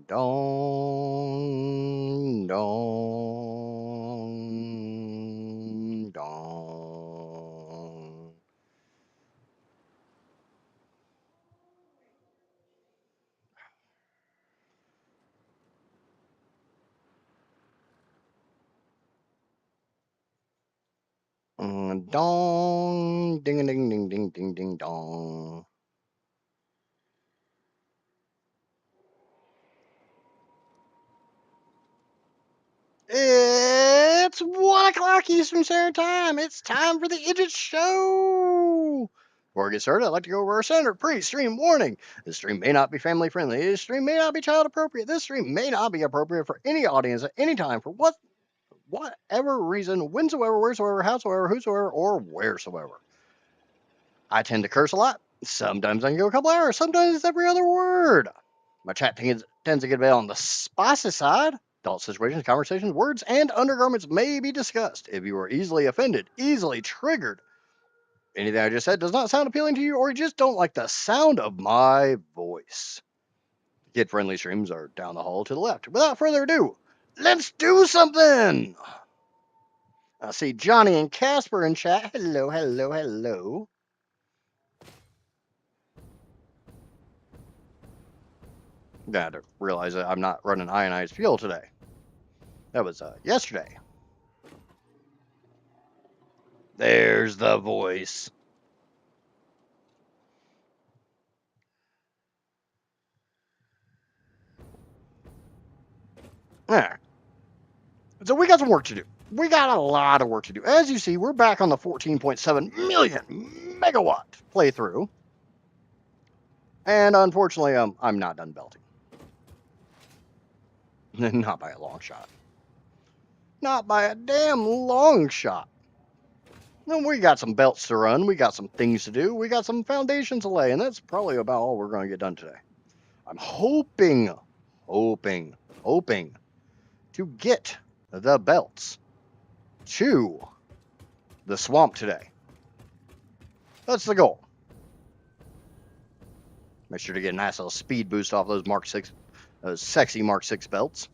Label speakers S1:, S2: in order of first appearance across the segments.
S1: Dong, dong, dong. Dong, ding, ding, ding, ding, ding, ding, dong. It's 1 o'clock Eastern Standard Time. It's time for the Idiot Show. Before we get started, I'd like to go over our standard pre-stream warning. This stream may not be family friendly. This stream may not be child appropriate. This stream may not be appropriate for any audience at any time for whatever reason, whensoever, wheresoever, howsoever, whosoever, or wheresoever. I tend to curse a lot. Sometimes I can go a couple hours. Sometimes it's every other word. My chat tends to get a bit on the spicy side. Adult situations, conversations, words, and undergarments may be discussed. If you are easily offended, easily triggered, anything I just said does not sound appealing to you, or you just don't like the sound of my voice. Kid-friendly streams are down the hall to the left. Without further ado, let's do something! I see Johnny and Casper in chat. Hello, hello, hello. Got to realize that I'm not running ionized fuel today. That was yesterday. There's the voice. Yeah. So we got some work to do. We got a lot of work to do. As you see, we're back on the 14.7 million megawatt playthrough. And unfortunately, I'm not done belting. Not by a long shot. Not by a damn long shot. And we got some belts to run. We got some things to do. We got some foundations to lay. And that's probably about all we're going to get done today. I'm hoping to get the belts to the swamp today. That's the goal. Make sure to get a nice little speed boost off those Mark 6, those sexy Mark 6 belts.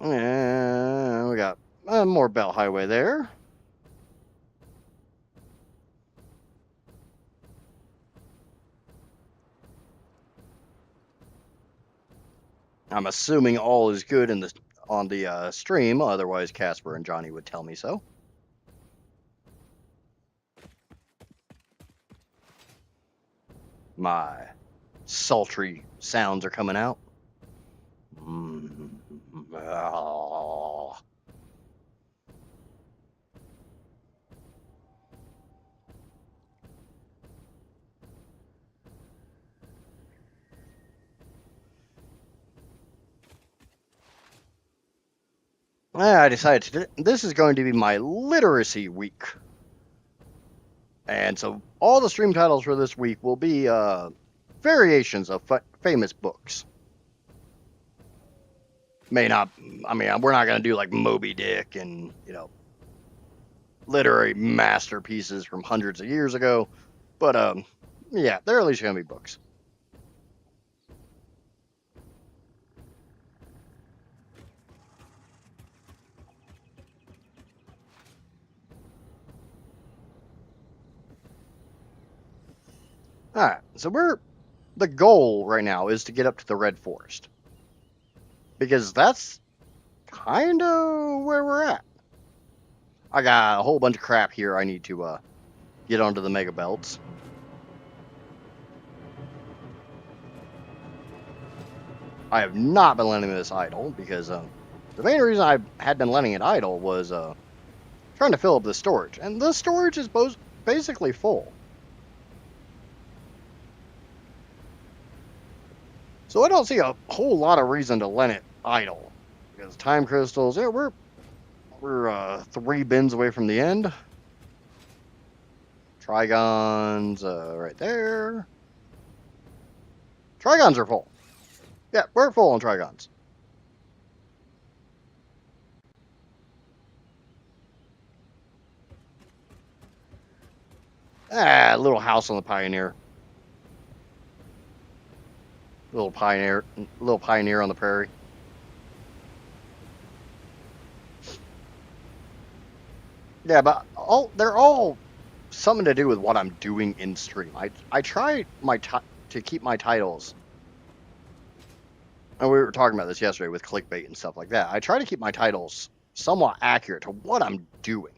S1: And we got more belt highway there. I'm assuming all is good on the stream, otherwise Casper and Johnny would tell me so. My sultry sounds are coming out. Oh. I decided this is going to be my literacy week. And so all the stream titles for this week will be variations of famous books. We're not going to do like Moby Dick and, literary masterpieces from hundreds of years ago. But, yeah, they're at least going to be books. All right, so the goal right now is to get up to the Red Forest. Because that's kind of where we're at. I got a whole bunch of crap here I need to get onto the mega belts. I have not been letting this idle because the main reason I had been letting it idle was trying to fill up the storage. And the storage is basically full. So I don't see a whole lot of reason to let it idle. Because time crystals, yeah, we're 3 bins away from the end. Trigons right there. Trigons are full. Yeah, we're full on Trigons. Ah, little house on the Pioneer. Little pioneer on the prairie. Yeah, but they're all something to do with what I'm doing in stream. I try to keep my titles, and we were talking about this yesterday with clickbait and stuff like that. I try to keep my titles somewhat accurate to what I'm doing.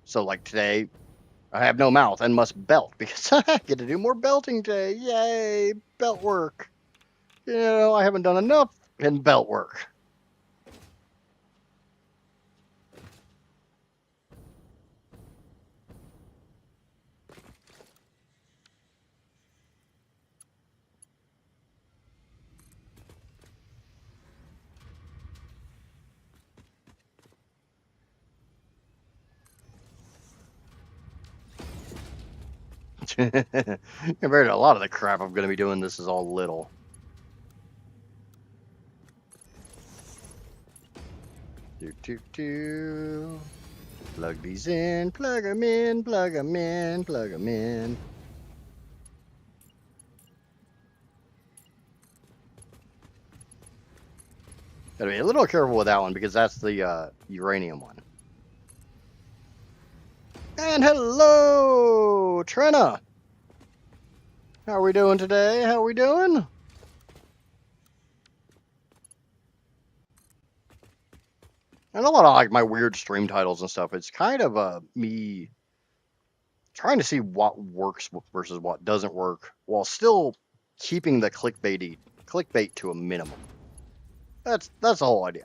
S1: So like today, I have no mouth and must belt because I get to do more belting today. Yay, belt work. You know, I haven't done enough in belt work. Compared to a lot of the crap I'm going to be doing, this is all little. Do. Plug these in, plug them in, plug them in, plug them in. Gotta be a little careful with that one because that's the uranium one. And hello, Trina. How are we doing today? How are we doing? And a lot of like my weird stream titles and stuff. It's kind of me trying to see what works versus what doesn't work, while still keeping the clickbait to a minimum. That's the whole idea.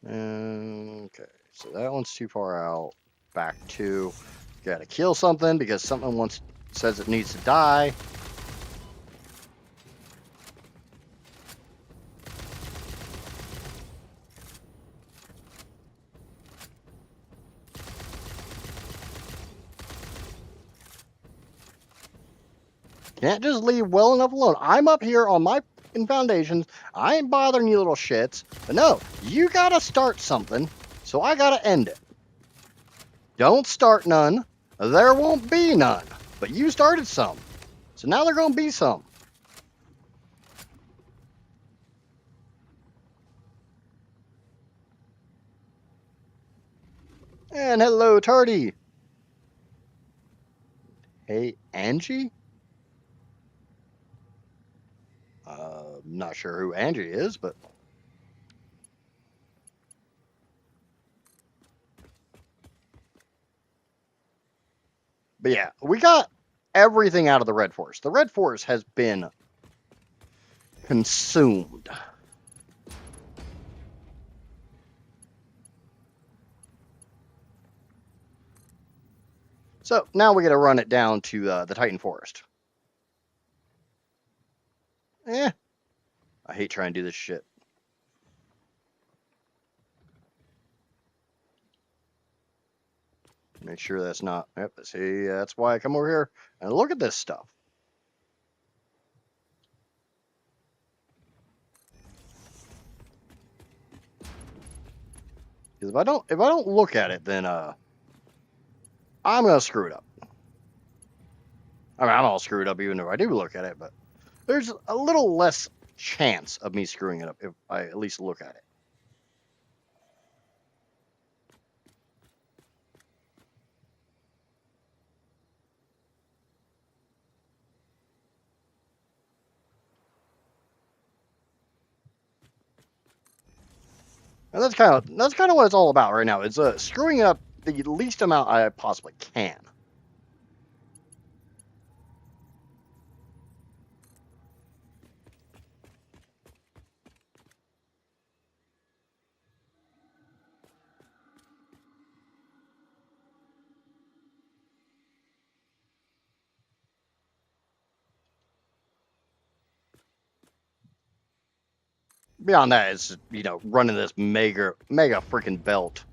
S1: Okay, so that one's too far out. Back to, gotta kill something because something says it needs to die. Can't just leave well enough alone. I'm up here on my foundations. I ain't bothering you little shits. But no, you gotta start something, so I gotta end it. Don't start none. There won't be none. But you started some. So now there gonna be some. And hello, Tardy. Hey, Angie? Not sure who Angie is, but... But yeah, we got everything out of the Red Forest. The Red Forest has been consumed. So now we got to run it down to the Titan Forest. I hate trying to do this shit. Make sure that's not... Yep, see, that's why I come over here and look at this stuff. Because if I don't look at it, then I'm gonna screw it up. I mean, I'm all screwed up even if I do look at it, but there's a little less chance of me screwing it up if I at least look at it. And that's kind of what it's all about right now. It's screwing up the least amount I possibly can. Beyond that, it's, you know, running this mega freaking belt.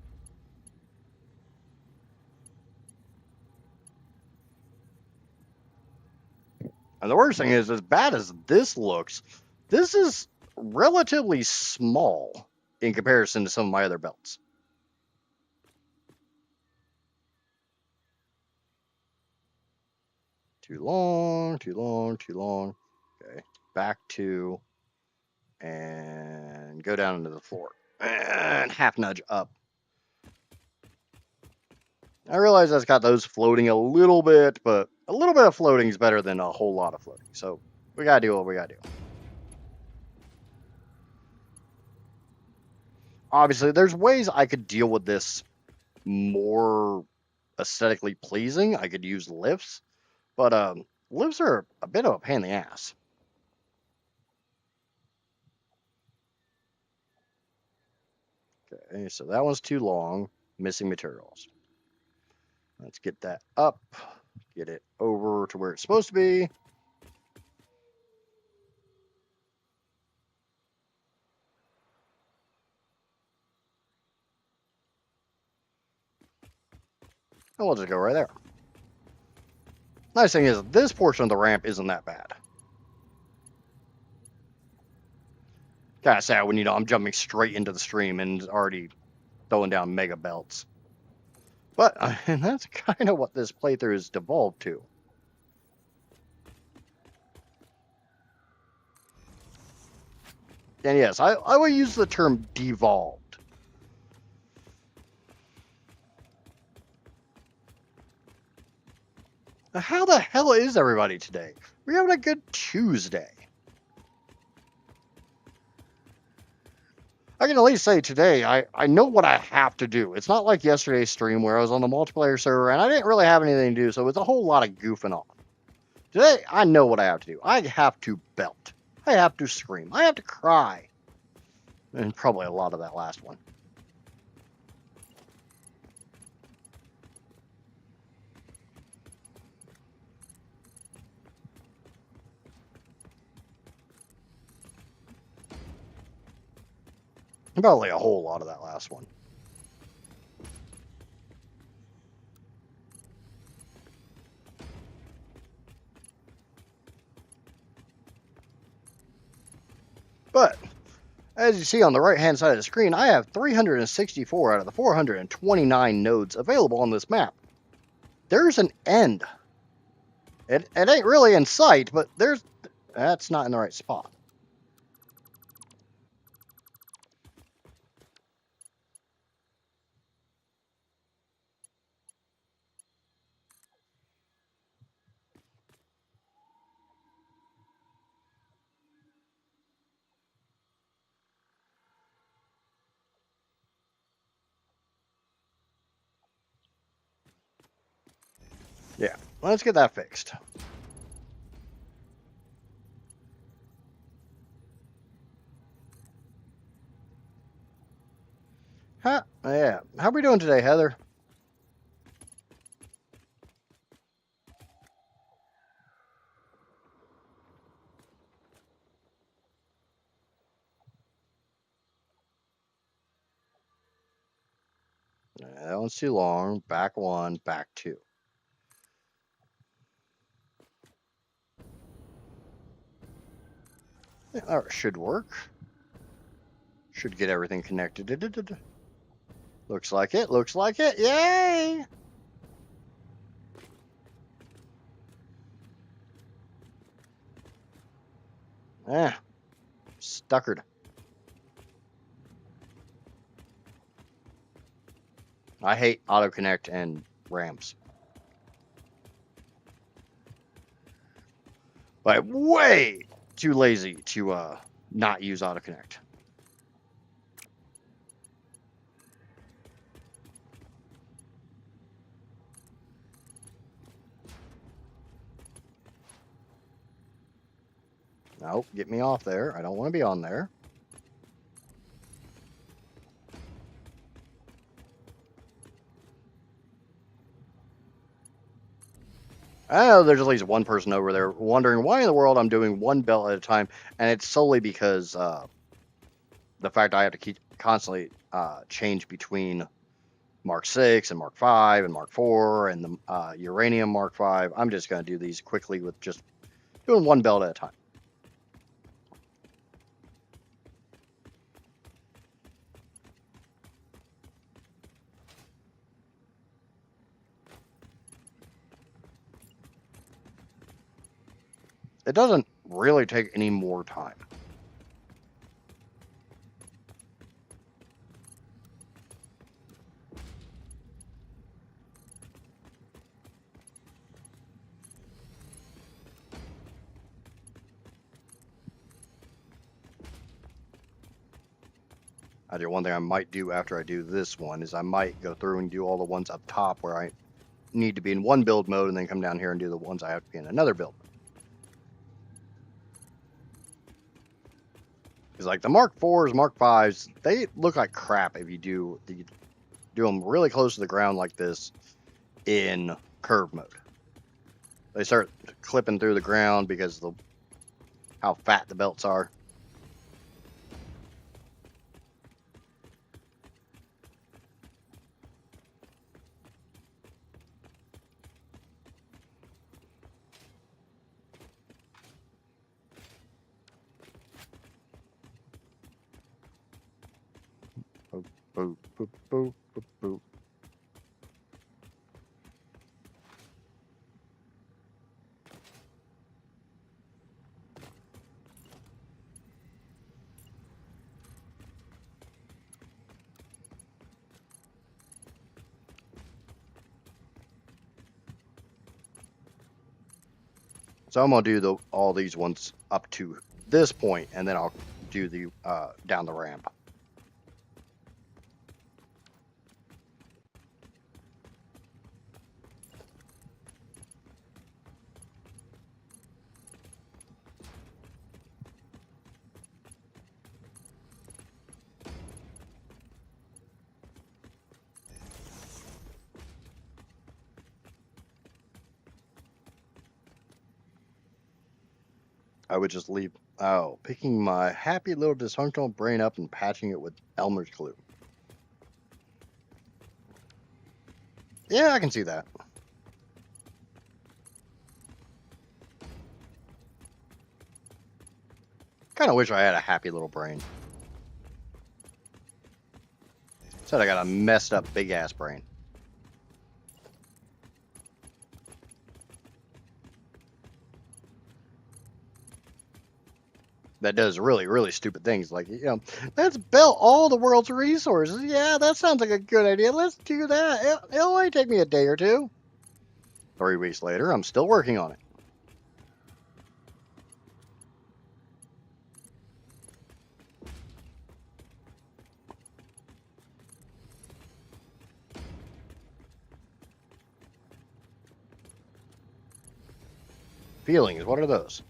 S1: And the worst thing is, as bad as this looks, this is relatively small in comparison to some of my other belts. Too long, too long, too long. Okay, back to, and go down into the floor. And half nudge up. I realize that's got those floating a little bit, but a little bit of floating is better than a whole lot of floating. So we gotta do what we gotta do. Obviously, there's ways I could deal with this more aesthetically pleasing. I could use lifts, but lifts are a bit of a pain in the ass. Okay, so that one's too long. Missing materials. Let's get that up. Get it over to where it's supposed to be. And we'll just go right there. Nice thing is, this portion of the ramp isn't that bad. Kind of sad when, I'm jumping straight into the stream and already throwing down mega belts. But and that's kind of what this playthrough has devolved to. And yes, I will use the term devolved. How the hell is everybody today? We're having a good Tuesday. I can at least say today, I know what I have to do. It's not like yesterday's stream where I was on the multiplayer server and I didn't really have anything to do, so it was a whole lot of goofing off. Today, I know what I have to do. I have to belt. I have to scream. I have to cry. And probably a lot of that last one. Probably a whole lot of that last one. But, as you see on the right-hand side of the screen, I have 364 out of the 429 nodes available on this map. There's an end. It ain't really in sight, but that's not in the right spot. Yeah, let's get that fixed. Yeah. How are we doing today, Heather? That one's too long. Back one, back two. Yeah, that should work. Should get everything connected. Looks like it. Looks like it. Yay! Stuckered. I hate autoconnect and ramps. But I'm way too lazy to not use autoconnect. Nope, get me off there. I don't want to be on there. I know there's at least one person over there wondering why in the world I'm doing one belt at a time, and it's solely because the fact I have to keep constantly change between Mark 6 and Mark 5 and Mark 4 and the Uranium Mark 5. I'm just going to do these quickly with just doing one belt at a time. it doesn't really take any more time. I do one thing I might do after I do this one is I might go through and do all the ones up top where I need to be in one build mode and then come down here and do the ones I have to be in another build. Because like the Mark 4s, Mark 5s, they look like crap if you do them really close to the ground like this in curve mode. They start clipping through the ground because of how fat the belts are. Boop, boop, boop, boop, boop, boop. So I'm gonna do all these ones up to this point, and then I'll do the down the ramp. I would just leave, picking my happy little dysfunctional brain up and patching it with Elmer's glue. Yeah, I can see that. Kind of wish I had a happy little brain. Said I got a messed up big ass brain. That does really, really stupid things. Like, let's build all the world's resources. Yeah, that sounds like a good idea. Let's do that. It'll only take me a day or two. 3 weeks later, I'm still working on it. Feelings, what are those?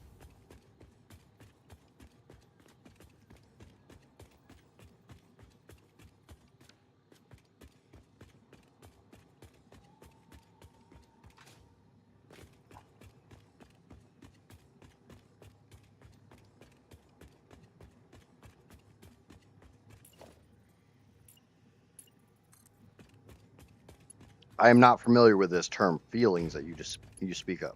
S1: I am not familiar with this term, feelings, that you speak of.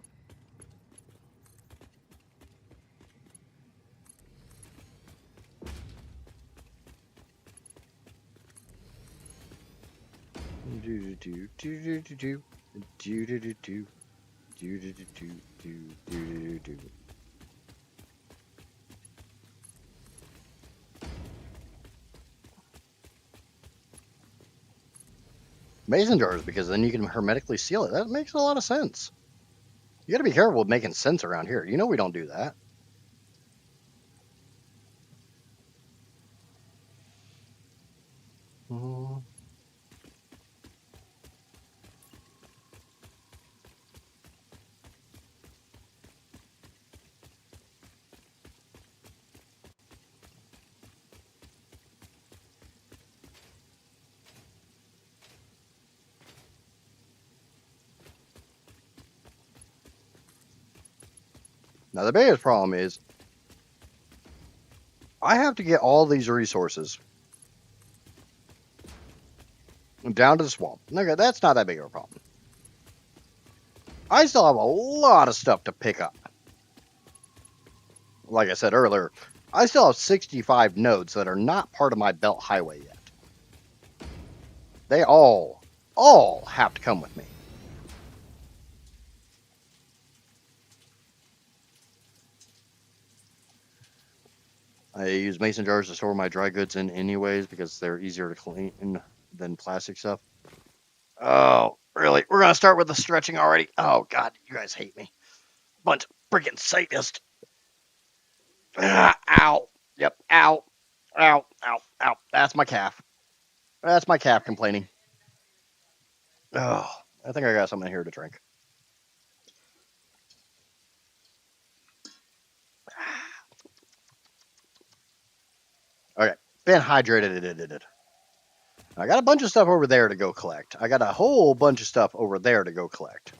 S1: Mason jars, because then you can hermetically seal it. That makes a lot of sense. You gotta be careful with making sense around here. You know we don't do that. Now the biggest problem is I have to get all these resources down to the swamp. Okay, that's not that big of a problem. I still have a lot of stuff to pick up. Like I said earlier, I still have 65 nodes that are not part of my belt highway yet. They all have to come with me. I use mason jars to store my dry goods in anyways because they're easier to clean than plastic stuff. Oh, really? We're going to start with the stretching already? Oh, God, you guys hate me. Bunch of freaking sadists. Ow. Yep, ow. Ow, ow, ow. That's my calf. That's my calf complaining. Oh, I think I got something here to drink. Okay, been hydrated. I got a bunch of stuff over there to go collect. I got a whole bunch of stuff over there to go collect.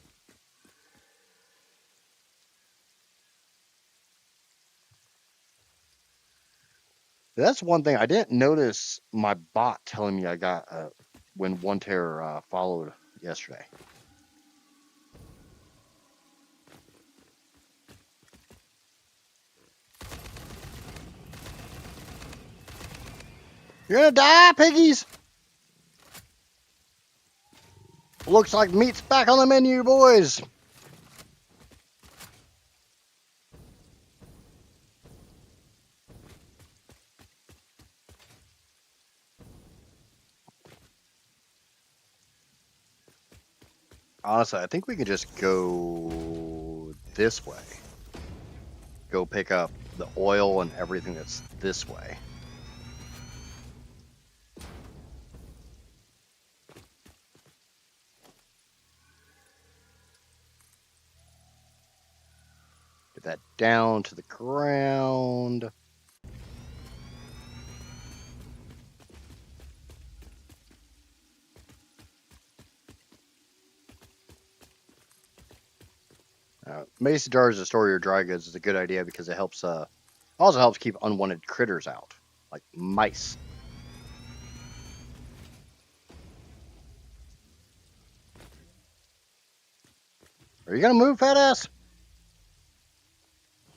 S1: That's one thing I didn't notice my bot telling me I got when one terror followed yesterday. You're gonna die, piggies! Looks like meat's back on the menu, boys. Honestly, I think we could just go this way. Go pick up the oil and everything that's this way. Get that down to the ground. Mason jars to store your dry goods is a good idea because it helps. Also helps keep unwanted critters out, like mice. Are you gonna move, fat ass?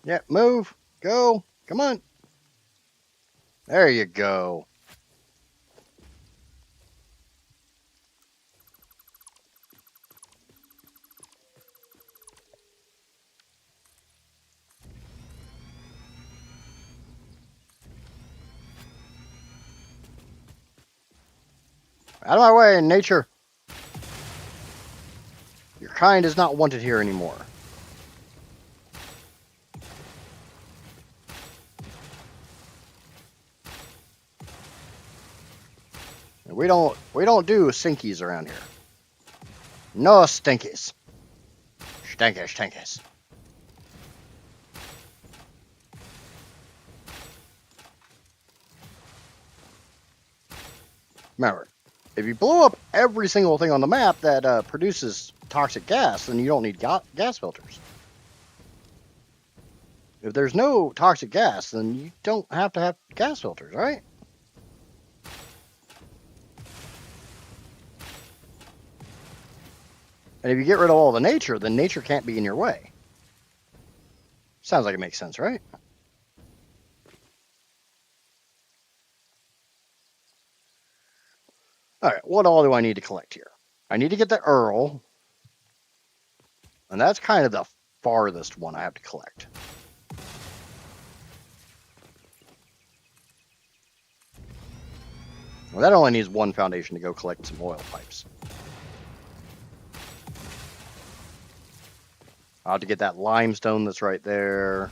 S1: Yeah, move. Go. Come on. There you go. Out of my way, nature. Your kind is not wanted here anymore. We don't do sinkies around here. No stinkies. Stinkies. Remember, if you blow up every single thing on the map that produces toxic gas, then you don't need gas filters. If there's no toxic gas, then you don't have to have gas filters, right? And if you get rid of all the nature, then nature can't be in your way. Sounds like it makes sense, right? All right, what all do I need to collect here? I need to get the Earl, and that's kind of the farthest one I have to collect. Well, that only needs one foundation to go collect some oil pipes. I'll have to get that limestone that's right there.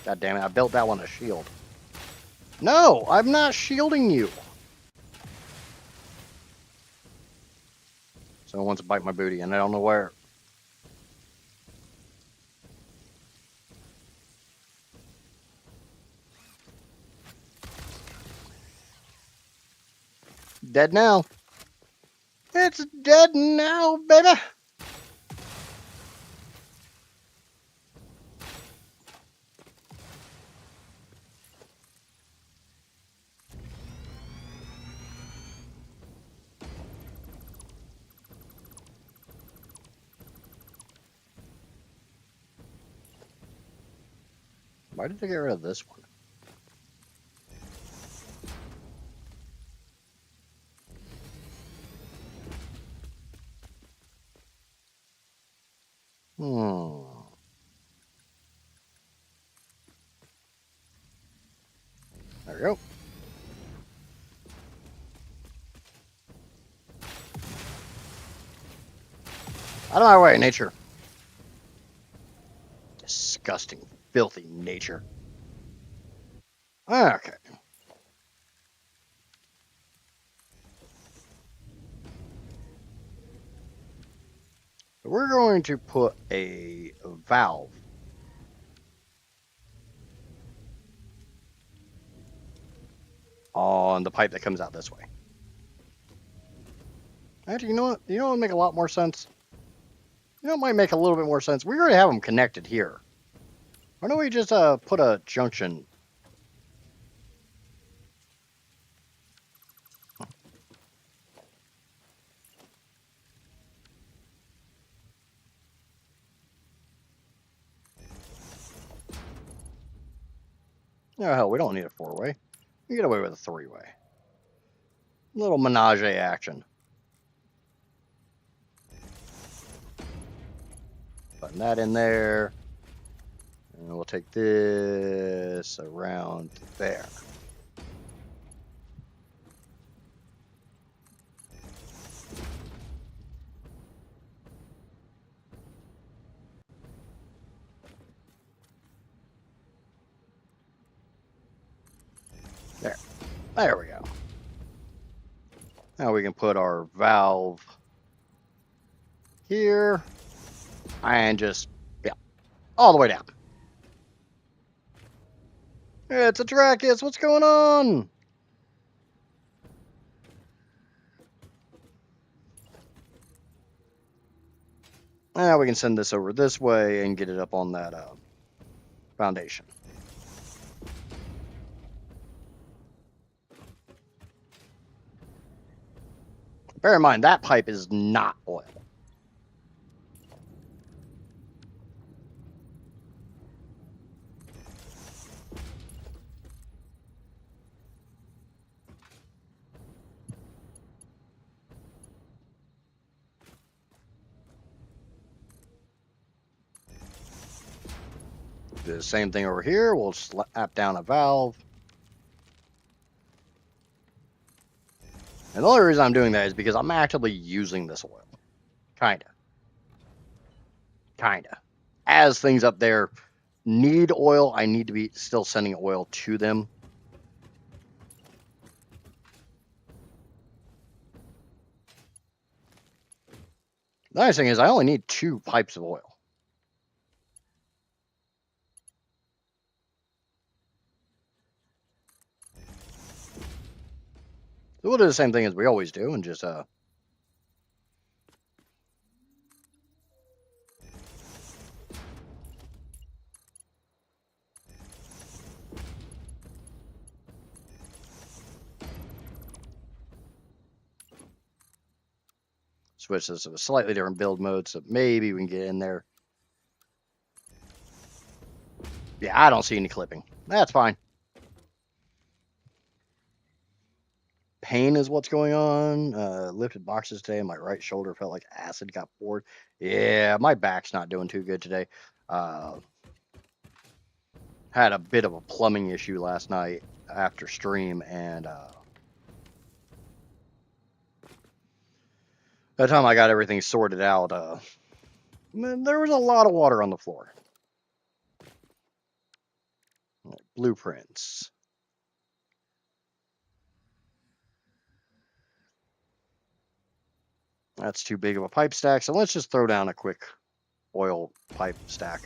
S1: God damn it, I built that one a shield. No, I'm not shielding you. Someone wants to bite my booty, and I don't know where. Dead now. It's dead now, baby. Why did I get rid of this one? There we go. Out of my way, nature. Disgusting, filthy nature. Okay. We're going to put a valve on the pipe that comes out this way. Actually, you know what? You know what would make a lot more sense? You know, it might make a little bit more sense. We already have them connected here. Why don't we just put a junction? Oh, hell, we don't need a four-way. We get away with a three-way. Little menage action. Putting that in there. And we'll take this around there. There. There we go. Now we can put our valve here and just, yeah, all the way down. It's a Dracus. What's going on? Now we can send this over this way and get it up on that foundation. Bear in mind, that pipe is not oil. Do the same thing over here. We'll slap down a valve. And the only reason I'm doing that is because I'm actively using this oil. Kinda. As things up there need oil, I need to be still sending oil to them. The nice thing is I only need 2 pipes of oil. So we'll do the same thing as we always do and just switch this to a slightly different build mode so maybe we can get in there. Yeah, I don't see any clipping. That's fine. Pain is what's going on. Lifted boxes today. My right shoulder felt like acid got poured. Yeah, my back's not doing too good today. Had a bit of a plumbing issue last night after stream, and by the time I got everything sorted out, there was a lot of water on the floor. Blueprints. That's too big of a pipe stack, so let's just throw down a quick oil pipe stack.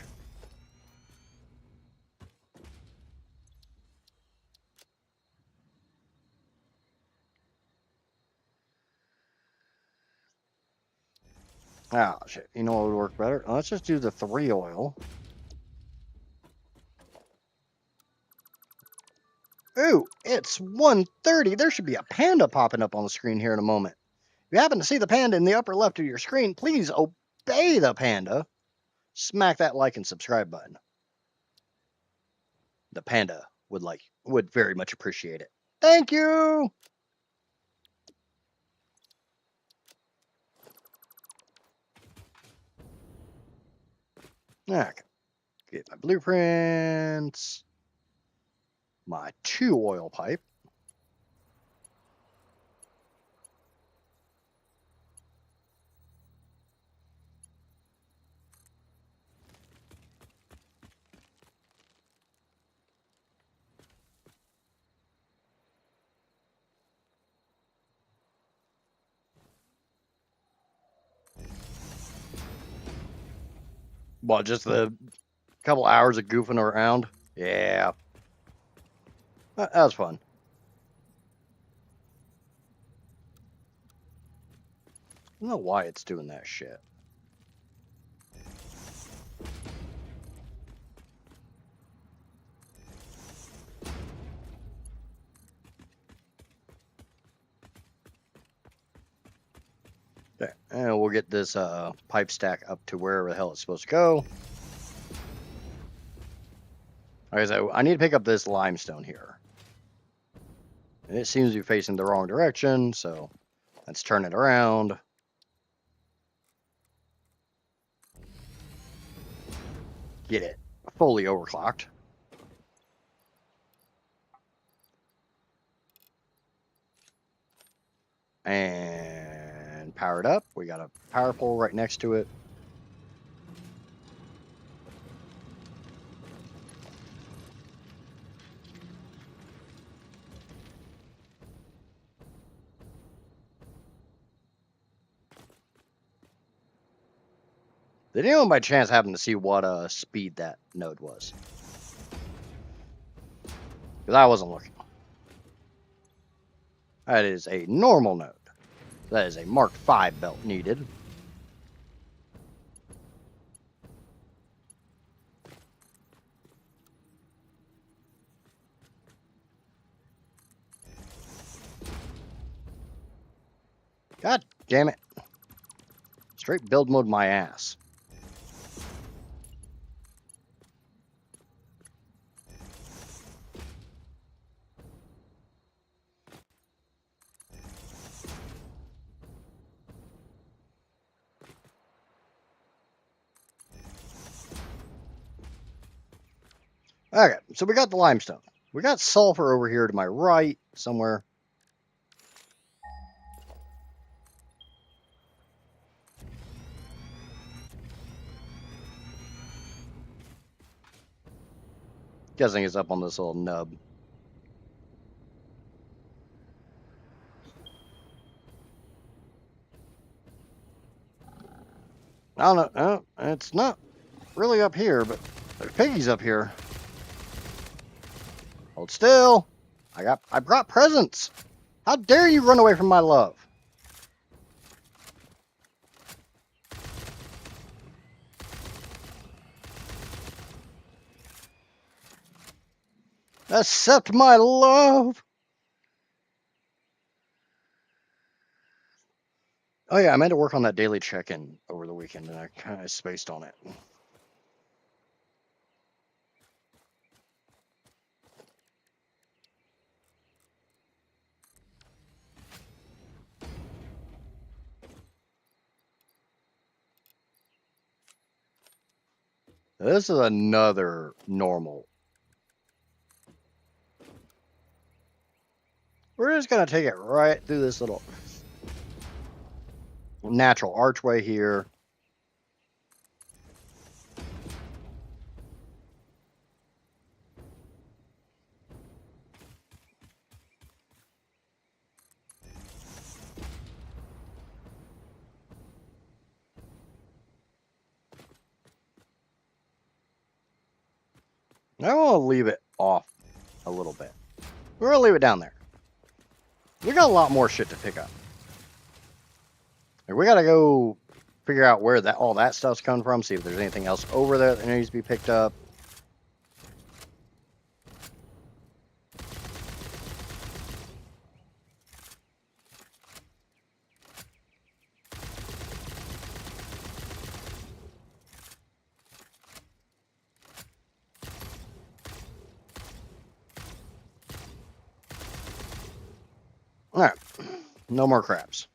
S1: Ah, shit. You know what would work better? Let's just do the 3 oil. Ooh, it's 1:30. There should be a panda popping up on the screen here in a moment. If you happen to see the panda in the upper left of your screen, please obey the panda. Smack that like and subscribe button. The panda would very much appreciate it. Thank you. Okay. Get my blueprints. My 2 oil pipe. Well, just the couple hours of goofing around. Yeah. That was fun. I don't know why it's doing that shit. Okay, and we'll get this pipe stack up to wherever the hell it's supposed to go. Okay, so I need to pick up this limestone here. And it seems to be facing the wrong direction, so let's turn it around. Get it fully overclocked. And power it up. We got a power pole right next to it. Did anyone by chance happen to see what speed that node was? Because I wasn't looking. That is a normal node. That is a Mark V belt needed. God damn it. Straight build mode my ass. Okay, so we got the limestone. We got sulfur over here to my right somewhere. Guessing it's up on this little nub. I don't know. It's not really up here, but there's piggies up here. Hold still. I brought presents. How dare you run away from my love? Accept my love. Oh yeah, I meant to work on that daily check-in over the weekend, and I kind of spaced on it. This is another normal. We're just gonna take it right through this little natural archway here. I want to leave it off a little bit. We're gonna leave it down there. We got a lot more shit to pick up. Like, we gotta go figure out where all that stuff's coming from. See if there's anything else over there that needs to be picked up. All right, no more crabs.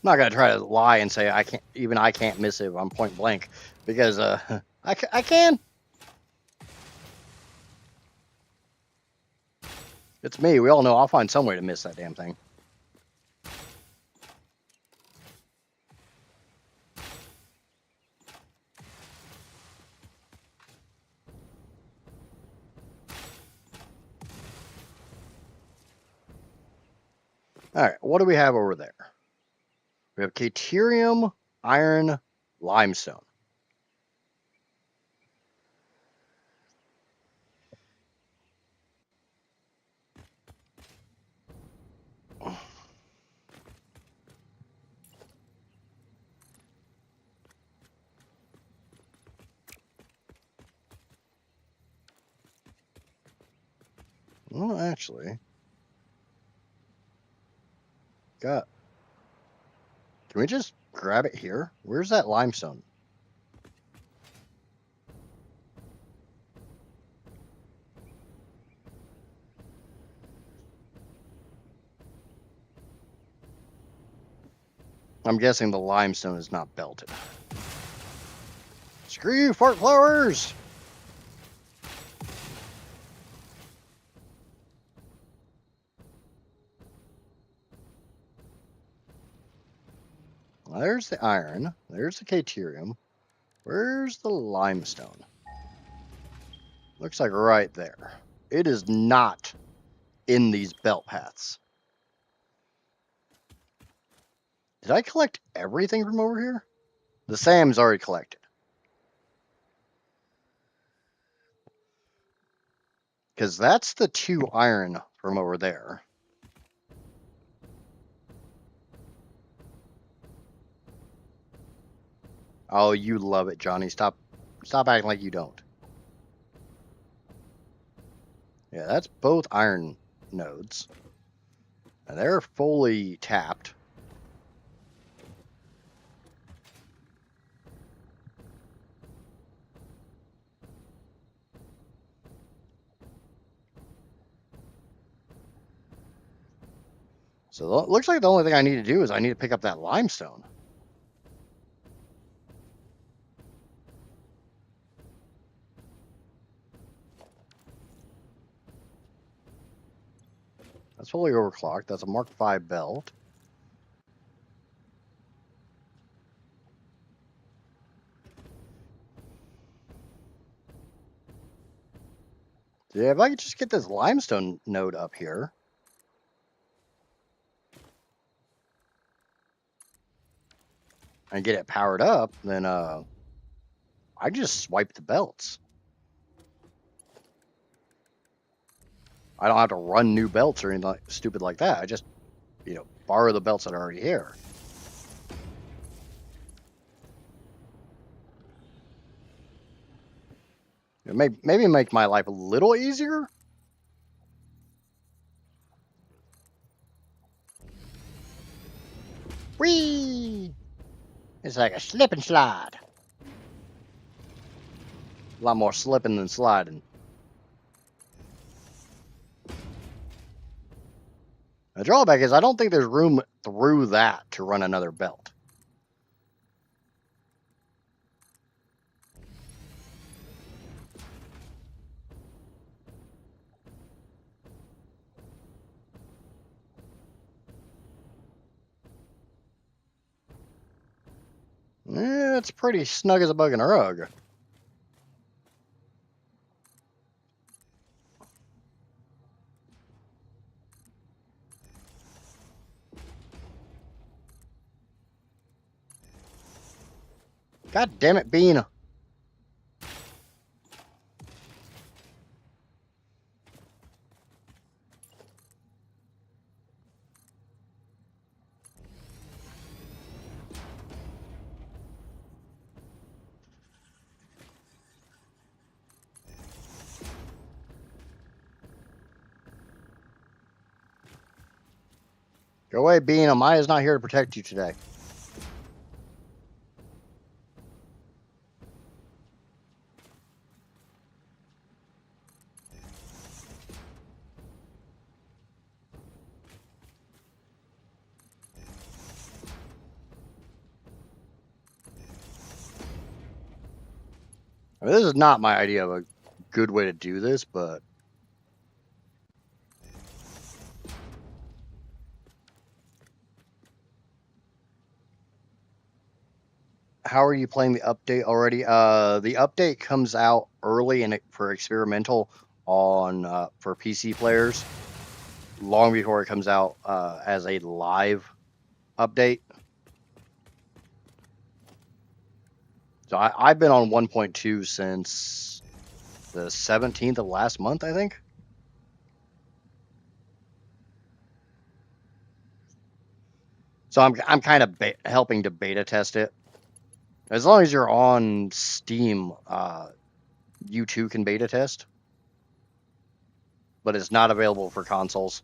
S1: not gonna try to lie and say I can't miss it on point blank, because I can. It's me. We all know I'll find some way to miss that damn thing. All right, what do we have over there? We have Caterium, Iron, Limestone. Well, actually, can we just grab it here? Where's that limestone? I'm guessing the limestone is not belted. Screw you, fart flowers! Well, there's the iron. There's the Caterium. Where's the limestone? Looks like right there. It is not in these belt paths. Did I collect everything from over here? The Sam's already collected. Because that's the 2 iron from over there. Oh, you love it, Johnny. Stop acting like you don't. Yeah, that's both iron nodes. And they're fully tapped. So it looks like the only thing I need to do is I need to pick up that limestone. That's fully overclocked. That's a Mark V belt. Yeah, if I could just get this limestone node up here. And get it powered up, then I just swipe the belts. I don't have to run new belts or anything stupid like that. I just, borrow the belts that are already here. Maybe make my life a little easier. Whee! It's like a slip and slide. A lot more slipping than sliding. The drawback is I don't think there's room through that to run another belt. Yeah, it's pretty snug as a bug in a rug. God damn it, Bean. Go away, Bean. Amaya's not here to protect you today. I mean, this is not my idea of a good way to do this, but how are you playing the update already? The update comes out early and for experimental on for PC players, long before it comes out as a live update. So I've been on 1.2 since the 17th of last month, I think. So I'm kind of helping to beta test it. As long as you're on Steam, you too can beta test, but it's not available for consoles.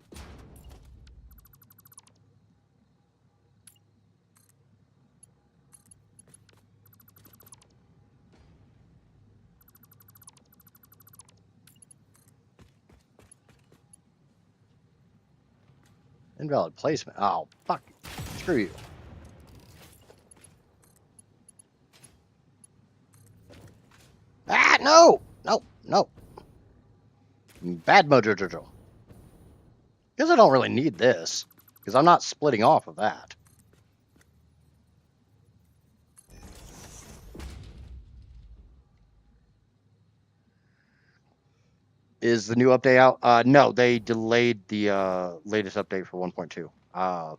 S1: Invalid placement. Oh, fuck. Screw you. Ah, no! No, no. Bad mojo jojo. Because I don't really need this. Because I'm not splitting off of that. Is the new update out? No, they delayed the latest update for 1.2.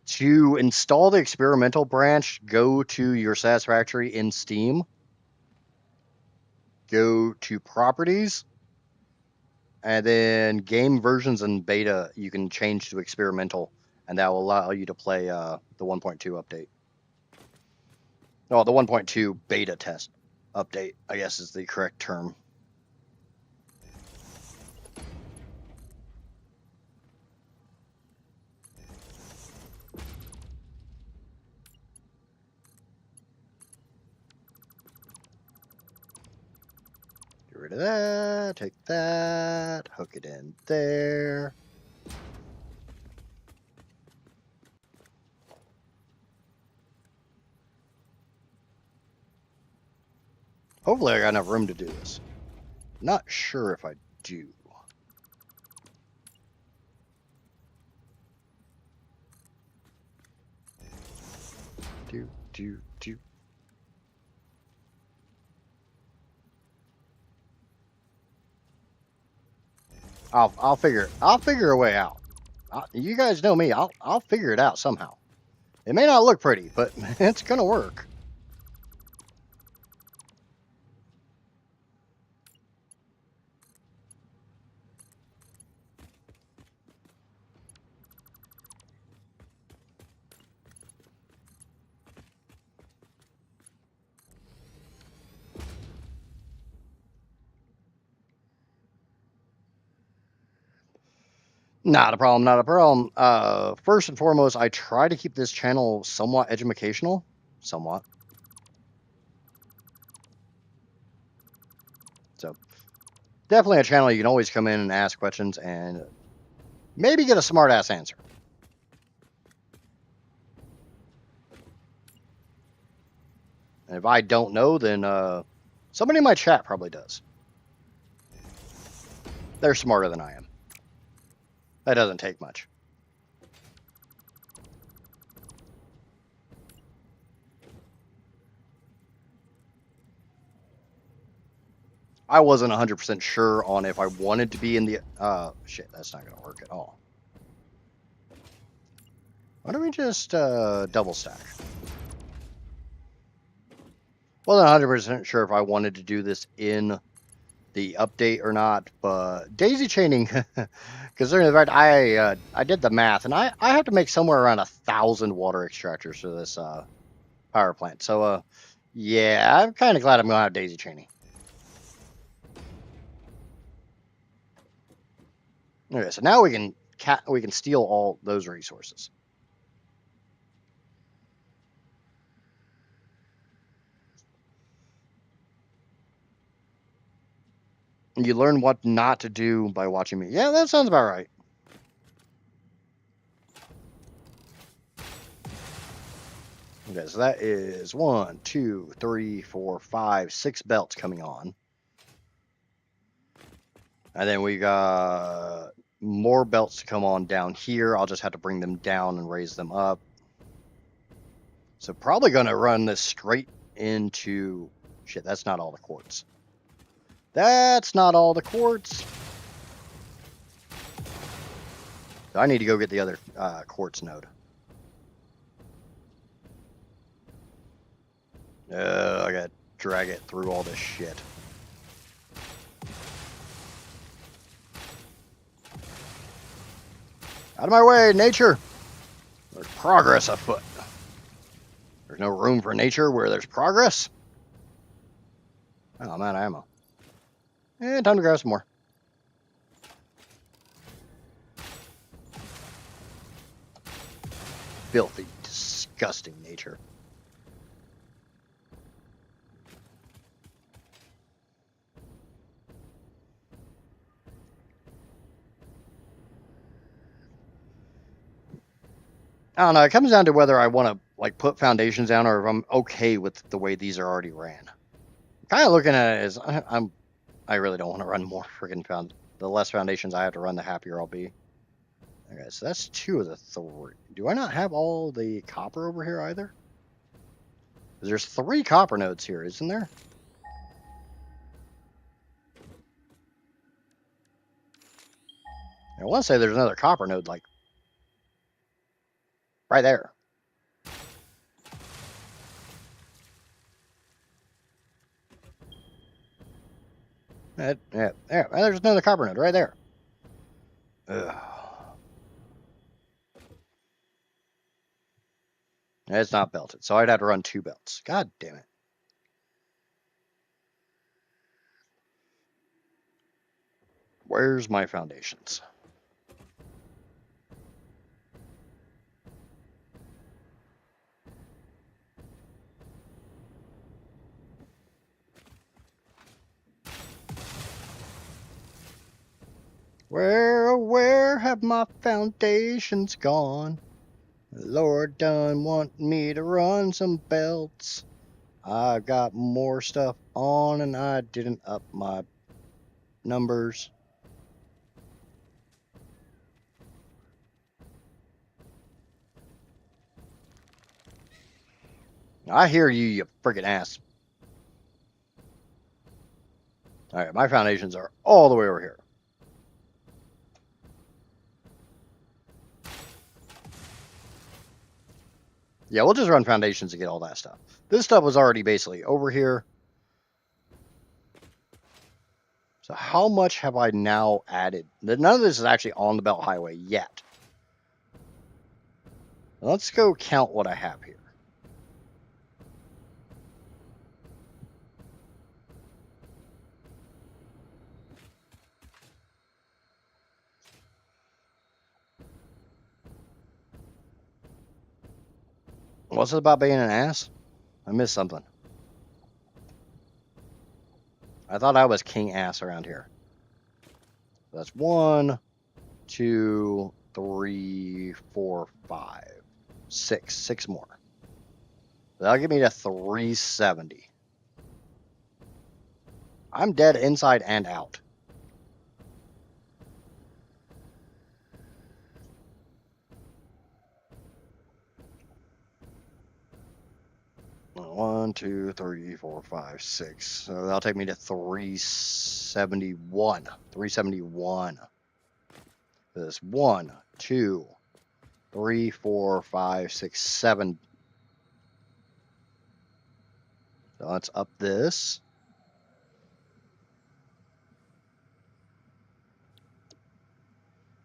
S1: To install the experimental branch, go to your Satisfactory in Steam. Go to Properties. And then Game Versions and Beta, you can change to experimental. And that will allow you to play the 1.2 update. Oh, the 1.2 beta test update, I guess is the correct term. Get rid of that, take that, hook it in there. Hopefully I got enough room to do this. Not sure if I do. Do. I'll figure a way out. You guys know me. I'll figure it out somehow. It may not look pretty, but it's gonna work. Not a problem, not a problem. First and foremost, I try to keep this channel somewhat educational. Somewhat. So, definitely a channel you can always come in and ask questions and maybe get a smart-ass answer. And if I don't know, then somebody in my chat probably does. They're smarter than I am. That doesn't take much. I wasn't 100% sure on if I wanted to be in the... shit, that's not going to work at all. Why don't we just double stack? Wasn't 100% sure if I wanted to do this in the update or not, but daisy chaining, considering the fact I did the math, and I have to make somewhere around 1,000 water extractors for this power plant. So yeah, I'm kind of glad I'm gonna have daisy chaining. Okay, so now we can steal all those resources. You learn what not to do by watching me. Yeah, that sounds about right. Okay, so that is 1, 2, 3, 4, 5, 6 belts coming on. And then we got more belts to come on down here. I'll just have to bring them down and raise them up. So probably going to run this straight into... Shit, that's not all the quartz. That's not all the quartz. I need to go get the other quartz node. I got to drag it through all this shit. Out of my way, nature! There's progress afoot. There's no room for nature where there's progress. Oh, I'm out of ammo. Time to grab some more. Filthy, disgusting nature. I don't know. It comes down to whether I want to like put foundations down or if I'm okay with the way these are already ran. I'm kind of looking at it as I really don't want to run more freaking the less foundations I have to run, the happier I'll be. Okay, so that's 2 of the 3. Do I not have all the copper over here either? There's 3 copper nodes here, isn't there? I want to say there's another copper node like right there. Yeah, there's another copper node right there. Ugh. It's not belted, so I'd have to run 2 belts. God damn it. Where's my foundations? Where have my foundations gone? Lord done want me to run some belts. I've got more stuff on and I didn't up my numbers. I hear you, you freaking ass. Alright, my foundations are all the way over here. Yeah, we'll just run foundations to get all that stuff. This stuff was already basically over here. So how much have I now added? None of this is actually on the Belt Highway yet. Let's go count what I have here. What's it about being an ass? I missed something. I thought I was king ass around here. That's 1, 2, 3, 4, 5, 6. 6 more. That'll get me to 370. I'm dead inside and out. One, 2, 3, 4, 5, 6. So that'll take me to 371. 371. This 1, 2, 3, 4, 5, 6, 7. So let's up this.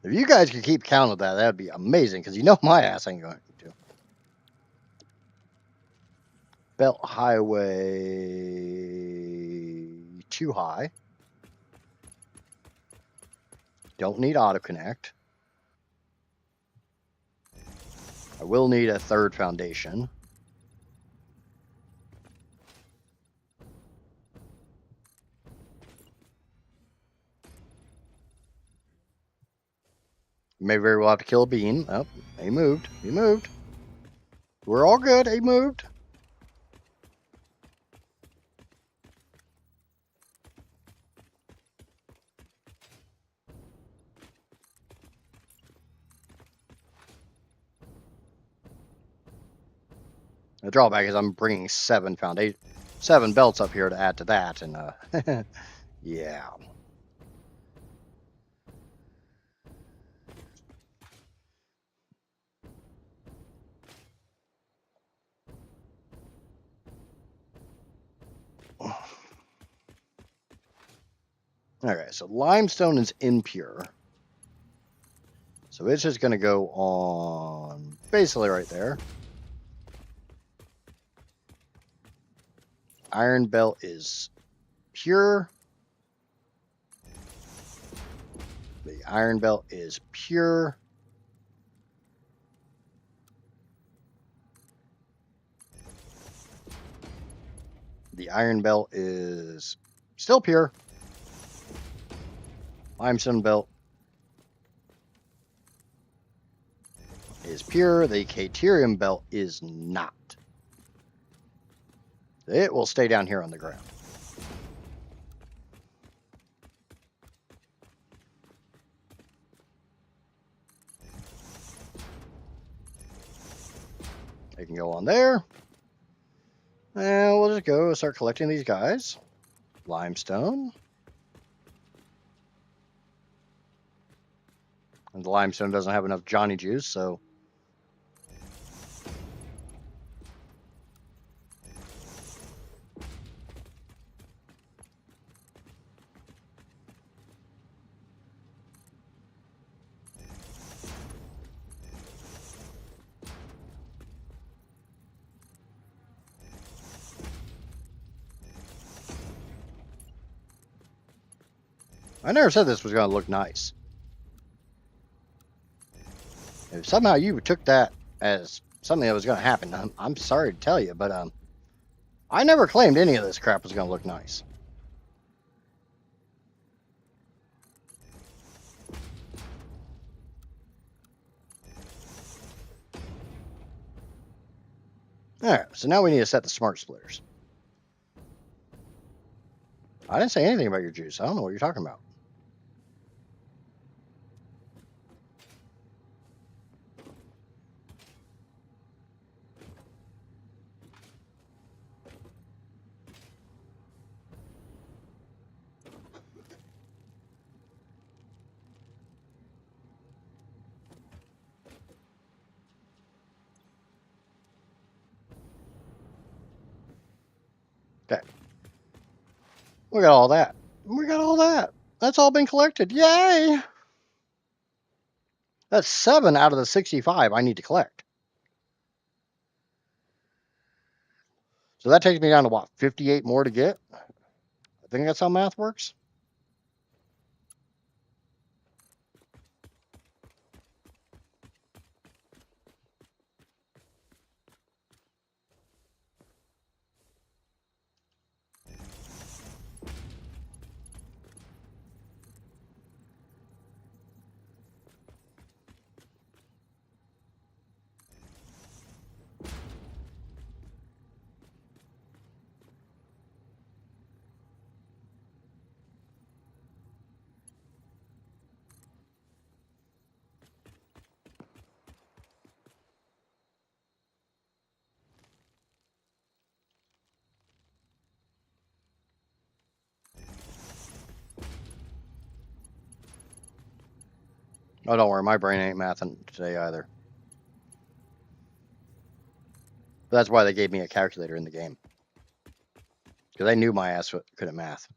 S1: If you guys could keep count of that, that'd be amazing, because you know my ass ain't going to. Belt Highway too high. Don't need auto connect. I will need a 3rd foundation. May very well have to kill a bean. Oh, he moved. He moved. We're all good. He moved. The drawback is I'm bringing 7 belts up here to add to that, and yeah. Okay, so limestone is impure. So it's just going to go on basically right there. Iron belt is pure. The iron belt is pure. The iron belt is still pure. Limestone belt is pure. The Caterium belt is not. It will stay down here on the ground. They can go on there. And we'll just go start collecting these guys. Limestone. And the limestone doesn't have enough Johnny juice, so I never said this was going to look nice. If somehow you took that as something that was going to happen, I'm sorry to tell you, but I never claimed any of this crap was going to look nice. Alright, so now we need to set the smart splitters. I didn't say anything about your juice. I don't know what you're talking about. Okay. We got all that. We got all that. That's all been collected. Yay! That's 7 out of the 65 I need to collect. So that takes me down to what, 58 more to get? I think that's how math works. Oh, don't worry, my brain ain't mathing today either. That's why they gave me a calculator in the game. Because they knew my ass couldn't math.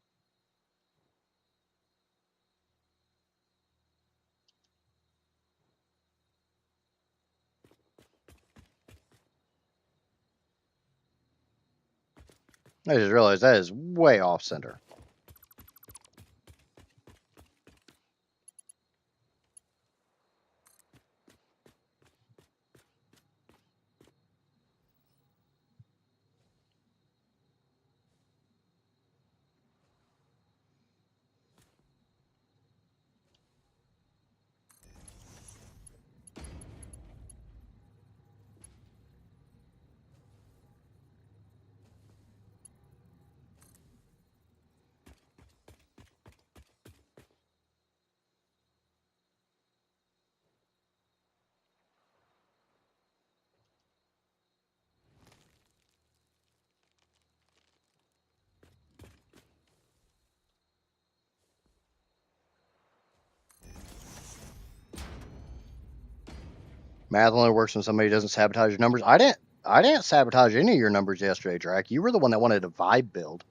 S1: I just realized that is way off center. Math only works when somebody doesn't sabotage your numbers. I didn't sabotage any of your numbers yesterday, Drac. You were the one that wanted a vibe build.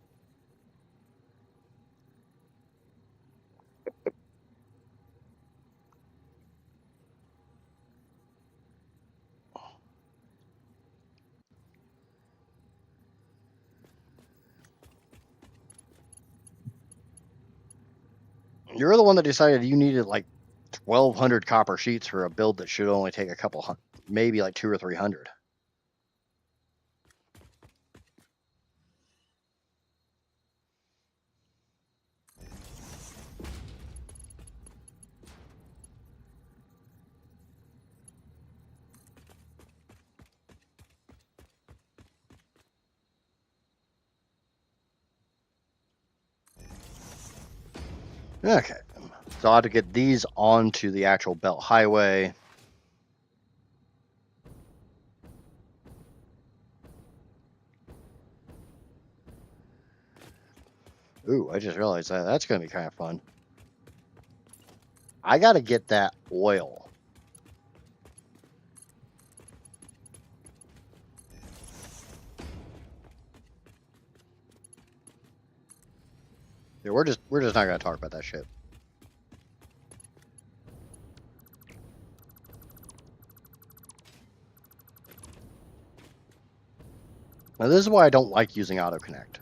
S1: You're the one that decided you needed like 1,200 copper sheets for a build that should only take a couple, maybe like 200 or 300. Okay, so I have to get these onto the actual belt highway. Ooh, I just realized that. That's going to be kind of fun. I got to get that oil. Yeah, we're just not going to talk about that shit. Now, this is why I don't like using auto connect.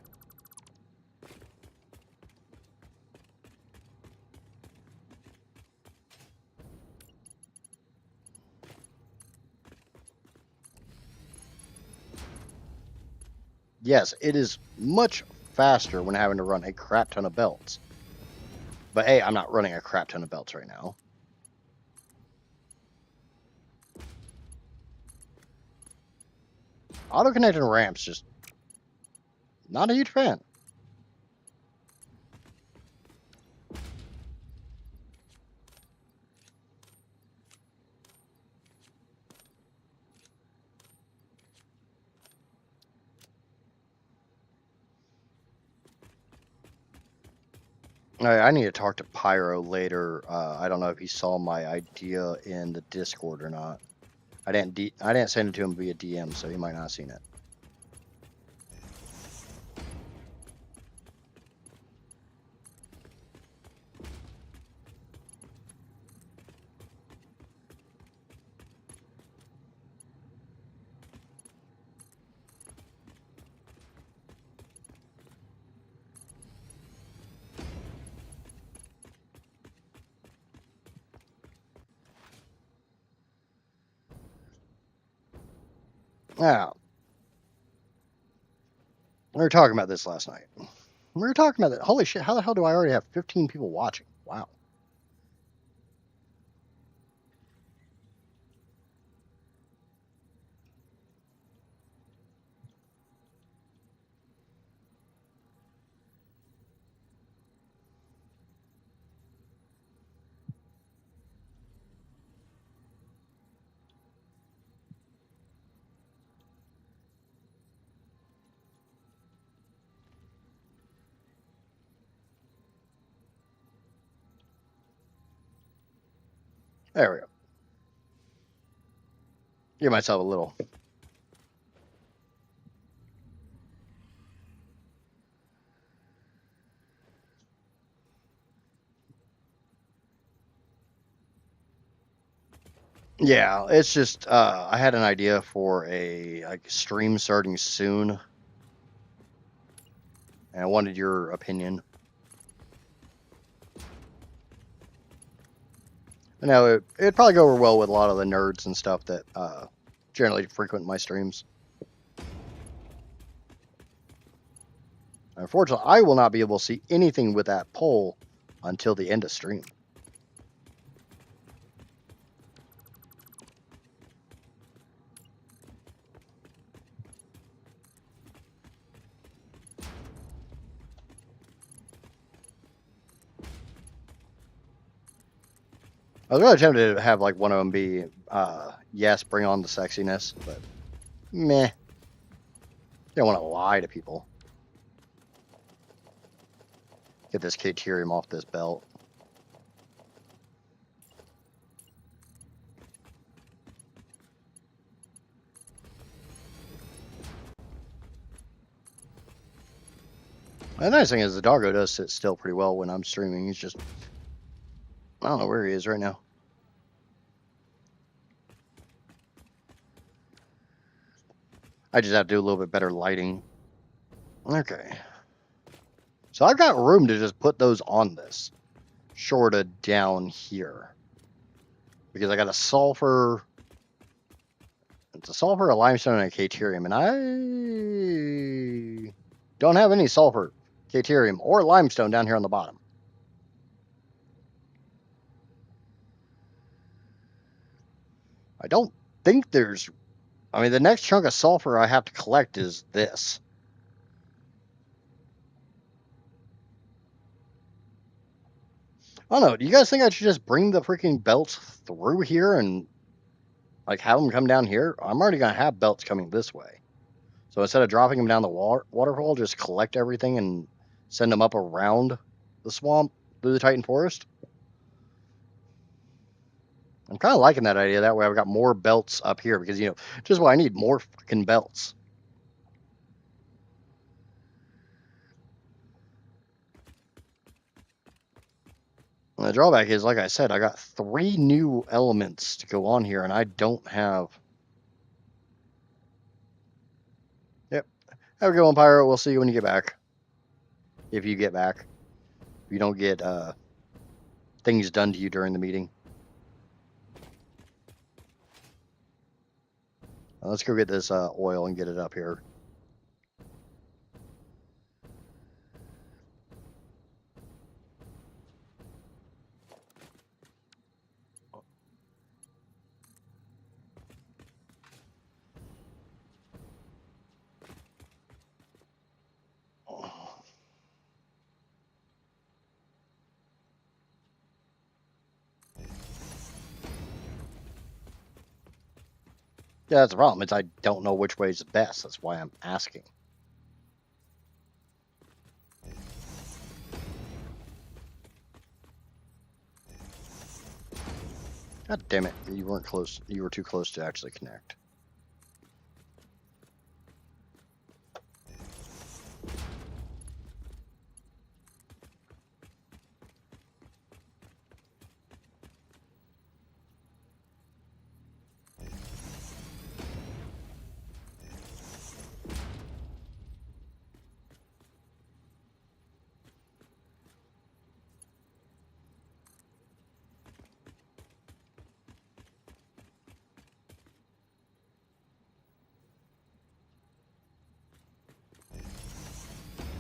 S1: Yes, it is much faster when having to run a crap ton of belts. But hey, I'm not running a crap ton of belts right now. Auto connecting ramps, just not a huge fan. I need to talk to Pyro later. I don't know if he saw my idea in the Discord or not. I didn't send it to him via DM, so he might not have seen it. Now, we were talking about this last night. We were talking about that. Holy shit, how the hell do I already have 15 people watching? Wow. There we go. Give myself a little. Yeah, it's just I had an idea for a stream starting soon, and I wanted your opinion. I know it'd probably go over well with a lot of the nerds and stuff that generally frequent my streams. Unfortunately, I will not be able to see anything with that poll until the end of stream. I was really tempted to have like one of them be, yes, bring on the sexiness, but meh. Don't want to lie to people. Get this K-Tyrium off this belt. The nice thing is the doggo does sit still pretty well when I'm streaming. He's just, I don't know where he is right now. I just have to do a little bit better lighting. Okay. So I've got room to just put those on this, short of down here. Because I got a sulfur, it's a sulfur, a limestone, and a caterium. And I don't have any sulfur, caterium, or limestone down here on the bottom. I don't think there's, I mean, the next chunk of sulfur I have to collect is this. I don't know. Do you guys think I should just bring the freaking belts through here and like have them come down here? I'm already gonna have belts coming this way, so instead of dropping them down the waterfall, just collect everything and send them up around the swamp through the Titan Forest. I'm kind of liking that idea. That way, I've got more belts up here because just what I need, more fucking belts. And the drawback is, like I said, I got 3 new elements to go on here, and I don't have. Yep. Have a good one, Pyro. We'll see you when you get back. If you get back. If you don't get things done to you during the meeting. Let's go get this oil and get it up here. Yeah, that's the problem. It's I don't know which way is best. That's why I'm asking. God damn it. You weren't close. You were too close to actually connect.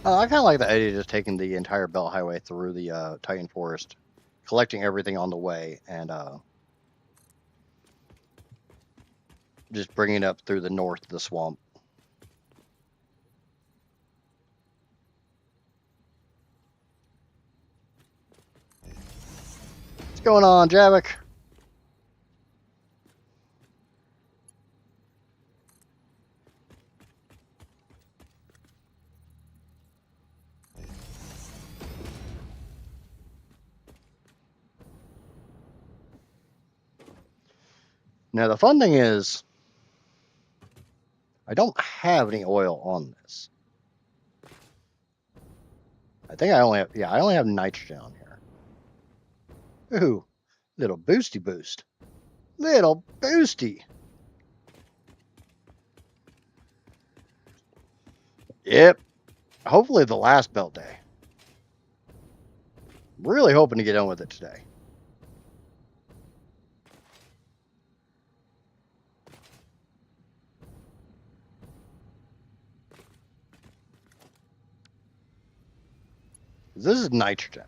S1: I kind of like the idea of just taking the entire belt highway through the Titan Forest, collecting everything on the way, and just bringing it up through the north of the swamp. What's going on, Javik? Now, the fun thing is, I don't have any oil on this. I think I only have, yeah, I only have nitrogen on here. Ooh, little boosty boost. Little boosty. Yep. Hopefully the last belt day. Really hoping to get done with it today. This is nitrogen.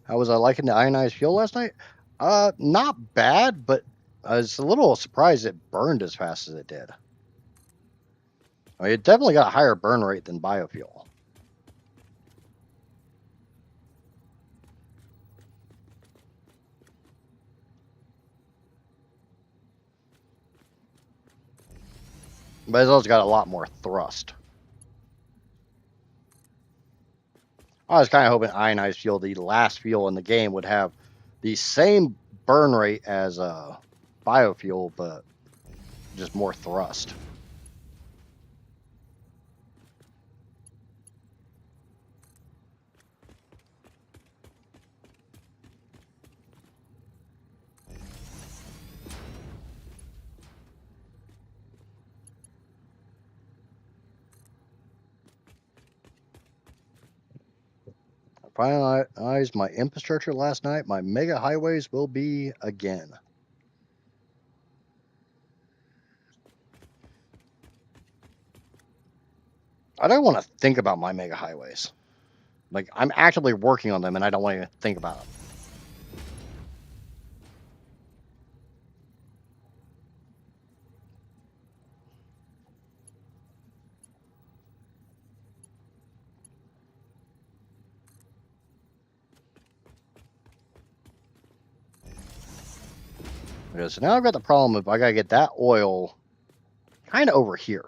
S1: How was I liking the ionized fuel last night? Not bad, but I was a little surprised it burned as fast as it did. I mean, it definitely got a higher burn rate than biofuel. But it's also got a lot more thrust. I was kind of hoping ionized fuel, the last fuel in the game, would have the same burn rate as biofuel, but just more thrust. I finalized my infrastructure last night. My mega highways will be again. I don't want to think about my mega highways. Like, I'm actively working on them and I don't want to think about them. Okay, so now I've got the problem of I gotta get that oil kind of over here.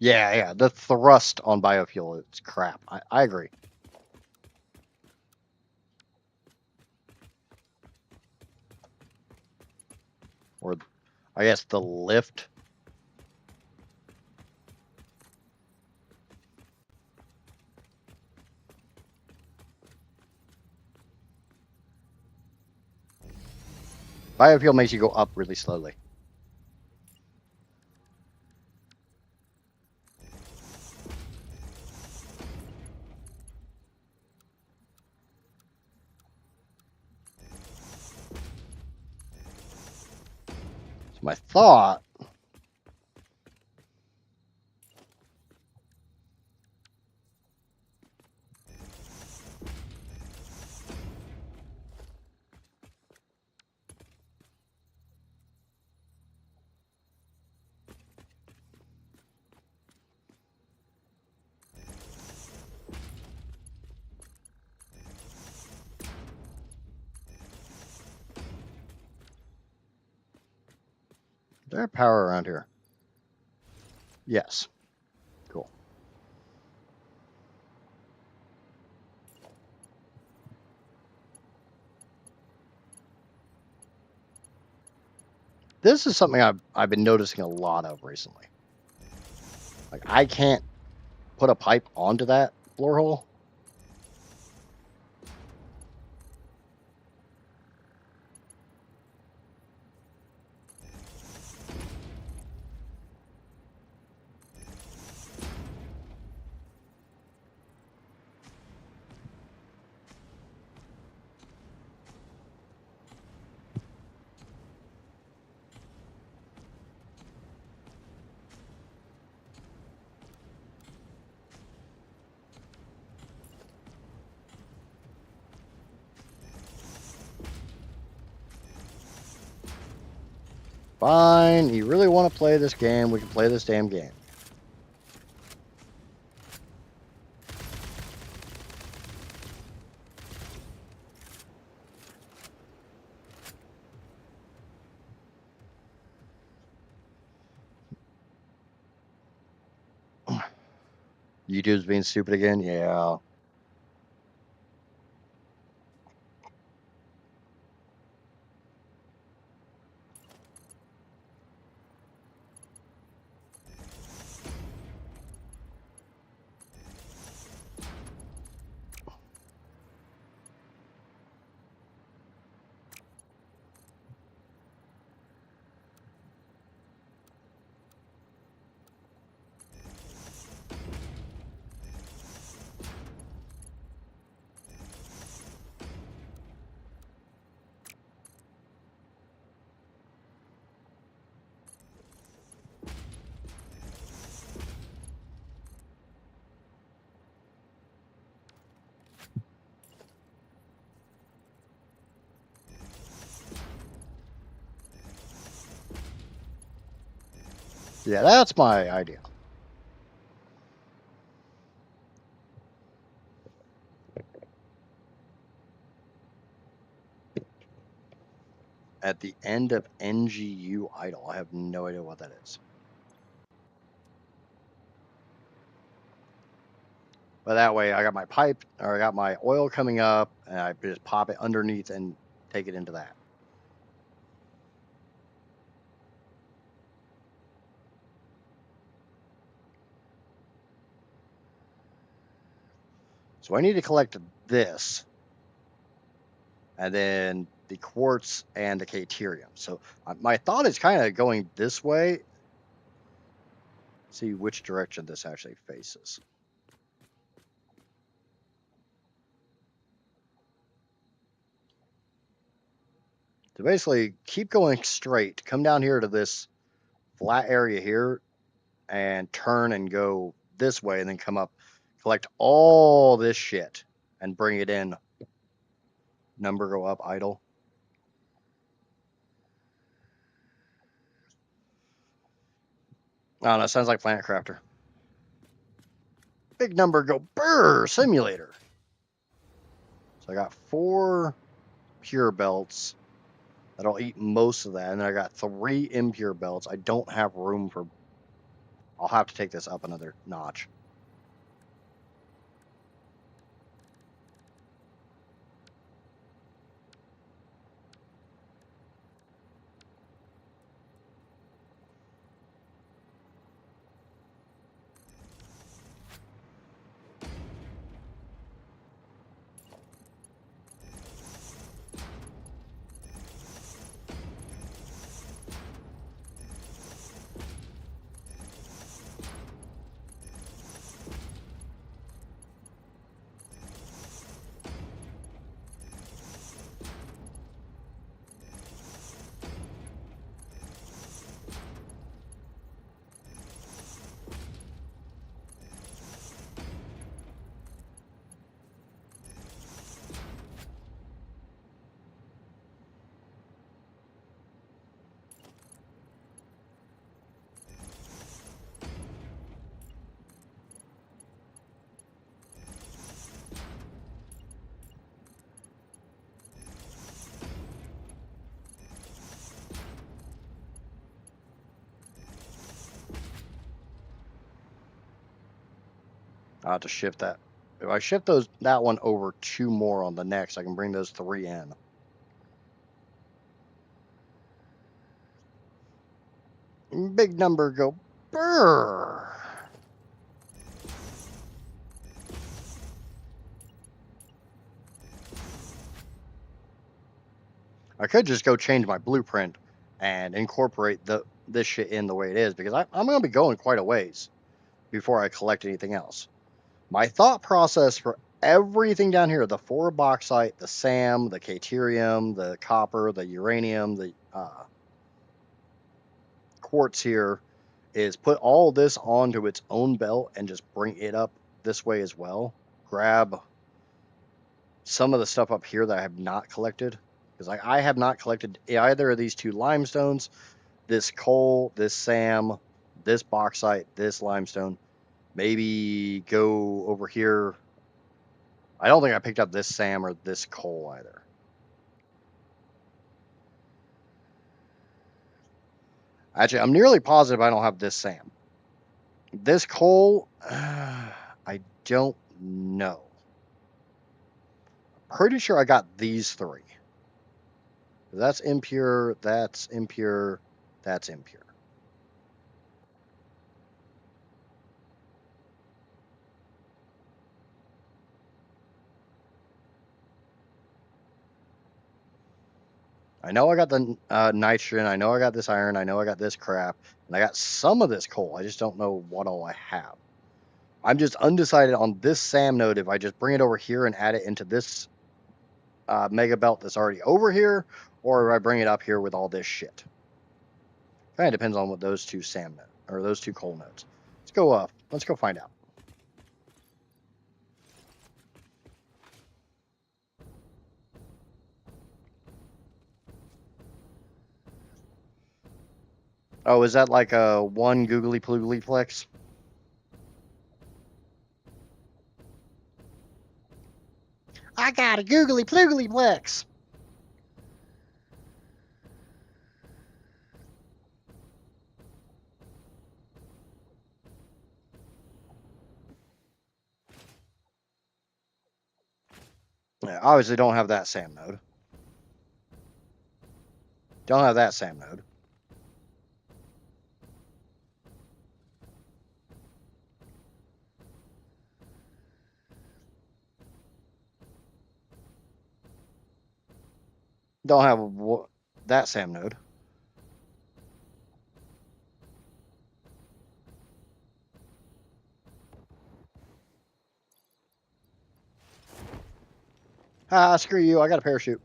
S1: Yeah, the thrust on biofuel is crap. I agree. Or, I guess, the lift. Biofuel makes you go up really slowly. So my thought... Is there power around here? Yes. Cool. This is something I've been noticing a lot of recently. Like, I can't put a pipe onto that floor hole. Fine, you really want to play this game, we can play this damn game. YouTube's being stupid again? Yeah. Yeah, that's my idea. At the end of NGU idle. I have no idea what that is. But that way I got my pipe, or I got my oil coming up, and I just pop it underneath and take it into that. So I need to collect this, and then the quartz and the caterium. So my thought is kind of going this way. See which direction this actually faces. So basically, keep going straight. Come down here to this flat area here, and turn and go this way, and then come up, collect all this shit, and bring it in. Number go up, idle. I don't know. Sounds like Planet Crafter. Big number go brr simulator. So I got 4 pure belts that'll eat most of that, and then I got 3 impure belts. I don't have room for. I'll have to take this up another notch. I'll have to shift that. If I shift that one over 2 more on the next, I can bring those 3 in. Big number go brr. I could just go change my blueprint and incorporate this shit in the way it is, because I'm going to be going quite a ways before I collect anything else. My thought process for everything down here, the 4 bauxite, the SAM, the caterium, the copper, the uranium, the quartz here, is put all this onto its own belt and just bring it up this way as well. Grab some of the stuff up here that I have not collected, because I have not collected either of these 2 limestones, this coal, this SAM, this bauxite, this limestone. Maybe go over here. I don't think I picked up this SAM or this coal either. Actually, I'm nearly positive I don't have this SAM. This coal, I don't know. Pretty sure I got these 3. That's impure, that's impure, that's impure. I know I got the nitrogen, I know I got this iron, I know I got this crap, and I got some of this coal. I just don't know what all I have. I'm just undecided on this SAM node if I just bring it over here and add it into this mega belt that's already over here, or if I bring it up here with all this shit. Kind of depends on what those 2 SAM nodes, or those 2 coal nodes. Let's go find out. Oh, is that like a one googly ploogly plex? I got a googly ploogly plex. Yeah, obviously don't have that SAM node. Don't have that SAM node. Don't have that SAM node. Ah, screw you. I got a parachute.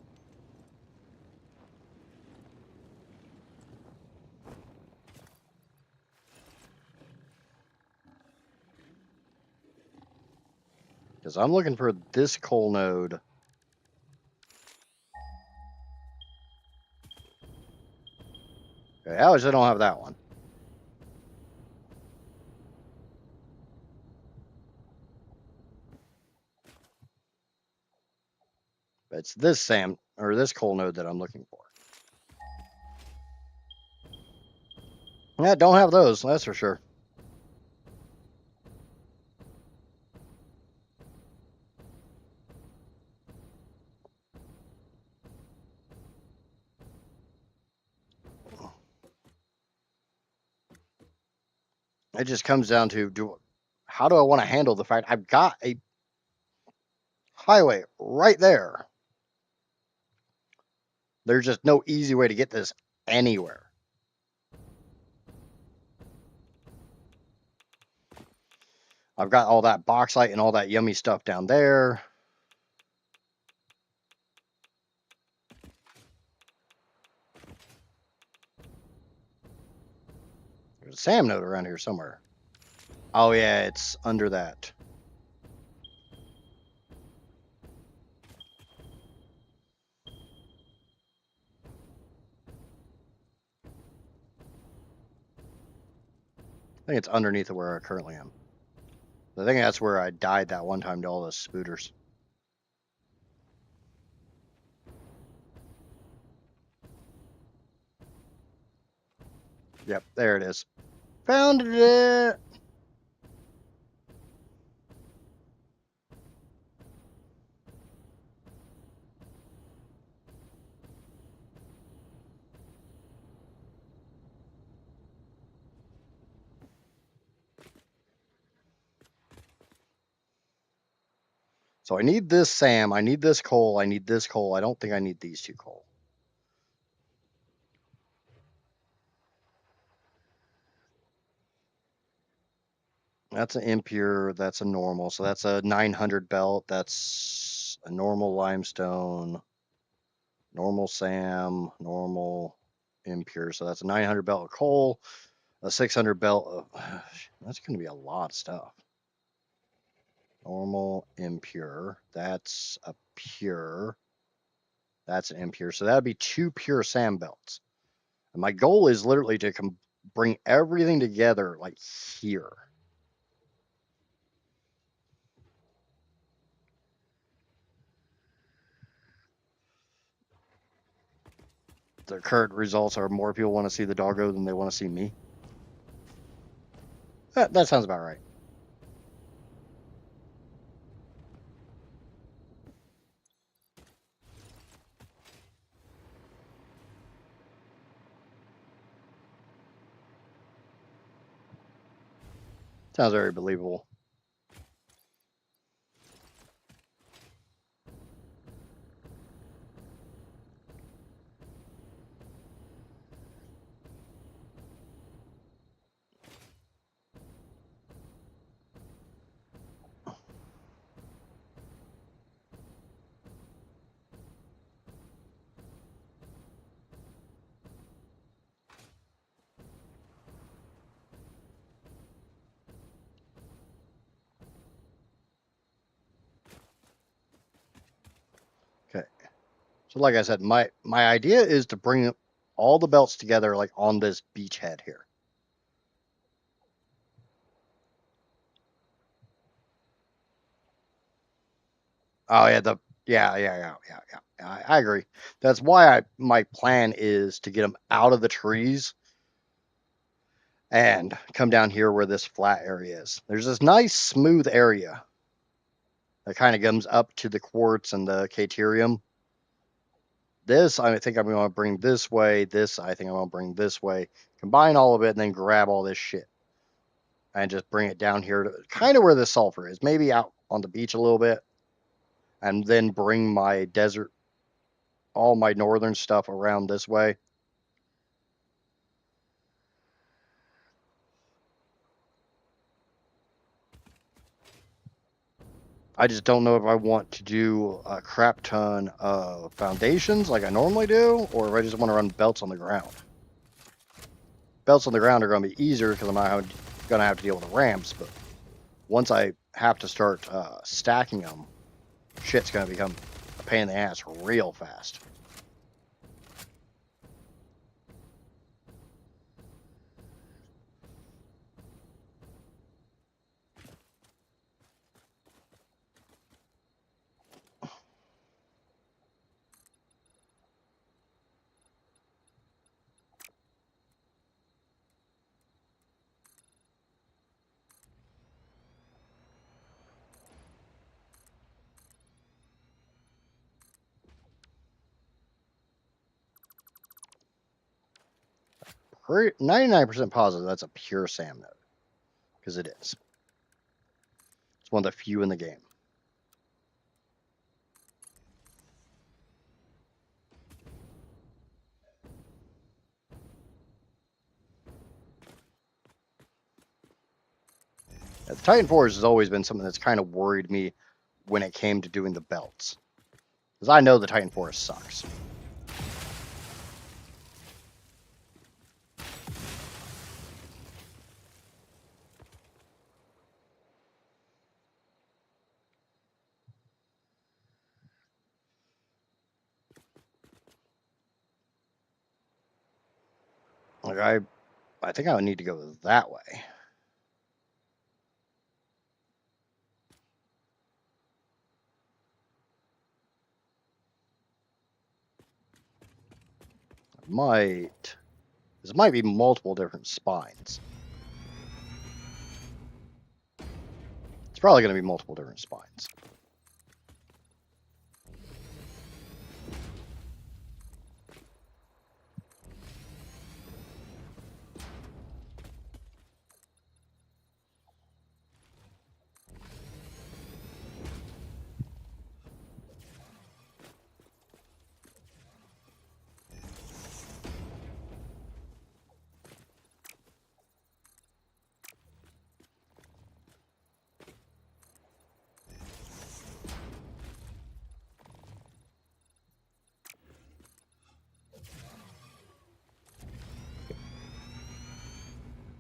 S1: Because I'm looking for this coal node. Okay, obviously I don't have that one. But it's this SAM or this coal node that I'm looking for. Yeah, don't have those, that's for sure. It just comes down to how do I want to handle the fact I've got a highway right there. There's just no easy way to get this anywhere. I've got all that bauxite and all that yummy stuff down there. There's a SAM node around here somewhere. Oh yeah, it's under that. I think it's underneath of where I currently am. I think that's where I died that one time to all those spooters. Yep, there it is. Found it. So I need this SAM, I need this coal, I need this coal. I don't think I need these two coal. That's an impure, that's a normal. So that's a 900 belt, that's a normal limestone, normal SAM, normal impure. So that's a 900 belt of coal, a 600 belt of, that's going to be a lot of stuff. Normal, impure, that's a pure, that's an impure. So that'd be two pure SAM belts. And my goal is literally to bring everything together like here. The current results are more people want to see the doggo than they want to see me. That sounds about right. Sounds very believable. Okay. So like I said, my idea is to bring all the belts together, like on this beachhead here. Oh yeah, yeah. I agree. That's why my plan is to get them out of the trees and come down here where this flat area is. There's this nice smooth area that kind of comes up to the quartz and the caterium. This I think I'm going to bring this way. This I think I'm going to bring this way. Combine all of it and then grab all this shit and just bring it down here to kind of where the sulfur is. Maybe out on the beach a little bit, and then bring my desert, all my northern stuff around this way. I just don't know if I want to do a crap ton of foundations like I normally do, or if I just want to run belts on the ground. Belts on the ground are going to be easier because I'm not going to have to deal with the ramps, but once I have to start stacking them, shit's going to become a pain in the ass real fast. Pretty, 99% positive that's a pure SAM node, because it is. It's one of the few in the game. The Titan Force has always been something that's kind of worried me when it came to doing the belts, because I know the Titan Force sucks. Like I think I would need to go that way. This might be multiple different spines. It's probably going to be multiple different spines.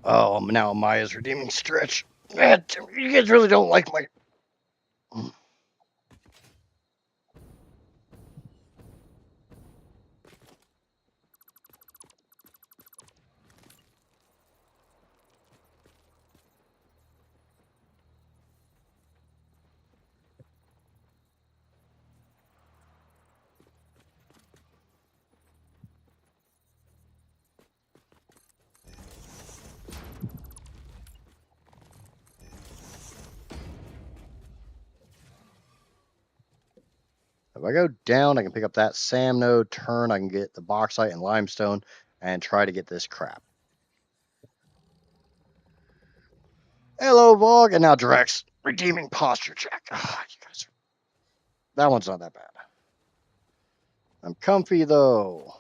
S1: Oh, now Maya's redeeming stretch. Man, you guys really don't like my... If I go down, I can pick up that SAM node, turn, I can get the bauxite and limestone, and try to get this crap. Hello, Vog, and now Drex. Redeeming posture check. Oh, you guys are... That one's not that bad. I'm comfy, though.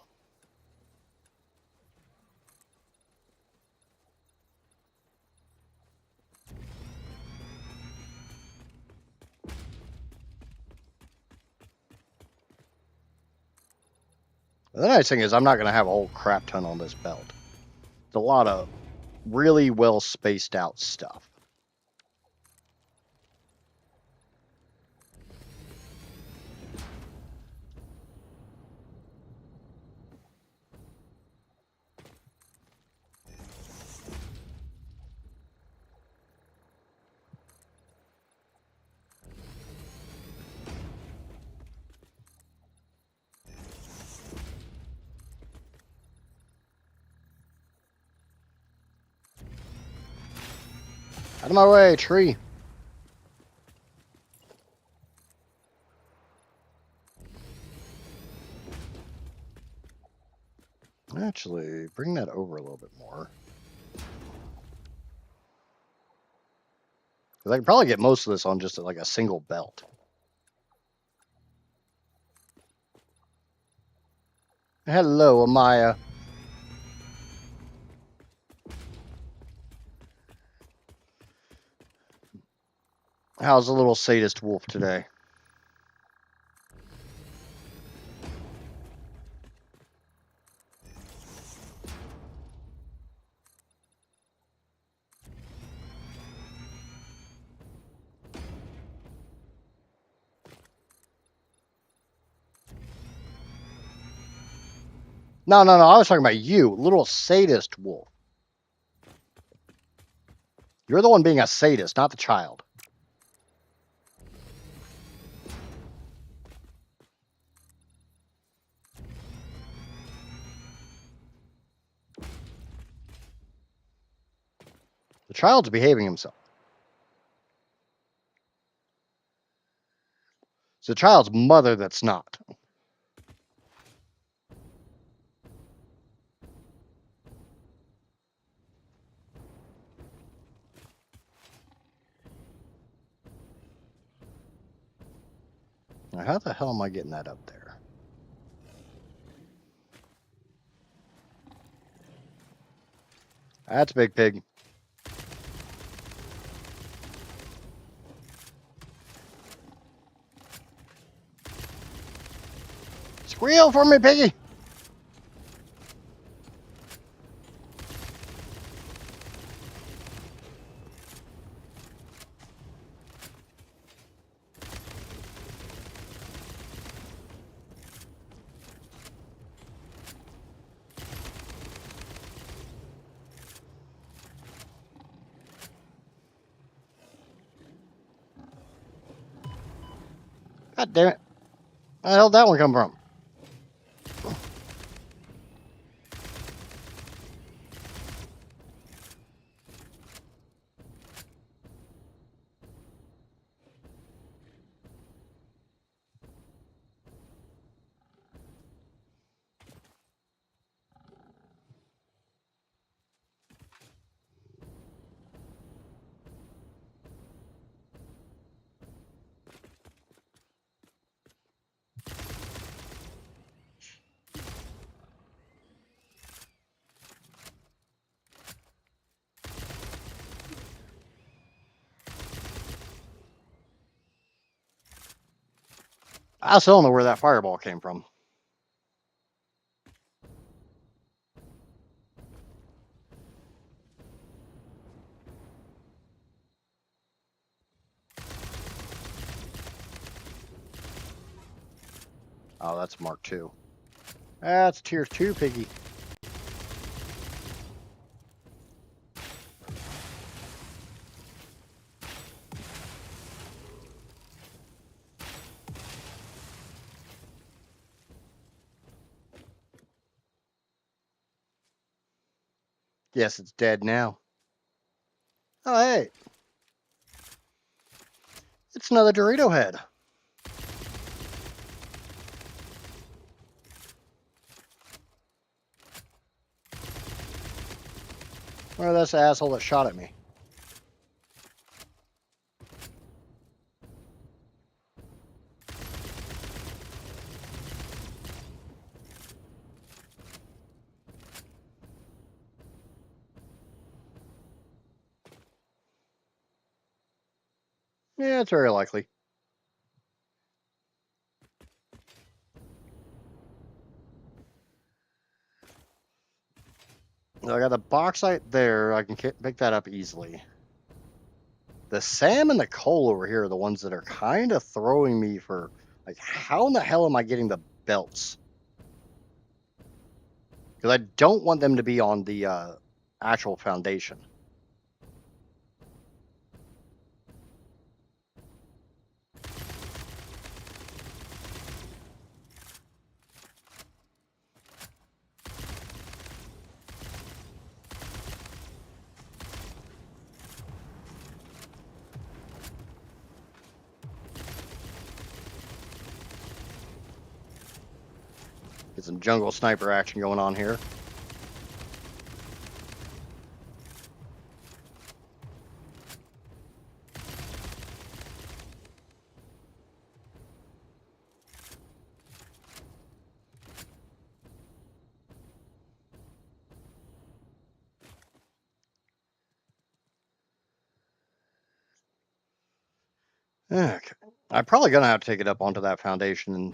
S1: The nice thing is I'm not going to have a whole crap ton on this belt. It's a lot of really well spaced out stuff. Out of my way, tree. Actually, bring that over a little bit more. Because I can probably get most of this on just like a single belt. Hello, Amaya. How's the little sadist wolf today? No, I was talking about you, little sadist wolf. You're the one being a sadist, not the child. The child's behaving himself. It's the child's mother that's not. Now, how the hell am I getting that up there? That's Big Pig. Squeal for me, Piggy! God damn it. Where the hell did that one come from? I still don't know where that fireball came from. Oh, that's Mark 2. That's tier 2, Piggy. Yes, it's dead now. Oh, hey. It's another Dorito head. Where that's the asshole that shot at me. Yeah, it's very likely. I got the bauxite there. I can pick that up easily. The Sam and the coal over here are the ones that are kind of throwing me for, like, how in the hell am I getting the belts? Because I don't want them to be on the actual foundation. Get some jungle sniper action going on here. Okay. I'm probably going to have to take it up onto that foundation and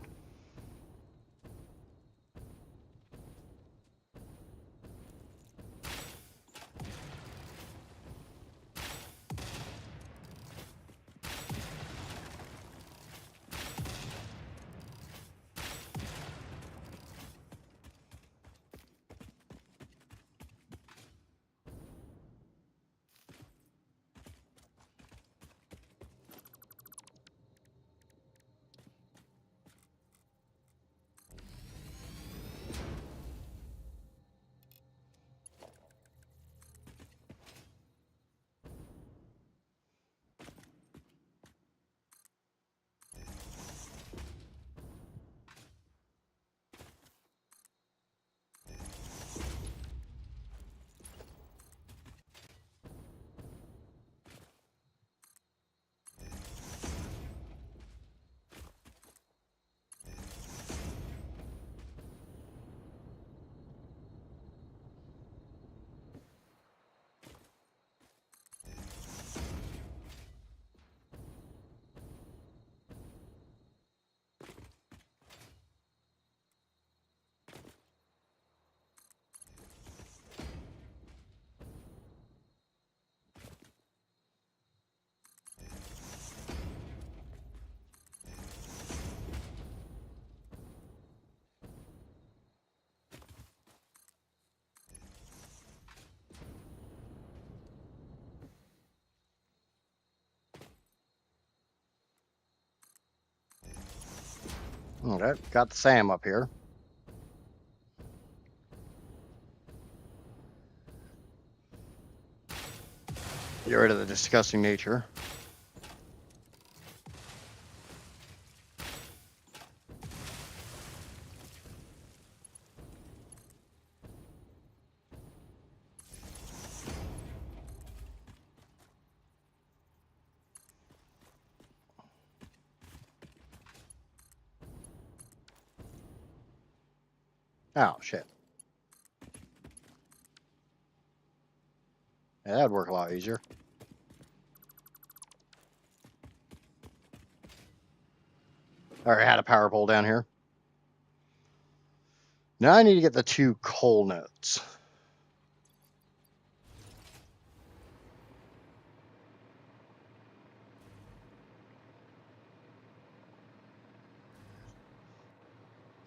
S1: okay, got the SAM up here. Get rid of the disgusting nature. Oh, shit. Yeah, that'd work a lot easier. Alright, had a power pole down here. Now I need to get the 2 coal nodes.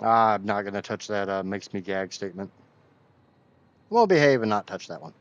S1: I'm not going to touch that makes me gag statement. We'll behave and not touch that one.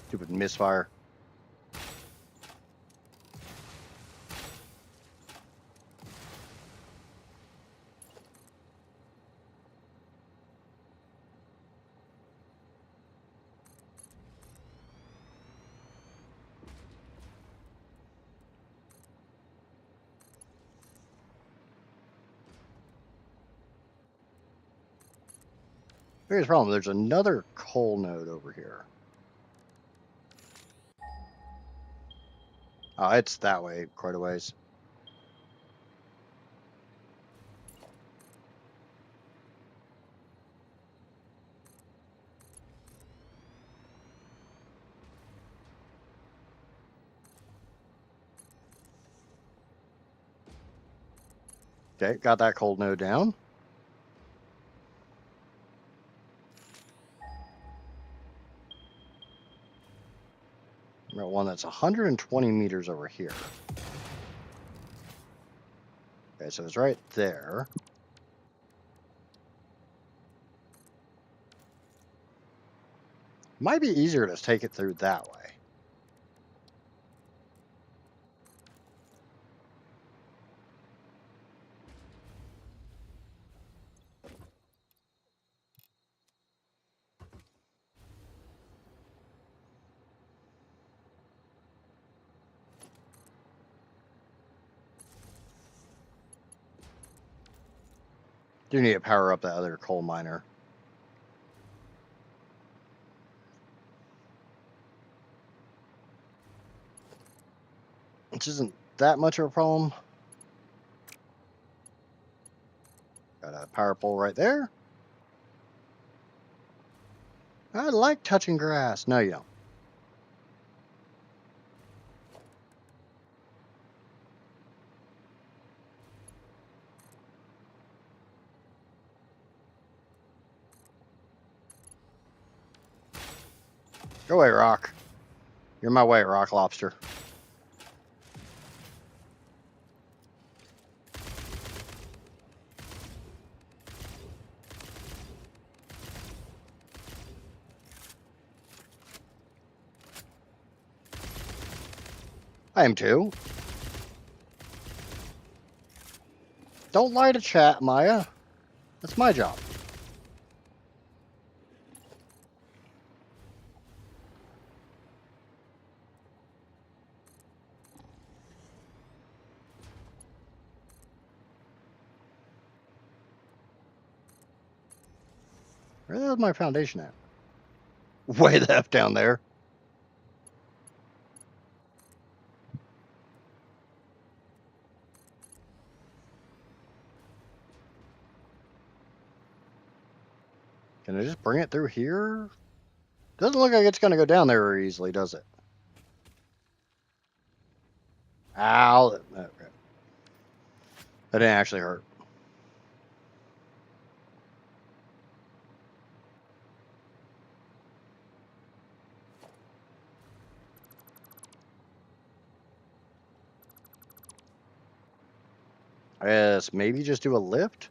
S1: Stupid misfire. Here's the problem. There's another coal node over here. Oh, it's that way quite a ways. Okay, got that coal node down. Got one that's 120 meters over here. Okay, so it's right there. Might be easier to take it through that way. Do need to power up that other coal miner. Which isn't that much of a problem. Got a power pole right there. I like touching grass. No, you don't. Go away, rock. You're my way, rock lobster. I am too. Don't lie to chat, Maya. That's my job. Where the hell's my foundation at? Way the F down there. Can I just bring it through here? Doesn't look like it's going to go down there very easily, does it? Ow. Okay. That didn't actually hurt. I guess maybe just do a lift?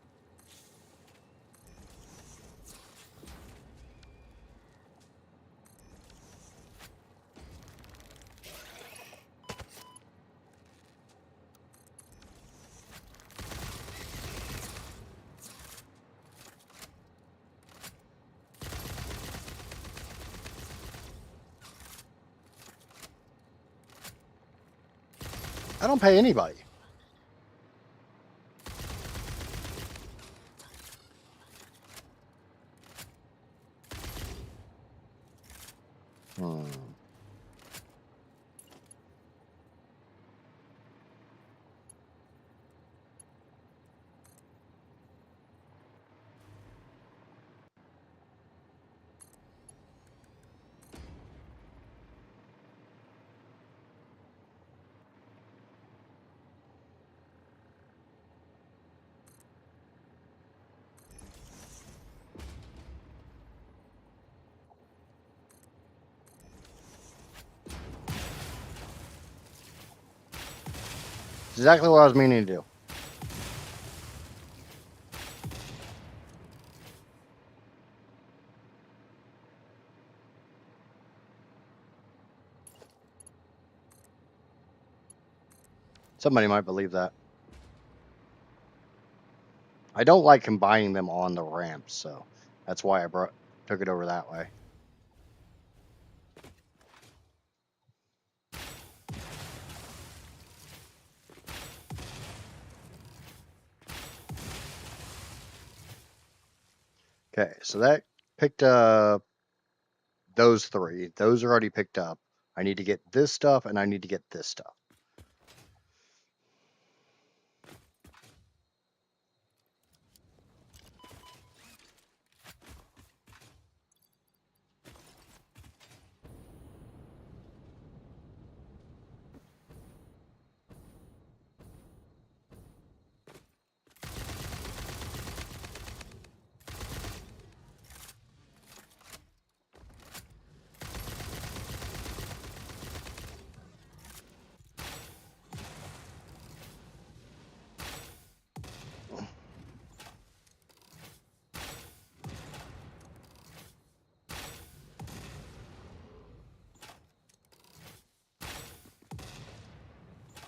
S1: I don't pay anybody. Exactly what I was meaning to do. Somebody might believe that. I don't like combining them on the ramp, so that's why I took it over that way. Okay, so that picked up those three. Those are already picked up. I need to get this stuff, and I need to get this stuff.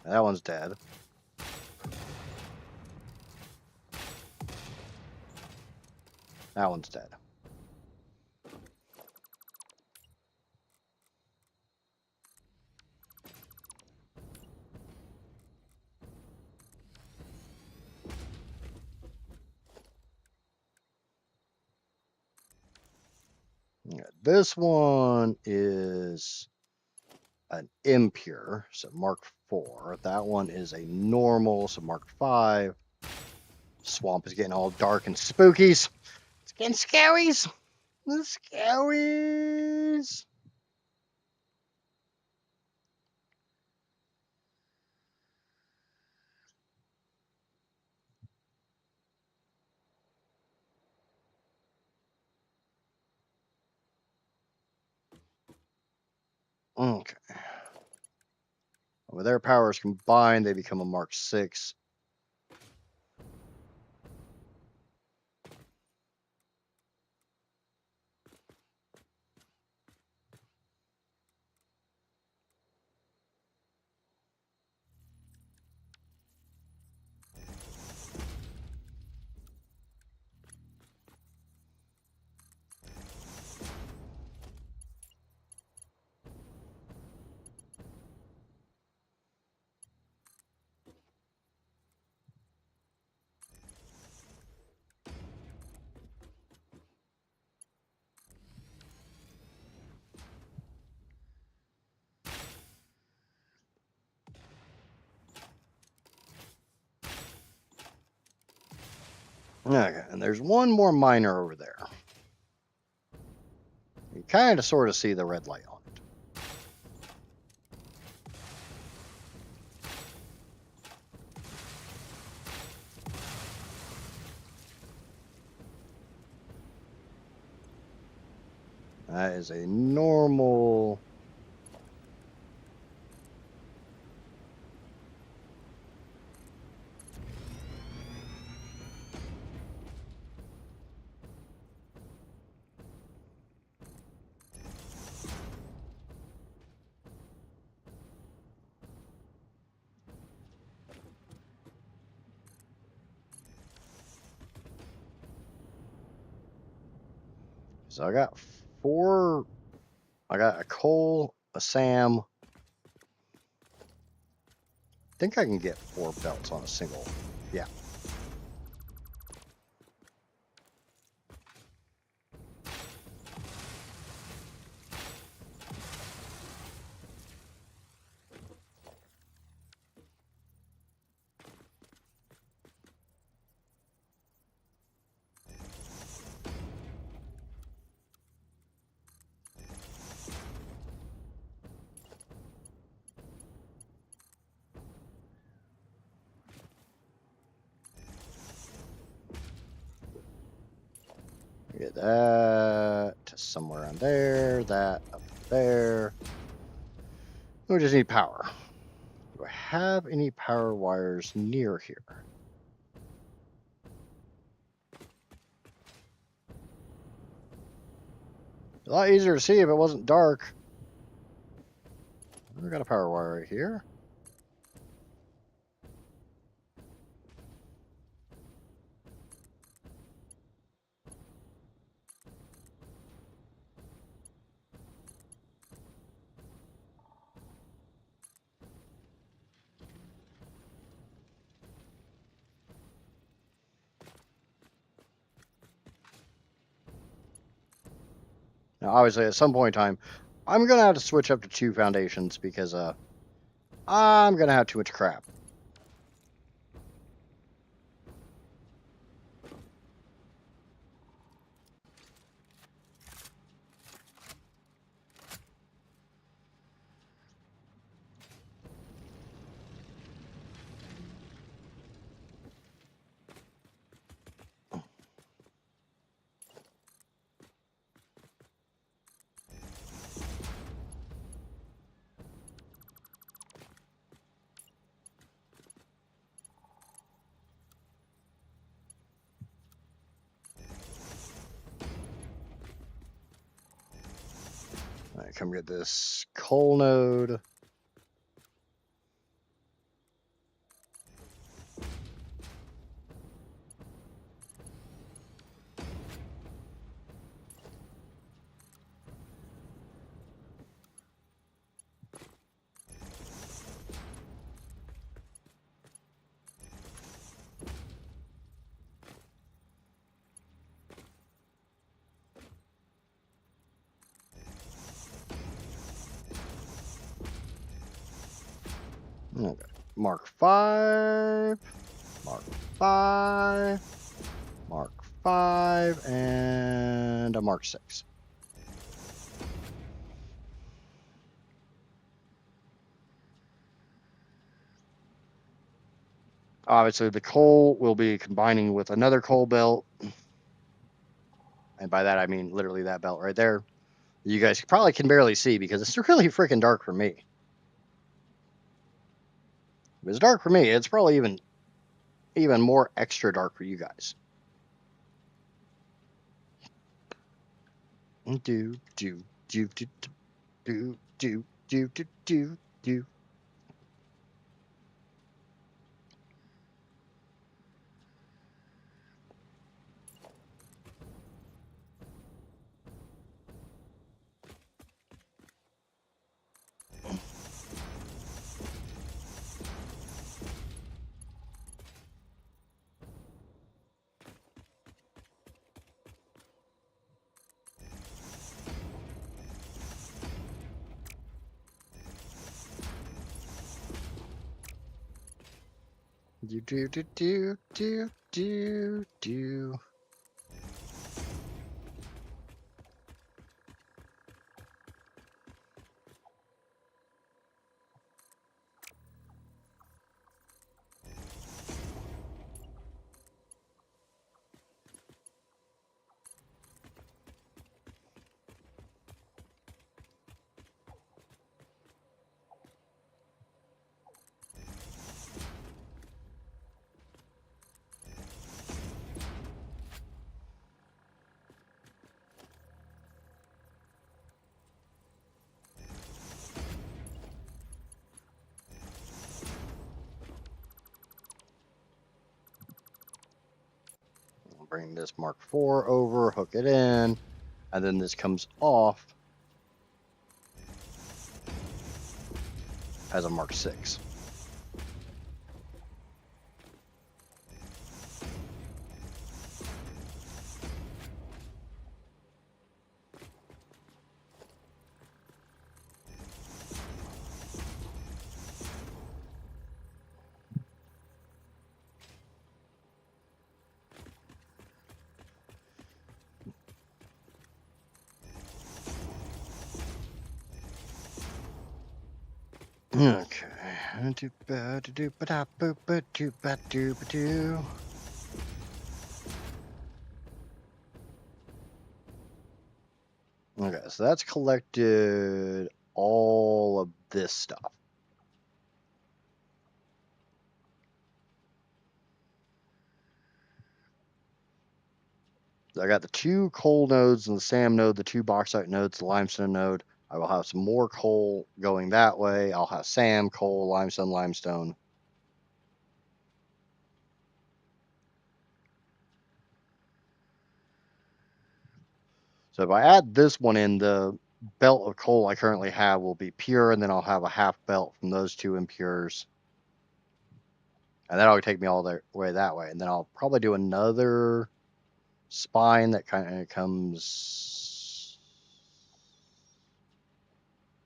S1: That one's dead. That one's dead. Yeah, this one is an impure, so Mark 4. That one is a normal, so Mark 5. Swamp is getting all dark and spookies. It's getting scaries. The scaries. Okay. With their powers combined, they become a Mark 6. Okay, and there's one more miner over there. You kind of sort of see the red light on it. That is a normal. So I got 4. I got a Cole, a Sam. I think I can get 4 belts on a single. Yeah. Get that to somewhere around there, that up there. We just need power. Do I have any power wires near here? A lot easier to see if it wasn't dark. We got a power wire right here. Now, obviously, at some point in time, I'm gonna have to switch up to 2 foundations because I'm gonna have too much crap. All right, come get this coal node. Okay. Mark 5, Mark 5, Mark 5, and a Mark 6. Obviously, the coal will be combining with another coal belt. And by that, I mean literally that belt right there. You guys probably can barely see because it's really freaking dark for me. If it's dark for me, it's probably even more extra dark for you guys. Do do do do do do do do do do. Do do do do do do do. I'll bring this Mark 4 over, hook it in, and then this comes off as a Mark 6. Okay. Okay, so that's collected all of this stuff. So I got the 2 coal nodes and the SAM node, the 2 bauxite nodes, the limestone node. I will have some more coal going that way. I'll have SAM, coal, limestone, limestone. So if I add this one in, the belt of coal I currently have will be pure, and then I'll have a half belt from those 2 impures. And that'll take me all the way that way. And then I'll probably do another spine that kind of comes.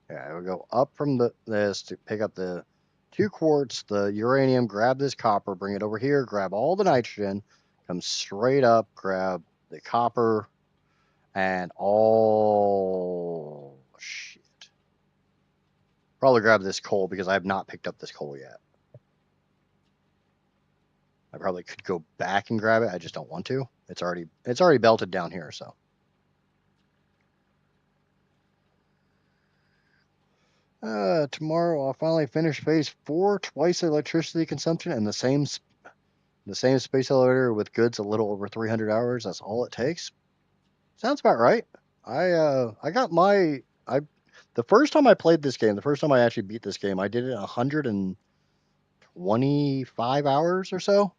S1: Yeah, it will go up from this to pick up the 2 quartz, the uranium, grab this copper, bring it over here, grab all the nitrogen, come straight up, grab the copper, and all shit. Probably grab this coal because I have not picked up this coal yet. I probably could go back and grab it. I just don't want to. It's already belted down here, so. Tomorrow I'll finally finish phase 4, twice the electricity consumption, and the same space elevator with goods a little over 300 hours. That's all it takes. Sounds about right. I got the first time I played this game, the first time I actually beat this game, I did it 125 hours or so.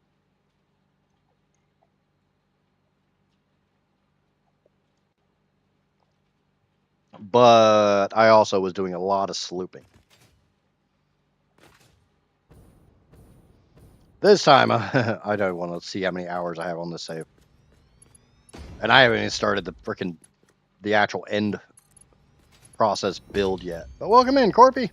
S1: But I also was doing a lot of slooping. This time, I don't want to see how many hours I have on this save. And I haven't even started the actual end process build yet. But welcome in, Corpy.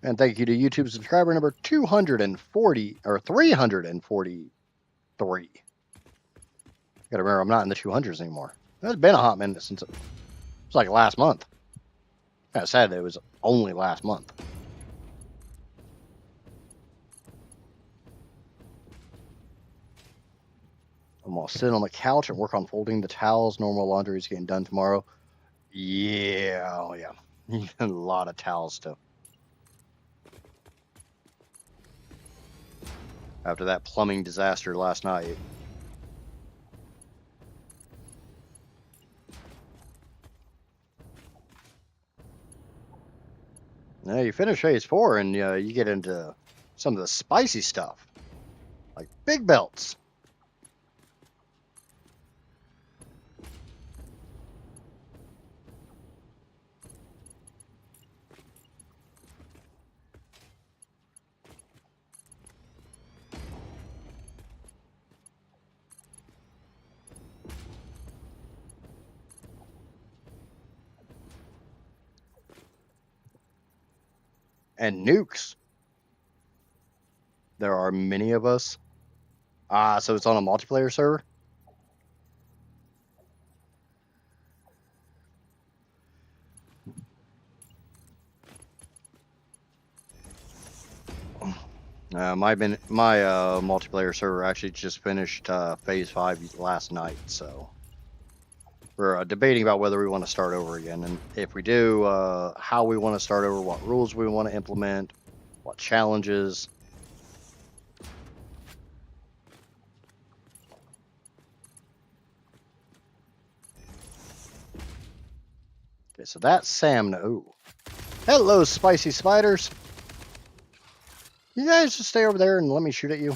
S1: And thank you to YouTube subscriber number 240 or 343. Gotta remember, I'm not in the 200s anymore. It's been a hot minute since it's like last month. Kind of sad that it was only last month. I'm gonna sit on the couch and work on folding the towels. Normal laundry is getting done tomorrow. Yeah, oh yeah. A lot of towels too. After that plumbing disaster last night. Now you finish phase 4 and you get into some of the spicy stuff, like big belts. And nukes. There are many of us. So it's on a multiplayer server? My multiplayer server actually just finished phase 5 last night, so we're debating about whether we want to start over again, and if we do, how we want to start over, what rules we want to implement, what challenges. Okay, so that's Sam. Ooh. Hello, spicy spiders. You guys just stay over there and let me shoot at you.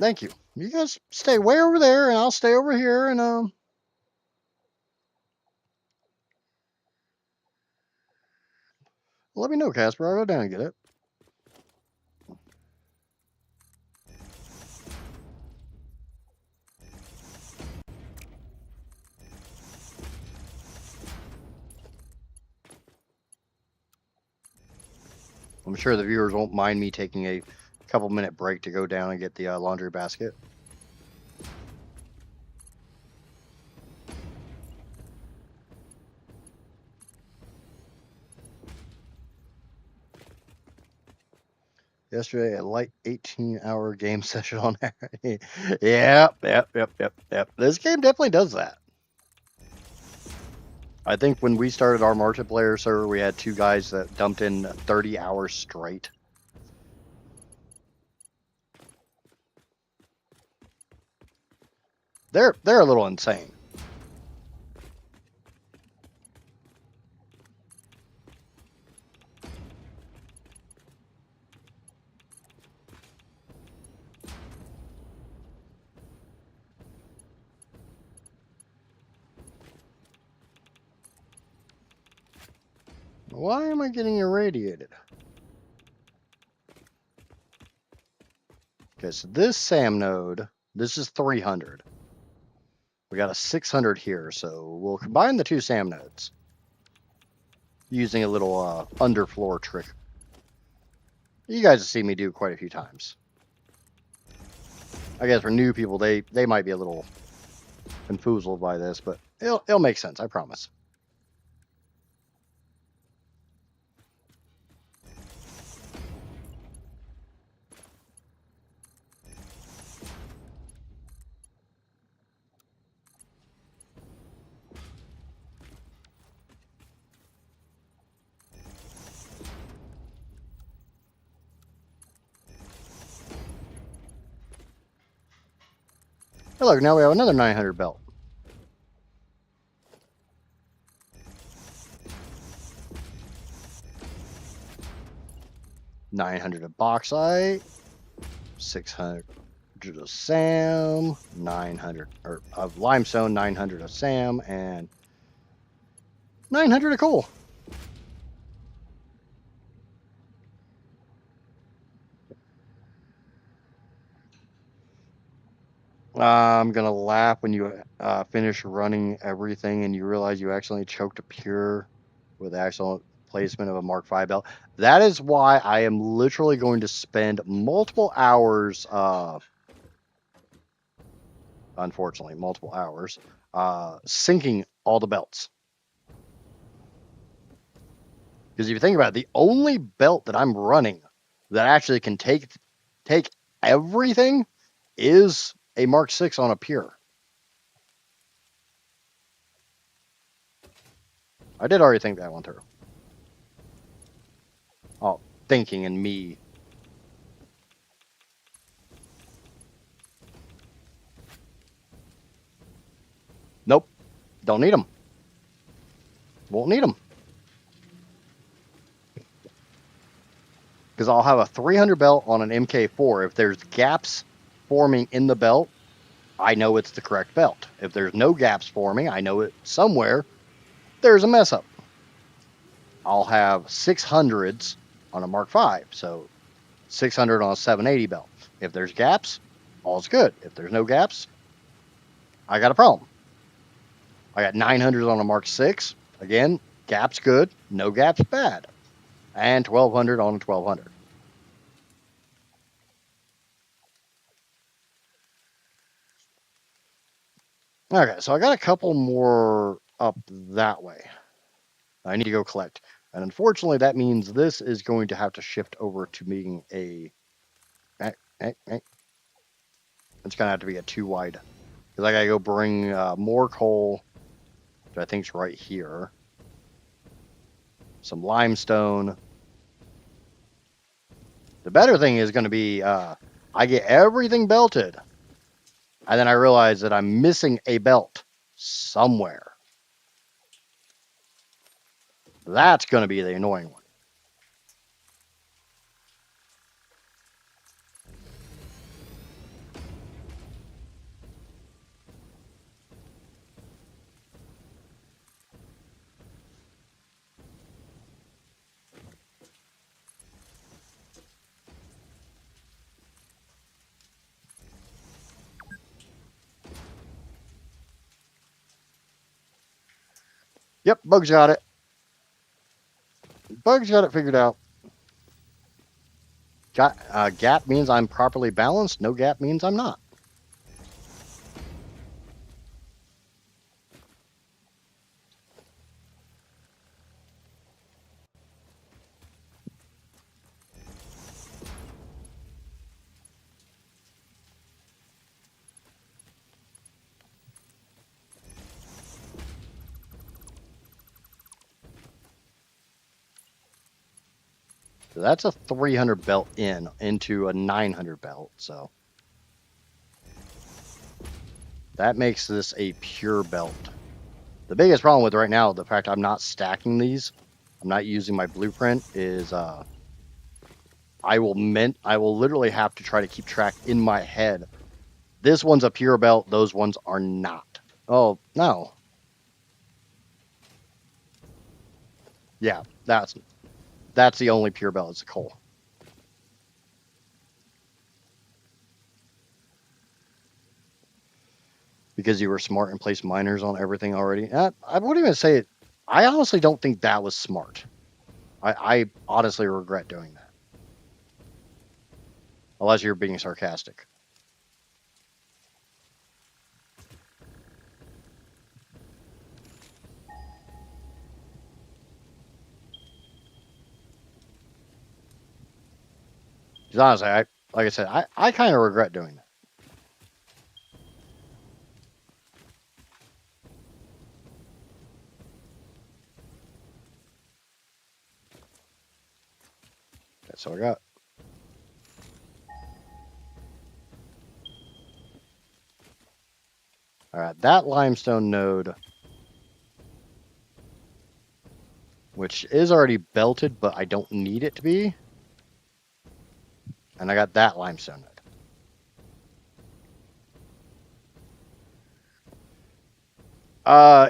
S1: Thank you. You guys stay way over there, and I'll stay over here, and let me know, Casper. I'll go down and get it. I'm sure the viewers won't mind me taking a couple-minute break to go down and get the laundry basket. Yesterday, a light 18-hour game session on there. Yep. This game definitely does that. I think when we started our multiplayer server, we had 2 guys that dumped in 30 hours straight. They're a little insane. Why am I getting irradiated? Okay, so this SAM node, this is 300. We got a 600 here, so we'll combine the 2 SAM nodes using a little underfloor trick. You guys have seen me do quite a few times. I guess for new people, they might be a little confoozled by this, but it'll make sense, I promise. Hey, look, now we have another 900 belt. $900 of bauxite, 600 of SAM, 900 of limestone, 900 of SAM, and 900 of coal. I'm gonna laugh when you finish running everything and you realize you accidentally choked a pure with the actual placement of a Mark V belt. That is why I am literally going to spend multiple hours, unfortunately, multiple hours, syncing all the belts. Because if you think about it, the only belt that I'm running that actually can take everything is a Mark VI on a pure. I did already think that one through. Oh, thinking and me. Nope, don't need them. Won't need them. Because I'll have a 300 belt on an MK4. If there's gaps forming in the belt, I know it's the correct belt. If there's no gaps forming, I know it somewhere there's a mess up. I'll have 600s on a Mark V, so 600 on a 780 belt. If there's gaps, all's good. If there's no gaps, I got a problem. I got 900s on a Mark VI. Again, gaps good, no gaps bad. And 1200 on a 1200. Okay, so I got a couple more up that way. I need to go collect. And unfortunately, that means this is going to have to shift over to being a... It's going to have to be a 2 wide. Because I got to go bring more coal, which I think is right here. Some limestone. The better thing is going to be I get everything belted. And then I realize that I'm missing a belt somewhere. That's going to be the annoying one. Yep, Bug's got it. Bug's got it figured out. Gap means I'm properly balanced. No gap means I'm not. So that's a 300 belt into a 900 belt. So that makes this a pure belt. The biggest problem with right now, the fact I'm not stacking these, I'm not using my blueprint, is I will literally have to try to keep track in my head. This one's a pure belt. Those ones are not. Oh, no. Yeah, that's the only pure belt. It's a coal. Because you were smart and placed miners on everything already. I wouldn't even say it. I honestly don't think that was smart. I honestly regret doing that. Unless you're being sarcastic. Because honestly, like I said, I kind of regret doing that. That's all I got. All right, that limestone node, which is already belted, but I don't need it to be. And I got that limestone node.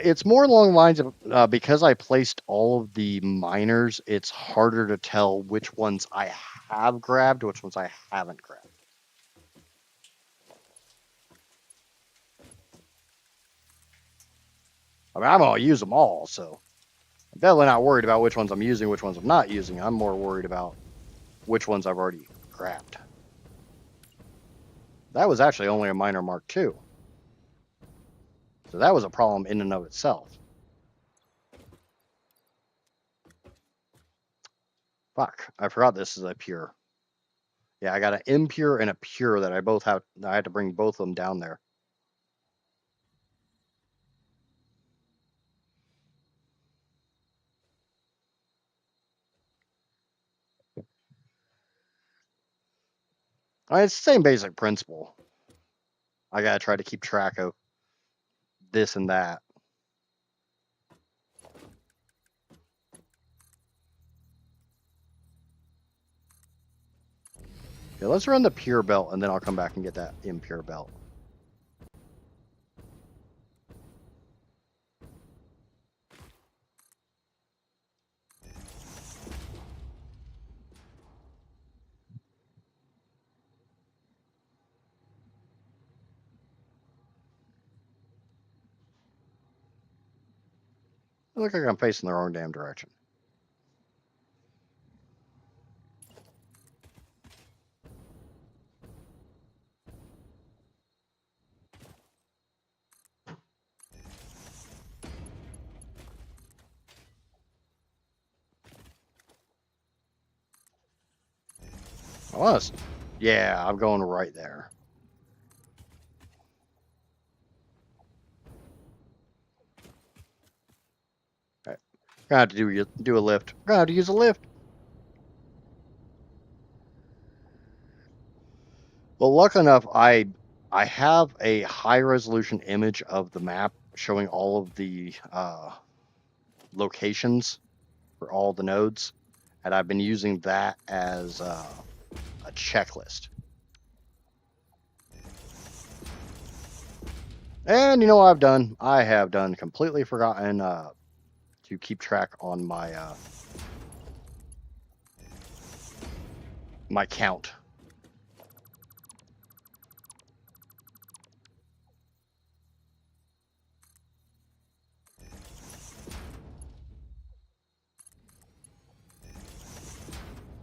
S1: It's more along the lines of because I placed all of the miners, it's harder to tell which ones I have grabbed, which ones I haven't grabbed. I mean, I'm going to use them all, so I'm definitely not worried about which ones I'm using, which ones I'm not using. I'm more worried about which ones I've already grabbed. That was actually only a minor Mark II. So that was a problem in and of itself. Fuck, I forgot this is a pure. Yeah, I got an impure and a pure that I both have. I had to bring both of them down there. I mean, it's the same basic principle. I gotta try to keep track of this and that. Yeah, let's run the pure belt and then I'll come back and get that impure belt. I look like I'm facing the wrong damn direction. I was. Yeah, I'm going right there. Okay. Gonna have to do a lift. Gonna have to use a lift. Well, lucky enough, I have a high resolution image of the map showing all of the locations for all the nodes, and I've been using that as a checklist. And you know what I've done? I have done completely forgotten to keep track on my my count.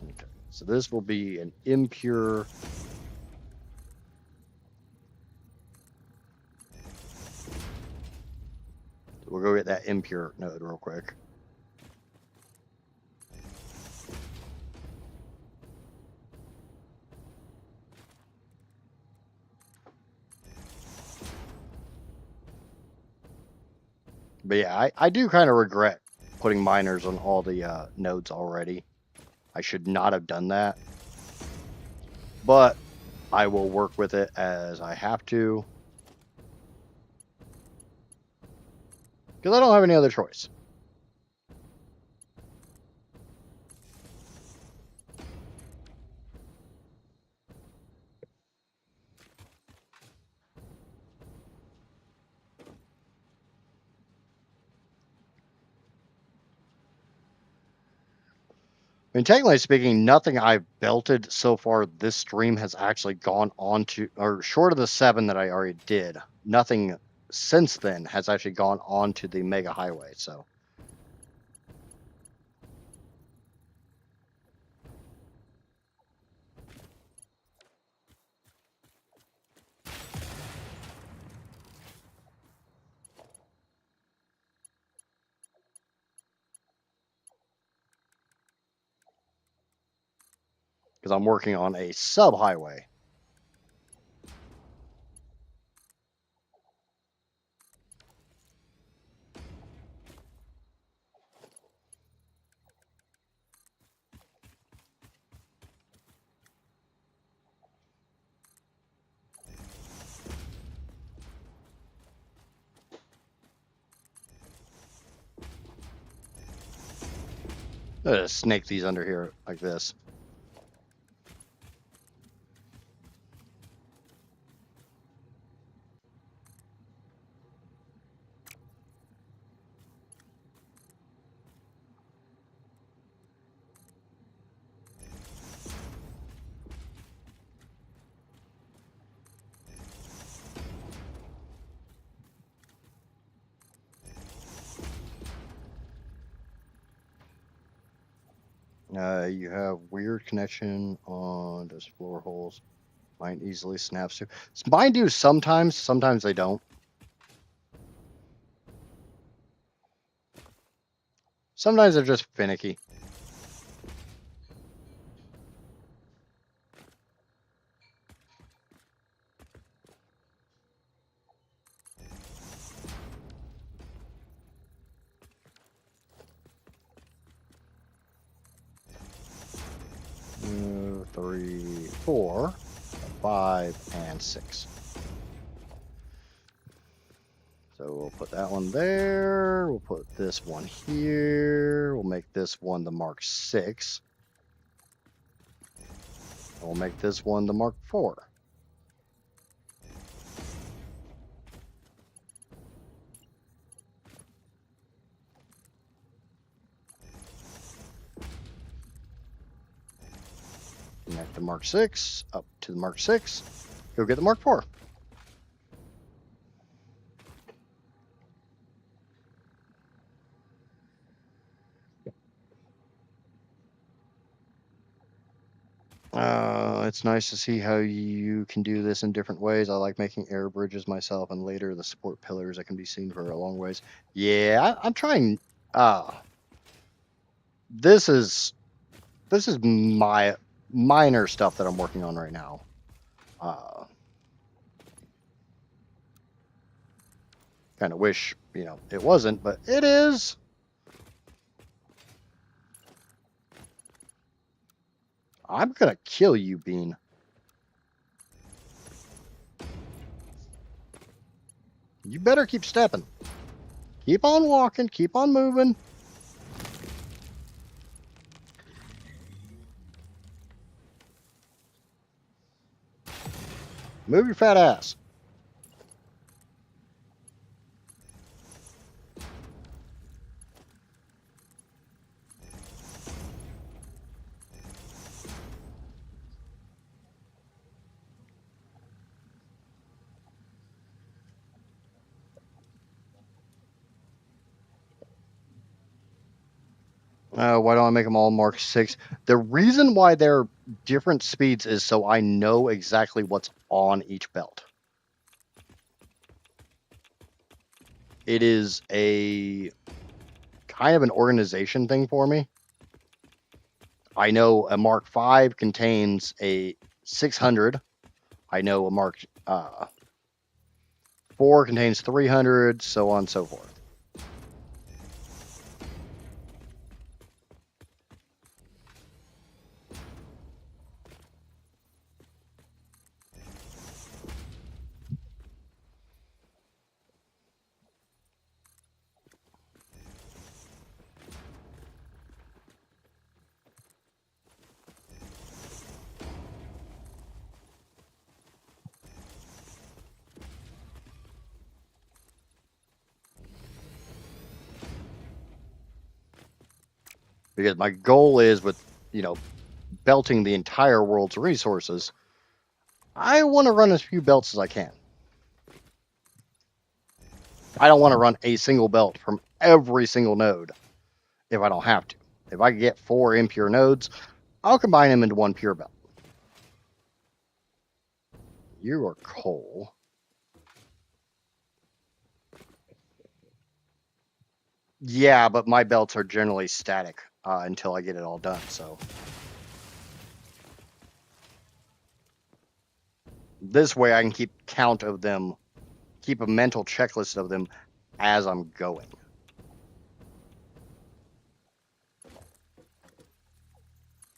S1: Okay, so this will be an impure. We'll go get that impure node real quick. But yeah, I do kind of regret putting miners on all the nodes already. I should not have done that. But I will work with it as I have to. Because I don't have any other choice. I mean, technically speaking, nothing I've belted so far this stream has actually gone on to, or short of the 7 that I already did, nothing since then has actually gone on to the mega highway. So because I'm working on a sub highway. Snake these under here like this. You have weird connection on those floor holes. Mine easily snaps to. Mine do sometimes. Sometimes they don't. Sometimes they're just finicky. Two, 3, 4, 5, and 6. So we'll put that one there. We'll put this one here. We'll make this one the Mark 6. We'll make this one the Mark 4. Connect the Mark 6 up to the Mark 6. Go get the Mark 4. It's nice to see how you can do this in different ways. I like making air bridges myself, and later the support pillars that can be seen for a long ways. Yeah, I'm trying. This is my minor stuff that I'm working on right now. Kind of wish it wasn't, but it is. I'm gonna kill you, Bean. You better keep stepping. Keep on walking. Keep on moving. Move your fat ass. Why don't I make them all Mark 6? The reason why they're different speeds is so I know exactly what's on each belt. It is a kind of an organization thing for me. I know a Mark 5 contains a 600. I know a Mark 4 contains 300, so on and so forth. Because my goal is with, belting the entire world's resources, I want to run as few belts as I can. I don't want to run a single belt from every single node if I don't have to. If I get 4 impure nodes, I'll combine them into one pure belt. You are coal. Yeah, but my belts are generally static until I get it all done, so. This way I can keep count of them, keep a mental checklist of them as I'm going.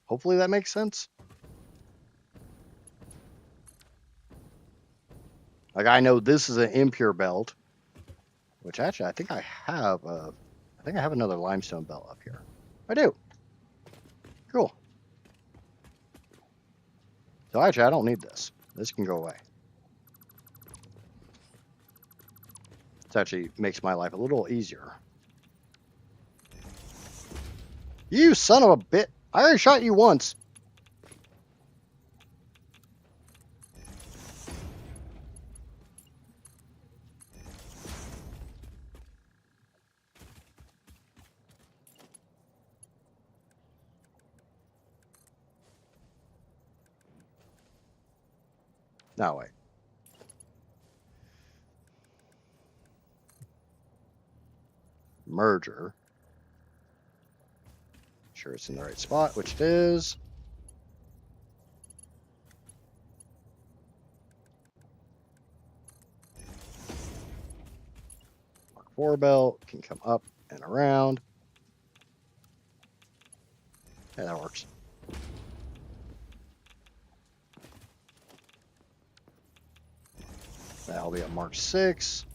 S1: Hopefully that makes sense. Like, I know this is an impure belt, which actually I think I have another limestone belt up here. I do. Cool. So actually I don't need this. This can go away. This actually makes my life a little easier. You son of a bit! I already shot you once. No, wait. Merger. Sure it's in the right spot, which it is. Mark 4 belt can come up and around. Yeah, that works. That'll be at Mark 6.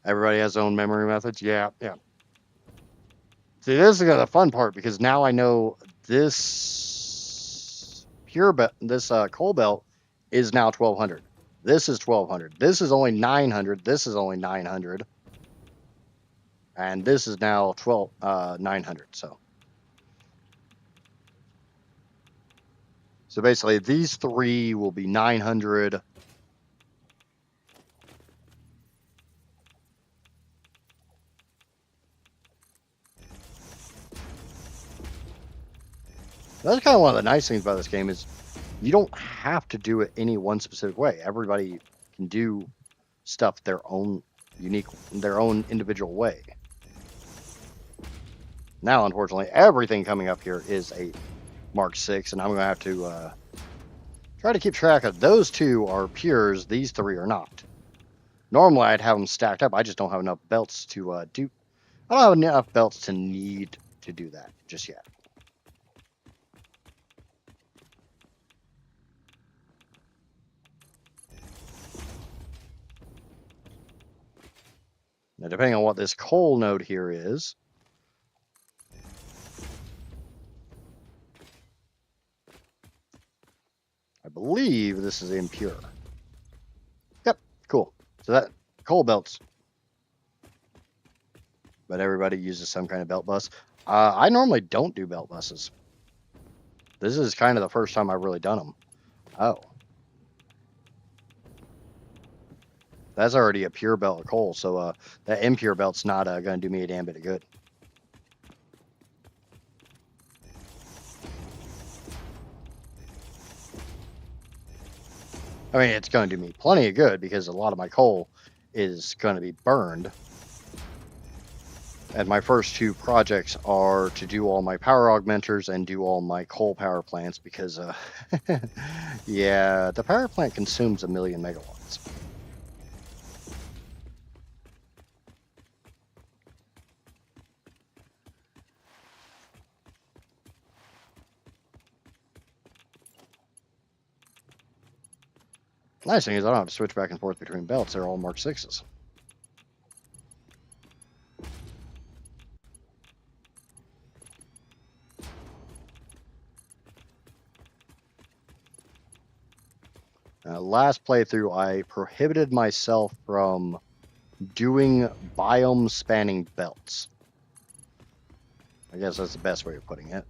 S1: Everybody has their own memory methods. Yeah. See, this is the fun part because now I know this pure belt, this coal belt is now 1200. This is 1200. This is only 900. This is only 900. And this is now 900. So basically these three will be 900. That's kind of one of the nice things about this game is you don't have to do it any one specific way. Everybody can do stuff their own unique, their own individual way. Now, unfortunately, everything coming up here is a Mark 6, and I'm going to have to try to keep track of those two are pures, these three are not. Normally, I'd have them stacked up. I just don't have enough belts to do. I don't have enough belts to need to do that just yet. Now, depending on what this coal node here is, I believe this is impure. Yep, cool. So that coal belts. But everybody uses some kind of belt bus. I normally don't do belt buses. This is kind of the first time I've really done them. Oh. That's already a pure belt of coal, so that impure belt's not going to do me a damn bit of good. I mean, it's going to do me plenty of good because a lot of my coal is going to be burned. And my first two projects are to do all my power augmenters and do all my coal power plants because, yeah, the power plant consumes 1 million megawatts. Nice thing is I don't have to switch back and forth between belts. They're all Mark 6s. Last playthrough, I prohibited myself from doing biome spanning belts. I guess that's the best way of putting it.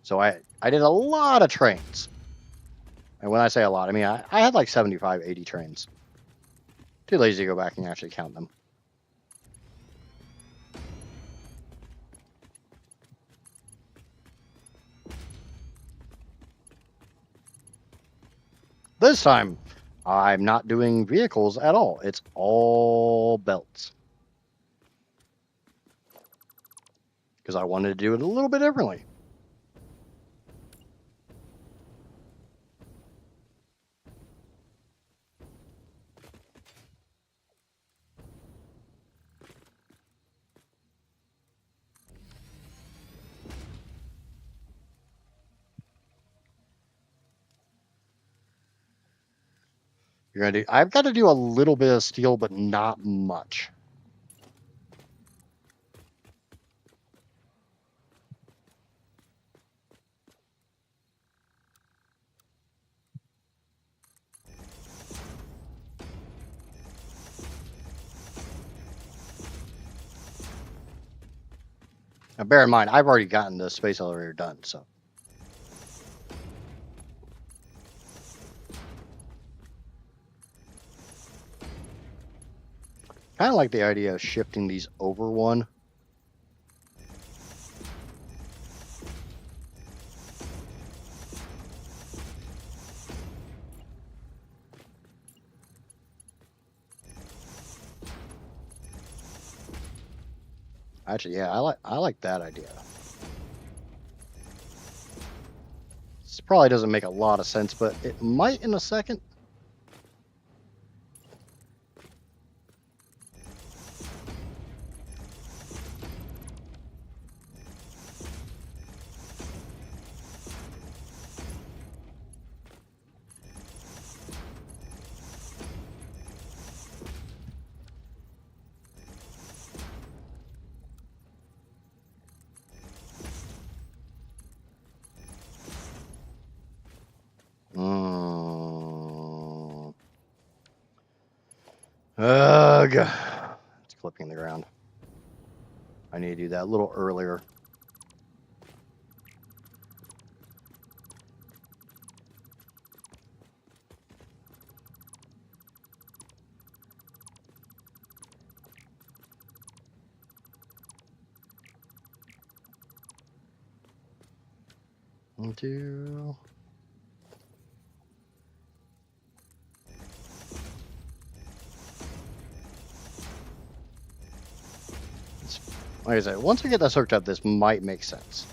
S1: So I did a lot of trains. And when I say a lot, I mean, I had like 75, 80 trains. Too lazy to go back and actually count them. This time, I'm not doing vehicles at all. It's all belts. Because I wanted to do it a little bit differently. I've got to do a little bit of steel, but not much. Now, bear in mind, I've already gotten the space elevator done, so. Kind of like the idea of shifting these over one. Actually, yeah, I like that idea. This probably doesn't make a lot of sense, but it might in a second. Ugh. It's clipping the ground. I need to do that a little earlier. One, two. Like I said, once I get this hooked up, this might make sense.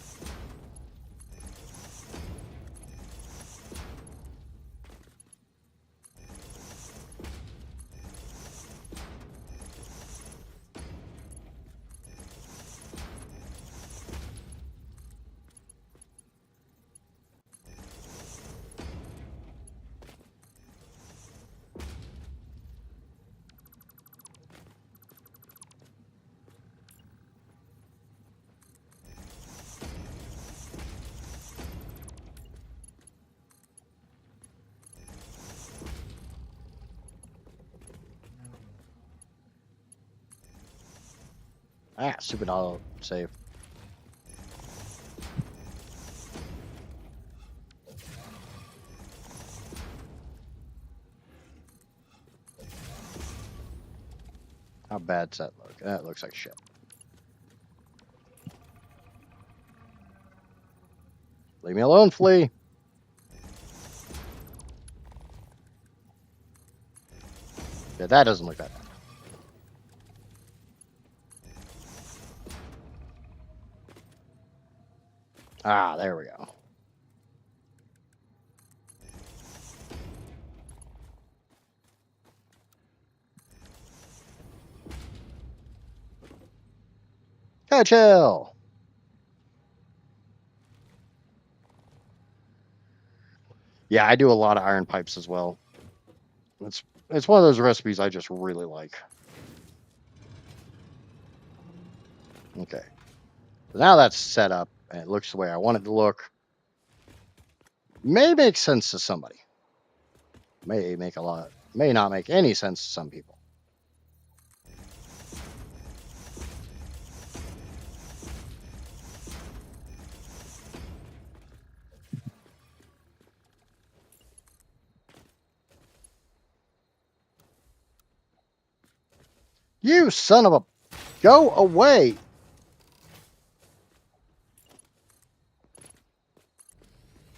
S1: Ah, stupid auto save. How bad's that look? That looks like shit. Leave me alone, flea. Yeah, that doesn't look that bad. Ah, there we go. Chill. Yeah, I do a lot of iron pipes as well. It's one of those recipes I just really like. Okay. So now that's set up and it looks the way I want it to look. May make sense to somebody. May not make any sense to some people. You son of a... Go away!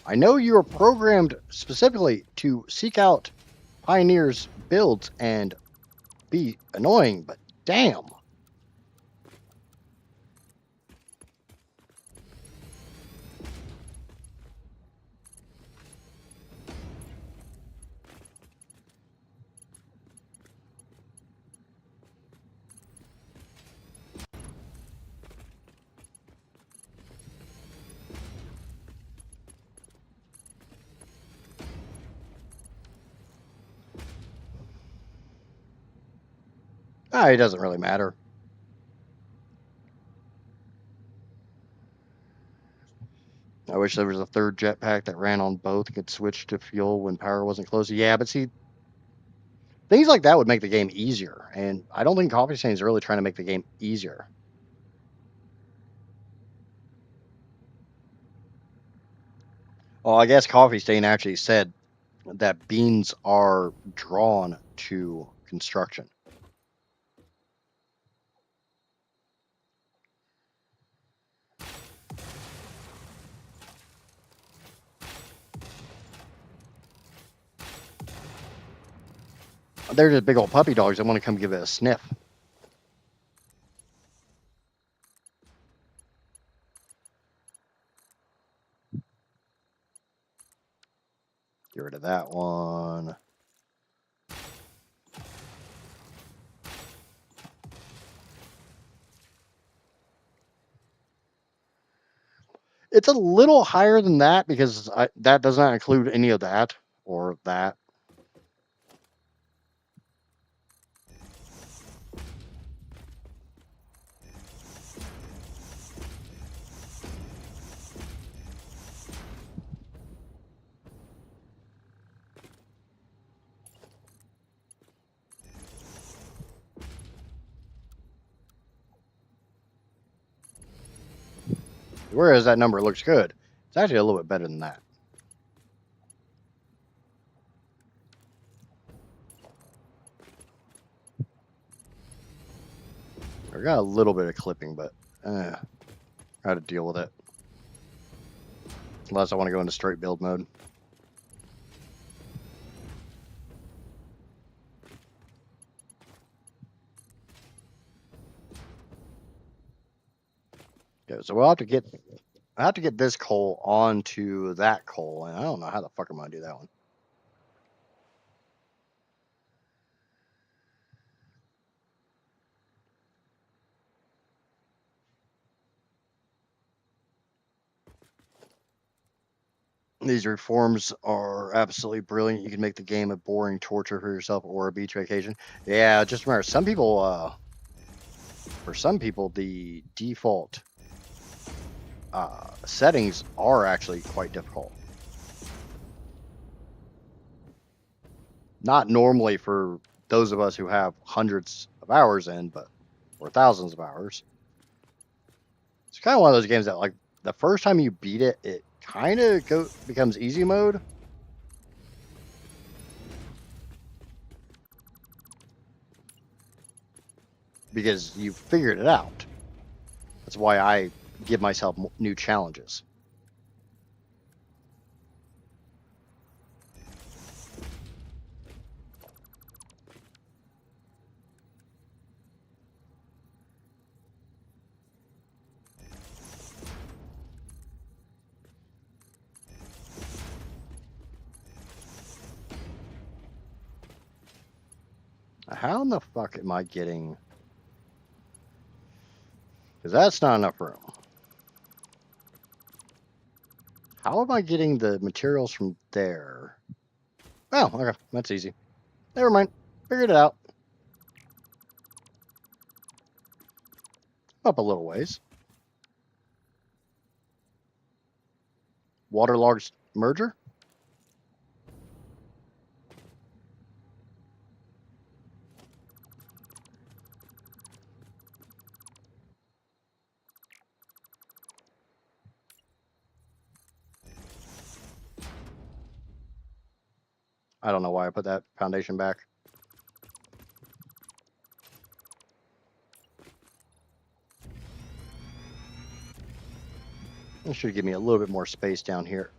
S1: I know you are programmed specifically to seek out Pioneer's builds and be annoying, but damn. Ah, it doesn't really matter. I wish there was a third jetpack that ran on both and could switch to fuel when power wasn't close. Yeah, but see, things like that would make the game easier, and I don't think Coffee Stain is really trying to make the game easier. Well, I guess Coffee Stain actually said that beans are drawn to construction. They're just big old puppy dogs that want to come give it a sniff. Get rid of that one. It's a little higher than that because that does not include any of that or that. Whereas that number looks good. It's actually a little bit better than that. I got a little bit of clipping, but how to deal with it. Unless I want to go into straight build mode. Okay, so we'll have to get this coal onto that coal, and I don't know how the fuck I'm gonna do that one. These reforms are absolutely brilliant. You can make the game a boring torture for yourself or a beach vacation. Yeah, just remember, some people, for some people, the default settings are actually quite difficult. Not normally for those of us who have hundreds of hours in, but or thousands of hours. It's kind of one of those games that, like, the first time you beat it, it kind of becomes easy mode. Because you figured it out. That's why I give myself new challenges. How in the fuck am I getting... Because that's not enough room. How am I getting the materials from there? Oh, okay. That's easy. Never mind. Figured it out. Up a little ways. Waterlogged merger? I don't know why I put that foundation back. It should give me a little bit more space down here.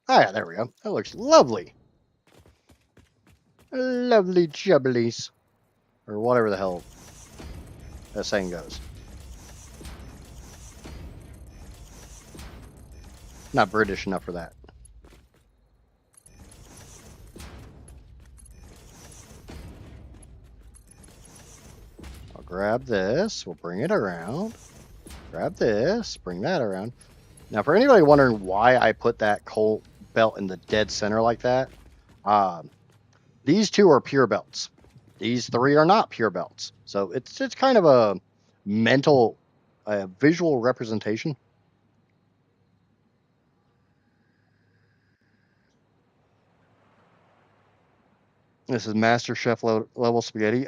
S1: Oh yeah, there we go. That looks lovely. Lovely jubblies. Or whatever the hell that saying goes. Not British enough for that. I'll grab this. We'll bring it around. Grab this. Bring that around. Now, for anybody wondering why I put that coal belt in the dead center like that, these two are pure belts. These three are not pure belts. So it's kind of a mental, visual representation. This is Master Chef level spaghetti.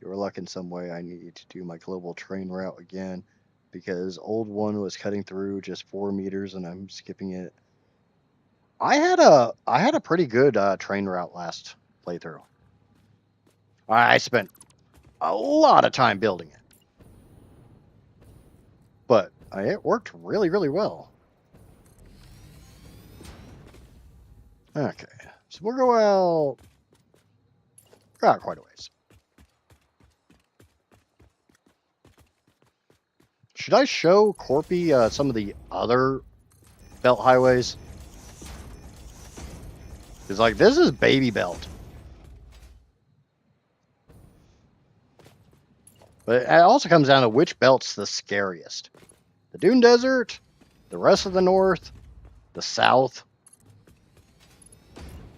S1: You were lucky in some way. I need to do my global train route again because old one was cutting through just 4 meters and I'm skipping it. I had a pretty good train route last playthrough. I spent a lot of time building it, but it worked really, really well. Okay, So we'll go out quite a ways. Should I show Corpy some of the other belt highways? Because, like, this is Baby Belt. But it also comes down to which belt's the scariest. The Dune Desert, the rest of the North, the South.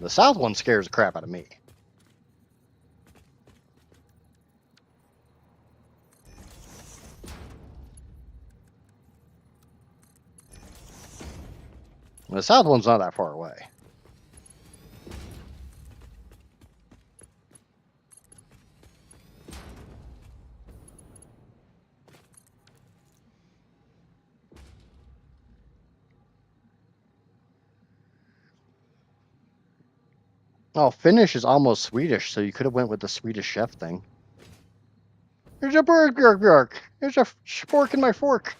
S1: The South one scares the crap out of me. The South one's not that far away. Oh, Finnish is almost Swedish, so you could have went with the Swedish chef thing. There's a burger. There's a fork in my fork.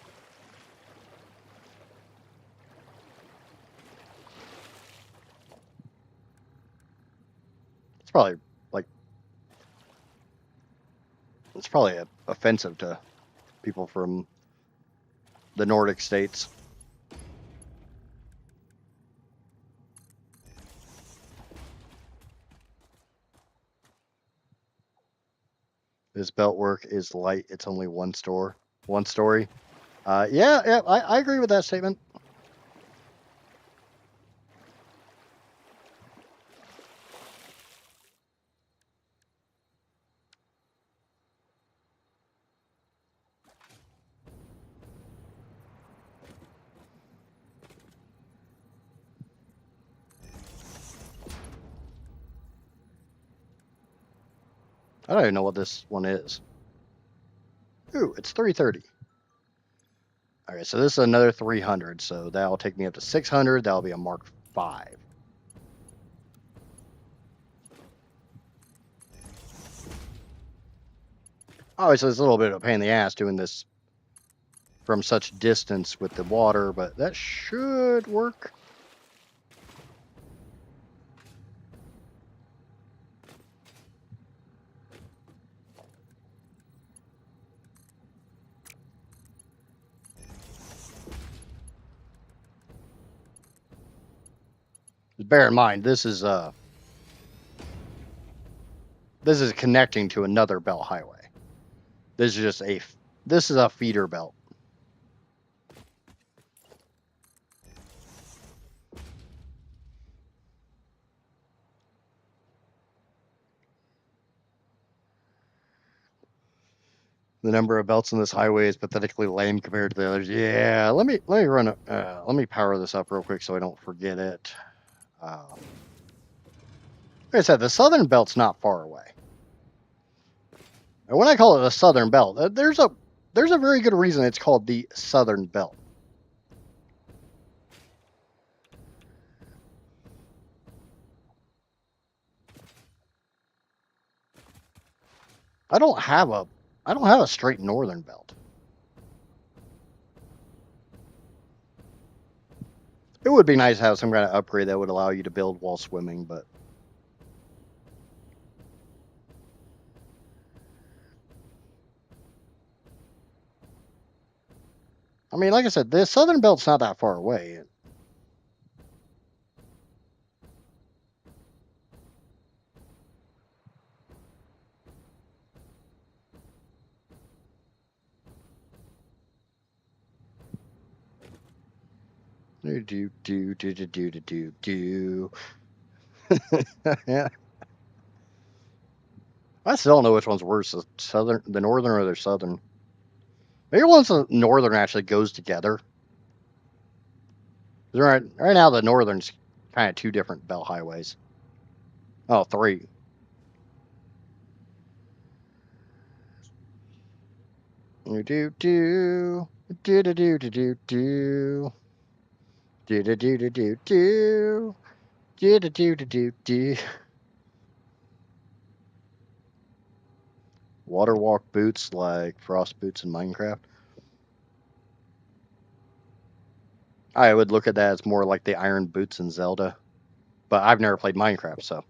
S1: It's probably offensive to people from the Nordic states. This belt work is light. It's only one story. Yeah, I agree with that statement. I don't even know what this one is. Ooh, it's 330. All right, so this is another 300, so that'll take me up to 600. That'll be a Mark 5. Obviously, it's a little bit of a pain in the ass doing this from such distance with the water, but that should work. Bear in mind, this is connecting to another belt highway. This is a feeder belt. The number of belts on this highway is pathetically lame compared to the others. Yeah, let me power this up real quick so I don't forget it. Like I said, the southern belt's not far away. And when I call it a southern belt, there's a very good reason it's called the southern belt. I don't have a straight northern belt. It would be nice to have some kind of upgrade that would allow you to build while swimming, but I mean, like I said, the southern belt's not that far away. Do. Yeah. I still don't know which one's worse, the northern or the southern. Maybe once the northern actually goes together. Right now, the northern's kind of two different belt highways. Oh, three. Do. Water walk boots like frost boots in Minecraft. I would look at that as more like the iron boots in Zelda, But I've never played Minecraft, so.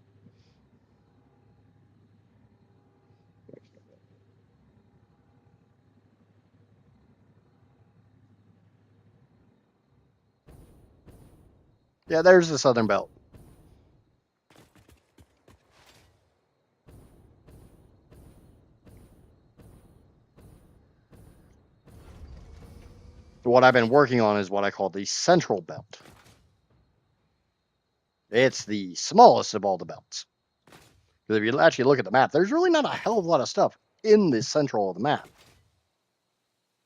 S1: Yeah, there's the southern belt. What I've been working on is what I call the central belt. It's the smallest of all the belts. Because if you actually look at the map, there's really not a hell of a lot of stuff in the central of the map.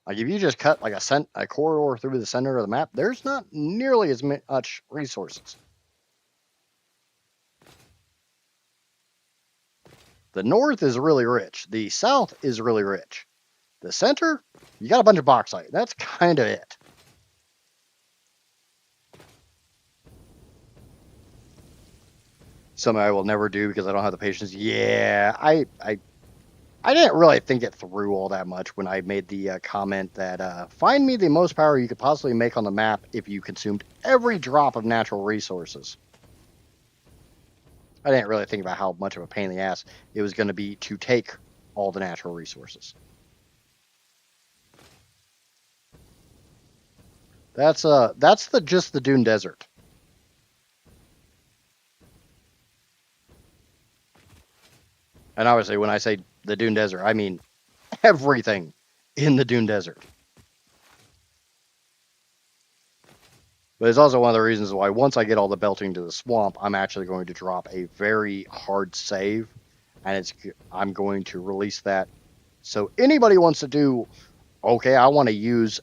S1: Like if you just cut like a corridor through the center of the map, there's not nearly as much resources. The north is really rich. The south is really rich. The center, you got a bunch of bauxite. That's kind of it. Something I will never do because I don't have the patience. Yeah, I didn't really think it through all that much when I made the comment that find me the most power you could possibly make on the map if you consumed every drop of natural resources. I didn't really think about how much of a pain in the ass it was going to be to take all the natural resources. That's just the Dune Desert. And obviously, when I say the Dune Desert, I mean everything in the Dune Desert. But it's also one of the reasons why once I get all the belting to the swamp, I'm actually going to drop a very hard save, and I'm going to release that. So anybody wants to do, okay, I want to use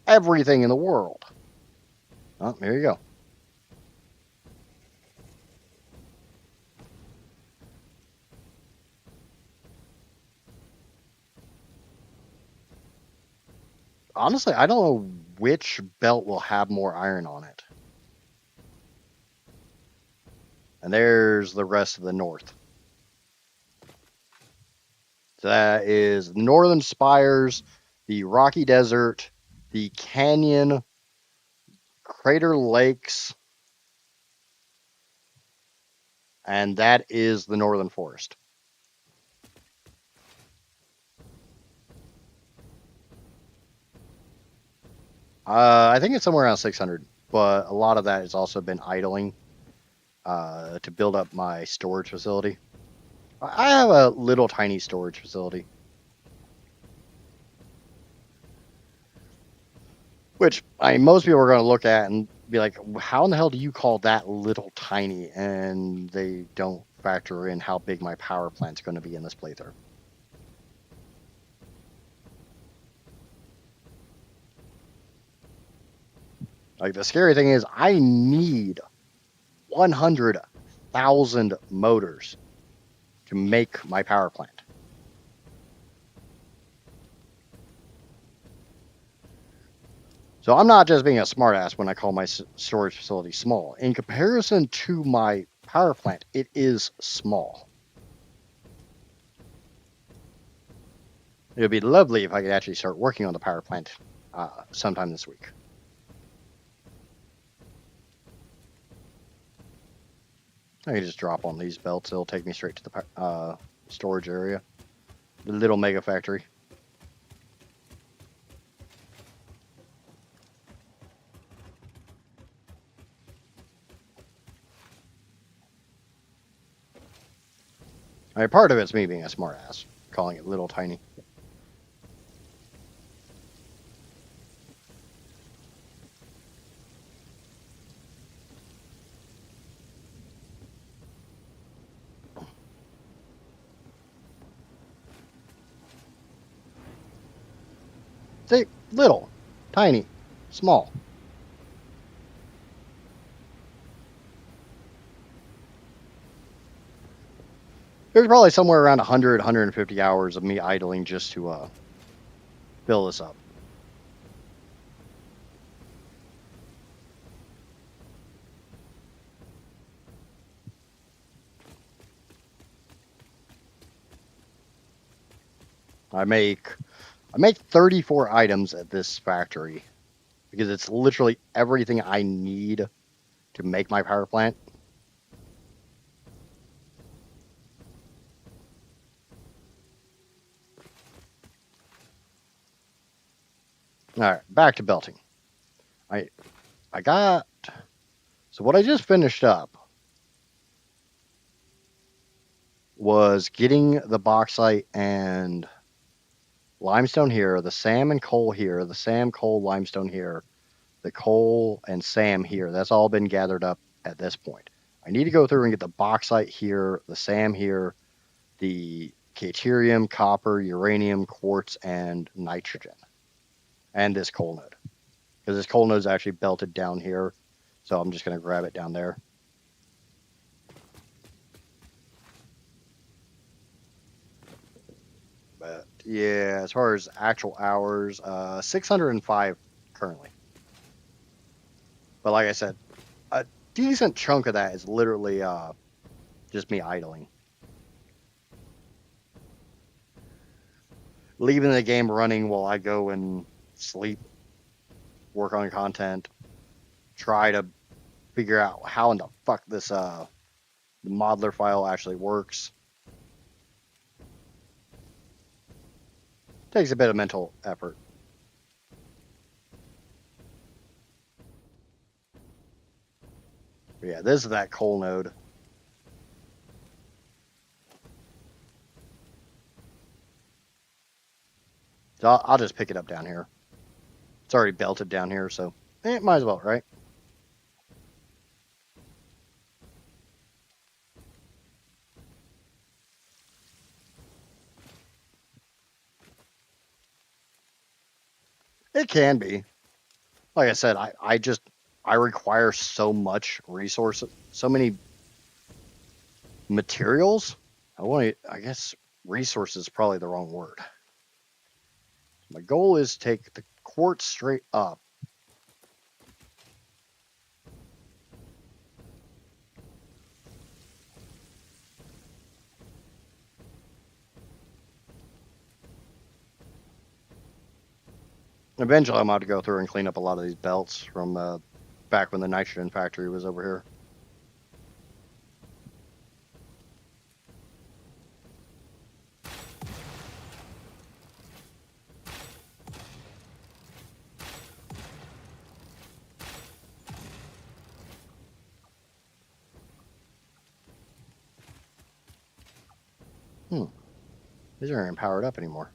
S1: everything in the world. Oh, there you go. Honestly, I don't know which belt will have more iron on it. And there's the rest of the north. So that is Northern Spires, the Rocky Desert, the Canyon, Crater Lakes, and that is the Northern Forest. I think it's somewhere around 600, but a lot of that has also been idling to build up my storage facility. I have a little tiny storage facility. Which most people are going to look at and be like, how in the hell do you call that little tiny? And they don't factor in how big my power plant's going to be in this playthrough. Like, the scary thing is I need 100,000 motors to make my power plant. So I'm not just being a smartass when I call my storage facility small. In comparison to my power plant, it is small. It would be lovely if I could actually start working on the power plant sometime this week. I can just drop on these belts. It'll take me straight to the storage area. The little mega factory. I mean, part of it's me being a smartass, calling it little tiny. See, little, tiny, small. There's probably somewhere around 100, 150 hours of me idling just to fill this up. I make 34 items at this factory because it's literally everything I need to make my power plant. All right, back to belting. I got, so what I just finished up was getting the bauxite and limestone here, the SAM and coal here, the SAM, coal, limestone here, the coal and SAM here. That's all been gathered up at this point. I need to go through and get the bauxite here, the SAM here, the caterium, copper, uranium, quartz, and nitrogen, and this coal node. Because this coal node is actually belted down here, so I'm just going to grab it down there. But yeah, as far as actual hours, 605 currently. But like I said, a decent chunk of that is literally just me idling. Leaving the game running while I go and sleep, work on content, try to figure out how in the fuck this the modeler file actually works. Takes a bit of mental effort. But yeah, this is that coal node. So I'll just pick it up down here. It's already belted down here, so might as well, right? It can be. Like I said, I require so much resources, so many materials. I guess resources is probably the wrong word. My goal is to take the quartz straight up. Eventually, I'm about to go through and clean up a lot of these belts from back when the nitrogen factory was over here. These aren't even powered up anymore.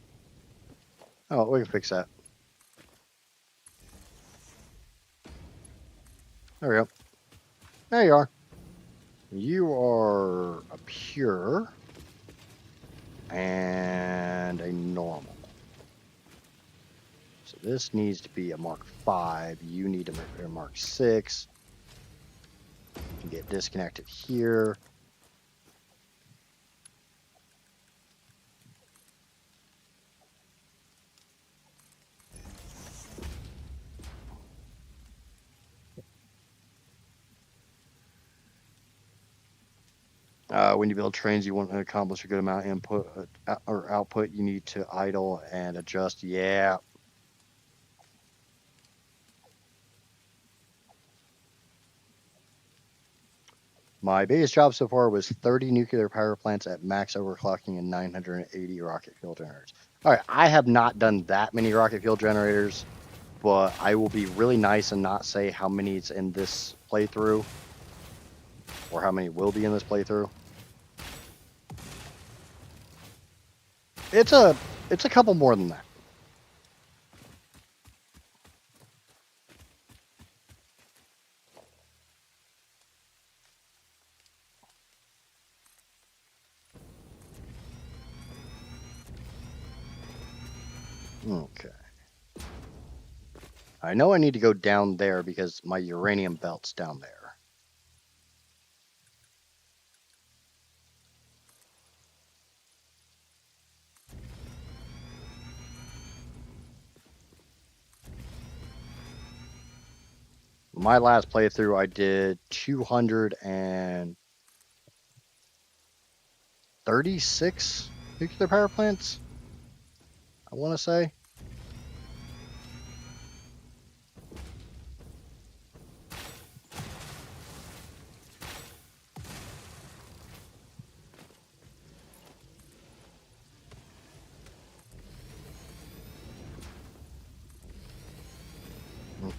S1: Oh, we can fix that. There we go. There you are. You are a pure and a normal. So this needs to be a Mark 5. You need a Mark 6. You can get disconnected here. When you build trains, you want to accomplish a good amount of input or output. You need to idle and adjust. Yeah. My biggest job so far was 30 nuclear power plants at max overclocking and 980 rocket fuel generators. All right, I have not done that many rocket fuel generators, but I will be really nice and not say how many is in this playthrough or how many will be in this playthrough. It's a couple more than that. Okay. I know I need to go down there because my uranium belt's down there. My last playthrough, I did 236 nuclear power plants, I want to say.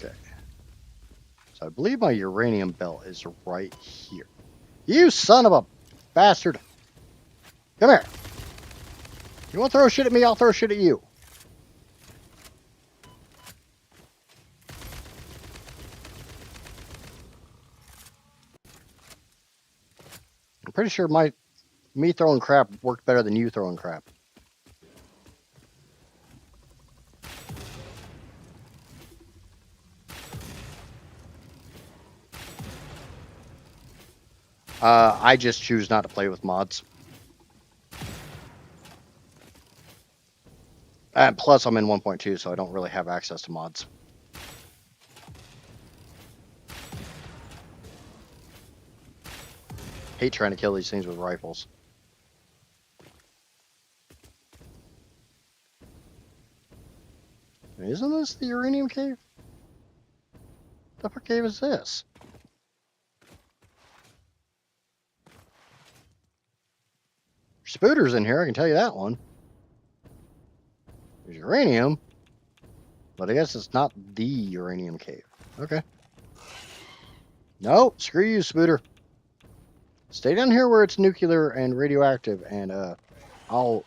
S1: Okay. So I believe my uranium belt is right here. You son of a bastard! Come here. You want to throw shit at me? I'll throw shit at you. I'm pretty sure me throwing crap worked better than you throwing crap. I just choose not to play with mods. And plus, I'm in 1.2, so I don't really have access to mods. Hate trying to kill these things with rifles. Isn't this the uranium cave? What the fuck cave is this? Spooters in here, I can tell you that one. There's uranium, but I guess it's not the uranium cave. Okay. No, screw you, Spooter. Stay down here where it's nuclear and radioactive, and I'll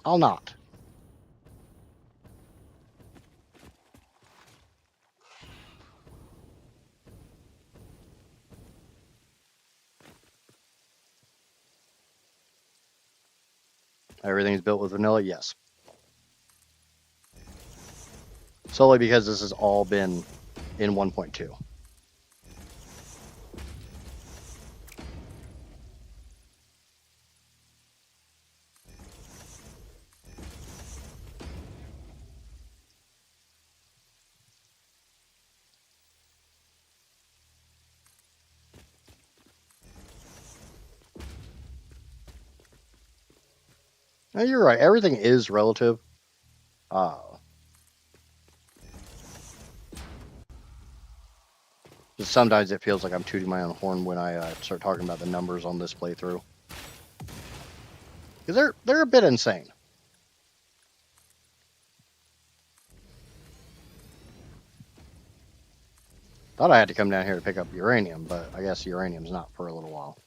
S1: not. Everything's built with vanilla, yes. Solely because this has all been in 1.2. Now, you're right. Everything is relative. Just sometimes it feels like I'm tooting my own horn when I start talking about the numbers on this playthrough. Because they're a bit insane. Thought I had to come down here to pick up uranium, but I guess uranium's not for a little while.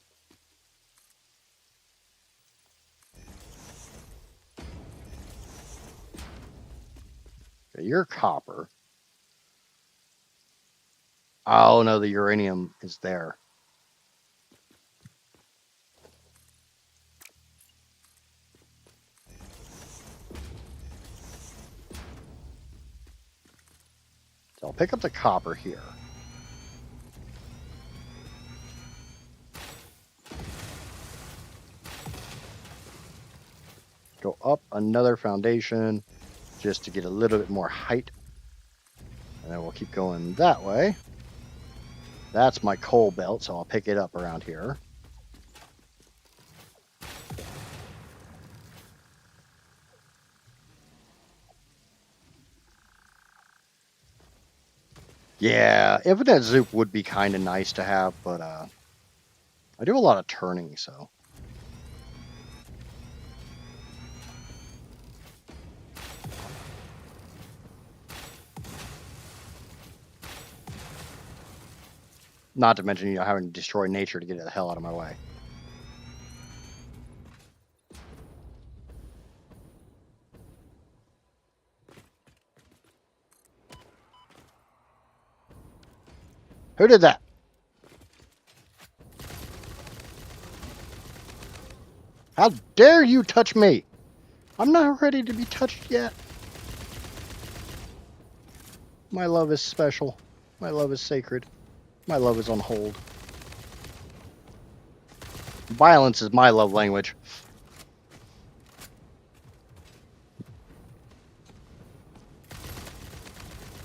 S1: Okay, you're copper. Oh no, the uranium is there. So I'll pick up the copper here. Go up another foundation just to get a little bit more height. And then we'll keep going that way. That's my coal belt, so I'll pick it up around here. Yeah, infinite zoop would be kind of nice to have, but I do a lot of turning, so. Not to mention, having to destroy nature to get the hell out of my way. Who did that? How dare you touch me? I'm not ready to be touched yet. My love is special. My love is sacred. My love is on hold. Violence is my love language.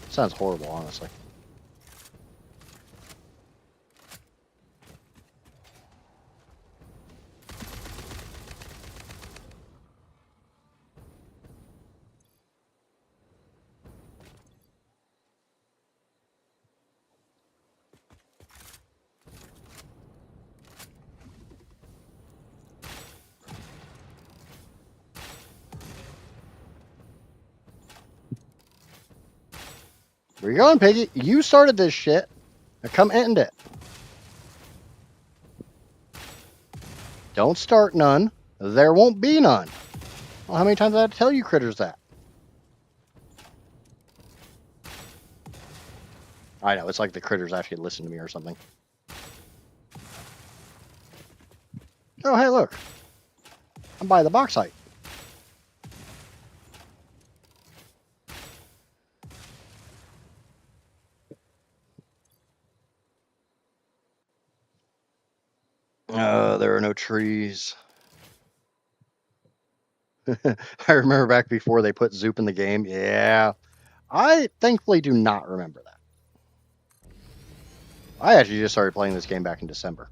S1: Sounds horrible, honestly. Where you going, Piggy? You started this shit. Now come end it. Don't start none. There won't be none. Well, how many times I have to tell you critters that? I know, it's like the critters actually listen to me or something. Oh, hey, look. I'm by the bauxite. There are no trees. I remember back before they put Zoop in the game. Yeah. I thankfully do not remember that. I actually just started playing this game back in December.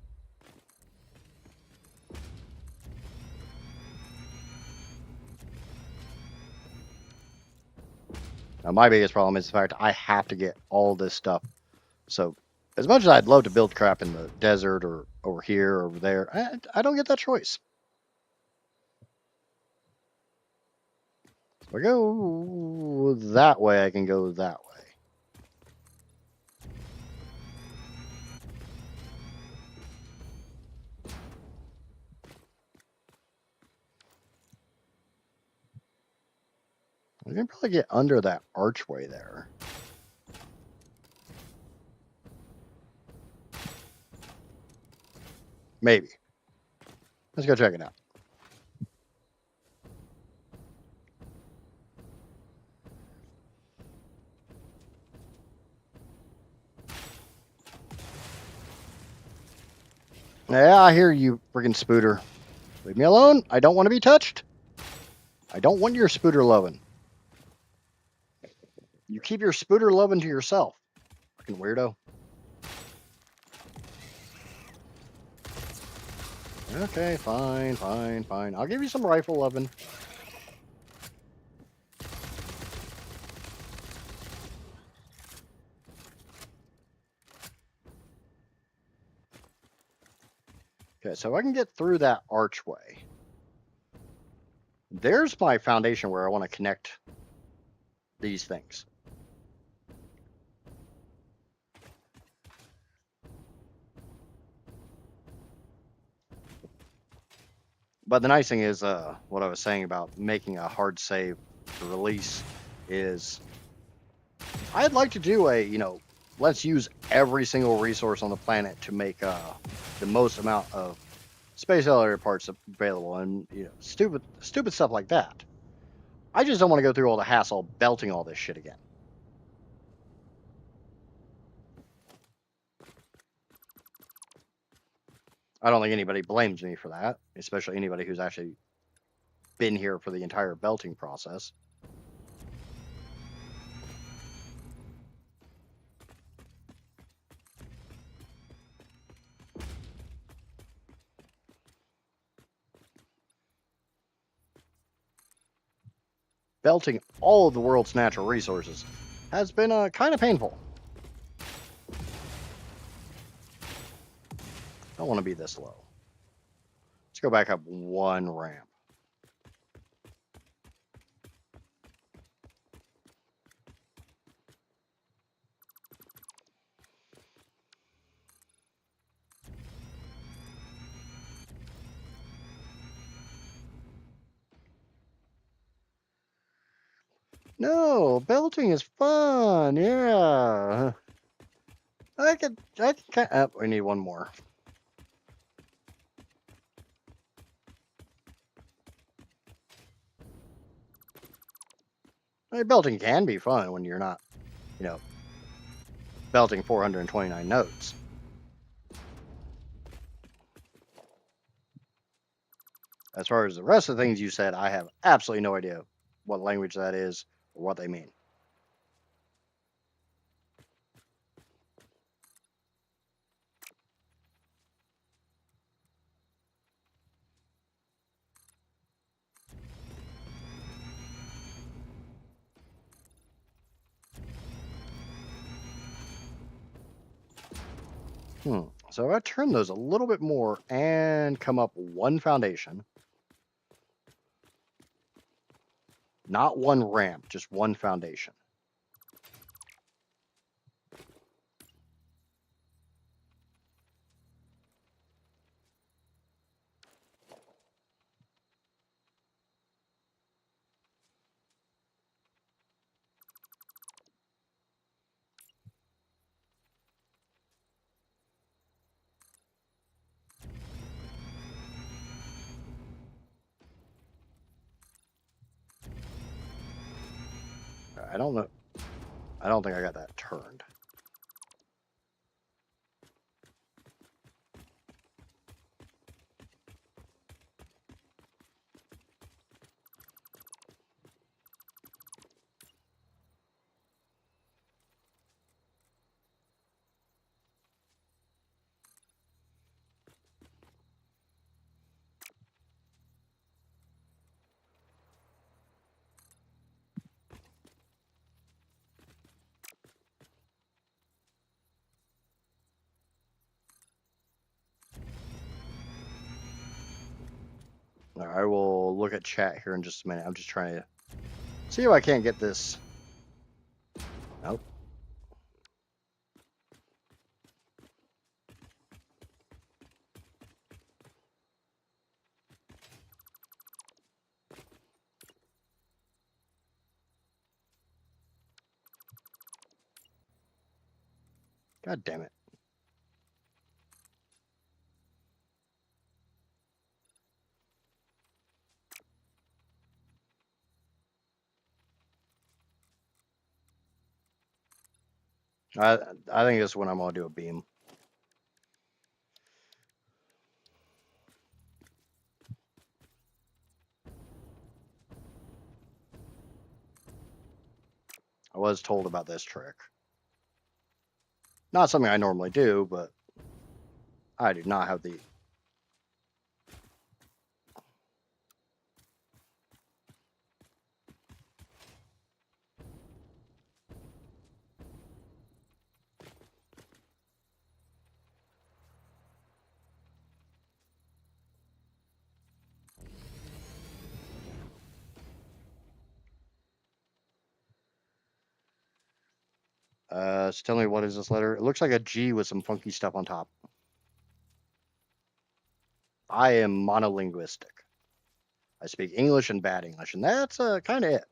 S1: Now, my biggest problem is the fact I have to get all this stuff. So, as much as I'd love to build crap in the desert or over here or over there, I don't get that choice. If I go that way, I can go that way. I can probably get under that archway there. Maybe. Let's go check it out. Yeah, I hear you, friggin' Spooter. Leave me alone. I don't want to be touched. I don't want your Spooter loving. You keep your Spooter loving to yourself. Fucking weirdo. Okay, fine, fine, fine. I'll give you some rifle loving. Okay, so I can get through that archway. There's my foundation where I want to connect these things. But the nice thing is, what I was saying about making a hard save to release is I'd like to do a, let's use every single resource on the planet to make the most amount of space elevator parts available and, stupid stuff like that. I just don't want to go through all the hassle belting all this shit again. I don't think anybody blames me for that, especially anybody who's actually been here for the entire belting process. Belting all of the world's natural resources has been kind of painful. I don't want to be this low. Let's go back up one ramp. No, belting is fun. Yeah. I can we need one more. I mean, belting can be fun when you're not, belting 429 notes. As far as the rest of the things you said, I have absolutely no idea what language that is or what they mean. So I turn those a little bit more and come up one foundation. Not one ramp, just one foundation. I don't know. I don't think I got that turned. I will look at chat here in just a minute. I'm just trying to see if I can't get this. Nope. God damn it. I think this is when I'm going to do a beam. I was told about this trick. Not something I normally do, but I do not have the... So tell me, what is this letter? It looks like a G with some funky stuff on top. I am monolinguistic. I speak English and bad English, and that's kind of it.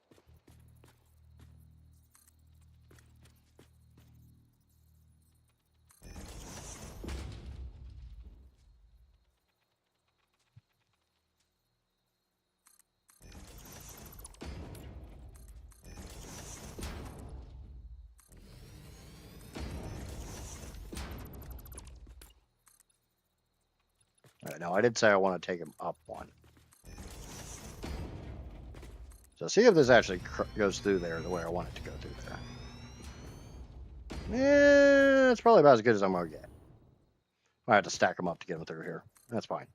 S1: No, I did say I want to take him up one. So see if this actually goes through there the way I want it to go through there. Yeah, it's probably about as good as I'm going to get. I have to stack them up to get them through here. That's fine.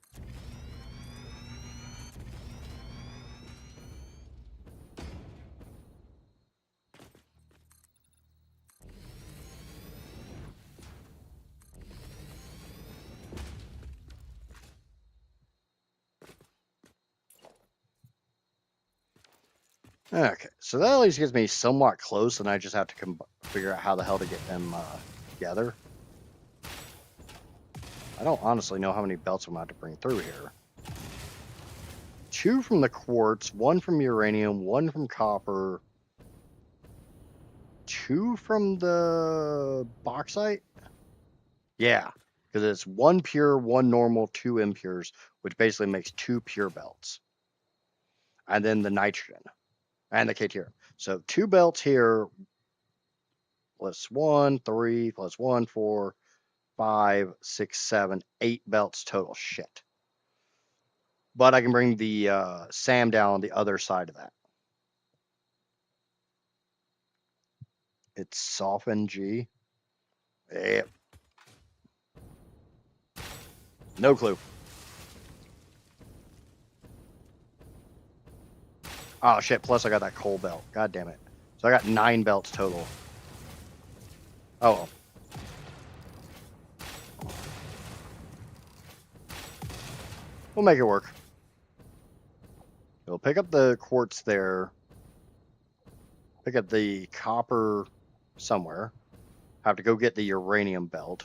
S1: Okay, so that at least gets me somewhat close, and I just have to figure out how the hell to get them together. I don't honestly know how many belts I'm about to bring through here. 2 from the quartz, 1 from uranium, 1 from copper, 2 from the bauxite? Yeah, because it's 1 pure, 1 normal, 2 impures, which basically makes 2 pure belts. And then the nitrogen and the K-tier. So 2 belts here, plus 1, 3, plus 1, 4, 5, 6, 7, 8 belts total. Shit. But I can bring the SAM down on the other side of that. It's soften G. Yep. No clue. Oh shit, plus I got that coal belt. God damn it. So I got 9 belts total. Oh well. We'll make it work. We'll pick up the quartz there. Pick up the copper somewhere. Have to go get the uranium belt.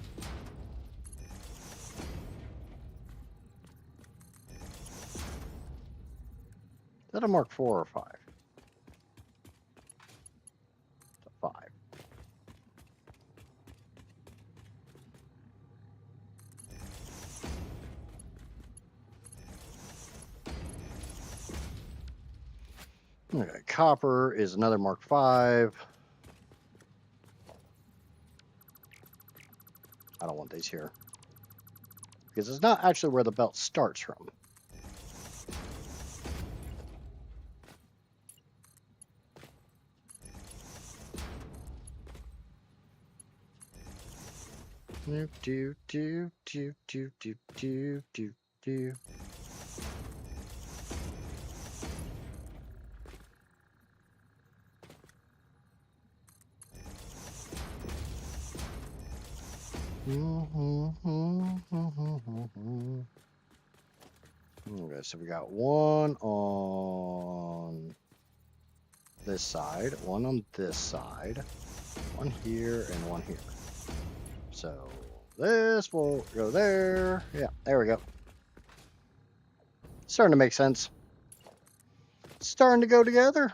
S1: Is that a Mark 4 or 5? It's a 5. Okay, copper is another Mark 5. I don't want these here. Because it's not actually where the belt starts from. Do do do do do do do do do. Okay, so we got one on this side, one on this side, one here, and one here. So this will go there. Yeah, there we go. Starting to make sense. Starting to go together.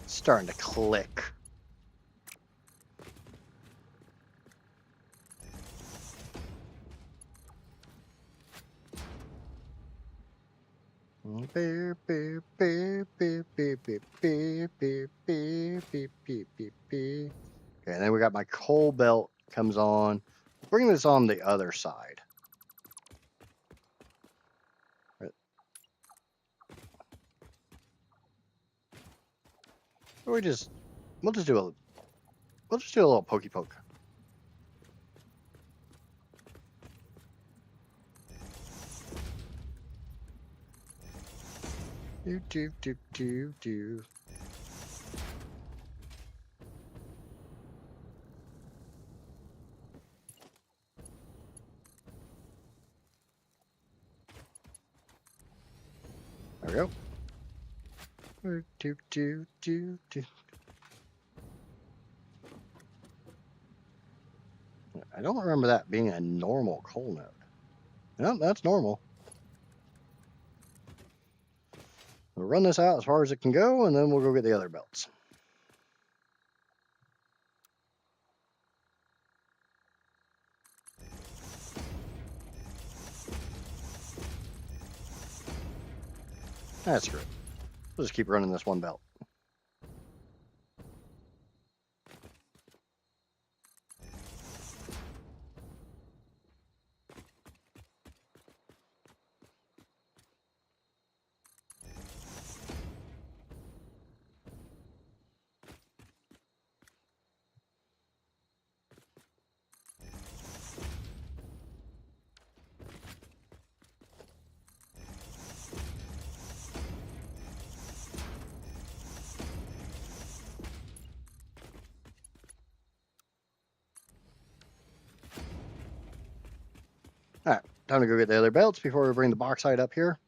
S1: Starting to click. Beep, beep, beep, beep, beep, beep, beep, beep, beep, beep, beep, beep, beep. Okay, and then we got my coal belt comes on. Bring this on the other side. Or we'll just do a little pokey poke. Do do do do do. There we go. Do do do do do. I don't remember that being a normal coal node. No, that's normal. We'll run this out as far as it can go, and then we'll go get the other belts. That's great. We'll just keep running this one belt. All right, time to go get the other belts before we bring the bauxite up here.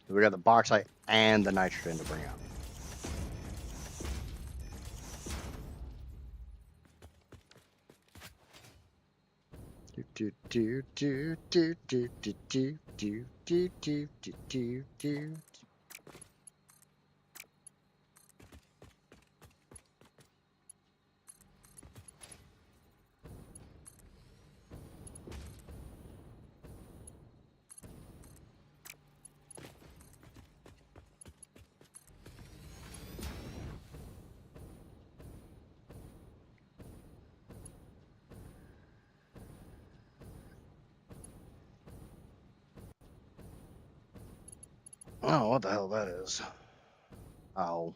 S1: We got the bauxite and the nitrogen to bring out. Do do do do do do do do do do do do do. what the hell that is. Oh.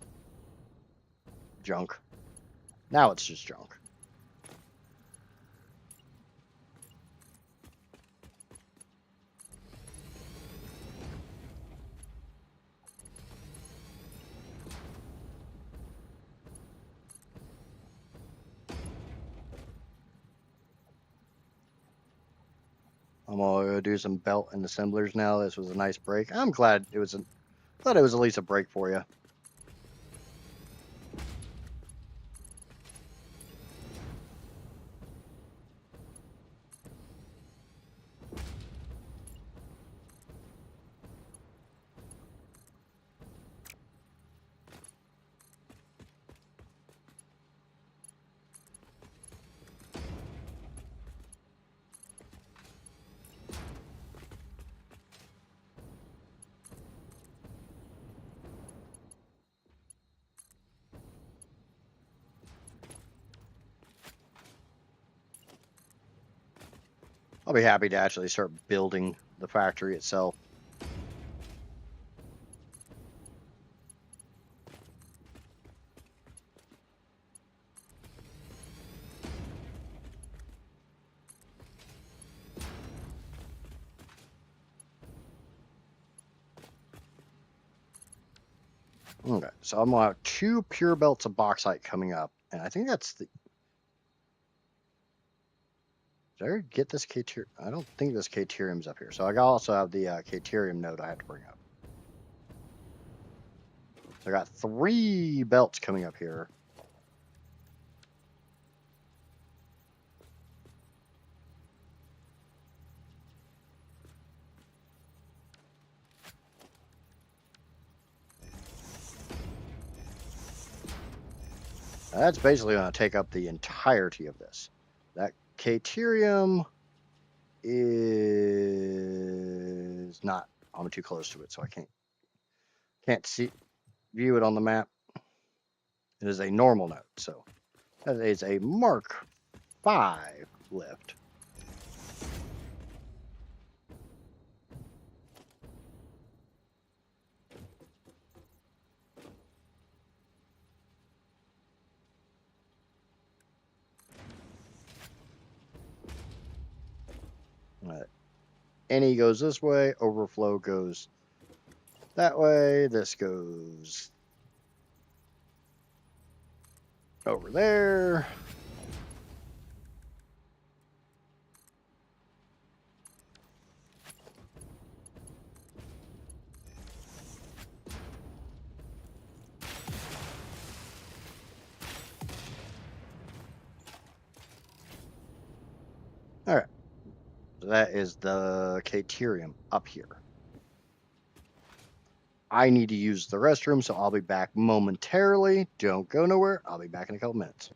S1: Junk. Now it's just junk. I'm gonna do some belt and assemblers now. This was a nice break. I'm glad it was glad it was at least a break for you. I'll be happy to actually start building the factory itself. Okay, so I'm gonna have 2 pure belts of bauxite coming up, and I think that's the. Did I already get this Caterium? I don't think this Caterium's up here. So I also have the Caterium node I have to bring up. So I got 3 belts coming up here. That's basically going to take up the entirety of this. That Caterium is not. I'm too close to it, so I can't view it on the map. It is a normal node, so that is a Mark 5 lift. Any goes this way, overflow goes that way, this goes over there. All right, so that is the Caterium up here. I need to use the restroom, so I'll be back momentarily. Don't go nowhere. I'll be back in a couple minutes.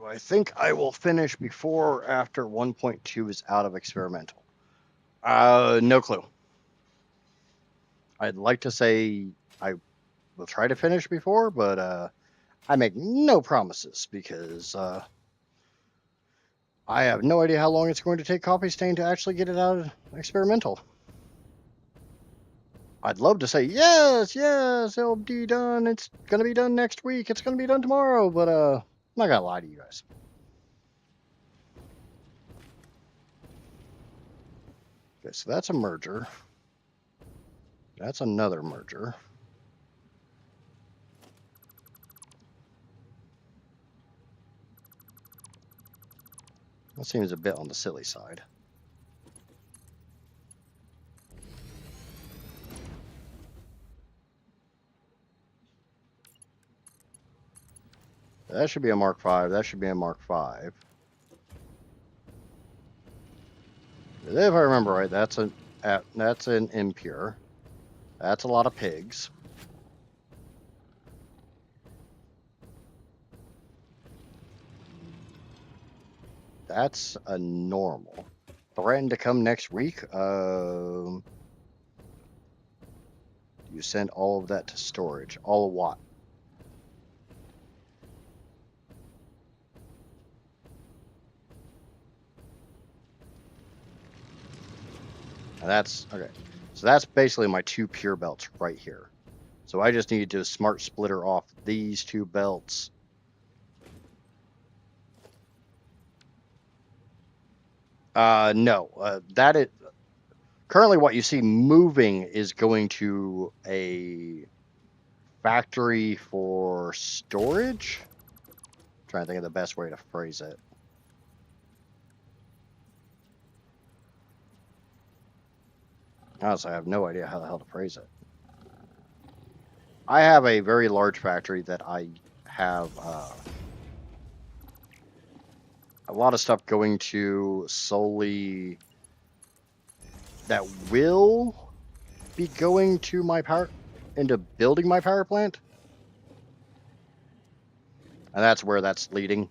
S1: Do I think I will finish before or after 1.2 is out of experimental? No clue. I'd like to say I will try to finish before, but I make no promises because I have no idea how long it's going to take Copy Stain to actually get it out of experimental. I'd love to say, yes, it'll be done. It's going to be done next week. It's going to be done tomorrow, but I'm not going to lie to you guys. Okay, so that's a merger. That's another merger. That seems a bit on the silly side. That should be a Mark V. That should be a Mark V. If I remember right, that's an impure. That's a lot of pigs. That's a normal. Threaten to come next week. You send all of that to storage. All of what? And that's okay. So that's basically my two pure belts right here. So I just need to smart splitter off these two belts. No, that is currently what you see moving is going to a factory for storage. I'm trying to think of the best way to phrase it. Honestly, I have no idea how the hell to phrase it. I have a very large factory that I have a lot of stuff going to solely that will be going to my power into building my power plant. And that's where that's leading.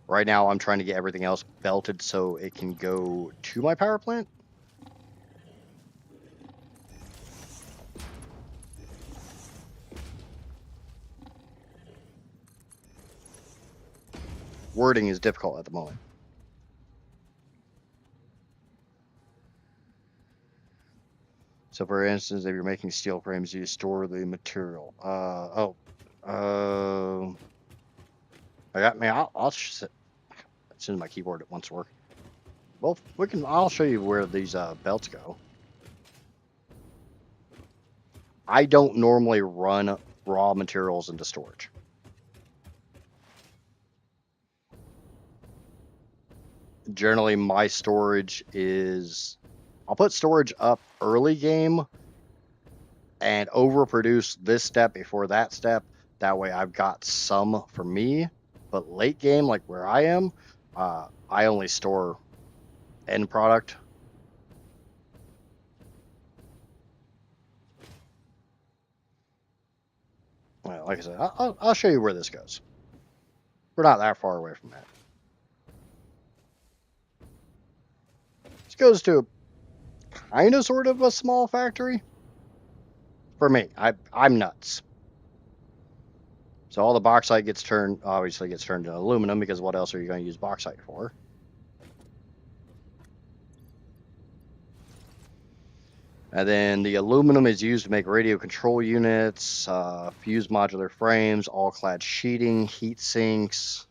S1: Right now I'm trying to get everything else belted so it can go to my power plant. Wording is difficult at the moment. So for instance, if you're making steel frames, you store the material. I'll sit as soon as my keyboard wants to work. Well, I'll show you where these belts go. I don't normally run raw materials into storage. Generally, my storage is, I'll put storage up early game and overproduce this step before that step. That way I've got some for me. But late game, like where I am, I only store end product. Well, like I said, I'll show you where this goes. We're not that far away from that. This goes to kind of sort of a small factory. For me, I'm nuts. So all the bauxite obviously gets turned into aluminum, because what else are you going to use bauxite for? And then the aluminum is used to make radio control units, fused modular frames, all-clad sheeting, heat sinks.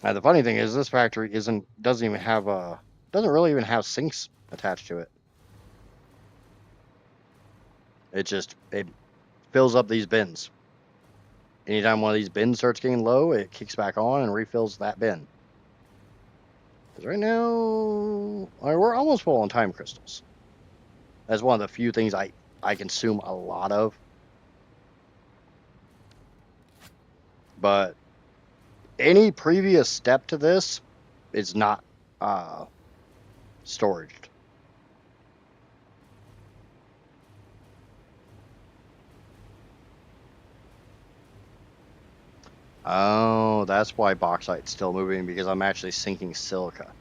S1: Now the funny thing is, this factory doesn't really even have sinks attached to it. It fills up these bins. Anytime one of these bins starts getting low, it kicks back on and refills that bin. Because right now, we're almost full on time crystals. That's one of the few things I consume a lot of. But any previous step to this is not storage. Oh, that's why bauxite's still moving, because I'm actually sinking silica.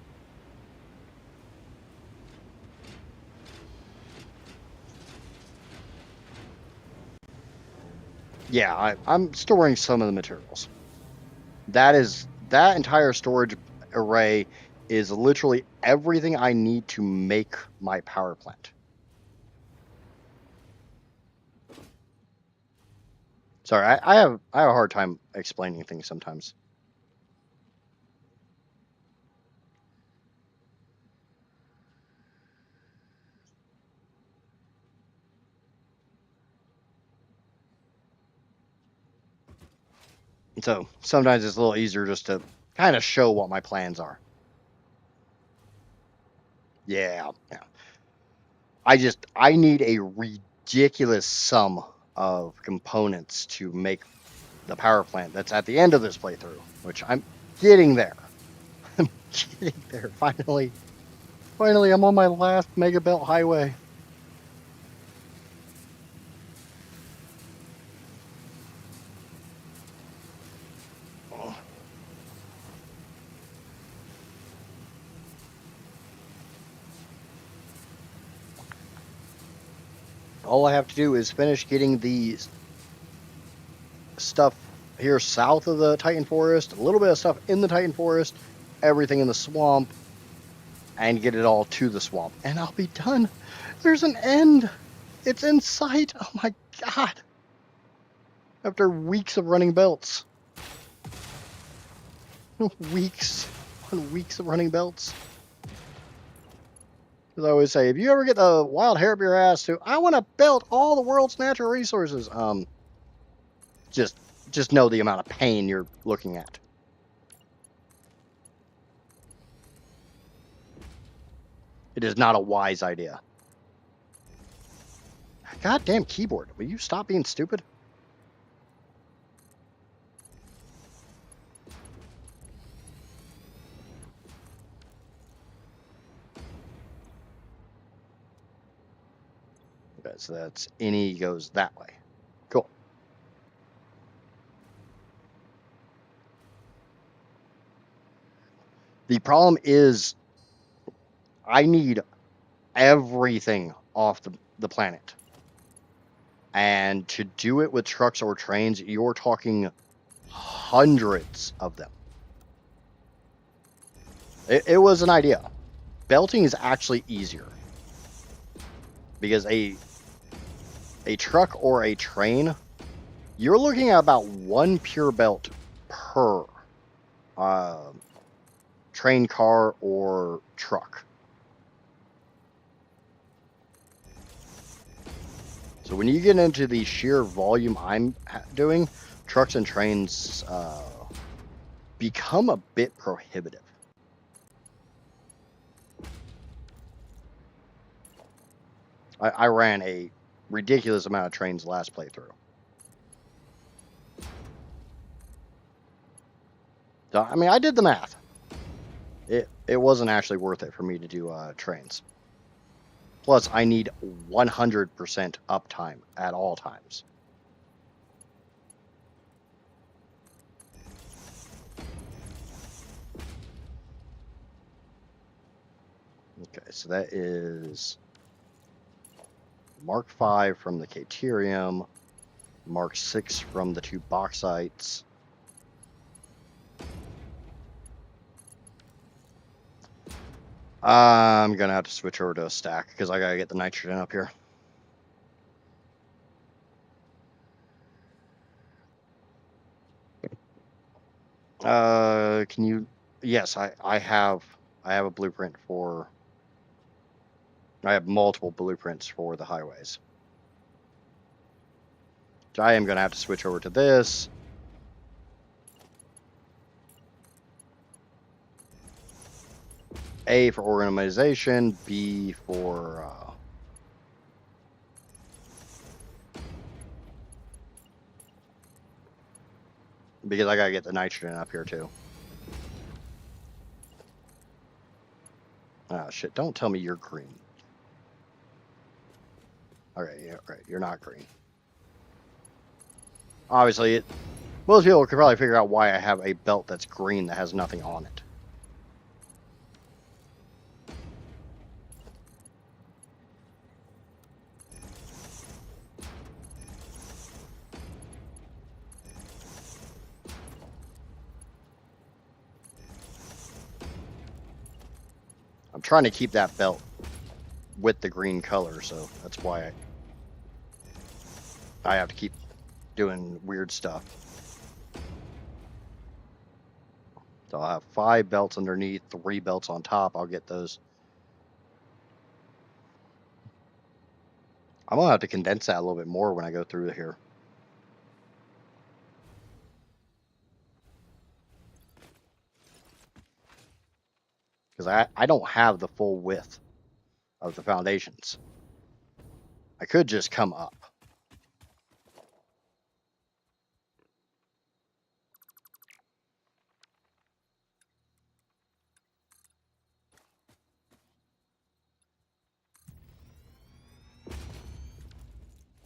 S1: Yeah, I'm storing some of the materials. That entire storage array is literally everything I need to make my power plant. Sorry, I have a hard time explaining things sometimes. So sometimes it's a little easier just to kind of show what my plans are. Yeah. I need a ridiculous sum of components to make the power plant that's at the end of this playthrough, which I'm getting there. I'm getting there. Finally, I'm on my last Mega Belt highway. All I have to do is finish getting the stuff here south of the Titan Forest, a little bit of stuff in the Titan Forest, everything in the swamp, and get it all to the swamp, and I'll be done. There's an end. It's in sight. Oh my god. After weeks of running belts. Weeks and weeks of running belts. As I always say, if you ever get the wild hair up your ass to, I want to belt all the world's natural resources, just know the amount of pain you're looking at. It is not a wise idea. Goddamn keyboard. Will you stop being stupid? Okay, so that's any goes that way. Cool. The problem is I need everything off the planet. And to do it with trucks or trains, you're talking hundreds of them. It was an idea. Belting is actually easier. Because a truck or a train, you're looking at about one pure belt per train, car, or truck. So when you get into the sheer volume I'm doing, trucks and trains become a bit prohibitive. I ran a ridiculous amount of trains last playthrough. So, I mean, I did the math. It wasn't actually worth it for me to do trains. Plus, I need 100% uptime at all times. Okay, so that is Mark 5 from the Caterium, Mark 6 from the 2 bauxites. I'm gonna have to switch over to a stack because I gotta get the nitrogen up here. Can you? Yes, I have a blueprint for. I have multiple blueprints for the highways. So I am gonna have to switch over to this. A for organization, B for because I gotta get the nitrogen up here too. Oh, shit. Don't tell me you're green. Okay, yeah, right. You're not green. Obviously, most people could probably figure out why I have a belt that's green that has nothing on it. I'm trying to keep that belt with the green color, so that's why I have to keep doing weird stuff. So I'll have 5 belts underneath, 3 belts on top. I'll get those. I'm going to have to condense that a little bit more when I go through here. Because I don't have the full width of the foundations. I could just come up.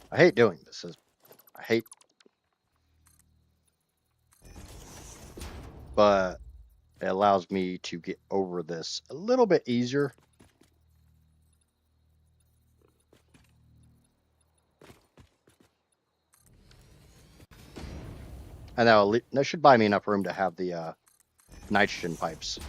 S1: I hate doing this. I hate, but it allows me to get over this a little bit easier. And that should buy me enough room to have the nitrogen pipes.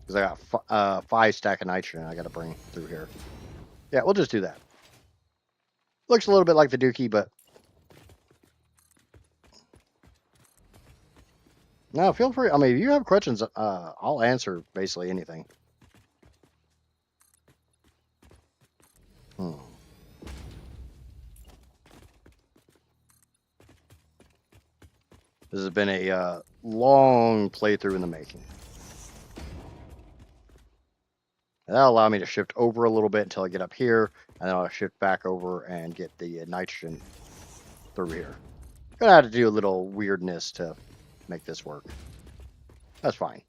S1: Because I got 5 stack of nitrogen I got to bring through here. Yeah, we'll just do that. Looks a little bit like the Dookie, but no, feel free. I mean, if you have questions, I'll answer basically anything. Hmm. This has been a long playthrough in the making. And that'll allow me to shift over a little bit until I get up here, and then I'll shift back over and get the nitrogen through here. Gonna have to do a little weirdness to make this work. That's fine.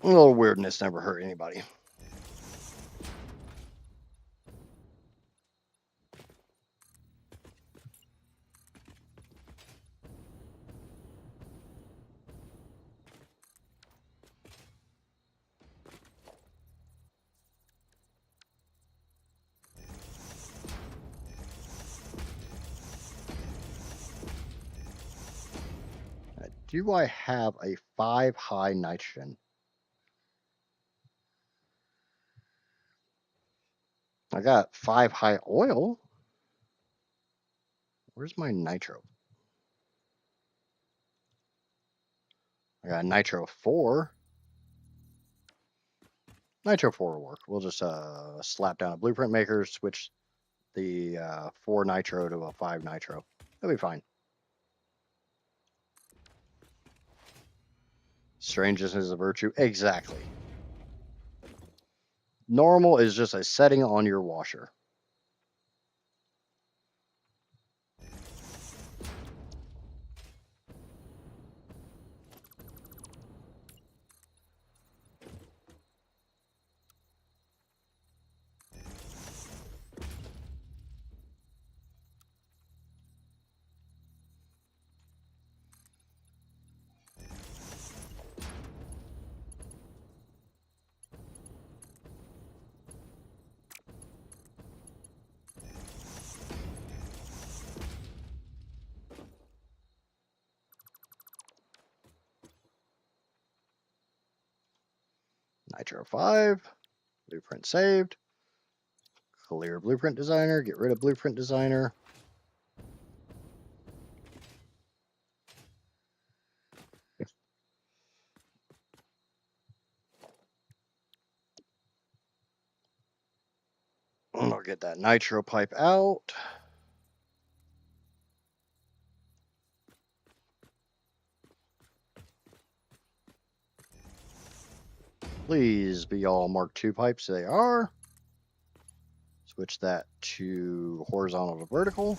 S1: A little weirdness never hurt anybody. Do I have a 5 high nitrogen? I got 5 high oil. Where's my nitro? I got nitro 4. Nitro 4 will work. We'll just slap down a blueprint maker, switch the 4 nitro to a 5 nitro. That'll be fine. Strangeness is a virtue. Exactly. Normal is just a setting on your washer. Nitro 5. Blueprint saved. Clear Blueprint Designer. Get rid of Blueprint Designer. I'll get get that nitro pipe out. Please be all Mark II pipes. They are. Switch that to horizontal to vertical.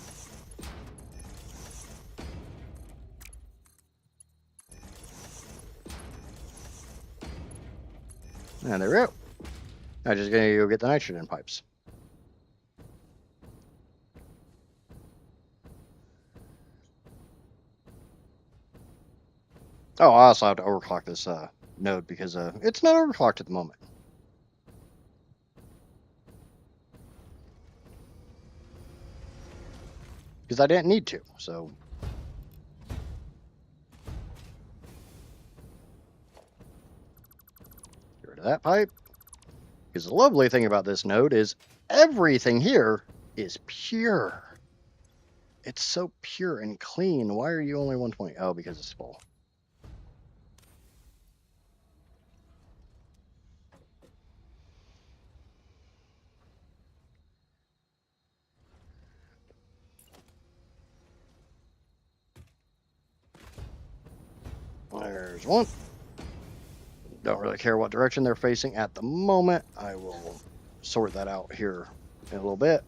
S1: And there we go. I'm just going to go get the nitrogen pipes. Oh, I also have to overclock this node because it's not overclocked at the moment. Because I didn't need to, so. Get rid of that pipe. Because the lovely thing about this node is everything here is pure. It's so pure and clean. Why are you only 120? Oh, because it's full. There's one. Don't really care what direction they're facing at the moment. I will sort that out here in a little bit.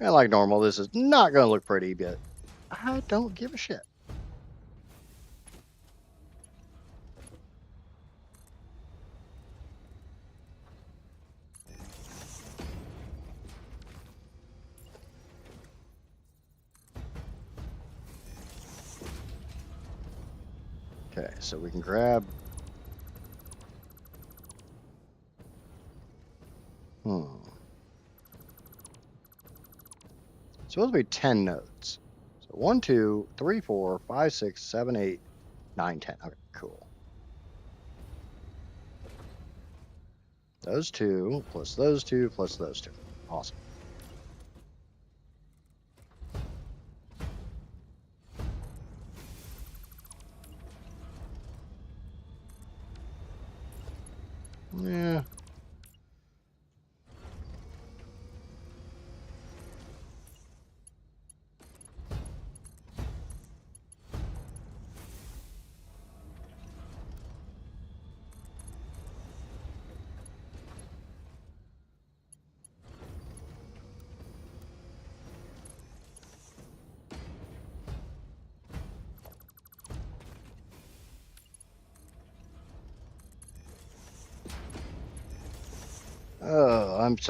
S1: And like normal, this is not going to look pretty, but I don't give a shit. Okay, so we can grab. Supposed to be 10 nodes. So 1, 2, 3, 4, 5, 6, 7, 8, 9, 10. Okay, cool. Those two plus those two plus those two. Awesome. Yeah.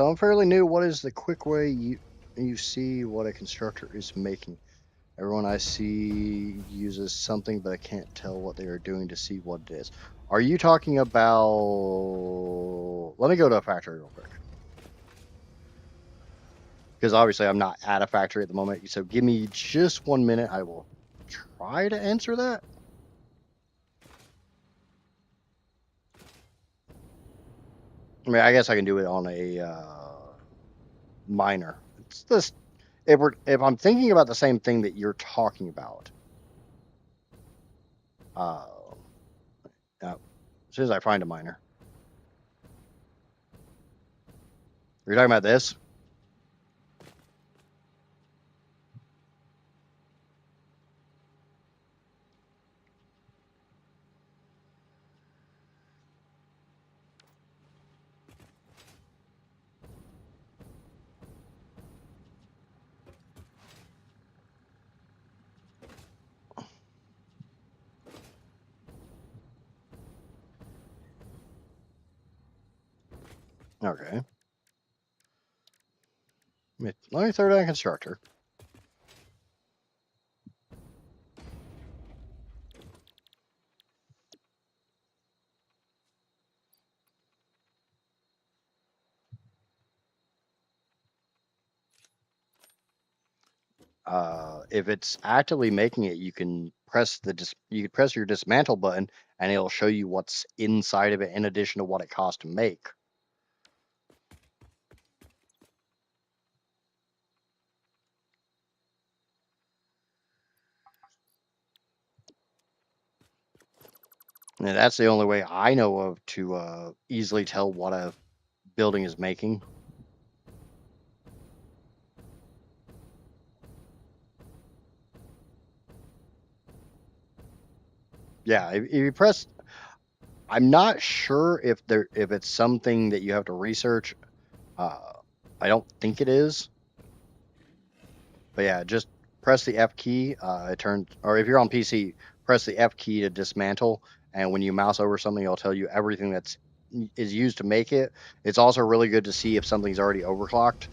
S1: I'm fairly new. What is the quick way you see what a constructor is making? Everyone I see uses something, but I can't tell what they are doing to see what it is. Are you talking about? Let me go to a factory real quick. Because obviously I'm not at a factory at the moment. So give me just 1 minute. I will try to answer that. I mean, I guess I can do it on a miner. It's this. If I'm thinking about the same thing that you're talking about, as soon as I find a miner, you're talking about this. Okay. Let me throw down constructor. if it's actively making it, you can press your dismantle button, and it'll show you what's inside of it in addition to what it costs to make. And that's the only way I know of to easily tell what a building is making. Yeah, if you press, I'm not sure if it's something that you have to research. I don't think it is, but yeah, just press the F key. It turns, or if you're on PC, press the F key to dismantle, and when you mouse over something, it'll tell you everything is used to make it. It's also really good to see if something's already overclocked.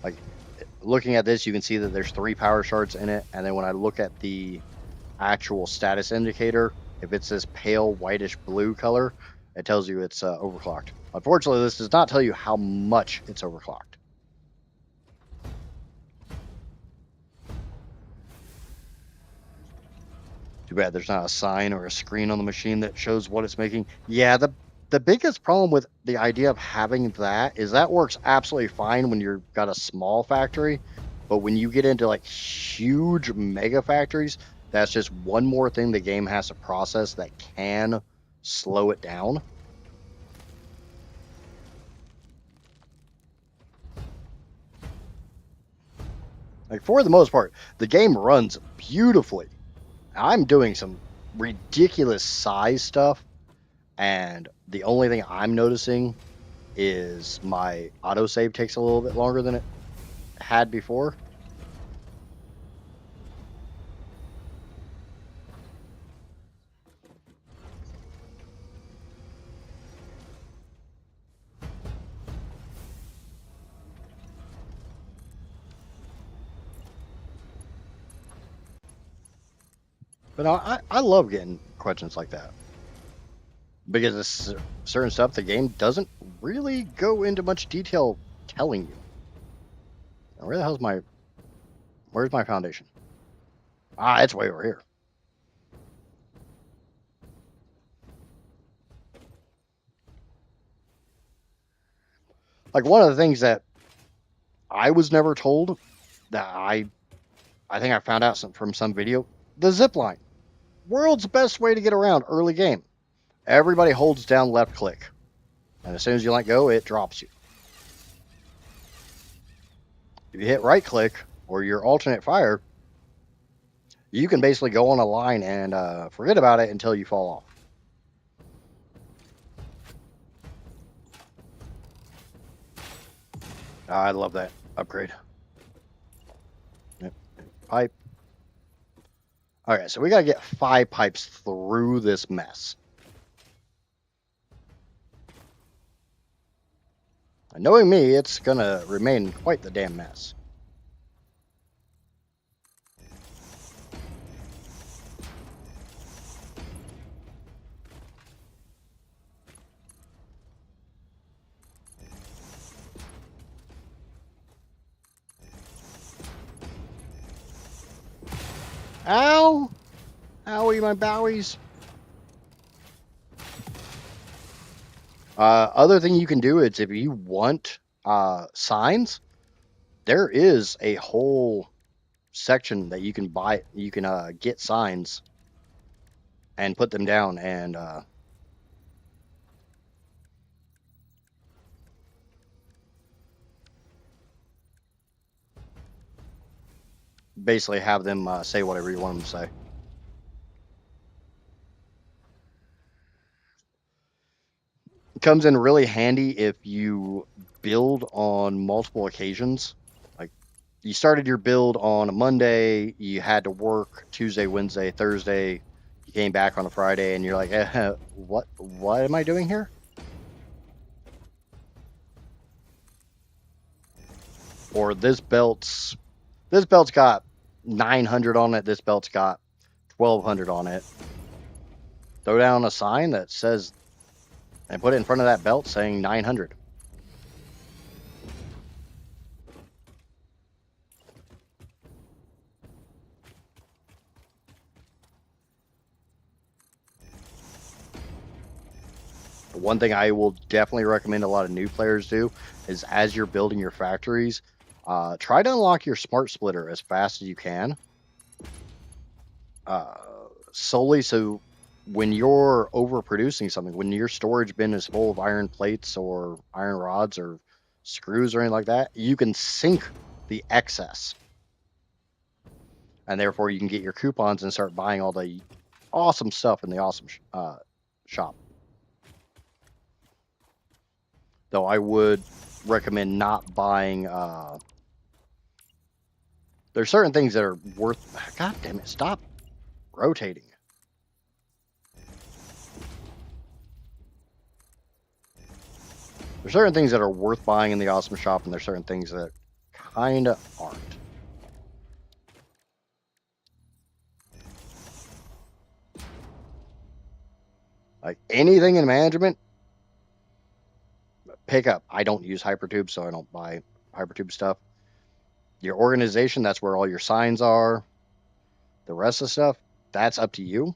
S1: Like looking at this, you can see that there's 3 power shards in it, and then when I look at the actual status indicator, if it's this pale whitish blue color, it tells you it's overclocked. Unfortunately, this does not tell you how much it's overclocked. Too bad there's not a sign or a screen on the machine that shows what it's making. Yeah, the biggest problem with the idea of having that is that works absolutely fine when you've got a small factory, but when you get into like huge mega factories, that's just one more thing the game has to process that can slow it down. Like for the most part, the game runs beautifully. I'm doing some ridiculous size stuff, and the only thing I'm noticing is my autosave takes a little bit longer than it had before. But I love getting questions like that because it's certain stuff the game doesn't really go into much detail telling you. Now, where's my foundation? Ah, it's way over here. Like one of the things that I was never told that I think I found out from some video, the zip line. World's best way to get around early game. Everybody holds down left click, and as soon as you let go, it drops you. If you hit right click or your alternate fire, you can basically go on a line and forget about it until you fall off. I love that upgrade. Yep. Pipe. All right, so we got to get 5 pipes through this mess. And knowing me, it's going to remain quite the damn mess. Ow! Owie, my bowies. Other thing you can do is if you want signs, there is a whole section that you can buy. You can get signs and put them down and basically have them say whatever you want them to say. It comes in really handy if you build on multiple occasions. Like you started your build on a Monday, you had to work Tuesday, Wednesday, Thursday, you came back on a Friday, and you're like, what am I doing here? Or this belt's got 900 on it, this belt's got 1200 on it. Throw down a sign that says, and put it in front of that belt saying 900. One thing I will definitely recommend a lot of new players do is as you're building your factories, try to unlock your smart splitter as fast as you can. Solely so when you're overproducing something, when your storage bin is full of iron plates or iron rods or screws or anything like that, you can sink the excess. And therefore you can get your coupons and start buying all the awesome stuff in the awesome shop. Though I would recommend not buying, there's certain things that are worth, god damn it, stop rotating. There's certain things that are worth buying in the awesome shop, and there's certain things that kind of aren't. Like anything in management, pick up. I don't use Hypertube, so I don't buy Hypertube stuff. Your organization, that's where all your signs are. The rest of the stuff, that's up to you.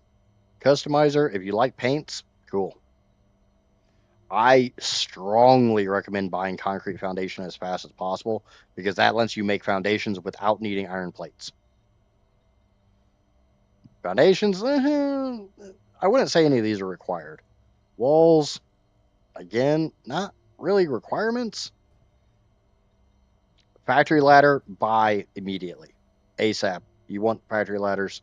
S1: Customizer, if you like paints, cool. I strongly recommend buying concrete foundation as fast as possible because that lets you make foundations without needing iron plates. Foundations, I wouldn't say any of these are required. Walls, again, not really requirements. Factory ladder, buy immediately. ASAP. You want factory ladders.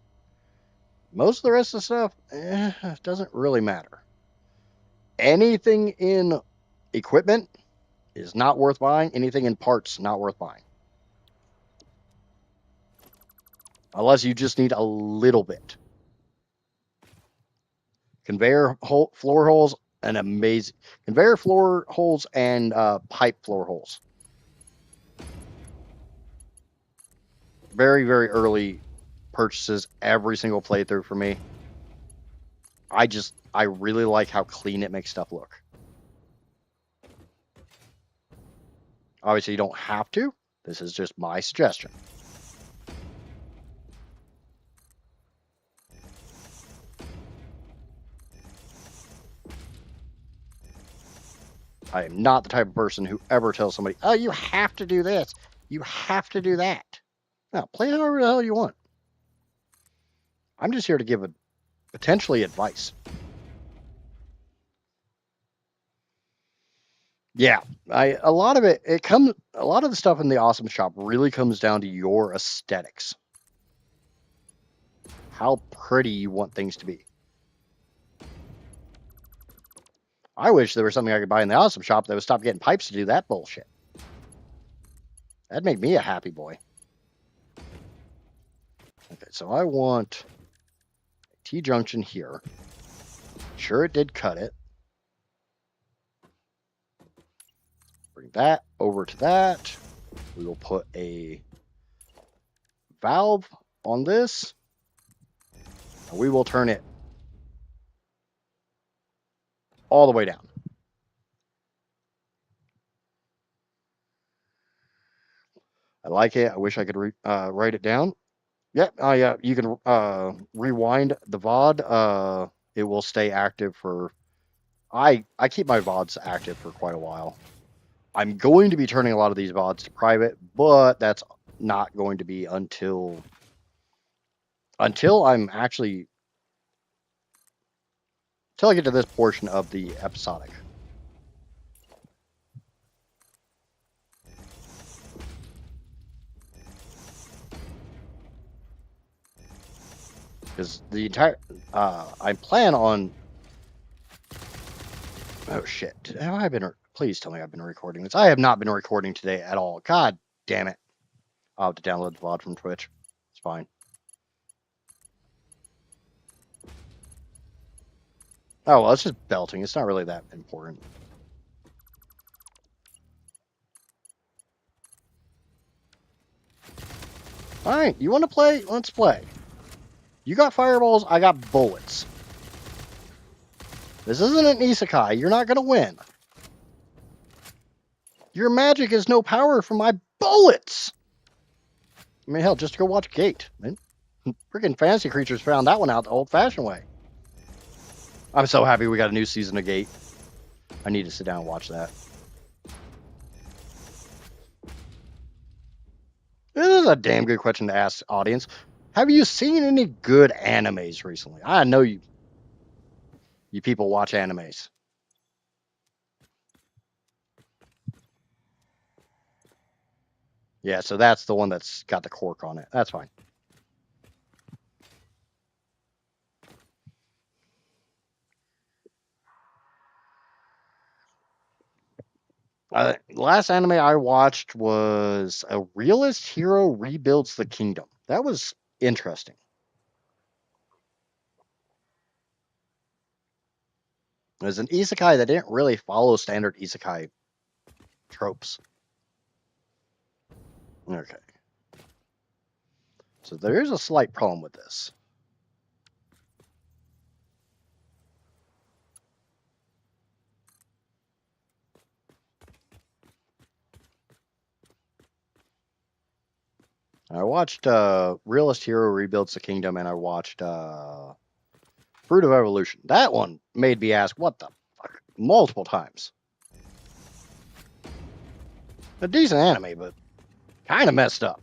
S1: Most of the rest of the stuff, doesn't really matter. Anything in equipment is not worth buying. Anything in parts, not worth buying. Unless you just need a little bit. Conveyor floor holes, an amazing conveyor floor holes and pipe floor holes. Very, very early purchases every single playthrough for me. I really like how clean it makes stuff look. Obviously, you don't have to. This is just my suggestion. I am not the type of person who ever tells somebody, oh, you have to do this. You have to do that. No, play however the hell you want. I'm just here to give potentially advice. Yeah, a lot of the stuff in the awesome shop really comes down to your aesthetics. How pretty you want things to be. I wish there was something I could buy in the awesome shop that would stop getting pipes to do that bullshit. That'd make me a happy boy. Okay, so I want a T-junction here. Sure, it did cut it. Bring that over to that. We will put a valve on this. And we will turn it all the way down. I like it. I wish I could write it down. Yeah, yeah. You can rewind the VOD. It will stay active for. I keep my VODs active for quite a while. I'm going to be turning a lot of these VODs to private, but that's not going to be until I'm actually until I get to this portion of the episodic. Because the entire I plan on. Oh shit! Have I been? Please tell me I've been recording this. I have not been recording today at all. God damn it! I'll have to download the VOD from Twitch. It's fine. Oh well, it's just belting. It's not really that important. All right, you want to play? Let's play. You got fireballs. I got bullets. This isn't an isekai. You're not gonna win. Your magic is no power from my bullets. I mean, hell, just go watch Gate. Man. Freaking Fantasy Creatures found that one out the old-fashioned way. I'm so happy we got a new season of Gate. I need to sit down and watch that. This is a damn good question to ask, audience. Have you seen any good animes recently? I know you people watch animes. Yeah, so that's the one that's got the cork on it. That's fine. Last anime I watched was A Realist Hero Rebuilds the Kingdom. That was interesting. It was an isekai that didn't really follow standard isekai tropes. Okay. So there is a slight problem with this. I watched Realist Hero Rebuilds the Kingdom, and I watched Fruit of Evolution. That one made me ask, what the fuck? Multiple times. A decent anime, but kind of messed up.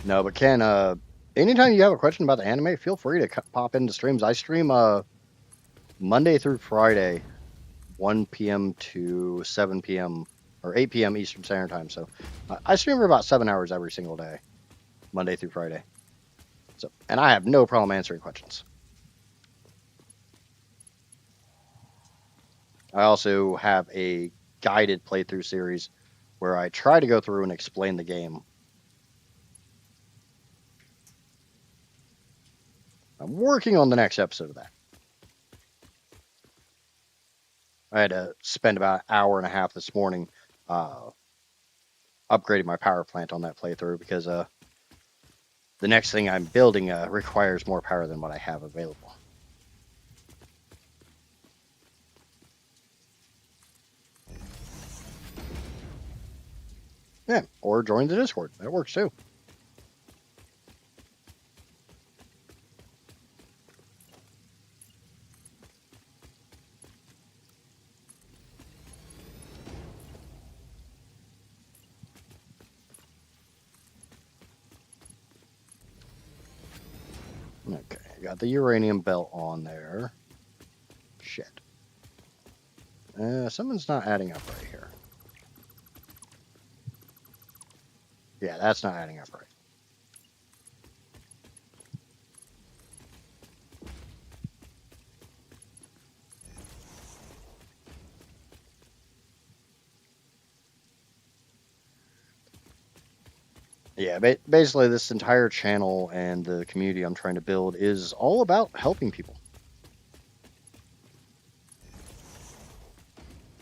S1: No, but Ken, anytime you have a question about the anime, feel free to pop into streams. I stream Monday through Friday, 1 p.m. to 7 p.m. or 8 p.m. Eastern Standard Time. So I stream for about 7 hours every single day, Monday through Friday. So, and I have no problem answering questions. I also have a guided playthrough series where I try to go through and explain the game. I'm working on the next episode of that. I had to spend about an hour and a half this morning upgrading my power plant on that playthrough because the next thing I'm building requires more power than what I have available. Yeah, or join the Discord. That works too. Okay, got the uranium belt on there. Shit. Something's not adding up right here. Yeah, that's not adding up right. Yeah, basically this entire channel and the community I'm trying to build is all about helping people.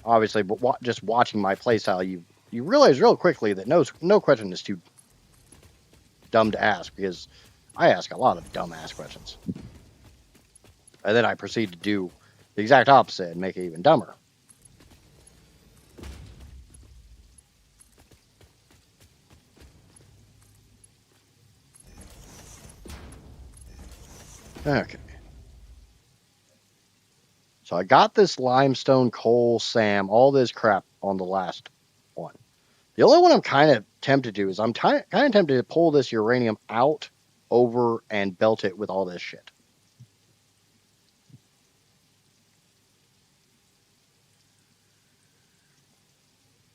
S1: Obviously, but just watching my playstyle, you realize real quickly that no question is too dumb to ask, because I ask a lot of dumb-ass questions. And then I proceed to do the exact opposite and make it even dumber. Okay. So I got this limestone, coal, SAM, all this crap on the last one. The only one I'm kind of tempted to is I'm kind of tempted to pull this uranium out, over, and belt it with all this shit.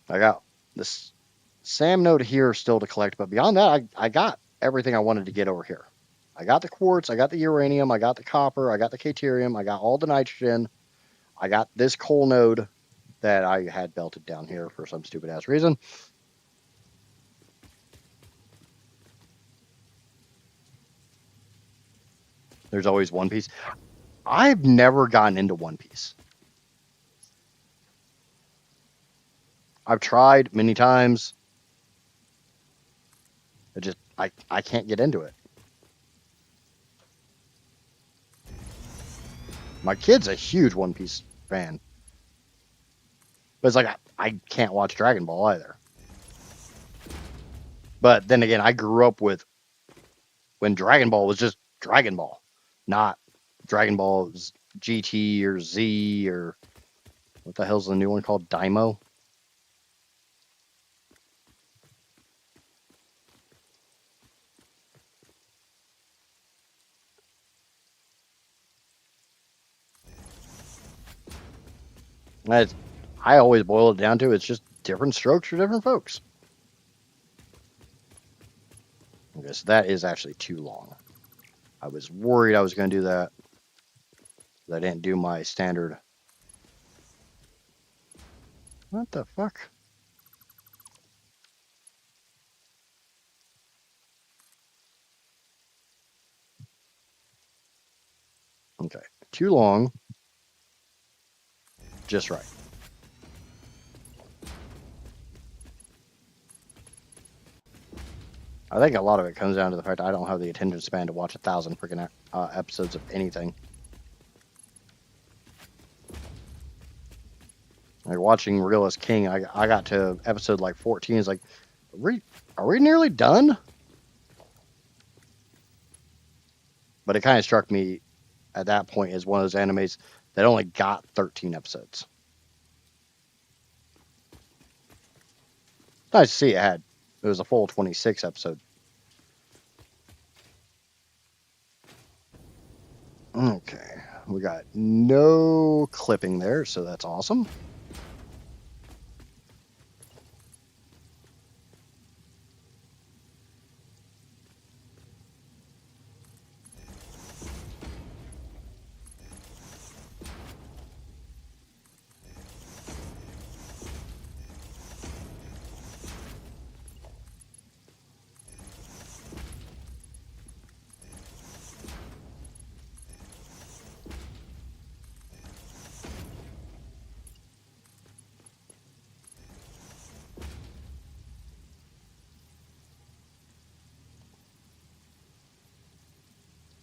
S1: I got this SAM node here still to collect, but beyond that, I got everything I wanted to get over here. I got the quartz, I got the uranium, I got the copper, I got the deuterium, I got all the nitrogen, I got this coal node that I had belted down here for some stupid ass reason. There's always One Piece. I've never gotten into One Piece. I've tried many times. I can't get into it. My kid's a huge One Piece fan. But it's like I can't watch Dragon Ball either. But then again, I grew up with when Dragon Ball was just Dragon Ball, not Dragon Ball GT or Z or what the hell's the new one called? Daimo? That's, I always boil it down to it's just different strokes for different folks. Okay, so that is actually too long. I was worried I was going to do that. I didn't do my standard. What the fuck? Okay, too long. Just right. I think a lot of it comes down to the fact I don't have the attention span to watch 1,000 freaking episodes of anything. Like watching Real as King, I got to episode like 14. It's like, are we nearly done? But it kind of struck me at that point as one of those animes that only got 13 episodes. Nice to see it was a full 26 episode. Okay, we got no clipping there, so that's awesome.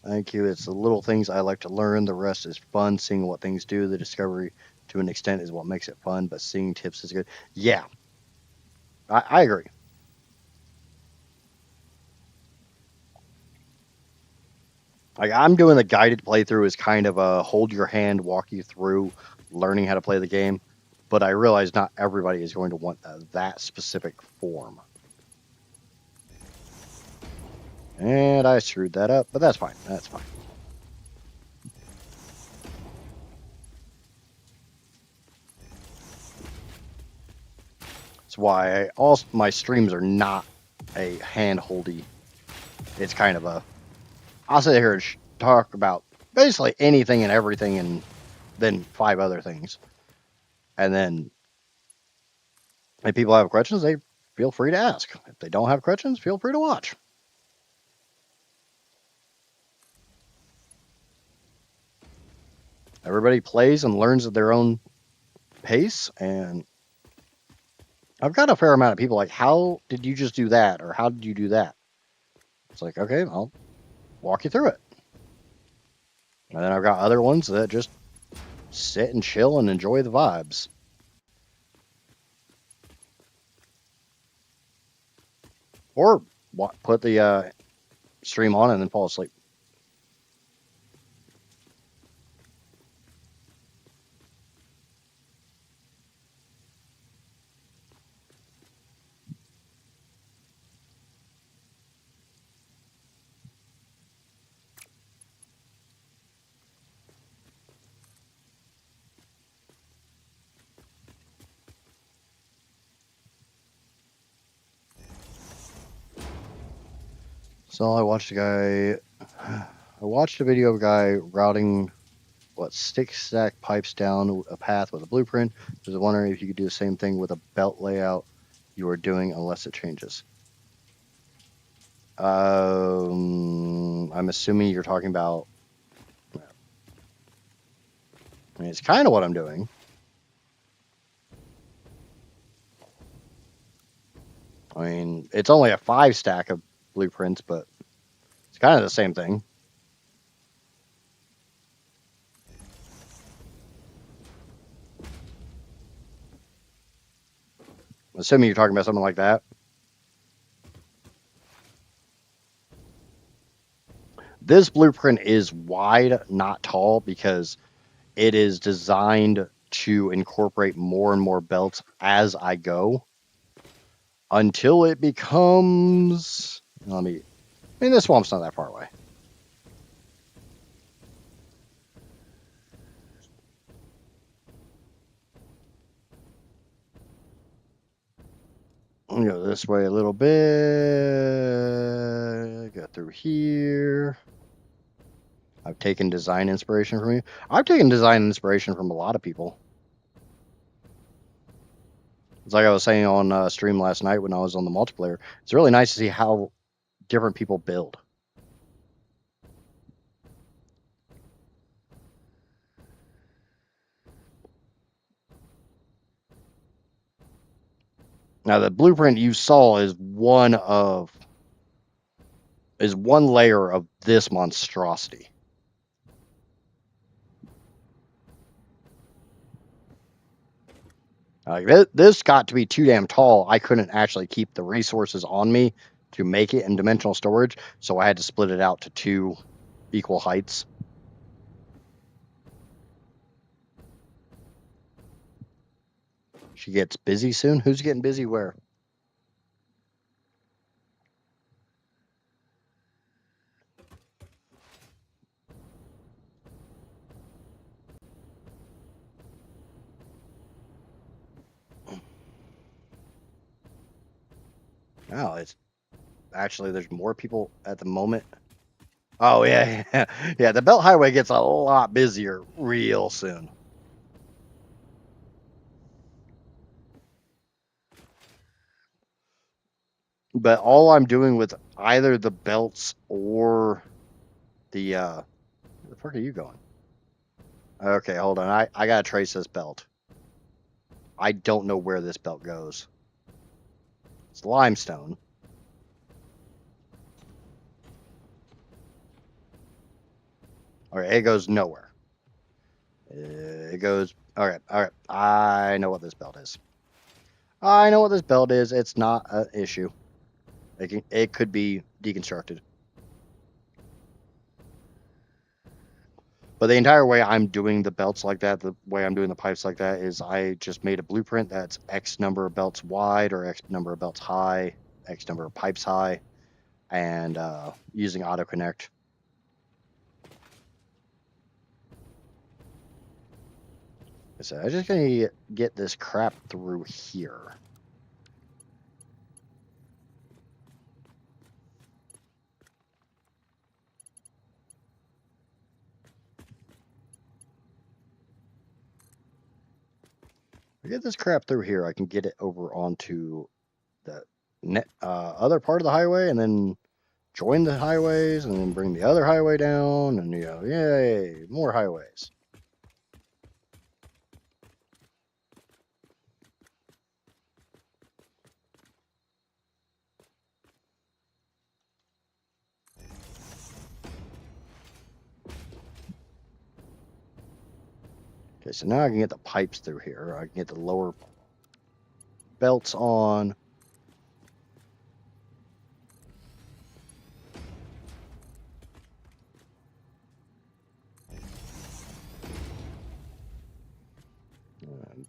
S1: Thank you. It's the little things I like to learn. The rest is fun. Seeing what things do. The discovery, to an extent, is what makes it fun. But seeing tips is good. Yeah, I agree. Like I'm doing the guided playthrough as kind of a hold your hand, walk you through learning how to play the game. But I realize not everybody is going to want that specific form. And I screwed that up, but that's fine. That's fine. That's why all my streams are not a hand-holdy. It's kind of a I'll sit here and talk about basically anything and everything and then 5 other things. And then if people have questions, they feel free to ask. If they don't have questions, feel free to watch. Everybody plays and learns at their own pace. And I've got a fair amount of people like, how did you just do that? Or how did you do that? It's like, okay, I'll walk you through it. And then I've got other ones that just sit and chill and enjoy the vibes. Or put the stream on and then fall asleep. So I watched a video of a guy routing stick stack pipes down a path with a blueprint. I was wondering if you could do the same thing with a belt layout you are doing unless it changes. I'm assuming you're talking about. I mean, it's kind of what I'm doing. I mean, it's only a 5 stack of blueprints, but it's kind of the same thing. Assuming you're talking about something like that. This blueprint is wide, not tall, because it is designed to incorporate more and more belts as I go until it becomes. This swamp's not that far away. Go this way a little bit. Go through here. I've taken design inspiration from you. I've taken design inspiration from a lot of people. It's like I was saying on stream last night when I was on the multiplayer. It's really nice to see how different people build. Now the blueprint you saw is one layer of this monstrosity. This got to be too damn tall. I couldn't actually keep the resources on me to make it in dimensional storage, so I had to split it out to 2 equal heights. She gets busy soon? Who's getting busy where? Oh, it's actually there's more people at the moment. Oh yeah, yeah. The Belt Highway gets a lot busier real soon. But all I'm doing with either the belts or the where the fuck are you going? Okay, hold on. I gotta trace this belt. I don't know where this belt goes. It's limestone. Okay, it goes nowhere. It goes. All right, all right. I know what this belt is. I know what this belt is. It's not an issue. It could be deconstructed. But the entire way I'm doing the belts like that, the way I'm doing the pipes like that, is I just made a blueprint that's X number of belts wide or X number of belts high, X number of pipes high, and using auto connect. So I'm just gonna get this crap through here. I get this crap through here, I can get it over onto the other part of the highway, and then join the highways, and then bring the other highway down, and yay, more highways. Okay, so now I can get the pipes through here. I can get the lower belts on.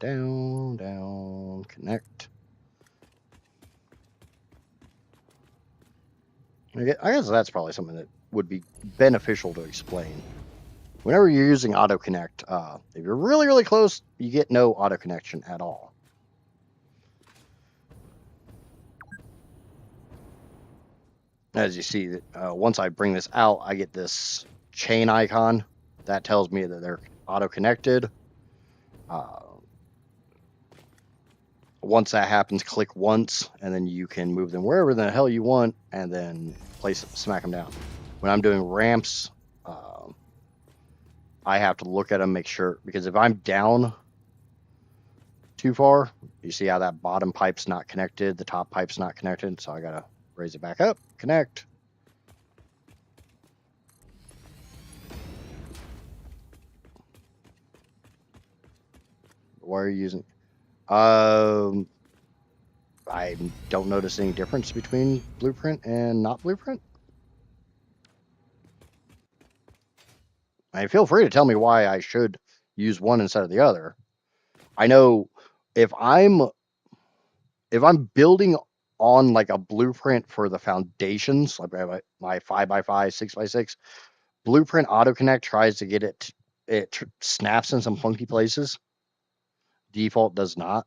S1: Down, down, connect. I guess that's probably something that would be beneficial to explain. Whenever you're using auto connect, if you're really, really close, you get no auto connection at all. As you see, once I bring this out, I get this chain icon. That tells me that they're auto connected. Once that happens, click once, and then you can move them wherever the hell you want, and then smack them down. When I'm doing ramps, I have to look at them, make sure, because if I'm down too far, you see how that bottom pipe's not connected, the top pipe's not connected, so I gotta raise it back up, connect. Why are you using? I don't notice any difference between blueprint and not blueprint. I mean, feel free to tell me why I should use one instead of the other. I know if I'm building on like a blueprint for the foundations, like my 5x5, 6x6, blueprint auto connect tries to get it snaps in some funky places. Default does not.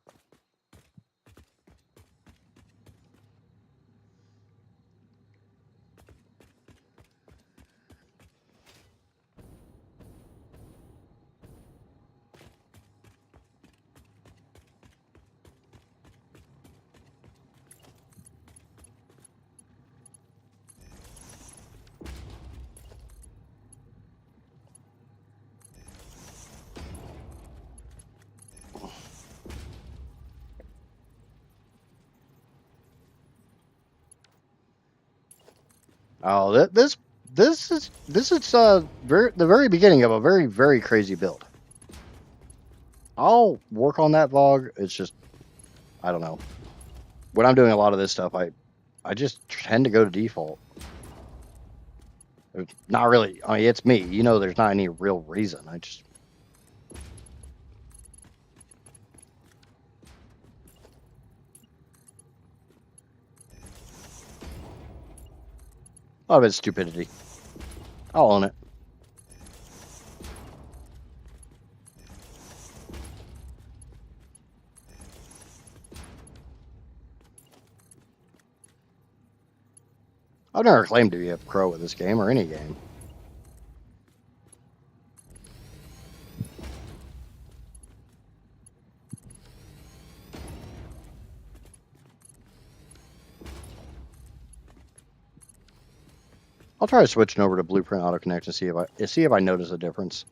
S1: Oh, this is the very beginning of a very, very crazy build. I'll work on that vlog. It's just, I don't know. When I'm doing a lot of this stuff, I just tend to go to default. It's not really. I mean, it's me. You know, there's not any real reason. I just. A lot of it's stupidity. I'll own it. I've never claimed to be a pro with this game or any game. I'll try switching over to Blueprint Auto Connect and see if I notice a difference.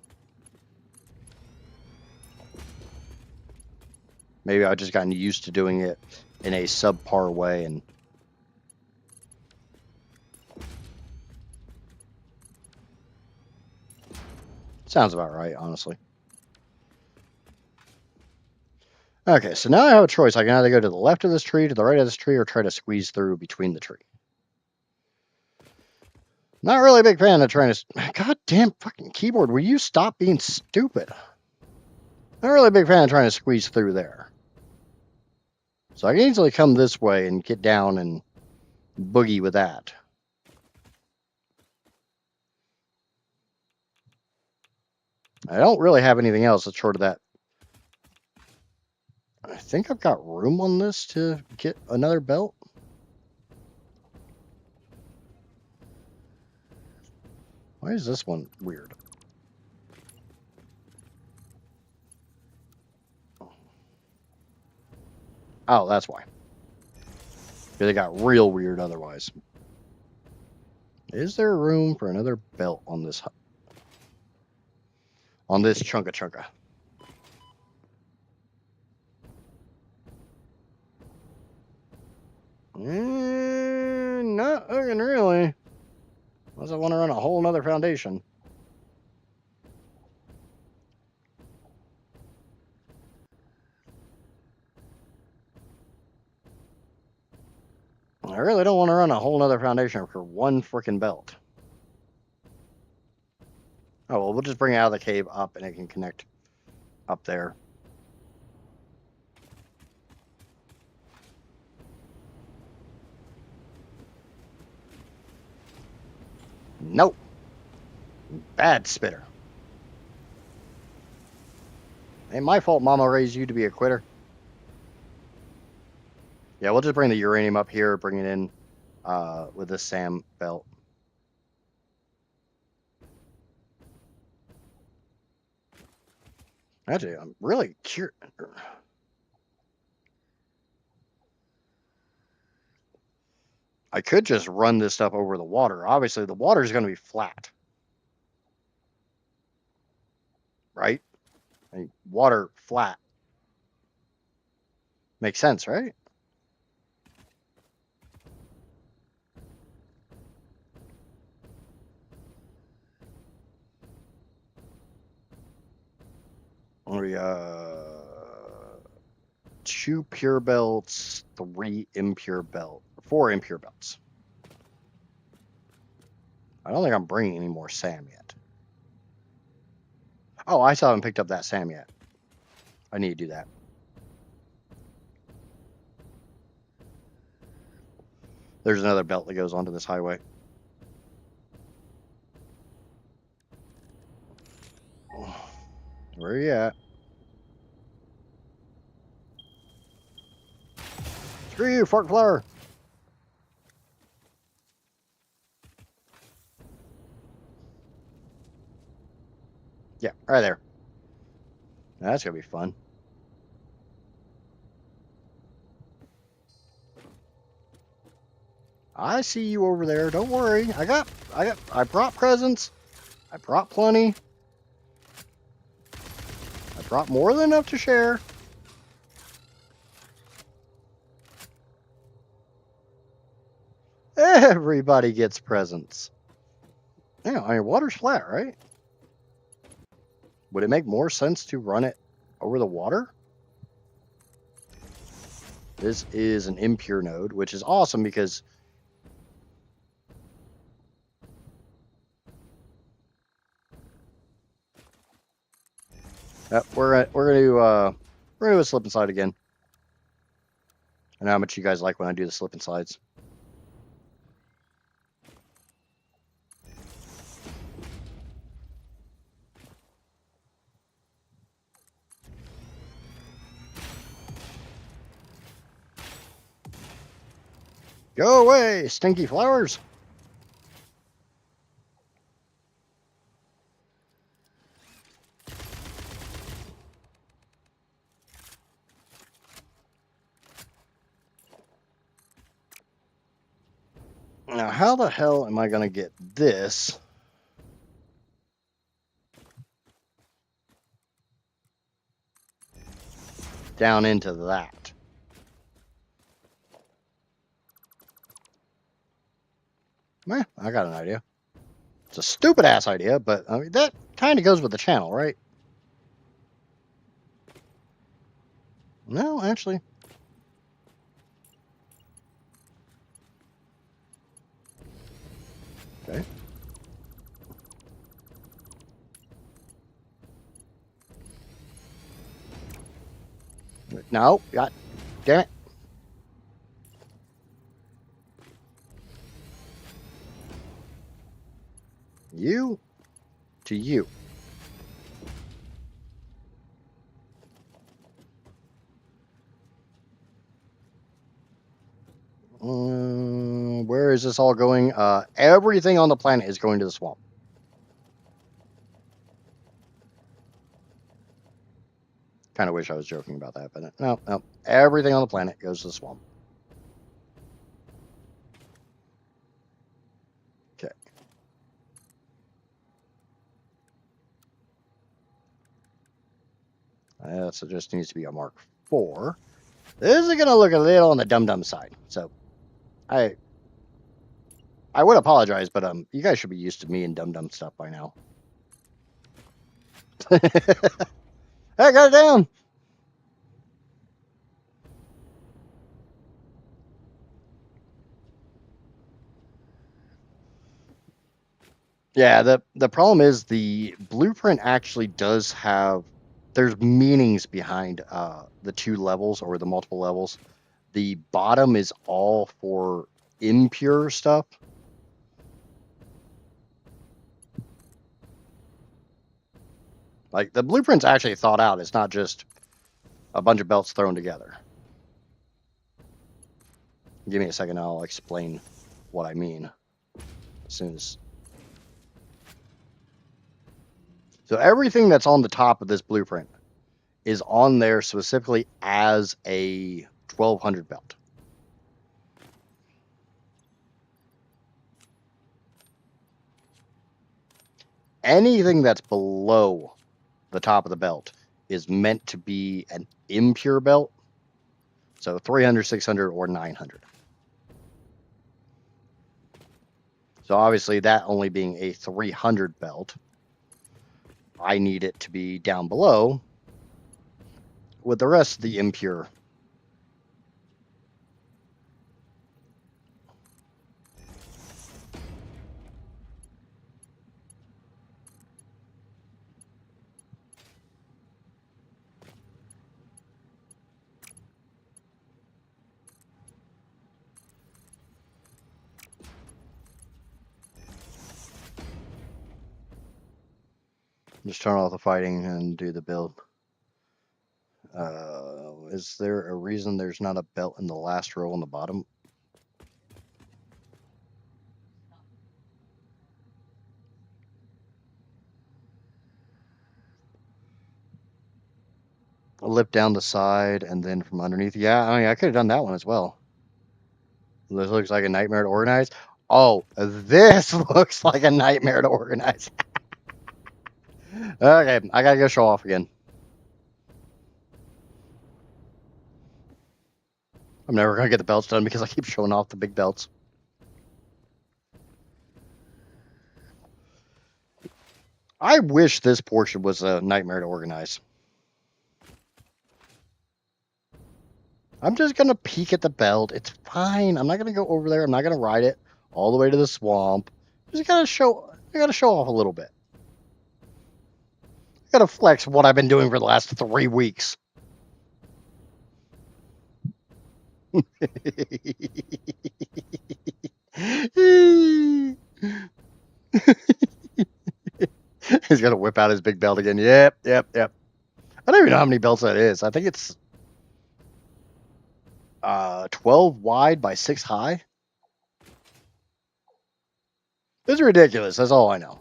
S1: Maybe I've just gotten used to doing it in a subpar way, and sounds about right, honestly. Okay, so now I have a choice. I can either go to the left of this tree, to the right of this tree, or try to squeeze through between the tree. Not really a big fan of trying to. Goddamn fucking keyboard, will you stop being stupid? Not really a big fan of trying to squeeze through there. So I can easily come this way and get down and boogie with that. I don't really have anything else that's short of that. I think I've got room on this to get another belt. Why is this one weird? Oh, that's why. Because it got real weird otherwise. Is there room for another belt on this chunka? Not looking really. Unless I want to run a whole nother foundation. I really don't want to run a whole nother foundation for one freaking belt. Oh, well, we'll just bring it out of the cave up and it can connect up there. Nope. Bad spitter. Ain't my fault Mama raised you to be a quitter. Yeah, we'll just bring the uranium up here, bring it in with this SAM belt. Actually, I'm really curious. I could just run this stuff over the water. Obviously, the water is going to be flat. Right? I mean, water flat. Makes sense, right? We 2 pure belts, 3 impure belts, 4 impure belts. I don't think I'm bringing any more SAM yet. Oh, I still haven't picked up that SAM yet. I need to do that. There's another belt that goes onto this highway. Where are you at? Screw you, fork flower. Yeah, right there. That's gonna be fun. I see you over there. Don't worry. I brought presents. I brought plenty. I brought more than enough to share. Everybody gets presents. Yeah, I mean, water's flat, right? Would it make more sense to run it over the water? This is an impure node, which is awesome because we're gonna do a slip and slide again. I know how much you guys like when I do the slip and slides. Go away, stinky flowers. Now, how the hell am I going to get this down into that? I got an idea. It's a stupid ass idea, but I mean, that kind of goes with the channel, right? No, actually. Okay. No, God damn it. You to you. Where is this all going? Everything on the planet is going to the swamp. Kind of wish I was joking about that, but no. Everything on the planet goes to the swamp. Okay. So it just needs to be a Mark 4. This is going to look a little on the dum-dum side. So I would apologize, but you guys should be used to me and dum-dum stuff by now. I got it down. Yeah, the problem is the blueprint actually does have, there's meanings behind the 2 levels or the multiple levels. The bottom is all for impure stuff. Like the blueprint's actually thought out. It's not just a bunch of belts thrown together. Give me a second, I'll explain what I mean as soon as. So everything that's on the top of this blueprint is on there specifically as a 1200 belt. Anything that's below the top of the belt is meant to be an impure belt. So 300, 600, or 900. So obviously that only being a 300 belt, I need it to be down below with the rest of the impure Just turn off the fighting and do the build. Is there a reason there's not a belt in the last row on the bottom? Lift down the side and then from underneath. Yeah, I mean, I could have done that one as well. This looks like a nightmare to organize. Oh, this looks like a nightmare to organize. Okay, I gotta go show off again. I'm never gonna get the belts done because I keep showing off the big belts. I wish this portion was a nightmare to organize. I'm just gonna peek at the belt. It's fine. I'm not gonna go over there. I'm not gonna ride it all the way to the swamp. I gotta show off a little bit. I gotta flex what I've been doing for the last 3 weeks. He's gonna whip out his big belt again. Yep. I don't even know how many belts that is. I think it's 12 wide by 6 high. It's ridiculous. That's all I know.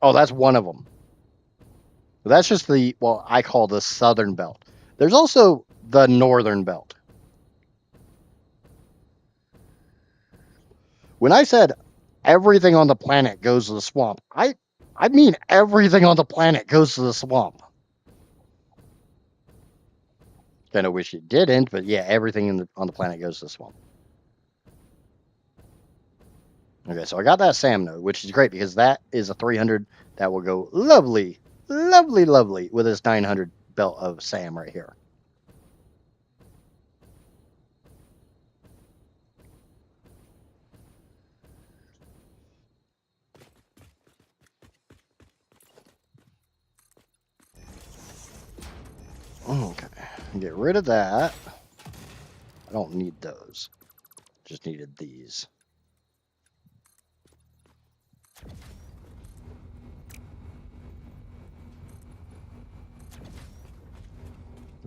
S1: Oh, that's one of them. That's just what I call the southern belt. There's also the northern belt. When I said everything on the planet goes to the swamp, I mean everything on the planet goes to the swamp. Kind of wish it didn't, but yeah, everything on the planet goes to the swamp. Okay, so I got that Sam node, which is great because that is a 300 that will go lovely with this 900 belt of Sam right here. Okay, get rid of that. I don't need those. Just needed these.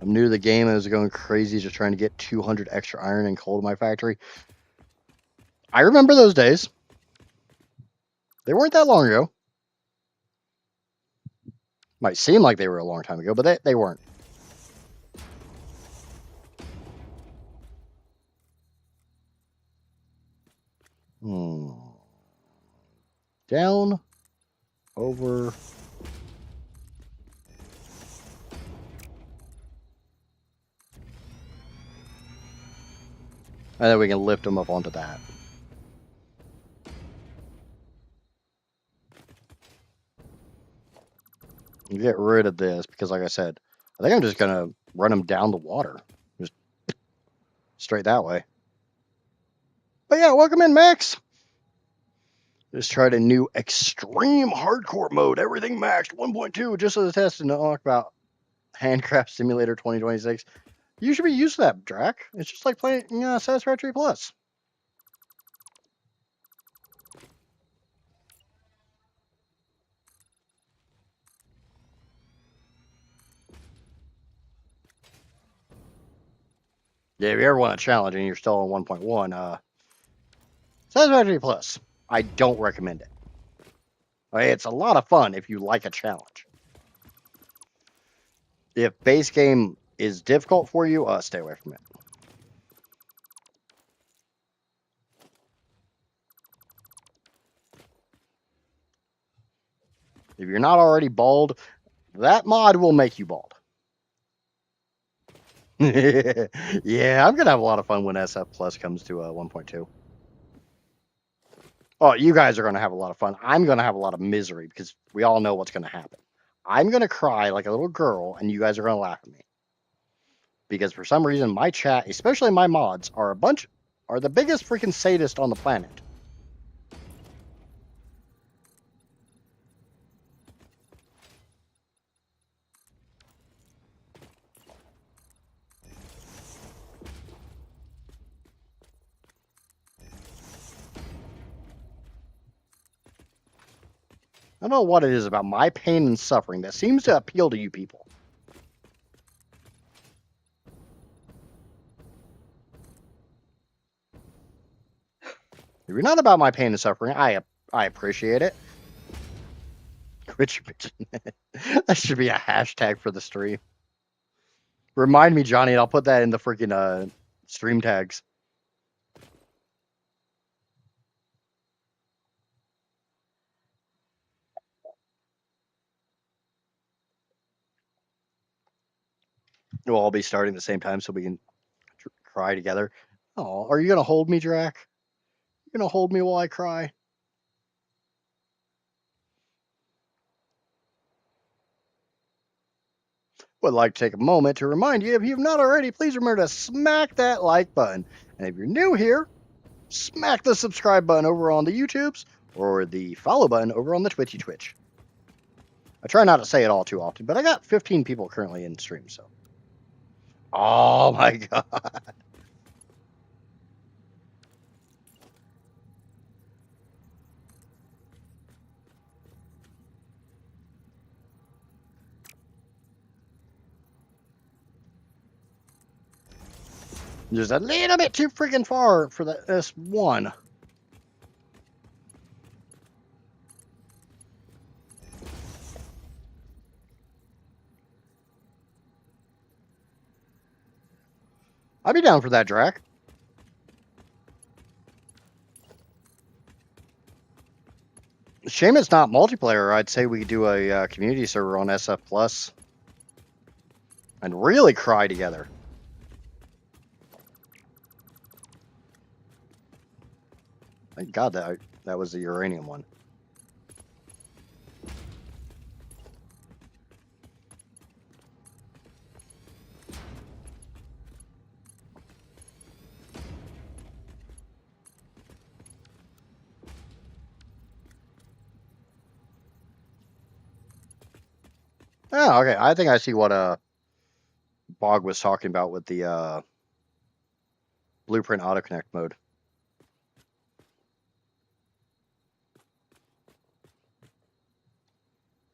S1: I'm new to the game. I was going crazy just trying to get 200 extra iron and coal to my factory. I remember those days. They weren't that long ago. Might seem like they were a long time ago, but they weren't. Down, over. And then we can lift them up onto that. Get rid of this because, like I said, I think I'm just going to run them down the water. Just straight that way. But yeah, welcome in, Max. Just tried a new extreme hardcore mode. Everything maxed 1.2 just as a test and talk about Handcraft Simulator 2026. You should be used to that, Drac. It's just like playing Satisfactory Plus. Yeah, if you ever want a challenge and you're still on 1.1, Satisfactory Plus, I don't recommend it. It's a lot of fun if you like a challenge. If base game is difficult for you, stay away from it. If you're not already bald, that mod will make you bald. Yeah, I'm going to have a lot of fun when SF Plus comes to 1.2. Oh, you guys are going to have a lot of fun. I'm going to have a lot of misery because we all know what's going to happen. I'm going to cry like a little girl, and you guys are going to laugh at me. Because for some reason, my chat, especially my mods, are the biggest freaking sadist on the planet. I don't know what it is about my pain and suffering that seems to appeal to you people. If you're not about my pain and suffering, I appreciate it. Quit your bitching. That should be a hashtag for the stream. Remind me, Johnny, and I'll put that in the freaking stream tags. We'll all be starting at the same time so we can cry together. Oh, are you going to hold me, Drac? You going to hold me while I cry? Would like to take a moment to remind you, if you've not already, please remember to smack that like button. And if you're new here, smack the subscribe button over on the YouTubes or the follow button over on the Twitch. I try not to say it all too often, but I got 15 people currently in stream, so. Oh my god. Just a little bit too freaking far for the S1. I'd be down for that, Drac. Shame it's not multiplayer. I'd say we could do a community server on SF Plus and really cry together. Thank God that was the uranium one. Oh, okay. I think I see what Bog was talking about with the Blueprint Autoconnect mode.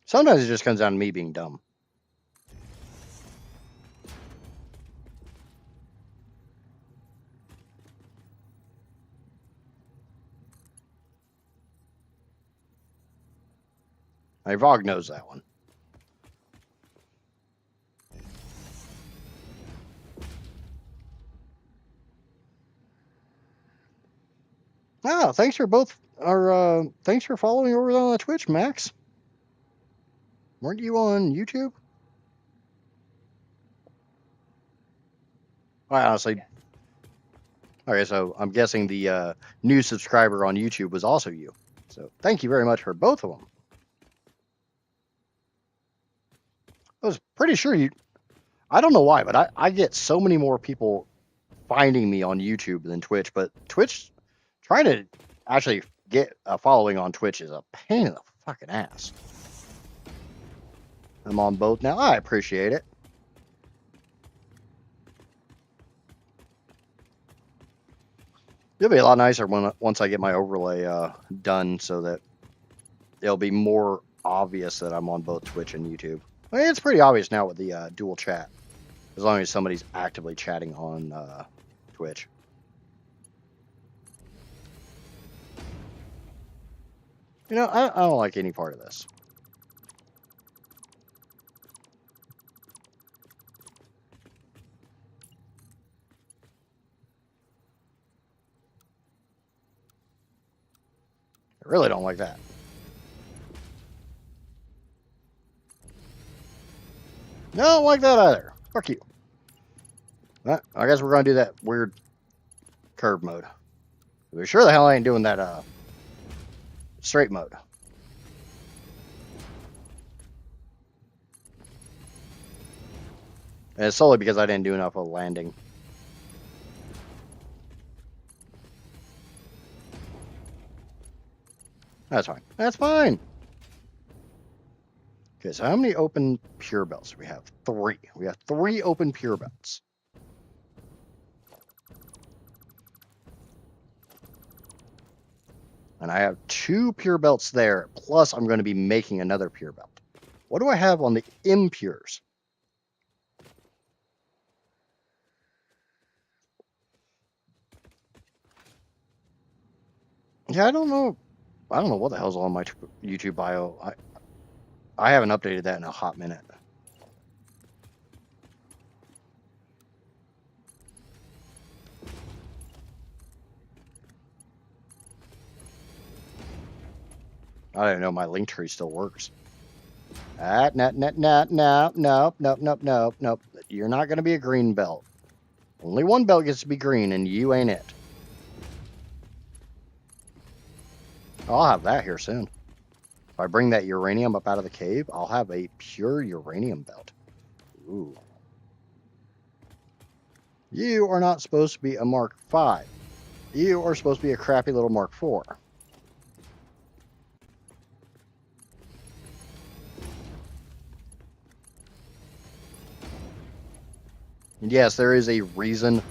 S1: Sometimes it just comes down to me being dumb. Vog knows that one. Oh, thanks for thanks for following over on Twitch, Max. Weren't you on YouTube? I honestly. Okay, so I'm guessing the new subscriber on YouTube was also you. So thank you very much for both of them. I was pretty sure you. I don't know why, but I get so many more people finding me on YouTube than Twitch. But Twitch, trying to actually get a following on Twitch is a pain in the fucking ass. I'm on both now. I appreciate it. It'll be a lot nicer once I get my overlay done, so that it'll be more obvious that I'm on both Twitch and YouTube. I mean, it's pretty obvious now with the dual chat, as long as somebody's actively chatting on Twitch. You know, I don't like any part of this. I really don't like that. No, I don't like that either. Fuck you. I guess we're going to do that weird curve mode. We're sure the hell I ain't doing that straight mode. And it's solely because I didn't do enough of landing. That's fine. That's fine. Okay, so how many open pure belts do we have? 3. We have 3 open pure belts. And I have 2 pure belts there, plus I'm going to be making another pure belt. What do I have on the impures? Yeah, I don't know. I don't know what the hell's on my YouTube bio. I haven't updated that in a hot minute. I don't know. My link tree still works. Nope. You're not going to be a green belt. Only one belt gets to be green, and you ain't it. I'll have that here soon. If I bring that uranium up out of the cave, I'll have a pure uranium belt. Ooh. You are not supposed to be a Mark 5. You are supposed to be a crappy little Mark 4. And yes, there is a reason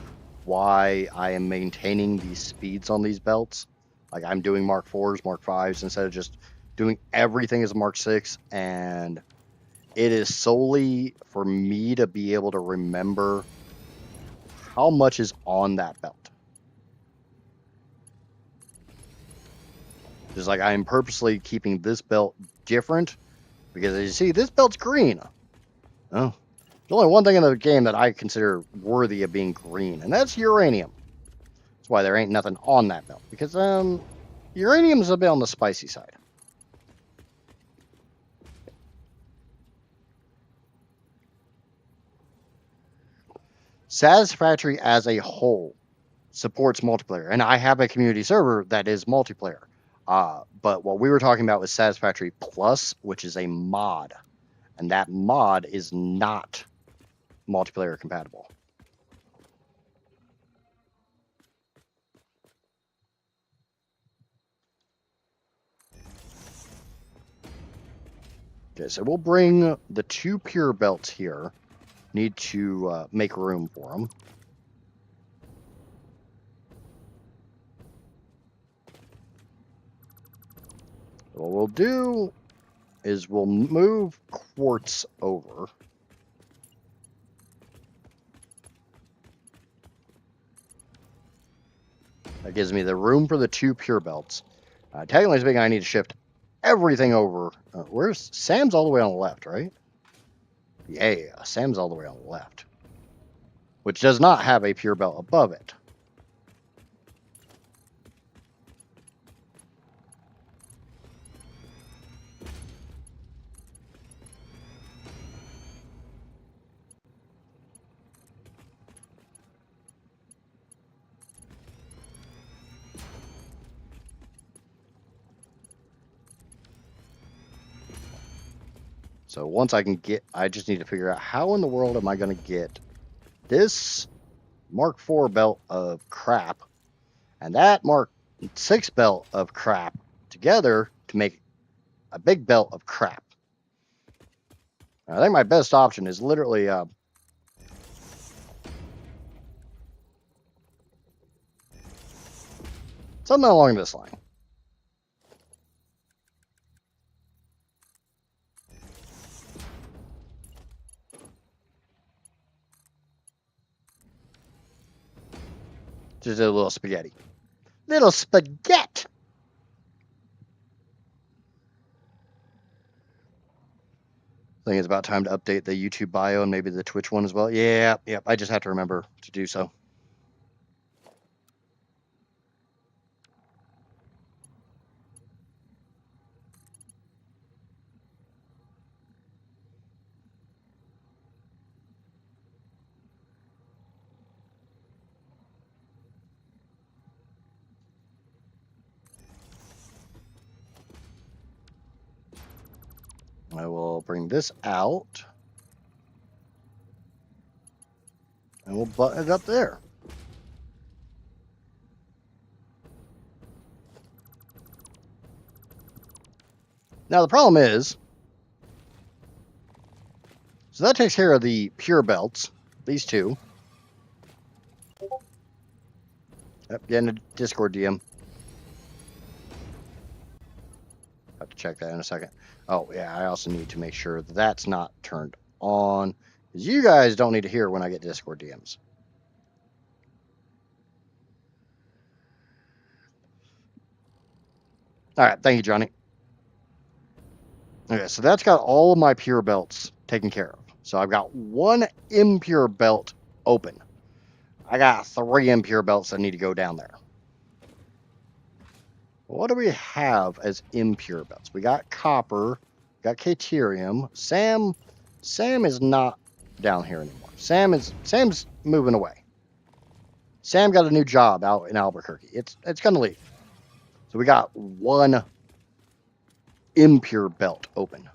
S1: why I am maintaining these speeds on these belts. Like I'm doing Mark 4s, Mark 5s instead of just doing everything as a Mark 6. And it is solely for me to be able to remember how much is on that belt. Just like I am purposely keeping this belt different because as you see, this belt's green. Oh, there's only one thing in the game that I consider worthy of being green, and that's uranium. That's why there ain't nothing on that belt, because uranium's a bit on the spicy side. Satisfactory as a whole supports multiplayer, and I have a community server that is multiplayer. But what we were talking about was Satisfactory Plus, which is a mod, and that mod is not multiplayer compatible. Okay, so we'll bring the 2 pure belts here. Need to make room for them. What we'll do is we'll move quartz over. That gives me the room for the 2 pure belts. Technically speaking, I need to shift everything over. Where's Sam's all the way on the left, right? Yeah, Sam's all the way on the left, which does not have a pure belt above it. So once I can get, I just need to figure out how in the world am I going to get this Mark 4 belt of crap and that Mark 6 belt of crap together to make a big belt of crap. I think my best option is literally something along this line. Just a little spaghetti. Little spaghetti! I think it's about time to update the YouTube bio and maybe the Twitch one as well. Yeah, yep. I just have to remember to do so. I will bring this out. And we'll button it up there. Now the problem is, so that takes care of the pure belts, these 2. Yep, getting a Discord DM. Have to check that in a second. Oh, yeah, I also need to make sure that's not turned on, because you guys don't need to hear when I get Discord DMs. All right, thank you, Johnny. Okay, so that's got all of my pure belts taken care of. So I've got one impure belt open. I got 3 impure belts that need to go down there. What do we have as impure belts? We got copper, got caterium. Sam is not down here anymore. Sam's moving away. Sam got a new job out in Albuquerque. It's gonna leave. So we got 1 impure belt open.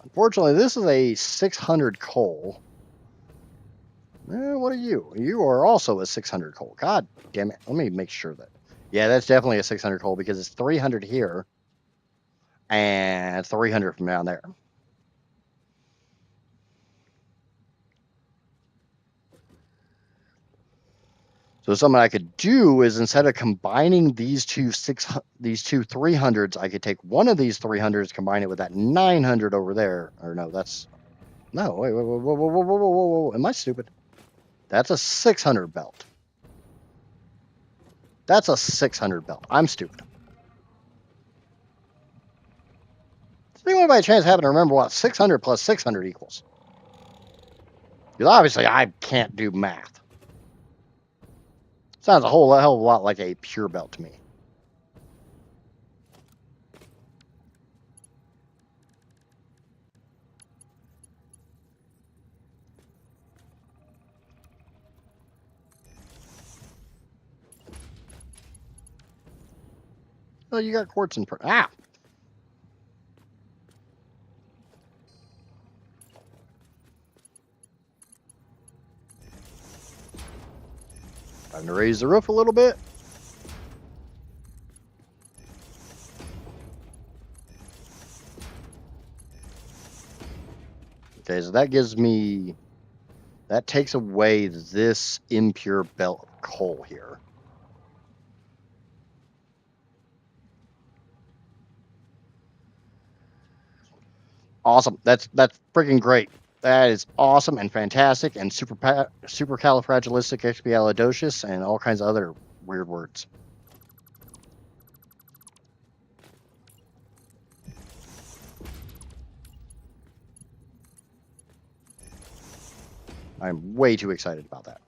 S1: Unfortunately, this is a 600 coal. What are you? You are also a 600 coal. God damn it. Let me make sure that. Yeah, that's definitely a 600 coal because it's 300 here and 300 from down there. So something I could do is instead of combining these two 300s, I could take one of these 300s, combine it with that 900 over there. Or no, that's no. Wait, whoa. Am I stupid? That's a 600 belt. That's a 600 belt. I'm stupid. Does anyone by chance happen to remember what 600 plus 600 equals? Because obviously I can't do math. Sounds a whole hell of a lot like a pure belt to me. Oh, you got quartz in front. Ah! Time to raise the roof a little bit. Okay, so that gives me... That takes away this impure belt coal here. Awesome. That's freaking great. That is awesome and fantastic and supercalifragilisticexpialidocious and all kinds of other weird words. I'm way too excited about that.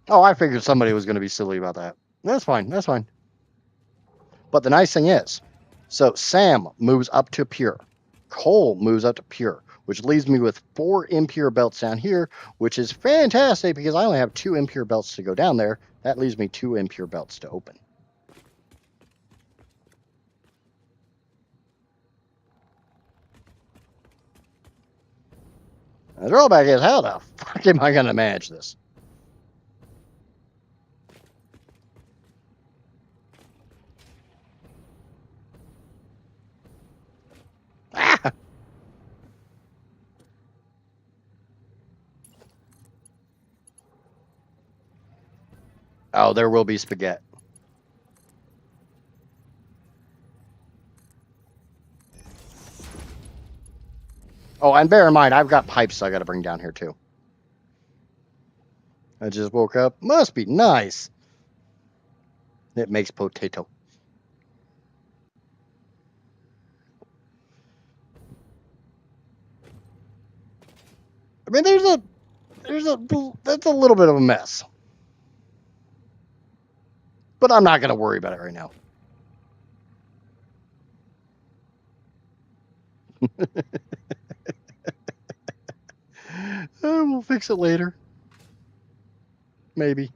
S1: Oh, I figured somebody was going to be silly about that. That's fine. That's fine. But the nice thing is, so Sam moves up to pure. Cole moves up to pure, which leaves me with 4 impure belts down here, which is fantastic because I only have 2 impure belts to go down there. That leaves me 2 impure belts to open. The drawback is, how the fuck am I going to manage this? Ah! Oh, there will be spaghetti. Oh, and bear in mind, I've got pipes I got to bring down here too. I just woke up. Must be nice. It makes potato. I mean, that's a little bit of a mess. But I'm not going to worry about it right now. We'll fix it later. Maybe.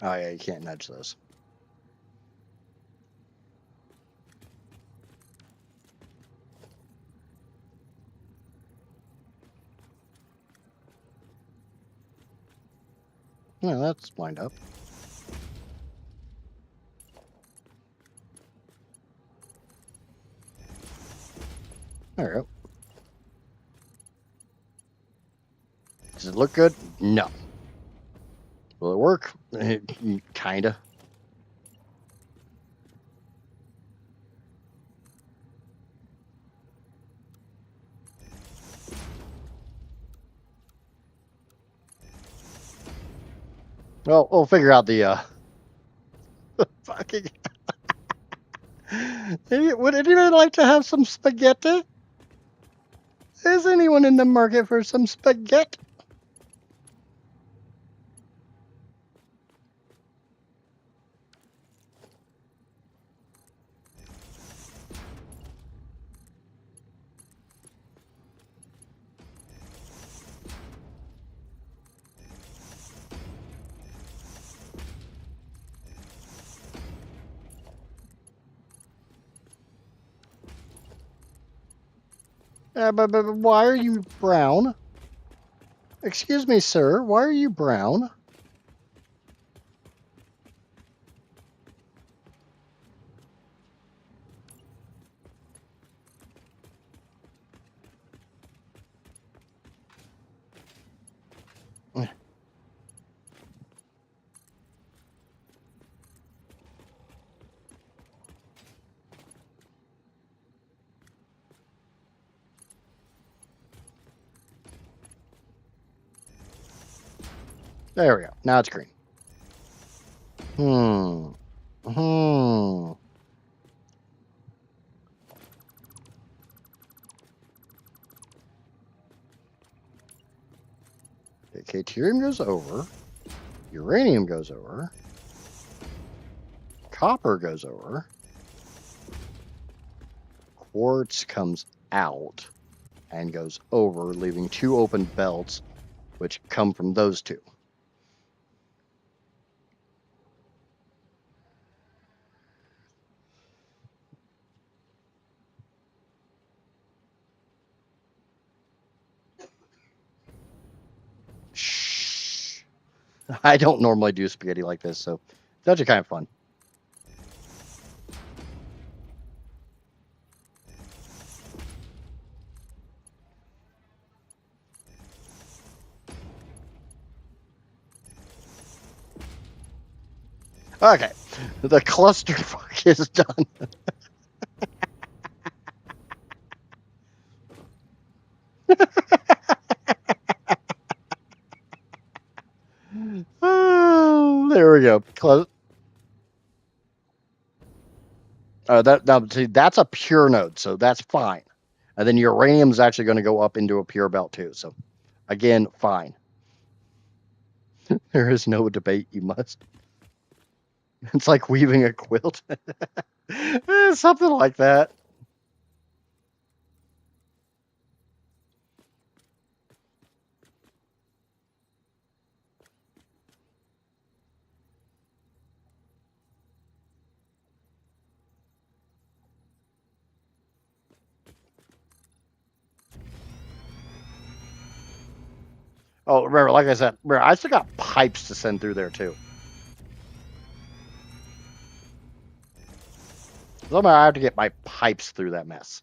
S1: Oh yeah, you can't nudge those. Yeah, that's lined up. There we go. Does it look good? No. Will it work? Kinda. Well, we'll figure out the fucking. Would anyone like to have some spaghetti? Is anyone in the market for some spaghetti? But why are you brown? Excuse me, sir. Why are you brown? There we go. Now it's green. Hmm. Okay, Deuterium goes over. Uranium goes over. Copper goes over. Quartz comes out and goes over, leaving 2 open belts, which come from those 2. Shh. I don't normally do spaghetti like this, so it's actually kind of fun. Okay, the clusterfuck is done. Oh, there we go. See, that's a pure node, so that's fine. And then uranium is actually going to go up into a pure belt too. So, again, fine. There is no debate. You must. It's like weaving a quilt. Something like that. Oh, remember, like I said, remember, I still got pipes to send through there too. Somehow I have to get my pipes through that mess.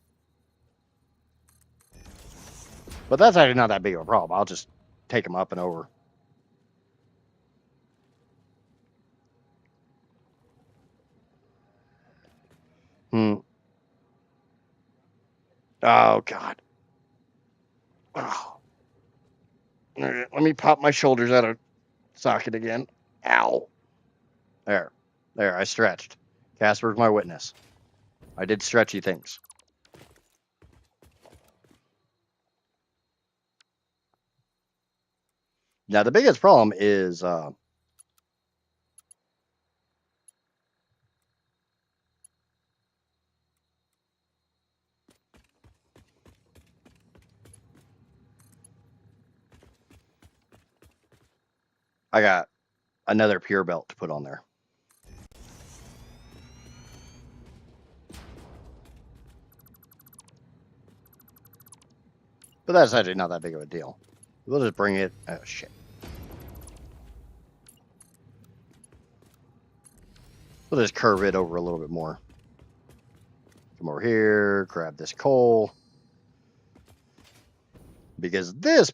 S1: But that's actually not that big of a problem. I'll just take them up and over. Hmm. Oh, God. Oh. Let me pop my shoulders out of socket again. Ow. There. There, I stretched. Casper's my witness. I did stretchy things. Now, the biggest problem is I got another pure belt to put on there. But that's actually not that big of a deal. We'll just bring it. Oh, shit. We'll just curve it over a little bit more. Come over here, grab this coal. Because this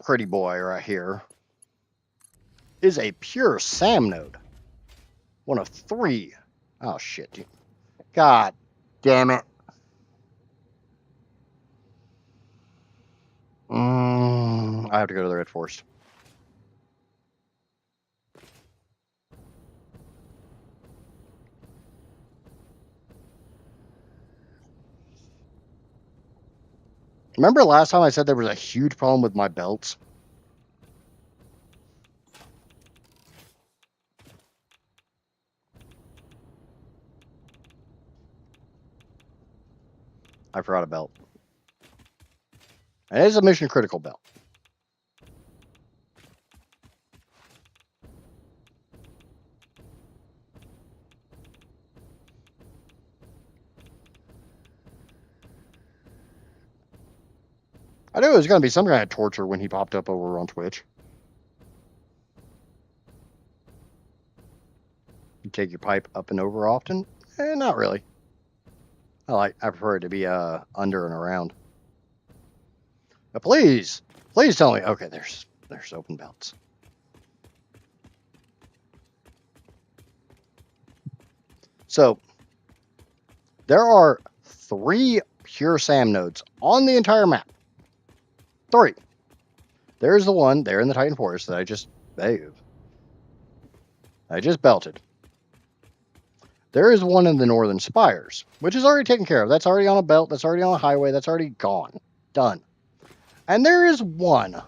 S1: pretty boy right here is a pure SAM node. One of 3. Oh, shit, dude. God damn it. I have to go to the Red Forest. Remember last time I said there was a huge problem with my belts? I forgot a belt. And it is a mission critical belt. I knew it was going to be some kind of torture when he popped up over on Twitch. You take your pipe up and over often? Not really. I prefer it to be under and around. But please tell me. Okay, there's open belts. So there are 3 pure SAM nodes on the entire map. 3. There's the one there in the Titan Forest that I just belted. There is one in the Northern Spires, which is already taken care of. That's already on a belt. That's already on a highway. That's already gone. Done. And there is one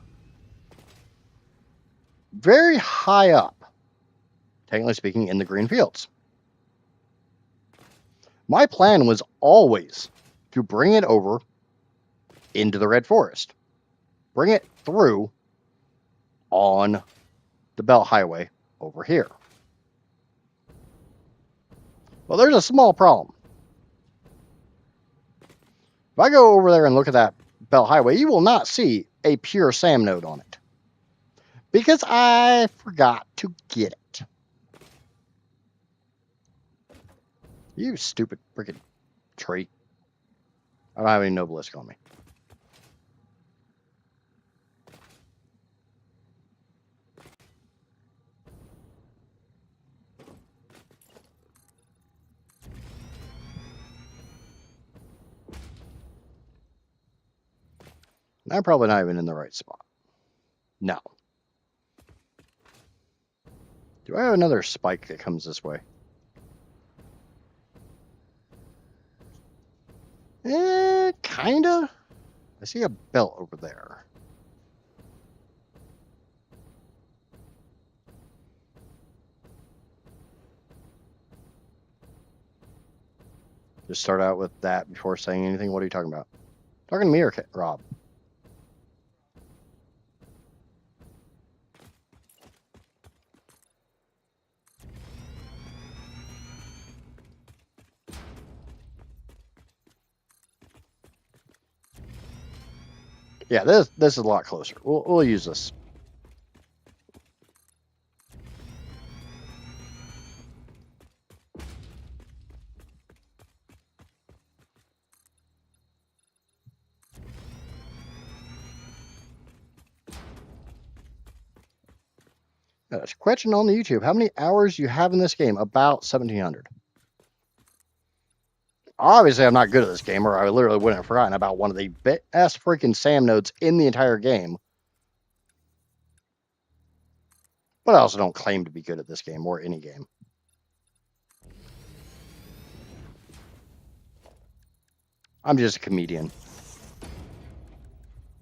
S1: very high up, technically speaking, in the green fields. My plan was always to bring it over into the Red Forest. Bring it through on the Belt Highway over here. Well, there's a small problem. If I go over there and look at that Belt Highway, you will not see a pure SAM node on it. Because I forgot to get it. You stupid freaking tree. I don't have any Noblisk on me. I'm probably not even in the right spot. No. Do I have another spike that comes this way? Kinda. I see a belt over there. Just start out with that before saying anything. What are you talking about? Talking to me or Rob? Yeah, this is a lot closer. We'll use this. Question on the YouTube. How many hours you have in this game? About 1,700. Obviously, I'm not good at this game, or I literally wouldn't have forgotten about one of the best freaking SAM nodes in the entire game. But I also don't claim to be good at this game or any game. I'm just a comedian.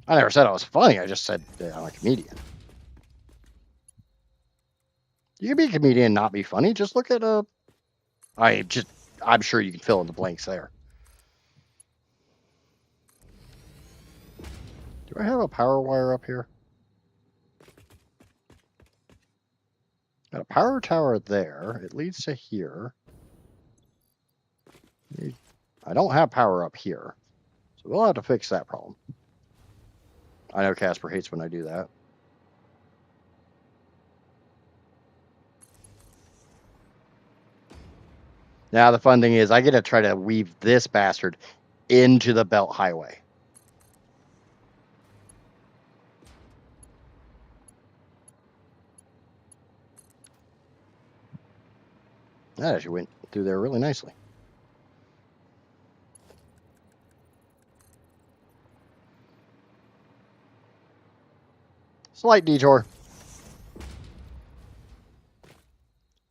S1: I never said I was funny. I just said I'm a comedian. You can be a comedian and not be funny. Just look at I'm sure you can fill in the blanks there. Do I have a power wire up here? Got a power tower there. It leads to here. I don't have power up here. So we'll have to fix that problem. I know Casper hates when I do that. Now the fun thing is I get to try to weave this bastard into the belt highway. That actually went through there really nicely. Slight detour.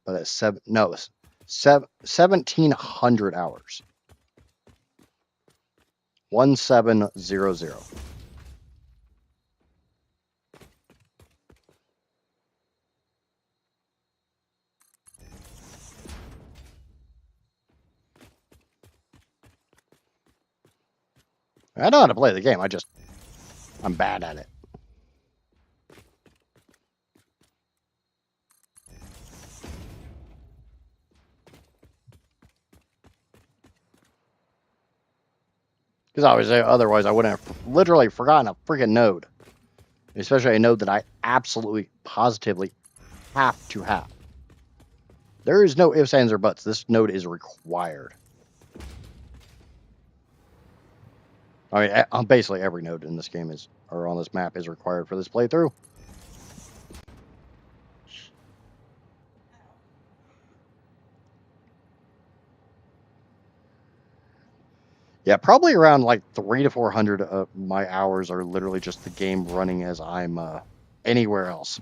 S1: But it's 1,700 hours. 1700. I know how to play the game. I'm bad at it. Because otherwise I wouldn't have literally forgotten a freaking node. Especially a node that I absolutely, positively have to have. There is no ifs, ands, or buts. This node is required. I mean, basically every node in this game or on this map is required for this playthrough. Yeah, probably around like 300 to 400 of my hours are literally just the game running as I'm anywhere else.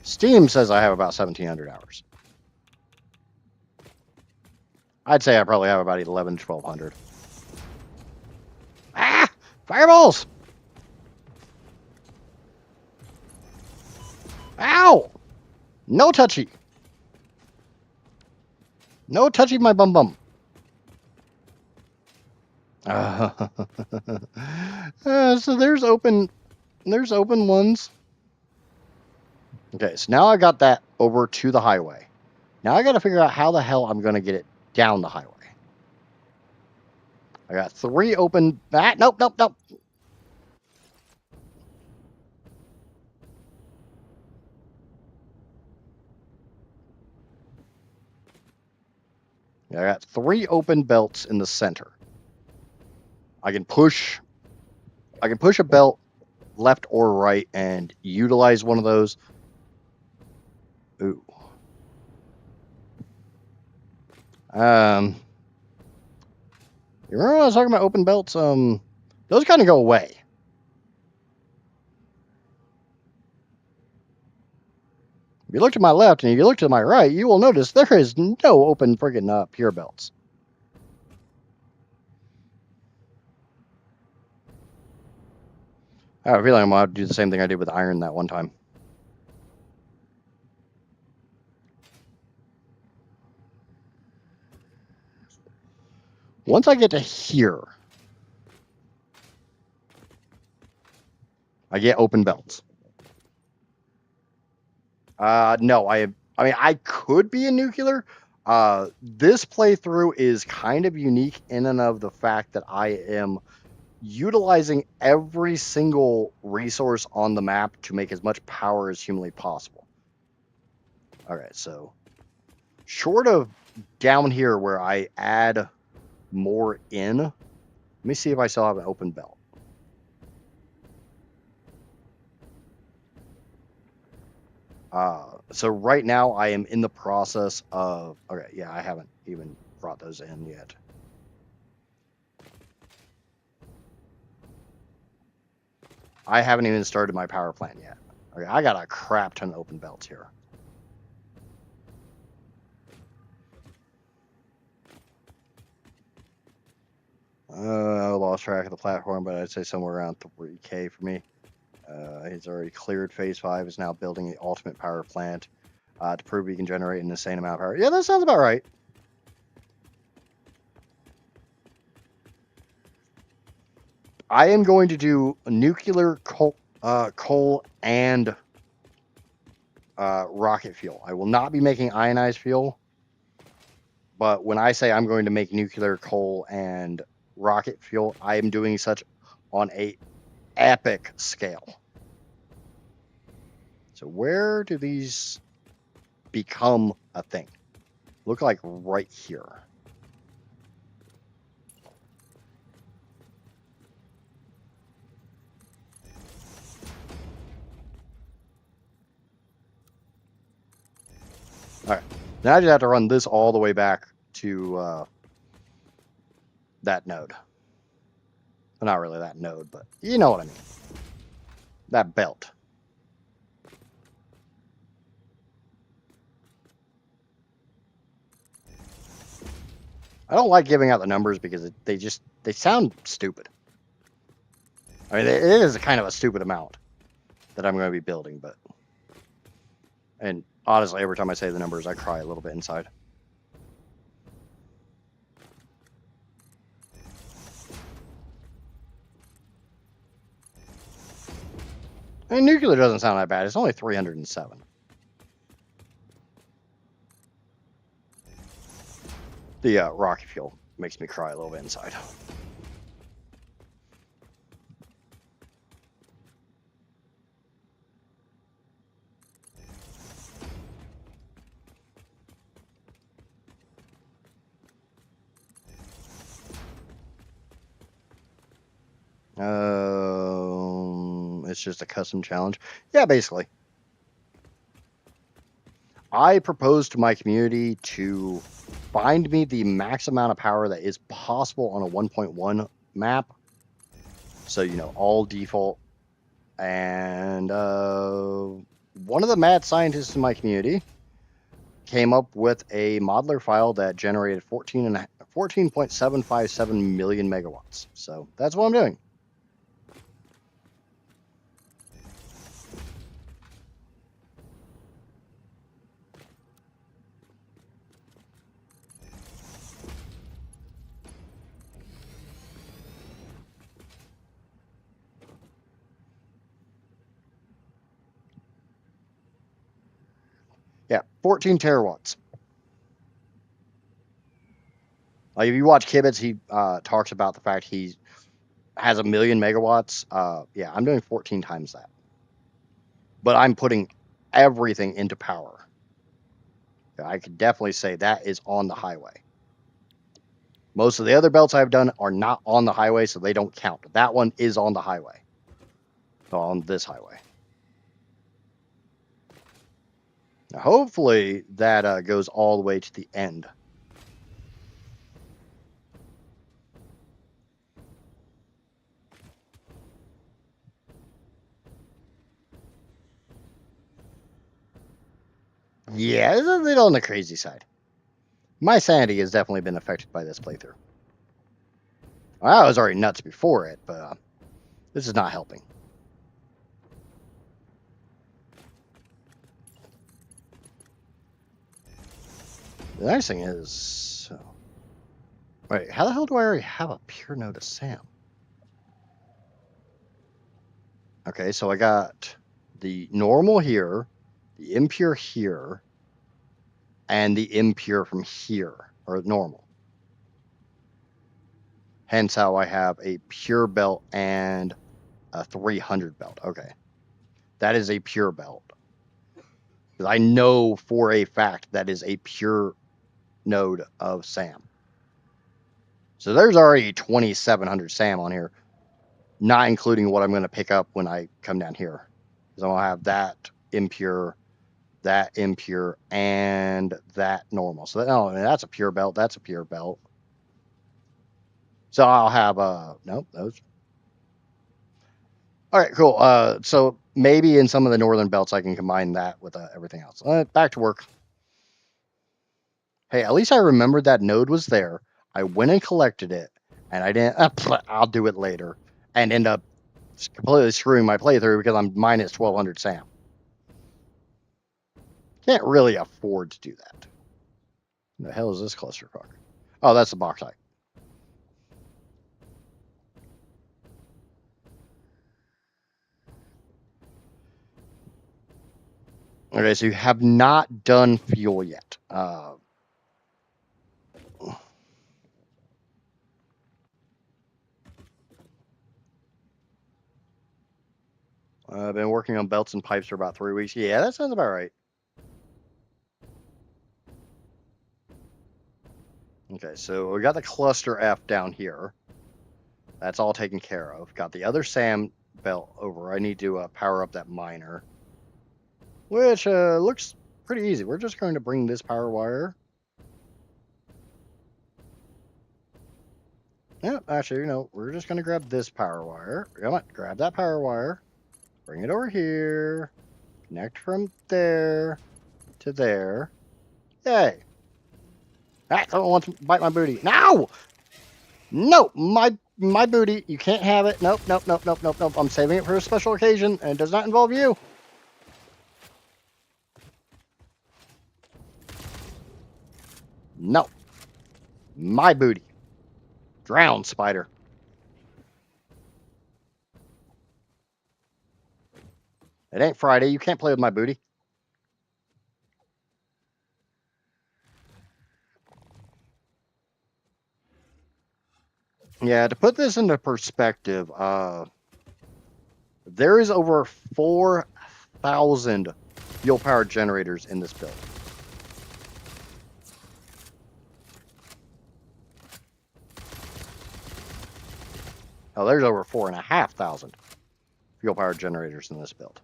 S1: Steam says I have about 1,700 hours. I'd say I probably have about 1,100 to 1,200. Ah! Fireballs! Ow! No touchy. No touchy my bum bum. So there's open ones. Okay, so now I got that over to the highway. Now I got to figure out how the hell I'm going to get it down the highway. I got 3 open. Nope. I got 3 open belts in the center. I can push a belt left or right and utilize one of those. Ooh. You remember when I was talking about open belts? Those kind of go away. If you look to my left and if you look to my right, you will notice there is no open friggin' pure belts. I have a feeling I'm going to have to do the same thing I did with iron that one time. Once I get to here, I get open belts. No, I mean, I could be a nuclear. This playthrough is kind of unique in and of the fact that I am utilizing every single resource on the map to make as much power as humanly possible. All right, so short of down here where I add more in, let me see if I still have an open belt. So right now I am in the process of, okay, yeah, I haven't even brought those in yet. I haven't even started my power plant yet. Okay, I got a crap ton of open belts here. I lost track of the platform, but I'd say somewhere around 3K for me. He's already cleared phase 5, is now building the ultimate power plant to prove he can generate an insane amount of power. Yeah, that sounds about right. I am going to do nuclear, coal and rocket fuel. I will not be making ionized fuel, but when I say I'm going to make nuclear, coal, and rocket fuel, I am doing such on a epic scale. So where do these become a thing? Look like right here. All right, now I just have to run this all the way back to that node. Well, not really that node, but you know what I mean. That belt. I don't like giving out the numbers because they sound stupid. I mean, it is kind of a stupid amount that I'm going to be building, but and honestly, every time I say the numbers, I cry a little bit inside. I mean, nuclear doesn't sound that bad. It's only 307. The rocket fuel makes me cry a little bit inside. It's just a custom challenge. Yeah, basically. I propose to my community to find me the max amount of power that is possible on a 1.1 map. So, you know, all default. And one of the mad scientists in my community came up with a modeler file that generated 14.757 million megawatts. So that's what I'm doing. Yeah, 14 terawatts. Like if you watch Kibitz, he talks about the fact he has 1 million megawatts. Yeah, I'm doing 14 times that. But I'm putting everything into power. I could definitely say that is on the highway. Most of the other belts I've done are not on the highway, so they don't count. That one is on the highway. So on this highway. Now, hopefully that goes all the way to the end. Yeah, it's a little on the crazy side. My sanity has definitely been affected by this playthrough. Well, I was already nuts before it, but this is not helping. The nice thing is... Wait, how the hell do I already have a pure node of SAM? Okay, so I got the normal here, the impure here, and the impure from here, or normal. Hence how I have a pure belt and a 300 belt. Okay. That is a pure belt. Because I know for a fact that is a pure node of SAM. So there's already 2,700 SAM on here, not including what I'm going to pick up when I come down here. Because I'll have that impure, and that normal. So no, that's a pure belt. That's a pure belt. So I'll have nope, those. All right, cool. So maybe in some of the northern belts I can combine that with everything else. Back to work. Hey, at least I remembered that node was there. I went and collected it, and I didn't. I'll do it later, and end up completely screwing my playthrough because I'm minus 1,200 SAM. Can't really afford to do that. The hell is this clusterfuck? Oh, that's the bauxite. Okay, so you have not done fuel yet. I've been working on belts and pipes for about 3 weeks. Yeah, that sounds about right. Okay, so we got the cluster F down here. That's all taken care of. Got the other SAM belt over. I need to power up that miner, which looks pretty easy. We're just going to bring this power wire. Yeah, actually, you know, we're just going to grab this power wire. Come on, grab that power wire. Bring it over here. Connect from there to there. Yay. Ah, someone wants to bite my booty. No! No, my booty. You can't have it. Nope, nope, nope, nope, nope, nope. I'm saving it for a special occasion, and it does not involve you. No. My booty. Drown, spider. It ain't Friday. You can't play with my booty. Yeah, to put this into perspective, there is over 4,000 fuel-powered generators in this build. Oh, there's over 4,500 fuel-powered generators in this build.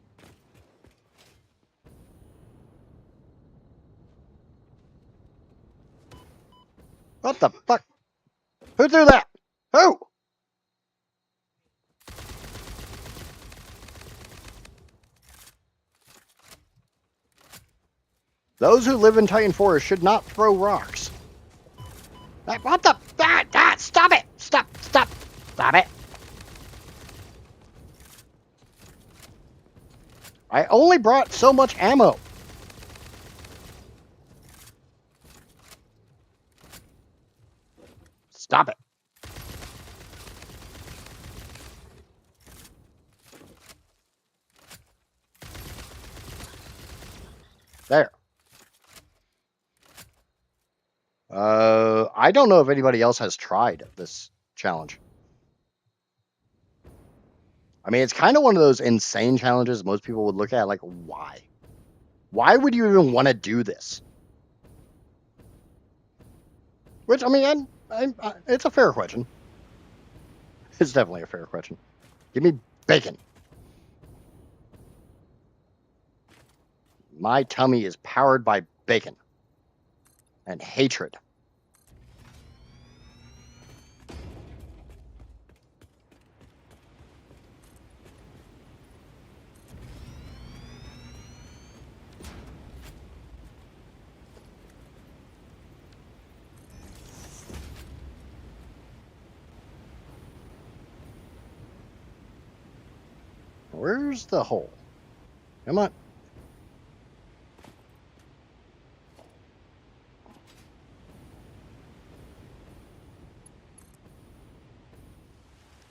S1: What the fuck? Who threw that? Who? Those who live in Titan Forest should not throw rocks. What the? Stop it! Stop it! I only brought so much ammo. Stop it. There. I don't know if anybody else has tried this challenge. I mean, it's kind of one of those insane challenges most people would look at like, why? Why would you even want to do this? Which, I mean, it's a fair question. It's definitely a fair question. Give me bacon. My tummy is powered by bacon and hatred. Where's the hole? Come on.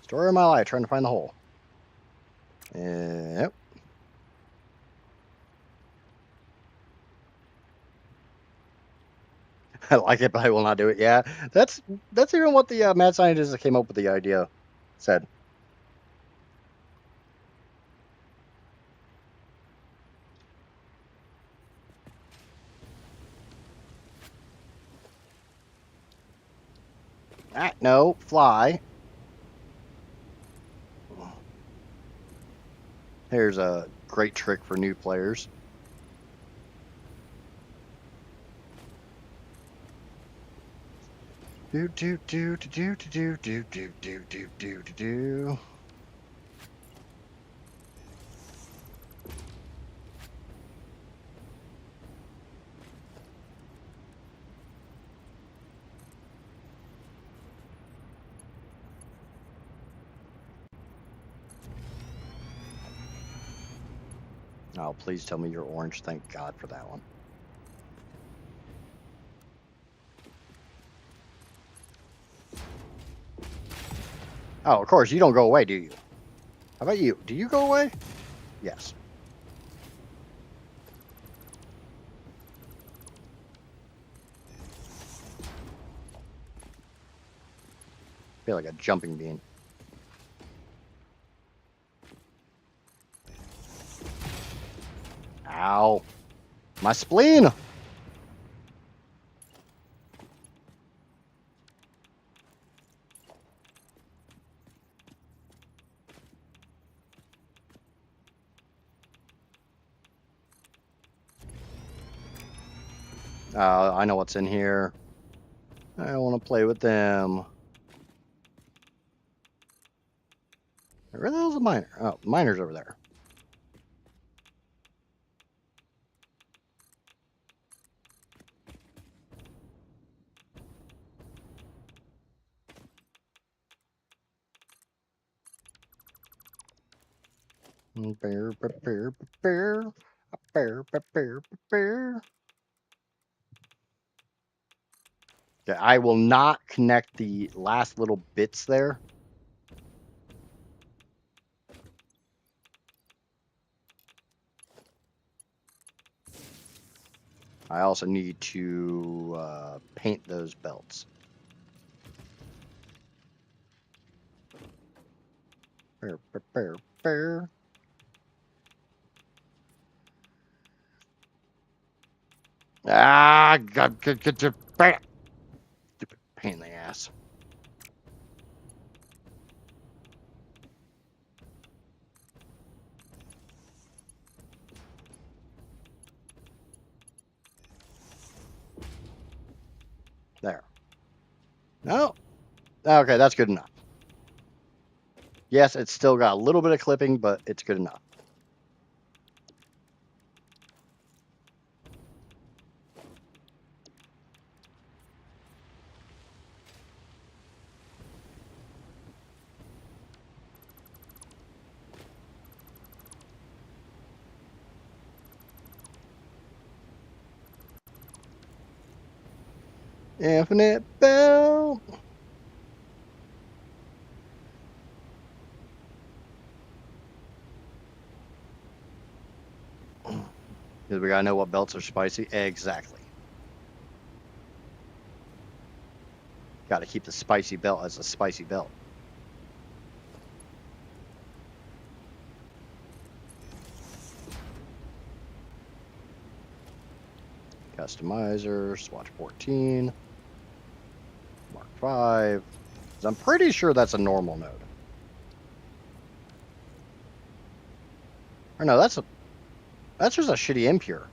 S1: Story of my life, trying to find the hole. Yep. I like it, but I will not do it. Yeah, that's even what the mad scientist that came up with the idea said. Ah, no, fly. Here's a great trick for new players. Do do do do do do do do do do do do. Oh, please tell me you're orange. Thank God for that one. Oh, of course, you don't go away, do you? How about you? Do you go away? Yes. feel like a jumping bean. Ow. My spleen! I know what's in here. I want to play with them. Where the hell's the miner? Oh, miner's over there. Okay, I will not connect the last little bits there. I also need to paint those belts. Ah, stupid pain in the ass. There. No. Okay, that's good enough. Yes, it's still got a little bit of clipping, but it's good enough. Infinite belt. Because we gotta know what belts are spicy. Exactly. Gotta keep the spicy belt as a spicy belt. Customizer, swatch 14, Mark 5. I'm pretty sure that's a normal node. Or no, that's just a shitty impure.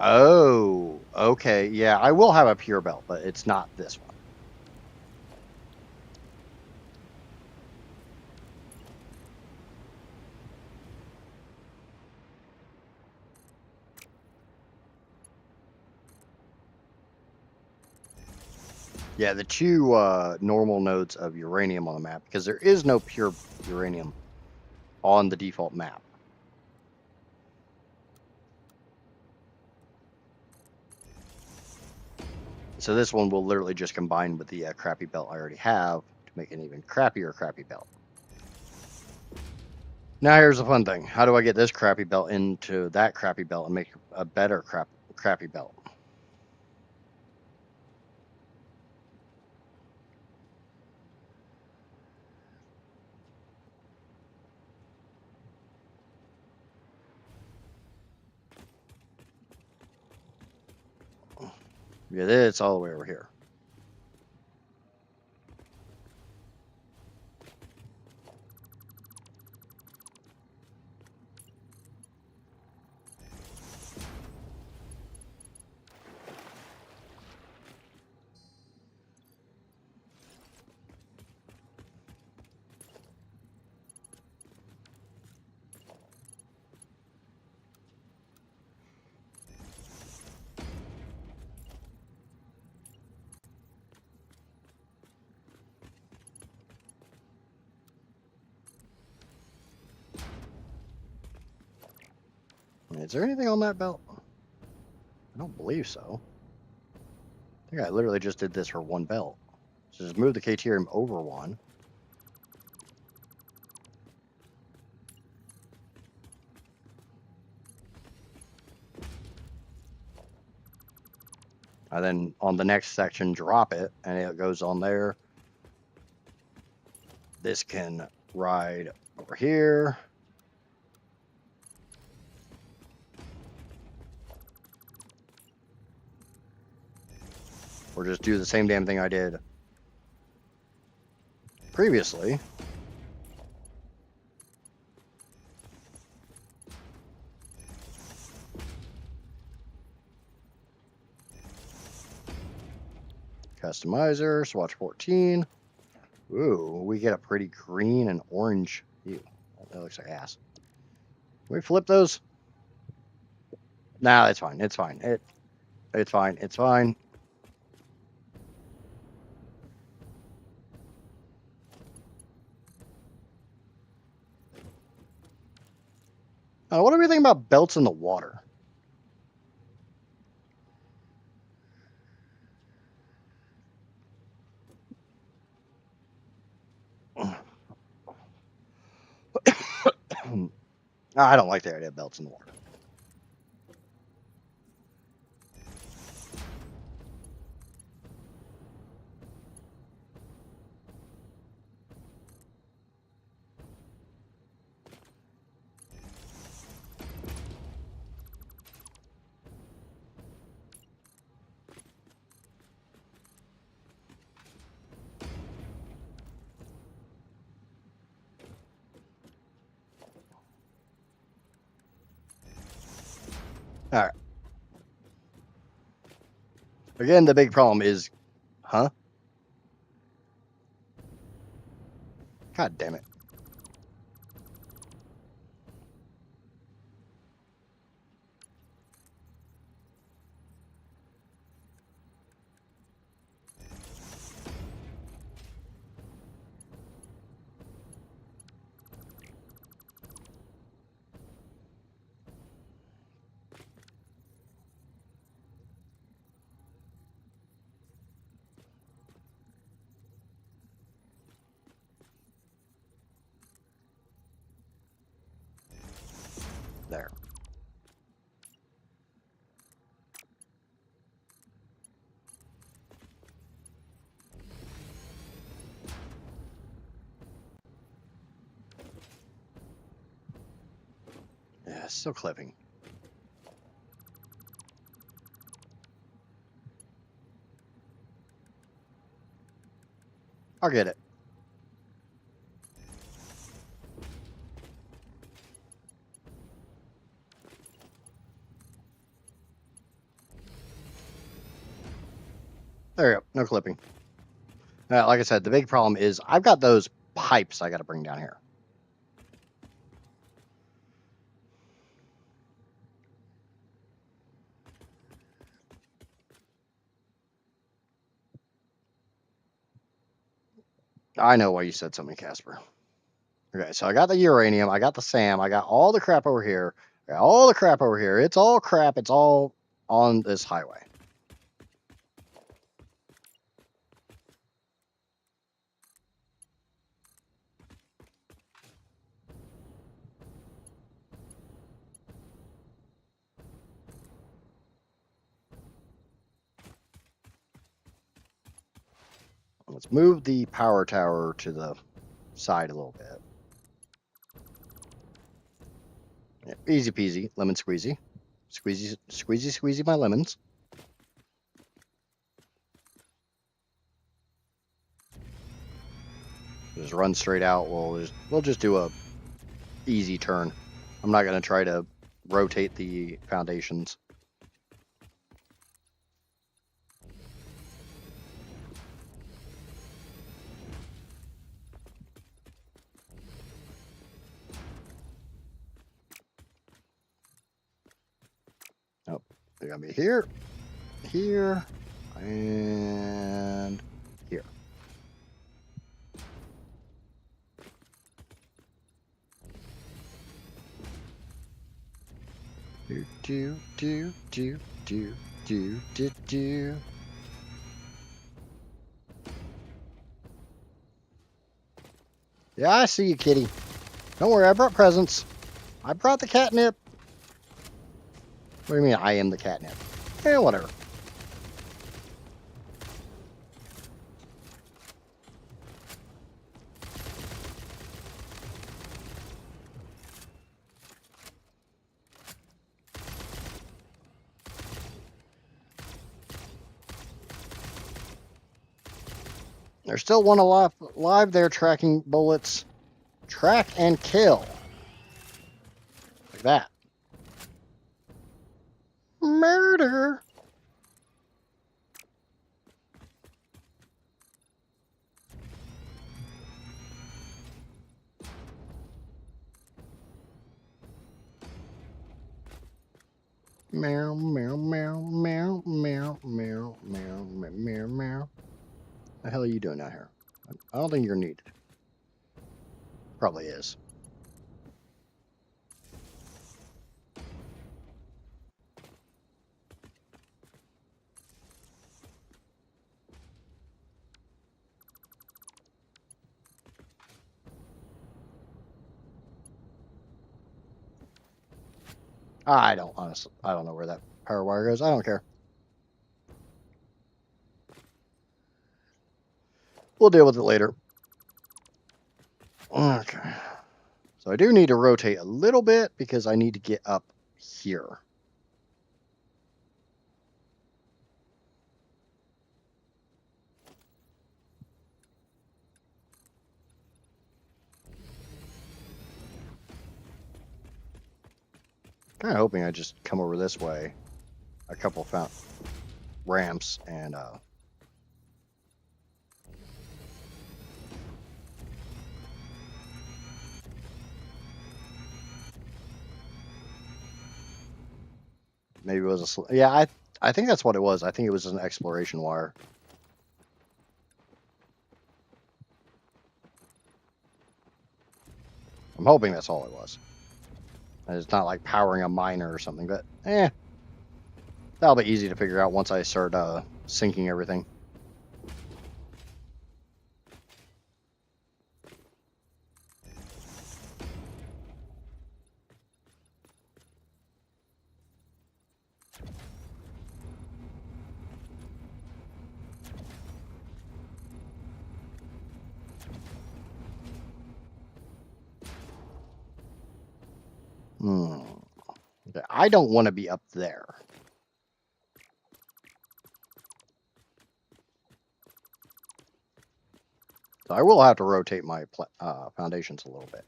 S1: Oh, okay. Yeah, I will have a pure belt, but it's not this one. Yeah, the two normal nodes of uranium on the map, because there is no pure uranium on the default map. So this one will literally just combine with the crappy belt I already have to make an even crappier crappy belt. Now here's the fun thing. How do I get this crappy belt into that crappy belt and make a better crappy belt? Yeah, it's all the way over here. Is there anything on that belt? I don't believe so. I think I literally just did this for one belt. So just move the K-Tierium over one. And then on the next section, drop it, and it goes on there. This can ride over here. Or just do the same damn thing I did previously. Customizer, swatch 14. Ooh, we get a pretty green and orange. Ew, that looks like ass. Can we flip those? Nah, it's fine. It's fine. It's fine. It's fine. What do we think about belts in the water? I don't like the idea of belts in the water. All right. Again, the big problem is, huh? God damn it. There. Yeah, still clipping. I'll get it. There you go. No clipping. Like I said, the big problem is I've got those pipes I got to bring down here. I know why you said something, Casper. Okay, so I got the uranium, I got the SAM, I got all the crap over here, I got all the crap over here. It's all crap. It's all on this highway. Let's move the power tower to the side a little bit. Yeah, easy peasy, lemon squeezy. Squeezy, squeezy, squeezy my lemons. Just run straight out. We'll just do a easy turn. I'm not gonna try to rotate the foundations. Nope. They're gonna be here, here, and here. Do do do do do do do do. Yeah, I see you, kitty. Don't worry, I brought presents. I brought the catnip. What do you mean I am the catnip? Yeah, whatever. There's still one alive there tracking bullets. Track and kill. Like that. Murder. Meow, meow, meow, meow, meow, meow, meow, meow, meow. The hell are you doing out here? I don't think you're needed. Probably is. I don't know where that power wire goes. I don't care. We'll deal with it later. Okay. So I do need to rotate a little bit because I need to get up here. Kind of hoping I just come over this way. A couple found ramps and maybe it was a yeah. I think that's what it was. I think it was an exploration wire. I'm hoping that's all it was. And it's not like powering a miner or something, but that'll be easy to figure out once I start syncing everything. Okay, I don't want to be up there. So I will have to rotate my foundations a little bit.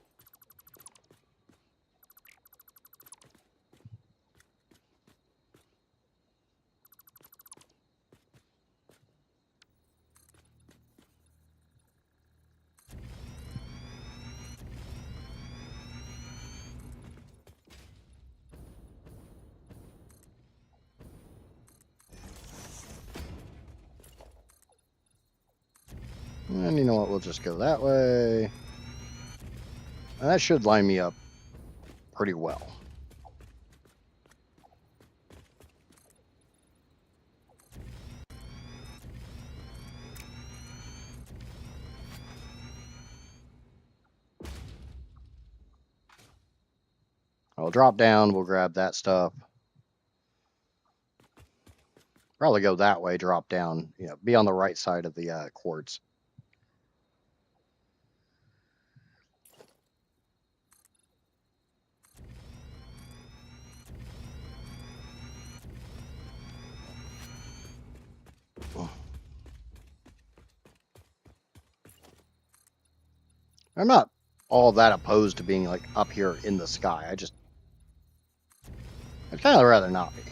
S1: And you know what? We'll just go that way. And that should line me up pretty well. I'll drop down. We'll grab that stuff. Probably go that way, drop down. You know, be on the right side of the quartz. I'm not all that opposed to being like up here in the sky. I'd kind of rather not be.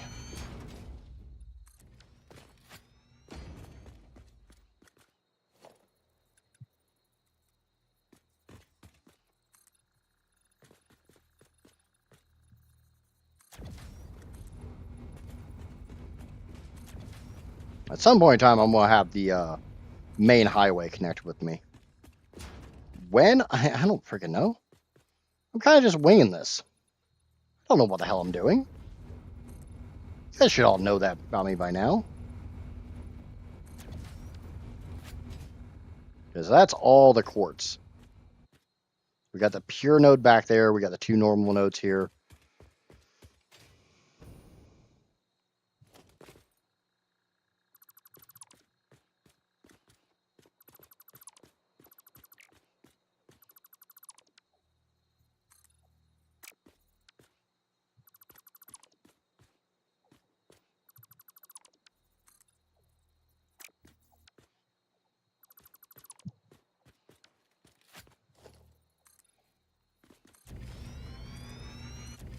S1: At some point in time, I'm going to have the main highway connect with me. When? I don't freaking know. I'm kind of just winging this. I don't know what the hell I'm doing. You guys should all know that about me by now. Because that's all the quartz. We got the pure node back there. We got the two normal nodes here.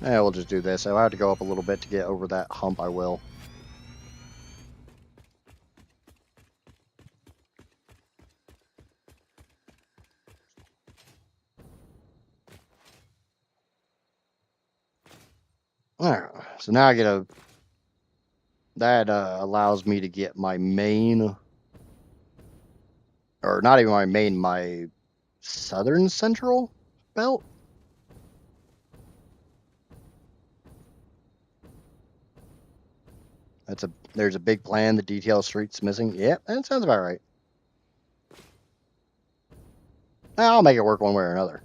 S1: Yeah, we'll just do this. If I have to go up a little bit to get over that hump, I will. Alright, so now I get a... That allows me to get my main... Or not even my main, my southern central belt? There's a big plan, the detail street's missing. Yep, that sounds about right. I'll make it work one way or another.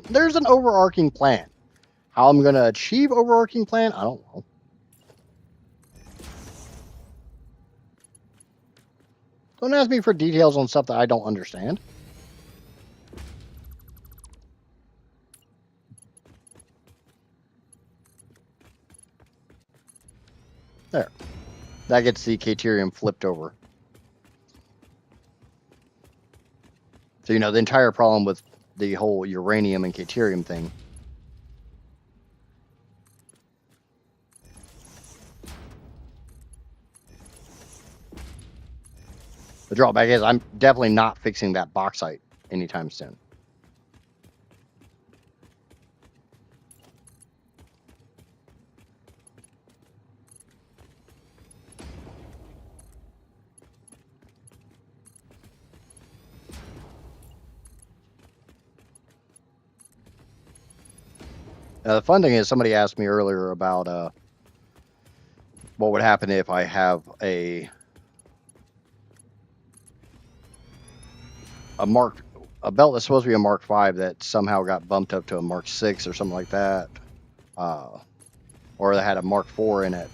S1: There's an overarching plan. How I'm gonna achieve overarching plan, I don't know. Don't ask me for details on stuff that I don't understand. There. That gets the Caterium flipped over. So, the entire problem with the whole uranium and Caterium thing. The drawback is I'm definitely not fixing that bauxite anytime soon. The fun thing is somebody asked me earlier about what would happen if I have a belt that's supposed to be a Mark V that somehow got bumped up to a Mark VI or something like that, or that had a Mark IV in it.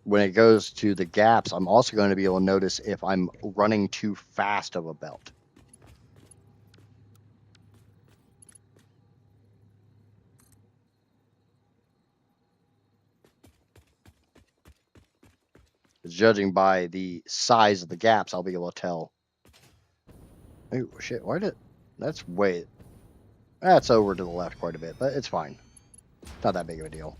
S1: When it goes to the gaps, I'm also going to be able to notice if I'm running too fast of a belt. Judging by the size of the gaps, I'll be able to tell. Oh shit! That's over to the left quite a bit, but it's fine. Not that big of a deal.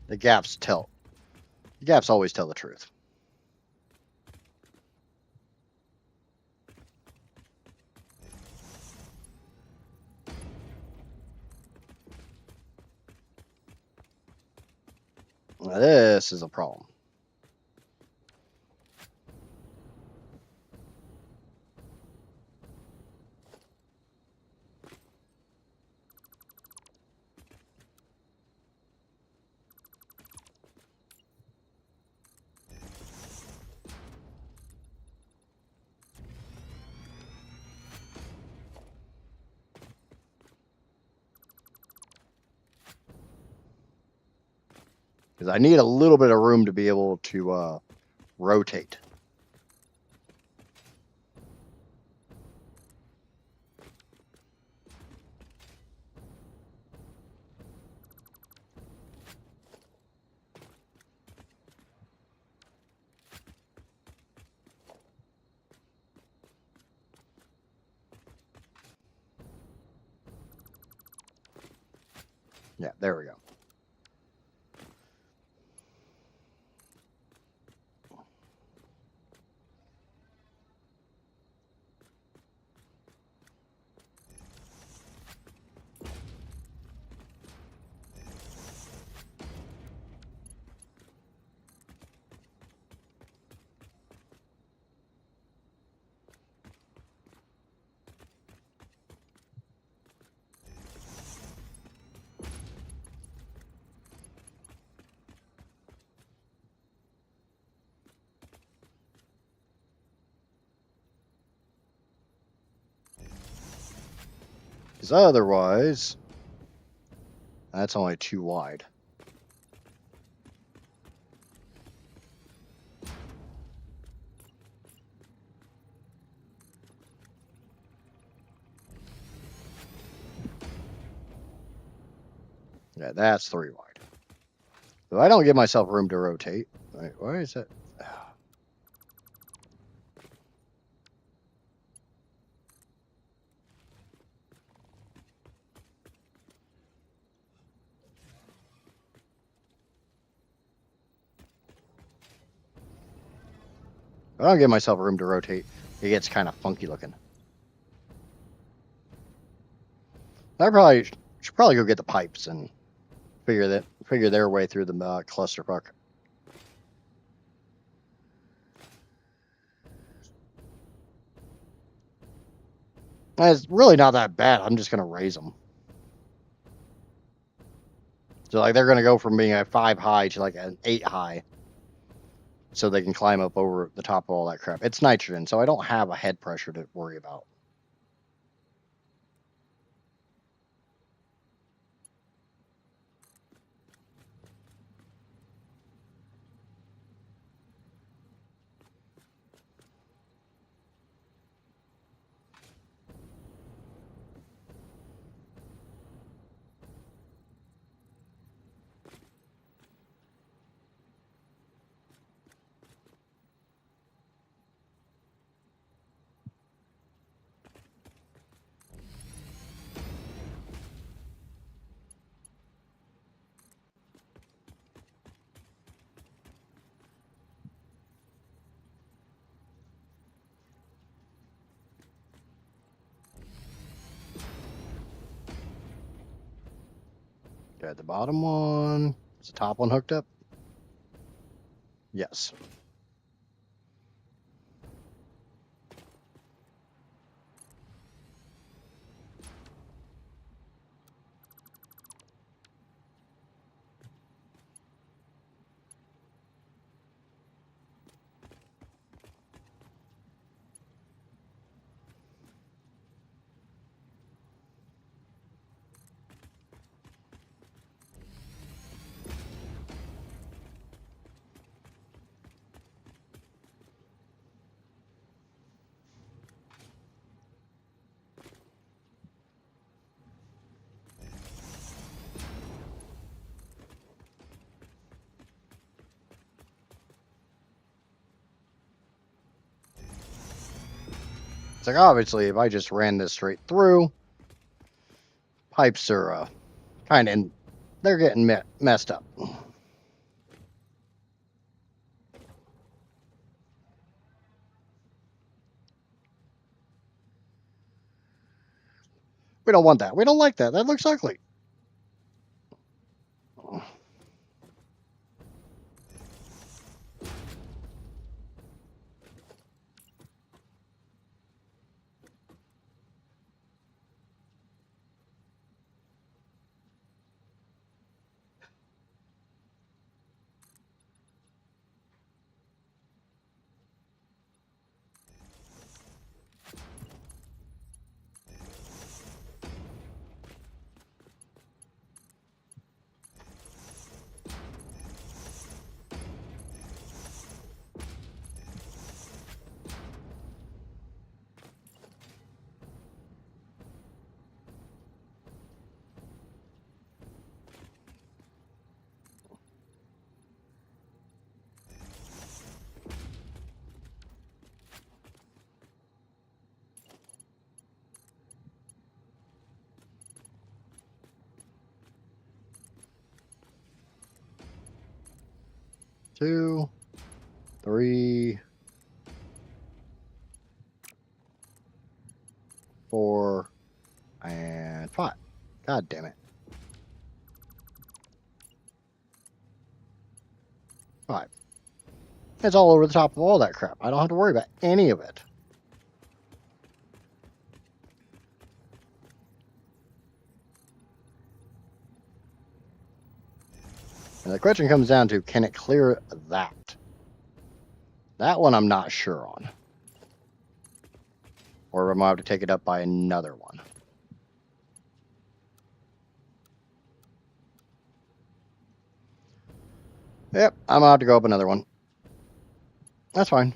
S1: The gaps always tell the truth. Now, this is a problem. Because I need a little bit of room to be able to rotate. Yeah, there we go. Because otherwise, that's only too wide. Yeah, that's 3 wide. So I don't give myself room to rotate. Wait, why is that? I don't give myself room to rotate. It gets kind of funky looking. I probably should probably go get the pipes and figure their way through the clusterfuck. And it's really not that bad. I'm just gonna raise them. So like they're gonna go from being a 5 high to like an 8 high, so they can climb up over the top of all that crap. It's nitrogen, so I don't have a head pressure to worry about. Got the bottom one. Is the top one hooked up? Yes. It's like obviously if I just ran this straight through, pipes are kind of they're getting messed up. We don't want that. We don't like that. That looks ugly. 2, 3, 4, and 5. God damn it. 5. It's all over the top of all that crap. I don't have to worry about any of it. And the question comes down to, can it clear that? That one I'm not sure on. Or am I going to have to take it up by another one? Yep, I'm going to have to go up another one. That's fine.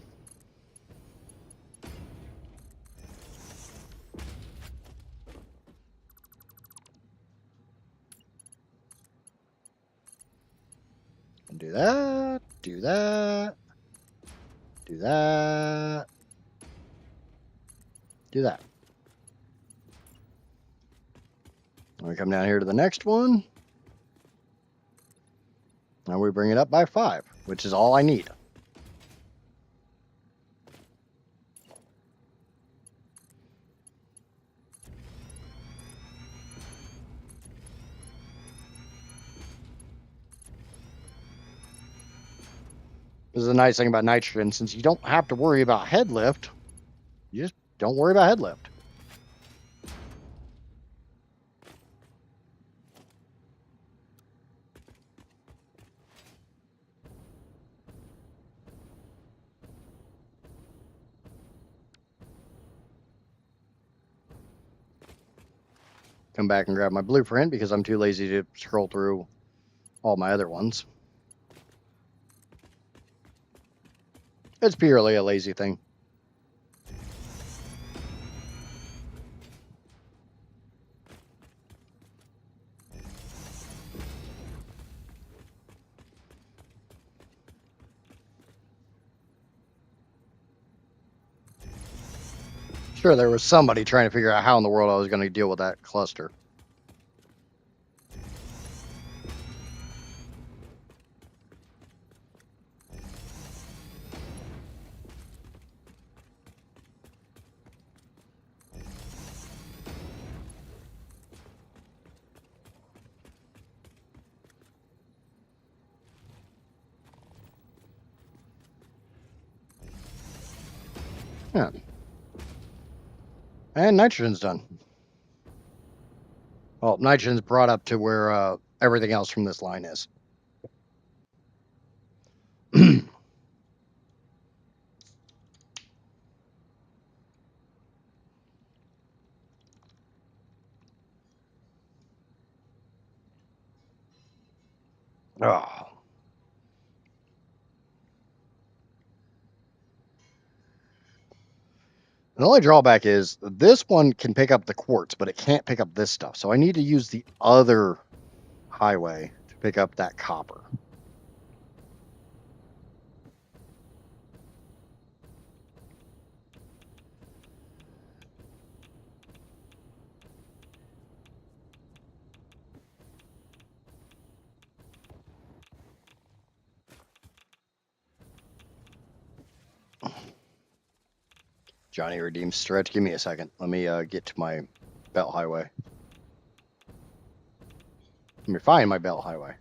S1: Do that, do that, do that, do that. We come down here to the next one. Now we bring it up by 5, which is all I need. This is the nice thing about nitrogen. Since you don't have to worry about head lift, you just don't worry about head lift. Come back and grab my blueprint because I'm too lazy to scroll through all my other ones. It's purely a lazy thing. Sure, there was somebody trying to figure out how in the world I was going to deal with that cluster. Yeah. And nitrogen's done. Well, nitrogen's brought up to where everything else from this line is. Oh. The only drawback is this one can pick up the quartz, but it can't pick up this stuff. So I need to use the other highway to pick up that copper. Johnny Redeemed stretch. Give me a second. Let me get to my belt highway. Let me find my belt highway.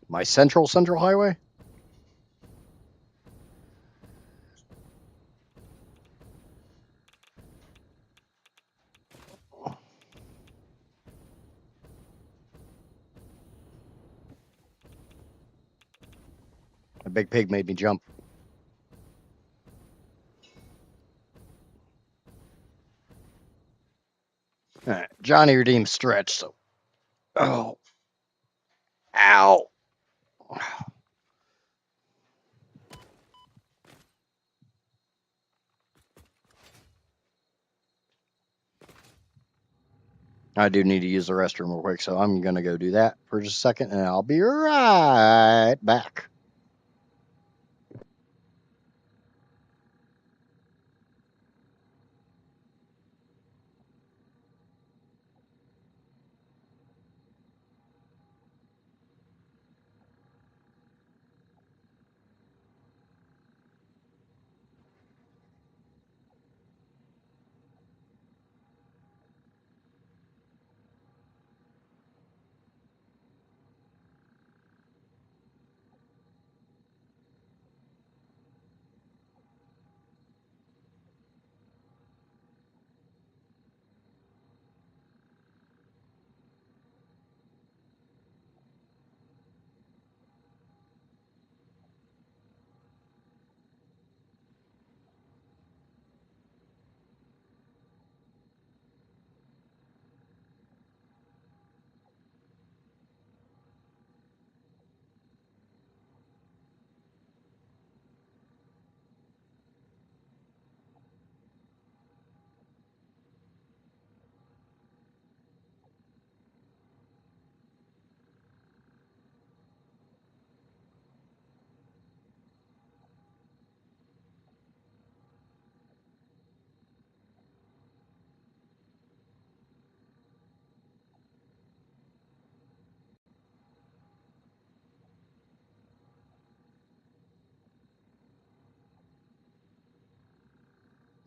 S1: My central highway? A big pig made me jump. All right, Johnny Redeemed stretch. So, oh, ow. I do need to use the restroom real quick, so I'm gonna go do that for just a second, and I'll be right back.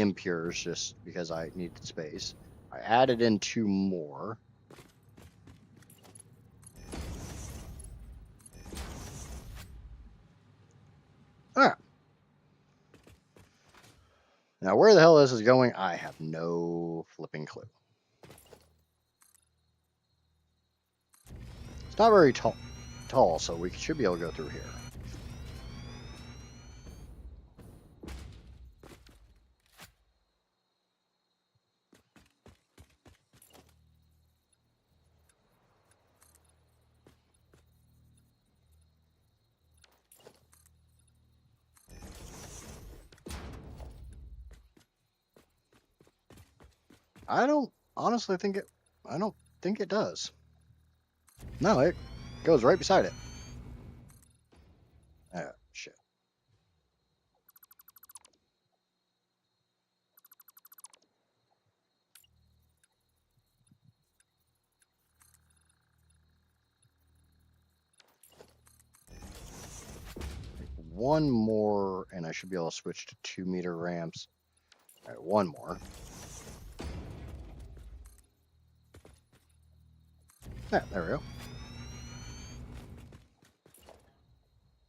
S1: impures just because I needed space. I added in 2 more. All right. Now, where the hell this is going, I have no flipping clue. It's not very tall, so we should be able to go through here. I don't honestly think it. I don't think it does. No, it goes right beside it. Ah, shit. One more, and I should be able to switch to 2-meter ramps. All right, one more. Yeah, there we go.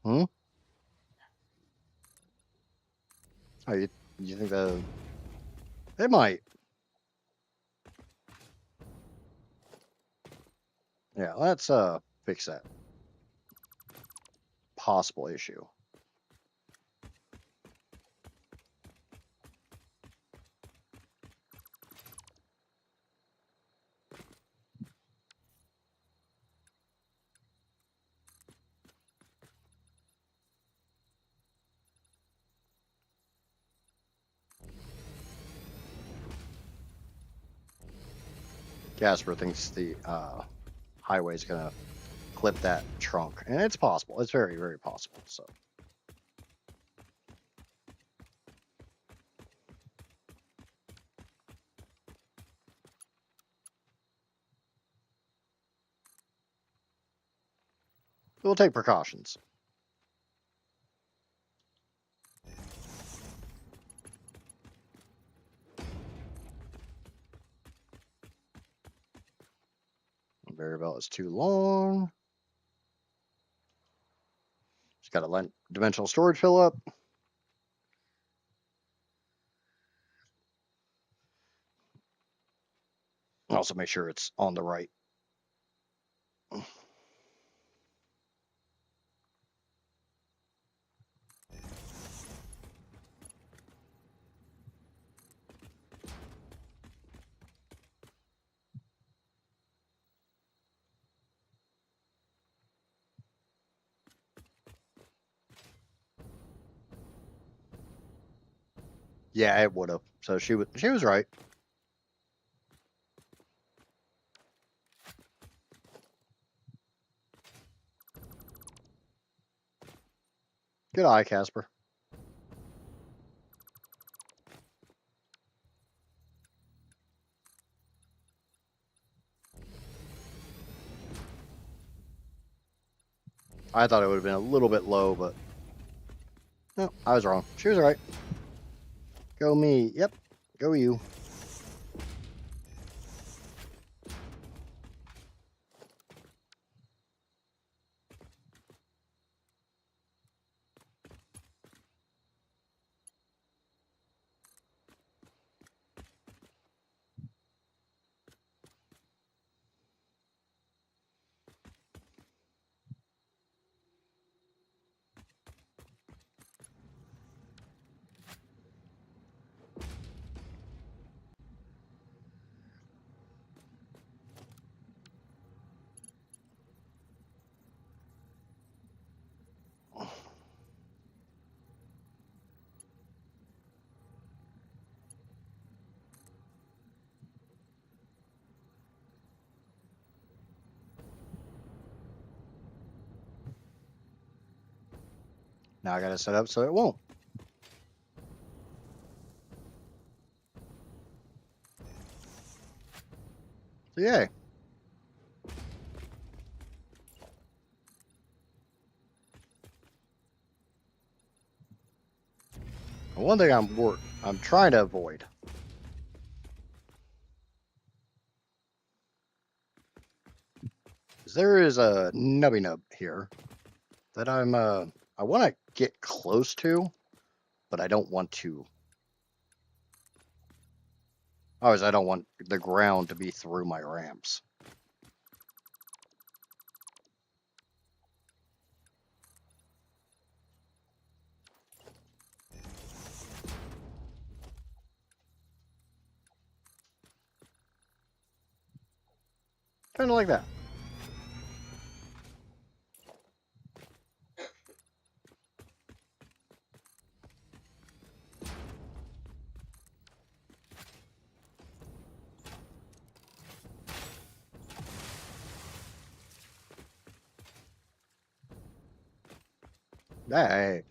S1: Hmm? Oh, you think that it might? Yeah, let's fix that possible issue. Casper thinks the highway is gonna clip that trunk, and it's possible. It's very, very possible. So. We'll take precautions. Conveyor belt is too long. Just got to dimensional storage fill up. Also make sure it's on the right. Yeah, it would have. So she was right. Good eye, Casper. I thought it would have been a little bit low, but no, I was wrong. She was right. Go me. Yep. Go you. Now I got to set up so it won't. So yay. One thing I'm trying to avoid. There is a nubby nub here that I want to get close to, but I don't want to. Always, I don't want the ground to be through my ramps. Kind of like that. Hey.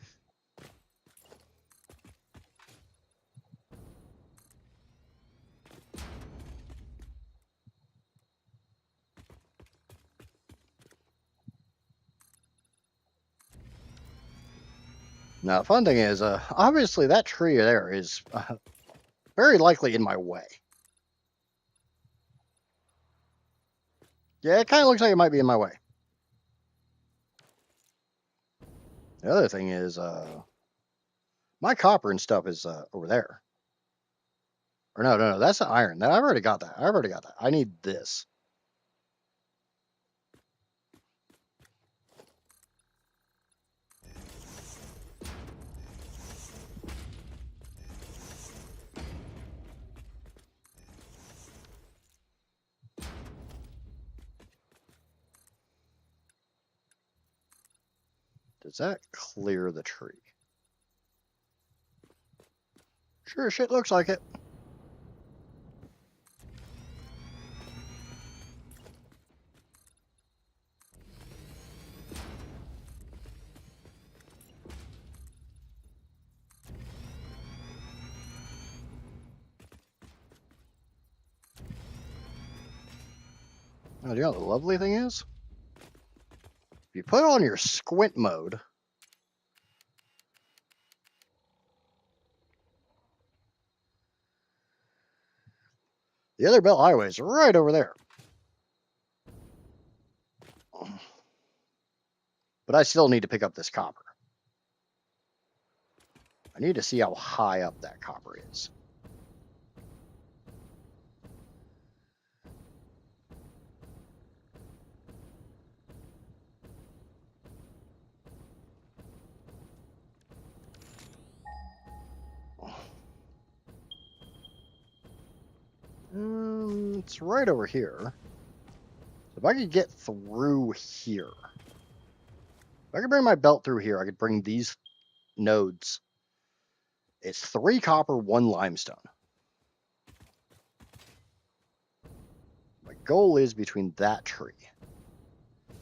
S1: Now, the fun thing is, obviously that tree there is very likely in my way. Yeah, it kind of looks like it might be in my way. The other thing is, my copper and stuff is over there. Or no, that's the iron. I've already got that. I need this. Does that clear the tree? Sure, shit looks like it. Oh, you know what the lovely thing is? If you put on your squint mode, the other belt highway is right over there. But I still need to pick up this copper. I need to see how high up that copper is. It's right over here. So if I could get through here, if I could bring my belt through here, I could bring these nodes. It's 3 copper, 1 limestone. My goal is between that tree.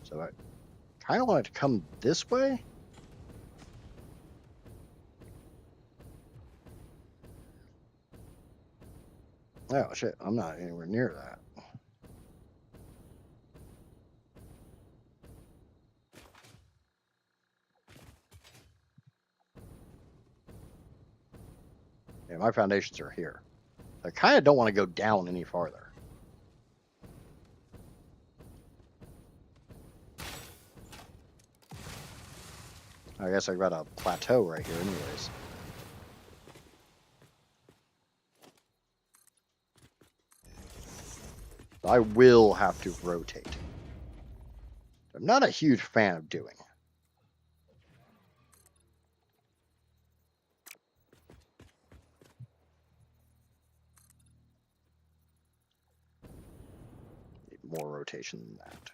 S1: So I kind of want it to come this way. Oh shit, I'm not anywhere near that. Yeah, my foundations are here. I kind of don't want to go down any farther. I guess I've got a plateau right here anyways. I will have to rotate. I'm not a huge fan of doing. Need more rotation than that.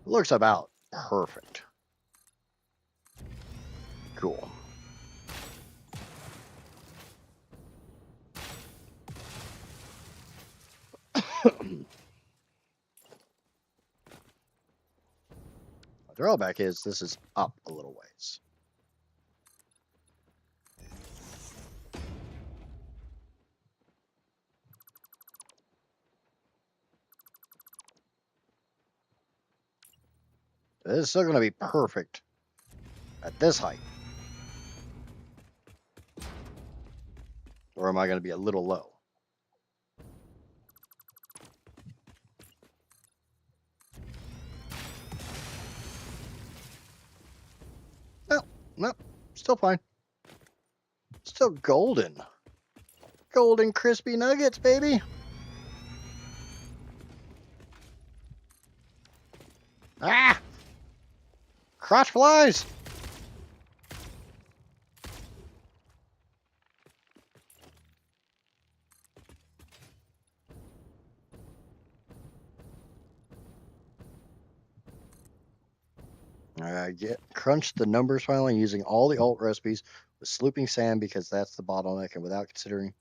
S1: Looks about perfect. Cool. drawback is this is up a little ways. This is still going to be perfect at this height. Or am I going to be a little low? No, no, still fine. Still golden. Golden crispy nuggets, baby. Ah! Crotch flies! Crunch the numbers finally using all the alt recipes with slooping sand because that's the bottleneck and without considering.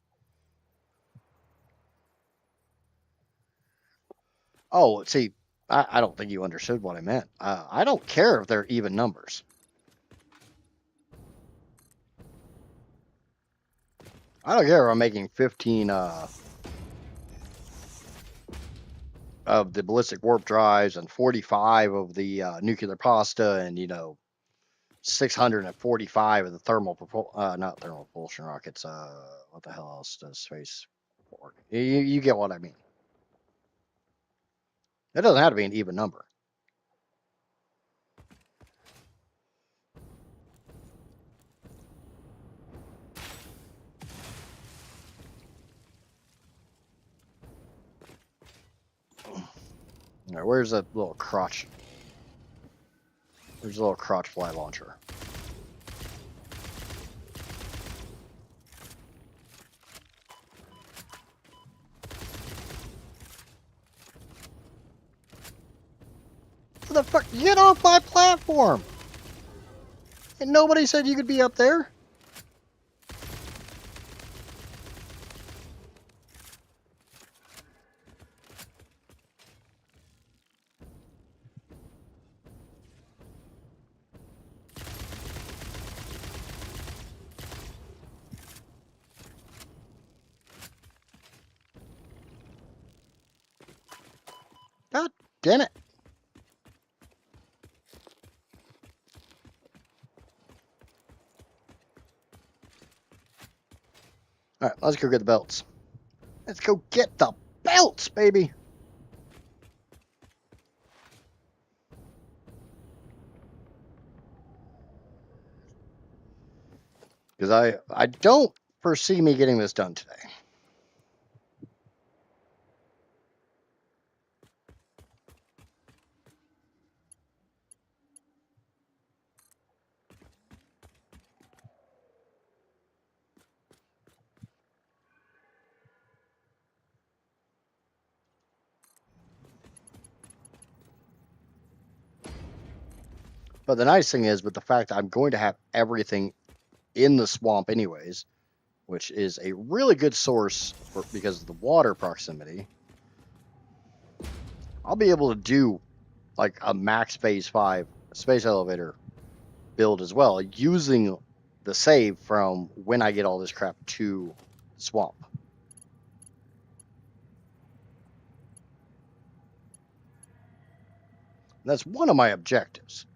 S1: Oh, see, I don't think you understood what I meant. I don't care if they're even numbers. I don't care if I'm making 15 of the ballistic warp drives and 45 of the nuclear pasta and, 645 of the not thermal propulsion rockets. What the hell else does space work? You get what I mean. It doesn't have to be an even number. All right, where's that little crotch? There's a little crotch fly launcher. What the fuck? Get off my platform! And nobody said you could be up there. God damn it. All right, let's go get the belts. Let's go get the belts, baby. Because I don't foresee me getting this done today. But the nice thing is, with the fact that I'm going to have everything in the swamp anyways, which is a really good source because of the water proximity, I'll be able to do like a max phase 5 space elevator build as well, using the save from when I get all this crap to the swamp. That's one of my objectives.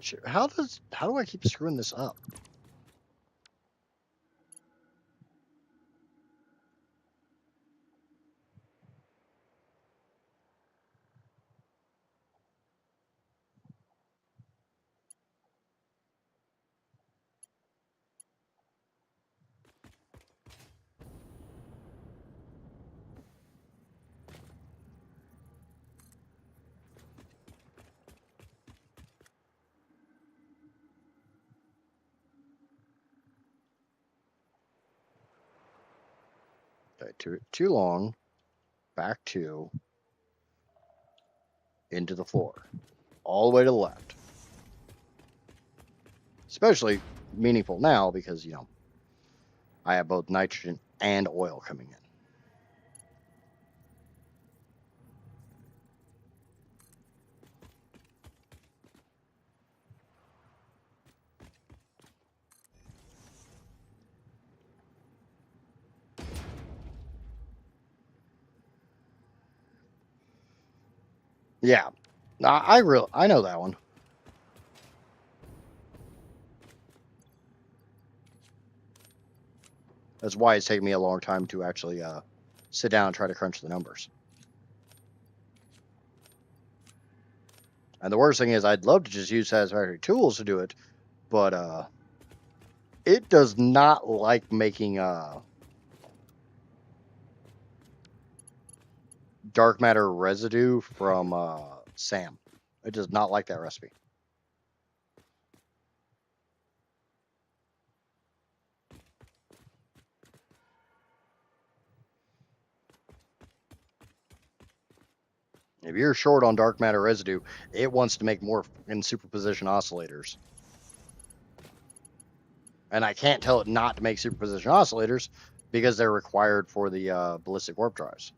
S1: Sure. How do I keep screwing this up? Okay, too long. Back 2. Into the floor. All the way to the left. Especially meaningful now because, I have both nitrogen and oil coming in. Yeah, I know that one. That's why it's taken me a long time to actually sit down and try to crunch the numbers. And the worst thing is, I'd love to just use Satisfactory tools to do it, but it does not like making dark matter residue from SAM. It does not like that recipe. If you're short on dark matter residue, it wants to make more in superposition oscillators. And I can't tell it not to make superposition oscillators because they're required for the ballistic warp drives.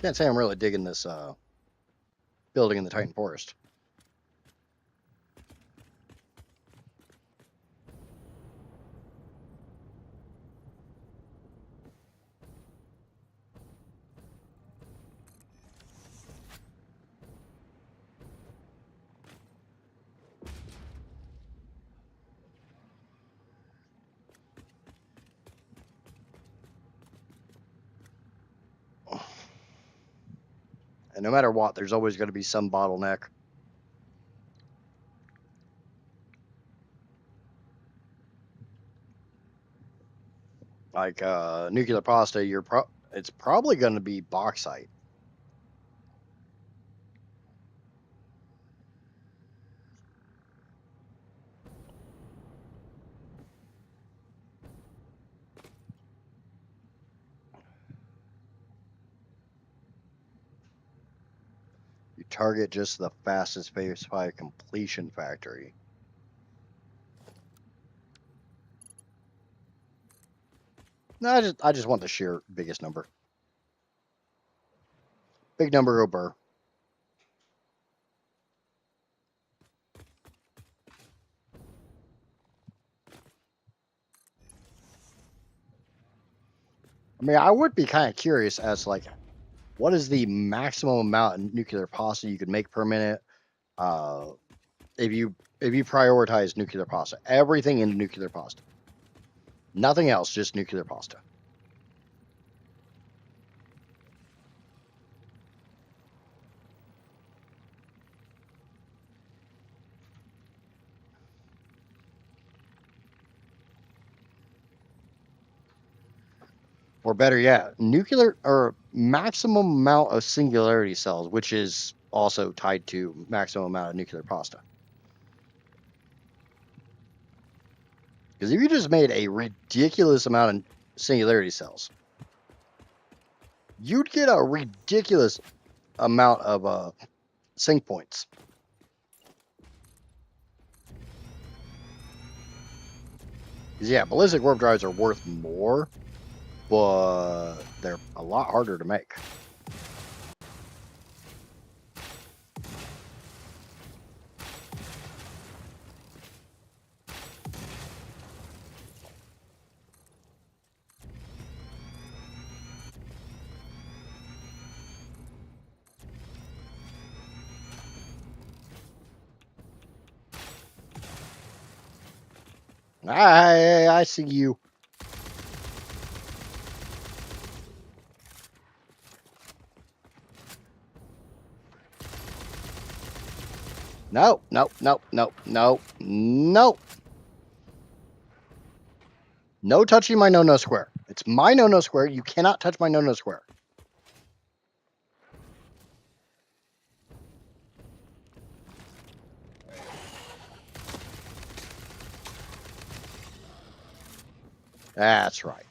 S1: Can't say I'm really digging this building in the Titan Forest. And no matter what, there's always going to be some bottleneck. Like nuclear pasta, it's probably going to be bauxite. You target just the fastest specified completion factory. No, I just want the sheer biggest number. Big number, go burr. I mean, I would be kind of curious as to, like, what is the maximum amount of nuclear pasta you could make per minute if you prioritize nuclear pasta, everything into nuclear pasta, nothing else, just nuclear pasta. Or better yet, nuclear or maximum amount of singularity cells, which is also tied to maximum amount of nuclear pasta. Because if you just made a ridiculous amount of singularity cells, you'd get a ridiculous amount of sync points. Because yeah, ballistic warp drives are worth more, but they're a lot harder to make. I see you. No, no, no, no, no, no. No touching my no-no square. It's my no-no square. You cannot touch my no-no square. That's right.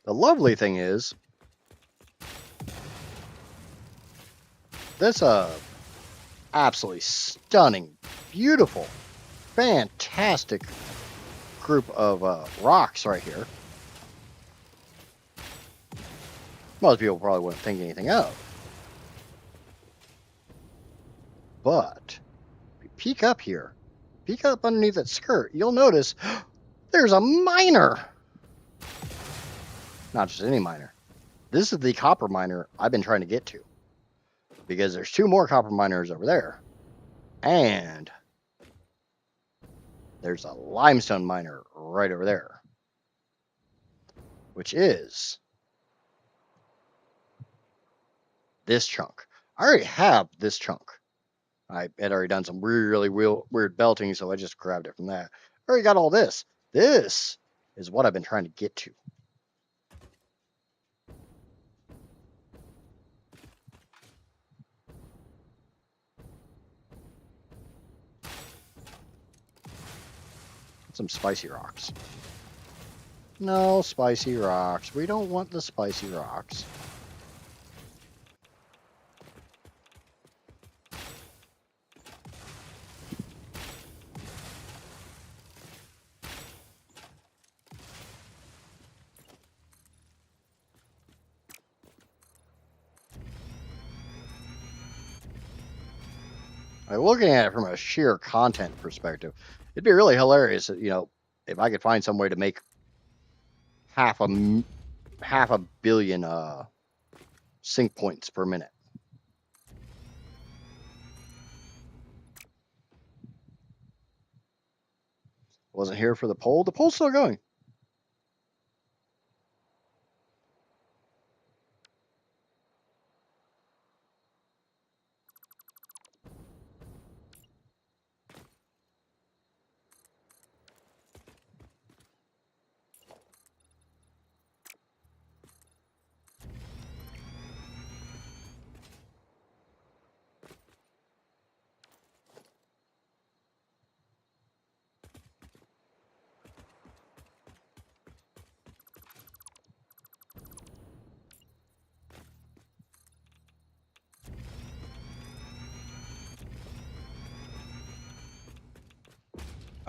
S1: The lovely thing is, this absolutely stunning, beautiful, fantastic group of rocks right here. Most people probably wouldn't think anything of. But if you peek up here, peek up underneath that skirt, you'll notice there's a miner. Not just any miner. This is the copper miner I've been trying to get to. Because there's 2 more copper miners over there. And there's a limestone miner right over there. Which is this chunk. I already have this chunk. I had already done some really weird belting, so I just grabbed it from that. I already got all this. This is what I've been trying to get to. Some spicy rocks. No spicy rocks. We don't want the spicy rocks. Looking at it from a sheer content perspective, it'd be really hilarious, if I could find some way to make half a billion sync points per minute. Wasn't here for the poll. The poll's still going.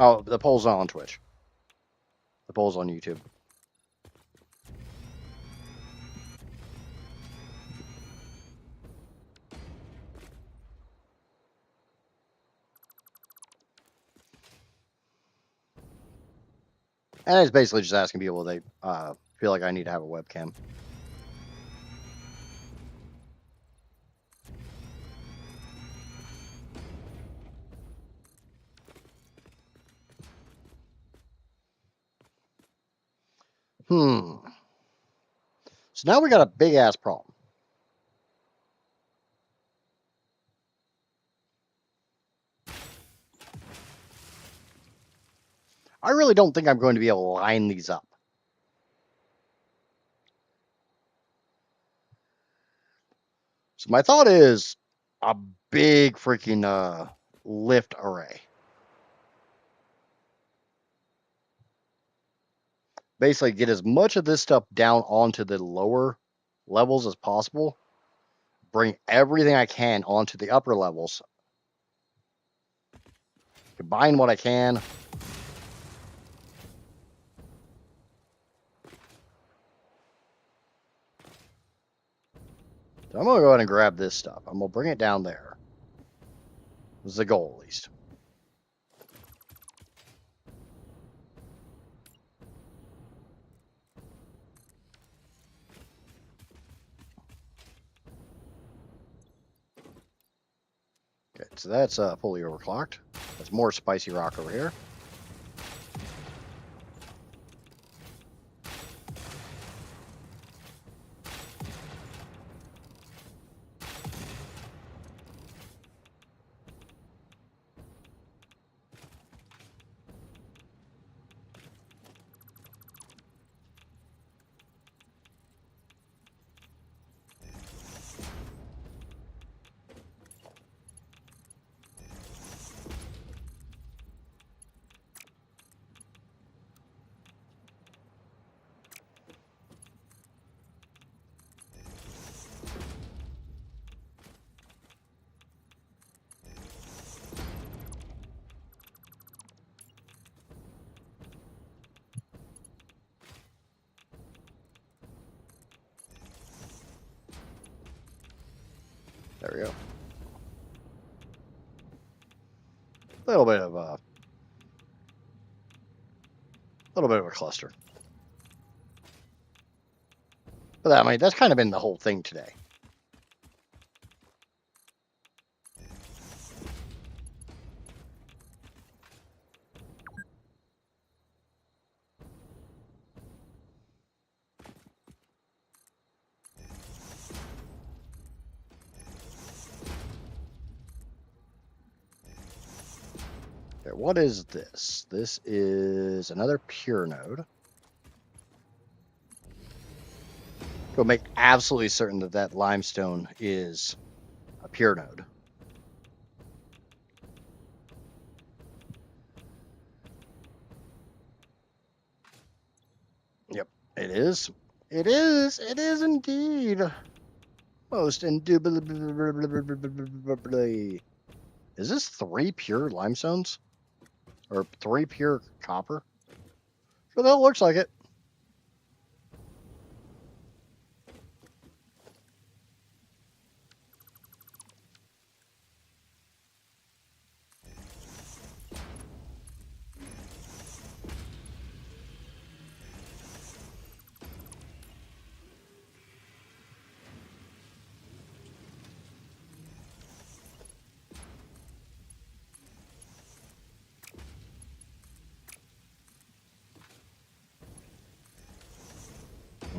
S1: Oh, the poll's not on Twitch. The poll's on YouTube. And it's basically just asking people if they feel like I need to have a webcam. So now we got a big ass problem. I really don't think I'm going to be able to line these up. So my thought is a big freaking lift array. Basically get as much of this stuff down onto the lower levels as possible. Bring everything I can onto the upper levels. Combine what I can. So I'm going to go ahead and grab this stuff. I'm going to bring it down there. This is the goal, at least. Okay, So that's fully overclocked. That's more spicy rock over here. There we go. A little bit of a cluster. But I mean, that's kind of been the whole thing today. Okay, what is this? This is another pure node. Go make absolutely certain that that limestone is a pure node. Yep, it is. It is. It is indeed. Most indubitably. Is this 3 pure limestones? Or 3 pure copper? Sure, that looks like it.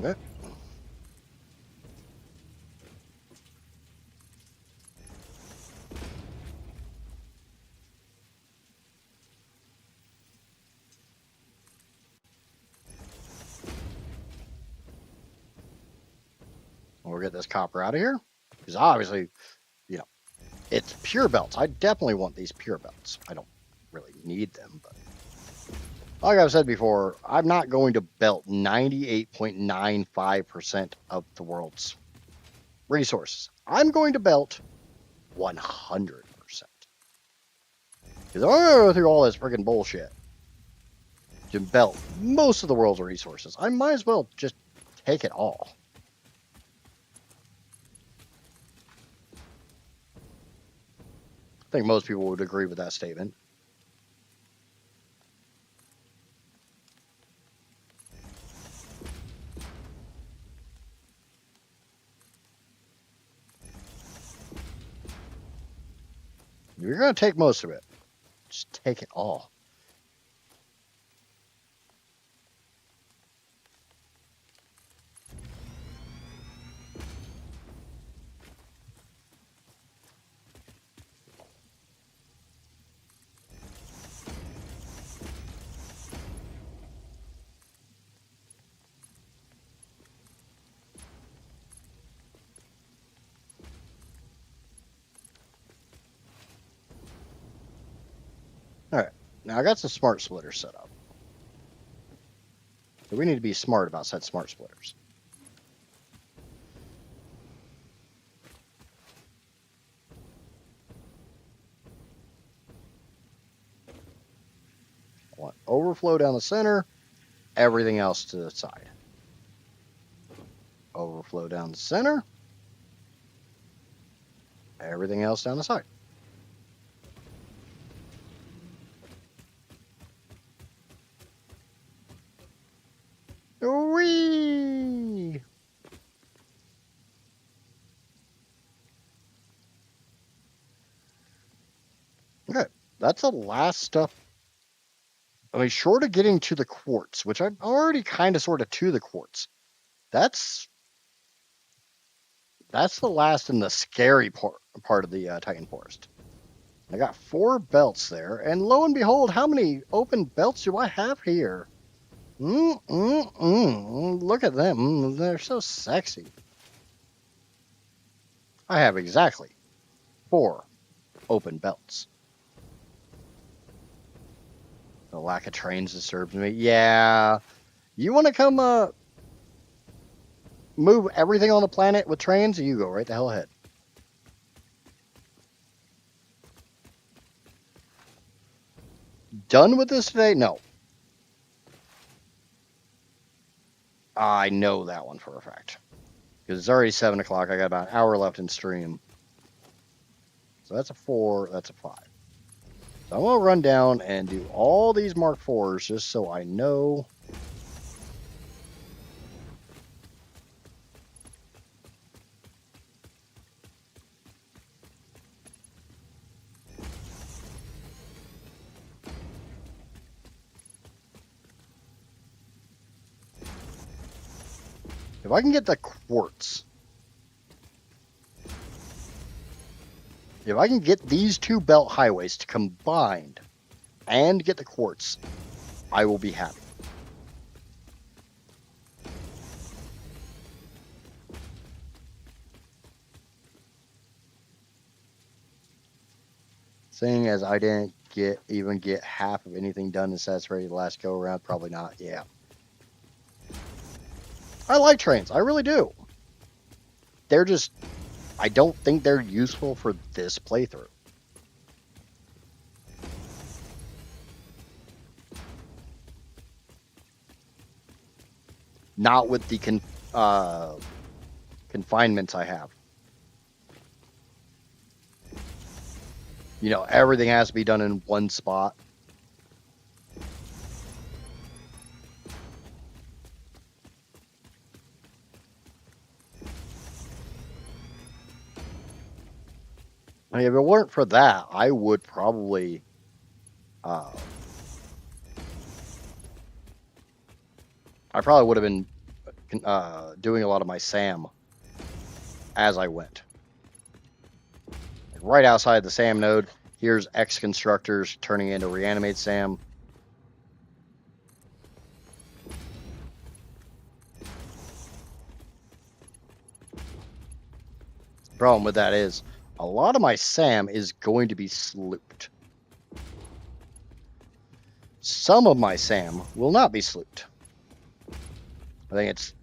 S1: Okay. We'll get this copper out of here. Because obviously, you know, it's pure belts. I definitely want these pure belts. I don't really need them, but like I've said before, I'm not going to belt 98.95% of the world's resources. I'm going to belt 100%. Because I'm going to go through all this freaking bullshit to belt most of the world's resources. I might as well just take it all. I think most people would agree with that statement. You're going to take most of it. Just take it all. All right. Now I got some smart splitters set up. So we need to be smart about said smart splitters. I want overflow down the center, everything else to the side. Overflow down the center, everything else down the side. Whee! that's the last stuff. I mean, short of getting to the quartz, which I'm already kind of sort of to the quartz. That's the last and the scary part of the Titan Forest. I got 4 belts there, and lo and behold, how many open belts do I have here? Look at them. They're so sexy. I have exactly 4 open belts. The lack of trains disturbs me. Yeah. You want to come move everything on the planet with trains? You go right the hell ahead. Done with this today? No. I know that one for a fact. Because it's already 7 o'clock. I got about an hour left in stream. So that's a 4. That's a 5. So I'm going to run down and do all these Mark IVs just so I know. If I can get the quartz, if I can get these 2 belt highways to combined and get the quartz, I will be happy. Seeing as I didn't even get half of anything done in Satisfactory the last go around, probably not. Yeah. I like trains. I really do. They're just, I don't think they're useful for this playthrough. Not with the confinements I have. You know, everything has to be done in one spot. I mean, if it weren't for that, I would probably I probably would have been doing a lot of my SAM as I went. Right outside the SAM node, here's X constructors turning into reanimate SAM. The problem with that is a lot of my SAM is going to be slooped. Some of my SAM will not be slooped. I think it's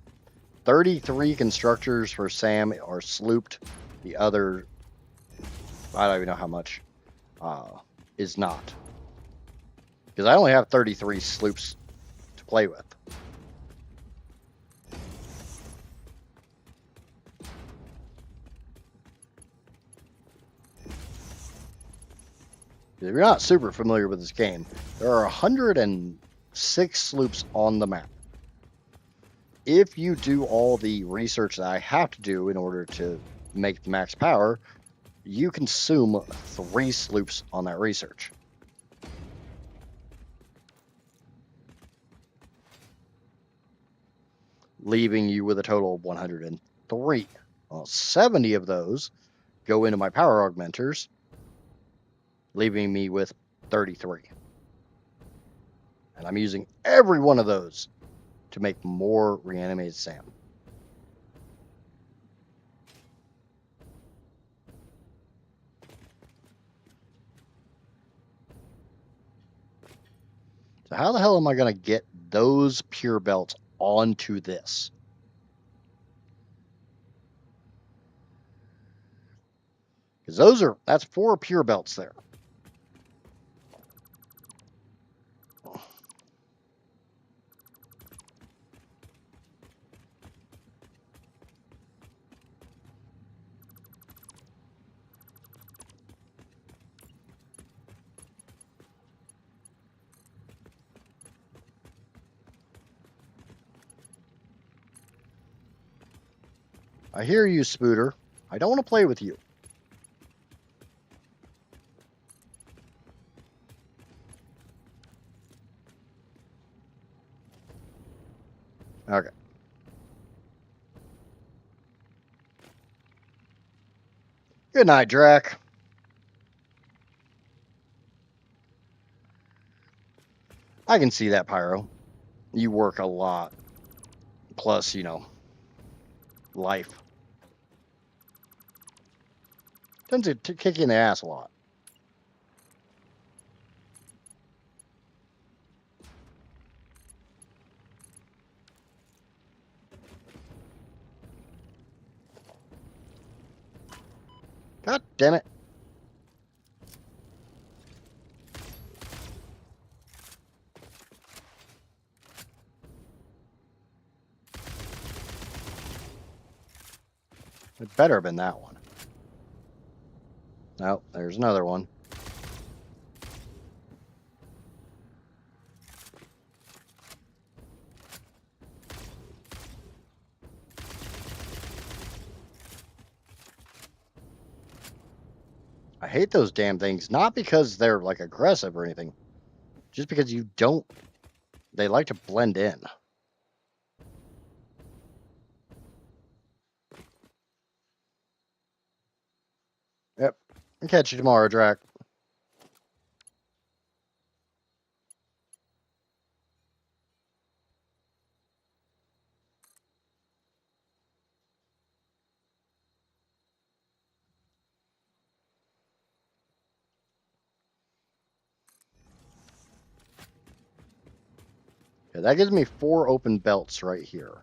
S1: 33 constructors for SAM are slooped. The other, I don't even know how much, is not. Because I only have 33 sloops to play with. If you're not super familiar with this game, there are 106 sloops on the map. If you do all the research that I have to do in order to make the max power, you consume 3 sloops on that research. Leaving you with a total of 103. Well, 70 of those go into my power augmenters, leaving me with 33. And I'm using every one of those to make more reanimated SAM. So how the hell am I going to get those pure belts onto this? Because that's 4 pure belts there. I hear you, Spooter. I don't want to play with you. Okay. Good night, Drac. I can see that, Pyro. You work a lot. Plus, you know, life. Tends to kick you in the ass a lot. God damn it. It better have been that one. Oh, there's another one. I hate those damn things, not because they're like aggressive or anything, just because you don't. They like to blend in. Yep. I'll catch you tomorrow, Drac. Okay, that gives me 4 open belts right here.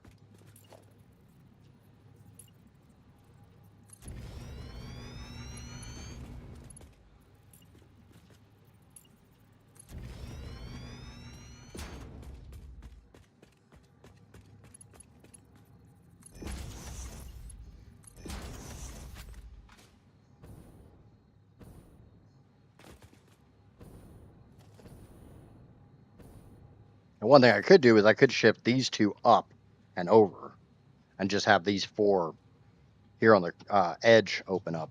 S1: And one thing I could do is I could shift these 2 up and over and just have these 4 here on the edge open up.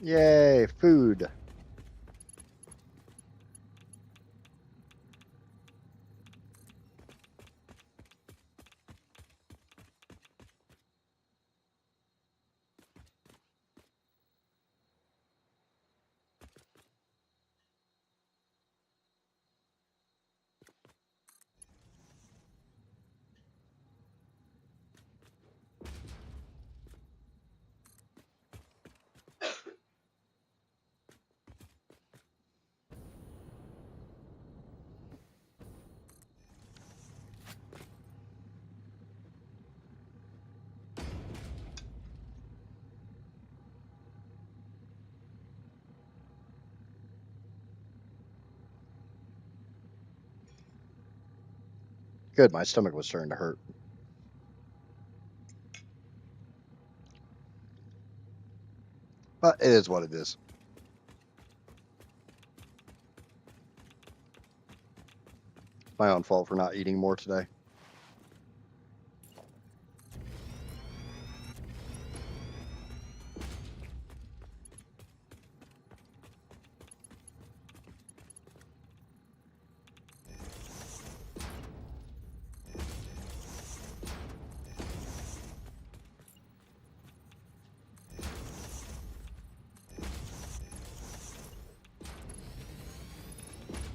S1: Yay, food. Good, my stomach was starting to hurt. But it is what it is. My own fault for not eating more today.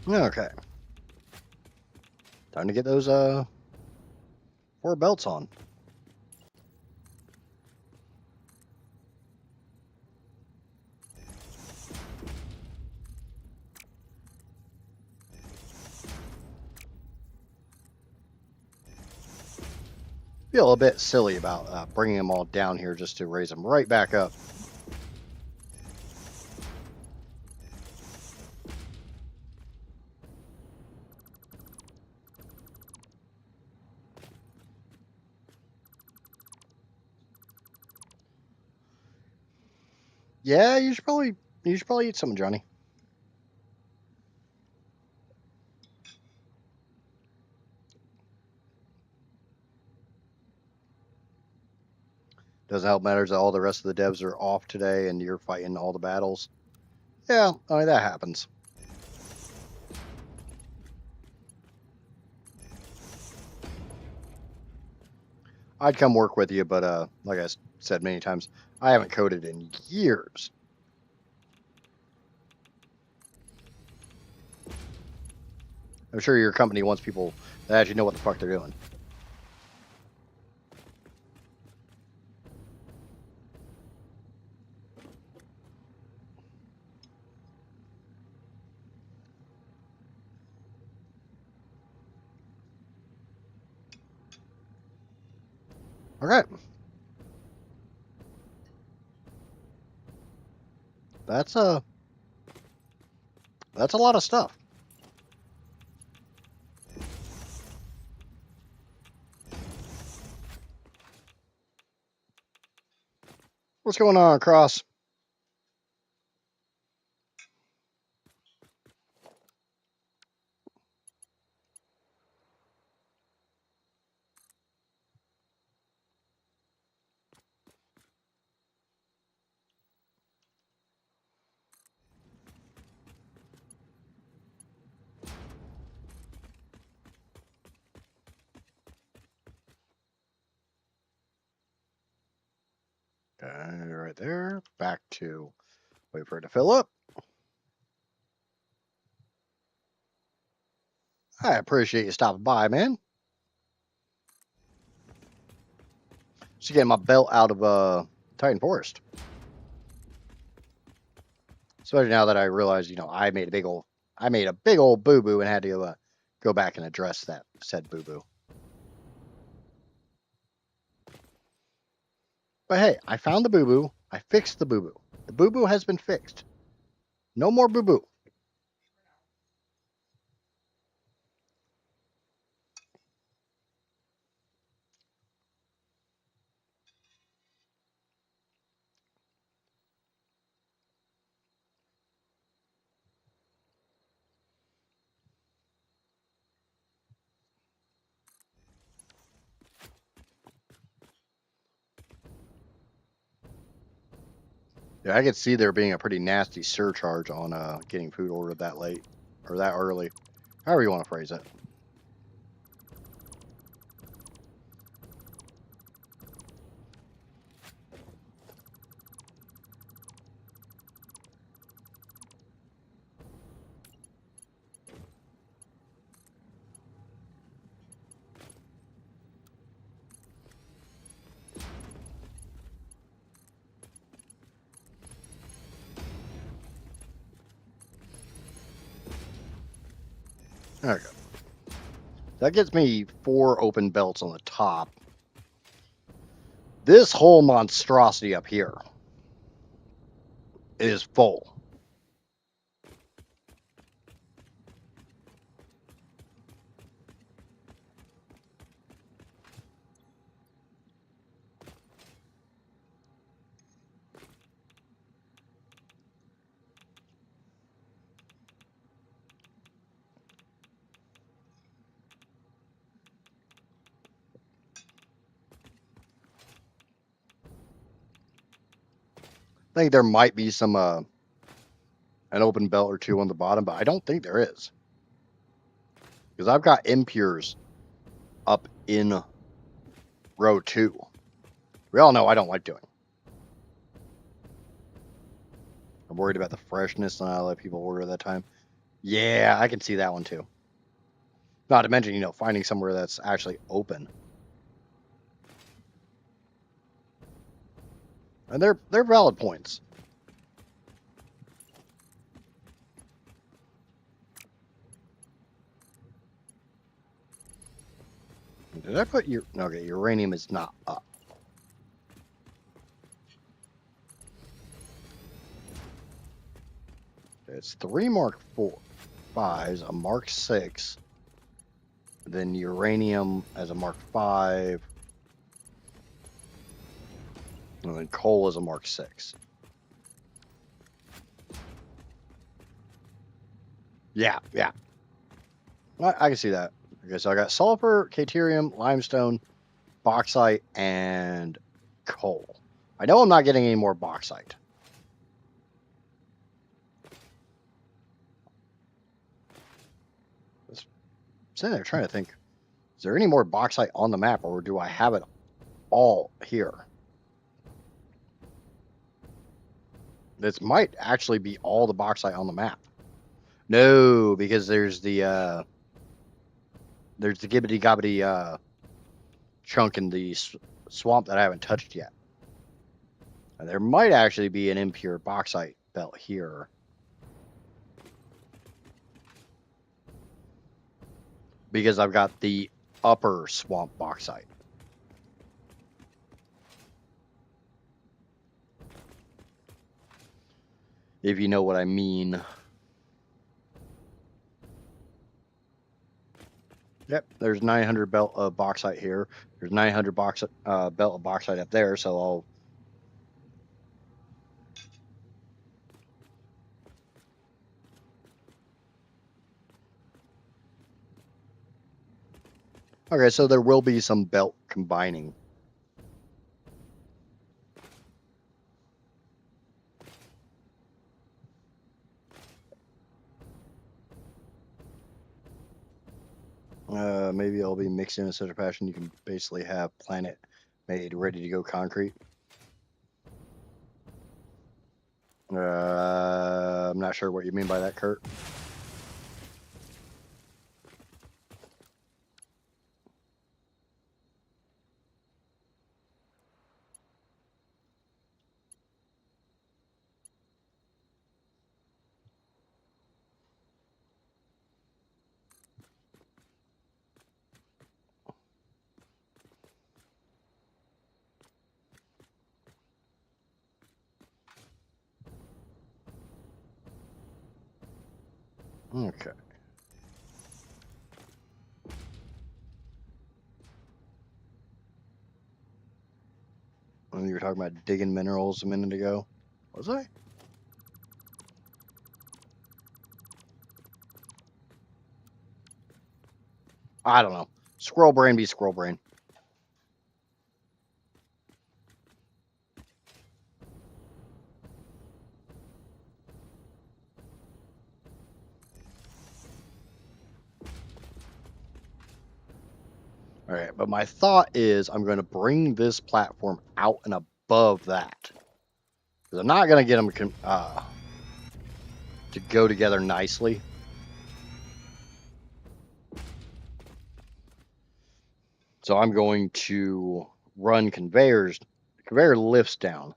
S1: Okay. Time to get those 4 belts on. Feel a bit silly about bringing them all down here just to raise them right back up. Yeah, you should probably eat something, Johnny. Doesn't help matters that all the rest of the devs are off today and you're fighting all the battles. Yeah, I mean that happens. I'd come work with you, but like I said many times, I haven't coded in years. I'm sure your company wants people that actually know what the fuck they're doing. Okay. That's a lot of stuff. What's going on, Cross? Okay, right there. Back to wait for it to fill up. I appreciate you stopping by, man. Just getting my belt out of Titan Forest. Especially now that I realize, I made a big old boo boo and had to go back and address that said boo boo. But hey, I found the boo boo. I fixed the boo boo. The boo boo has been fixed. No more boo boo. Yeah, I could see there being a pretty nasty surcharge on getting food ordered that late or that early. However you want to phrase it. There we go. That gets me 4 open belts on the top. This whole monstrosity up here is full. I think there might be some an open belt or 2 on the bottom, but I don't think there is. Because I've got impures up in row 2. We all know I don't like doing. I'm worried about the freshness and I let people order that time. Yeah, I can see that one too. Not to mention, finding somewhere that's actually open. And they're valid points. Did I put your... Okay, uranium is not up. It's 3 Mark 5s, a Mark 6, then uranium as a Mark 5, and then coal as a Mark 6. Yeah, yeah. I can see that. Okay, so I got sulfur, caterium, limestone, bauxite, and coal. I know I'm not getting any more bauxite. I'm sitting there trying to think, is there any more bauxite on the map, or do I have it all here? This might actually be all the bauxite on the map. No, because there's the gibbity gobbity chunk in the swamp that I haven't touched yet. And there might actually be an impure bauxite belt here. Because I've got the upper swamp bauxite. If you know what I mean. Yep, there's 900 belt of bauxite here. There's 900 belt of bauxite up there, so I'll... Okay, so there will be some belt combining. Maybe I'll be mixed in such a fashion you can basically have planet made ready to go concrete. I'm not sure what you mean by that, Kurt. Okay. When you were talking about digging minerals a minute ago, was I? I don't know. Squirrel brain be squirrel brain. All right, but my thought is I'm going to bring this platform out and above that. Because I'm not going to get them to go together nicely. So I'm going to run conveyor lifts down.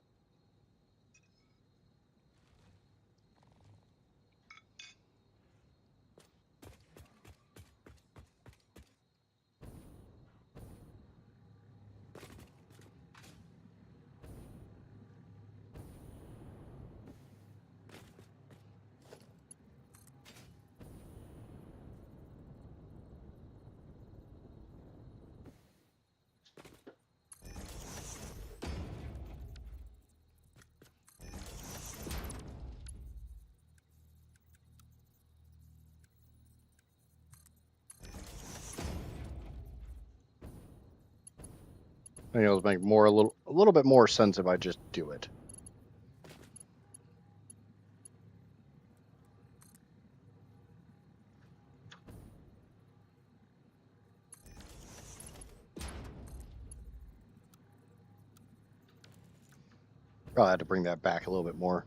S1: I think it'll make a little bit more sense if I just do it. Probably have to bring that back a little bit more.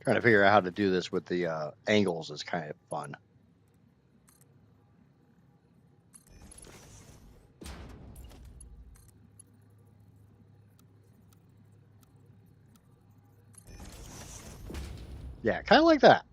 S1: Trying to figure out how to do this with the angles is kind of fun. Yeah, kind of like that.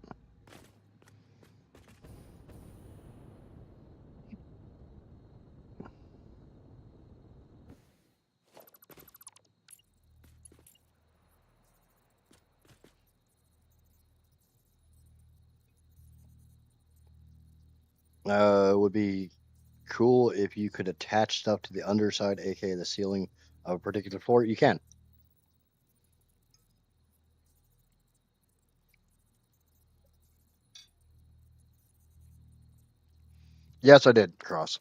S1: It would be cool if you could attach stuff to the underside, aka the ceiling of a particular floor. You can. Yes, I did, Cross.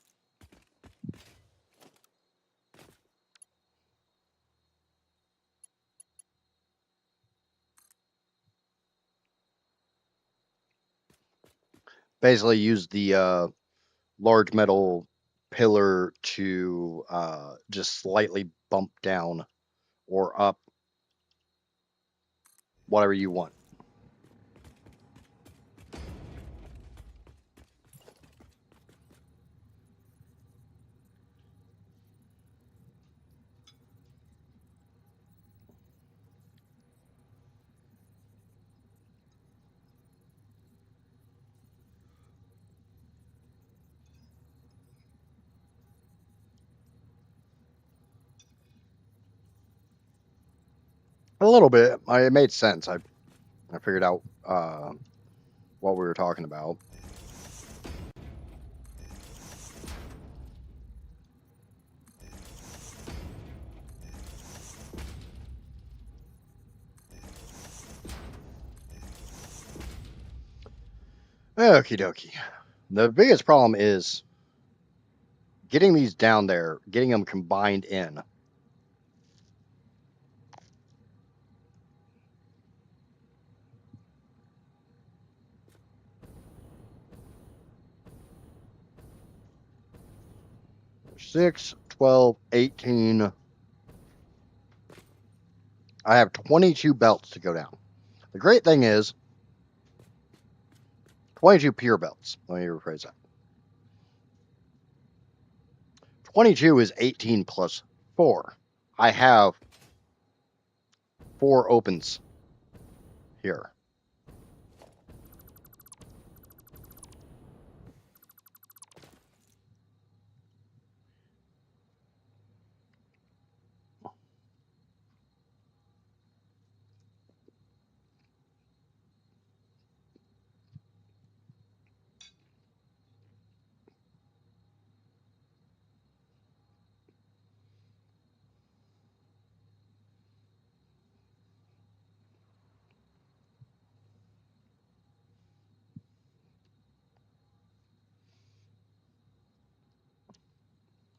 S1: Basically, use the large metal pillar to just slightly bump down or up whatever you want. A little bit. It made sense. I figured out what we were talking about. Okie dokie. The biggest problem is getting these down there, getting them combined in. Six, 12, 18. I have 22 belts to go down. The great thing is 22 pure belts. Let me rephrase that. 22 is 18 plus 4. I have 4 opens here.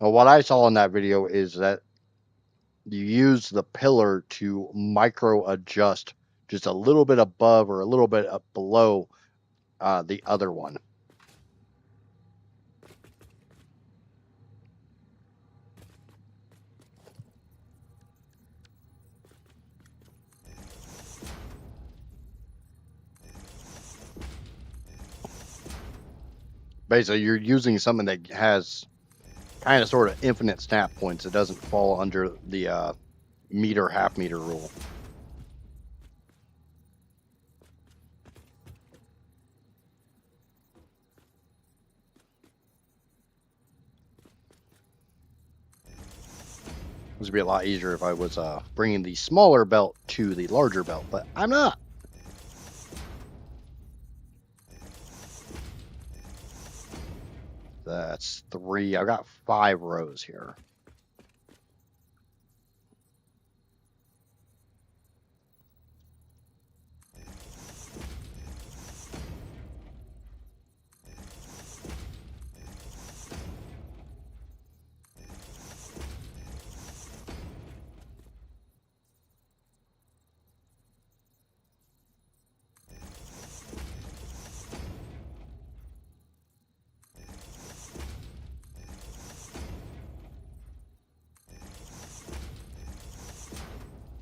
S1: Well, what I saw in that video is that you use the pillar to micro adjust just a little bit above or a little bit up below the other one. Basically, you're using something that has kind of sort of infinite snap points. It doesn't fall under the meter, half meter rule. This would be a lot easier if I was bringing the smaller belt to the larger belt, but I'm not. That's 3. I've got 5 rows here.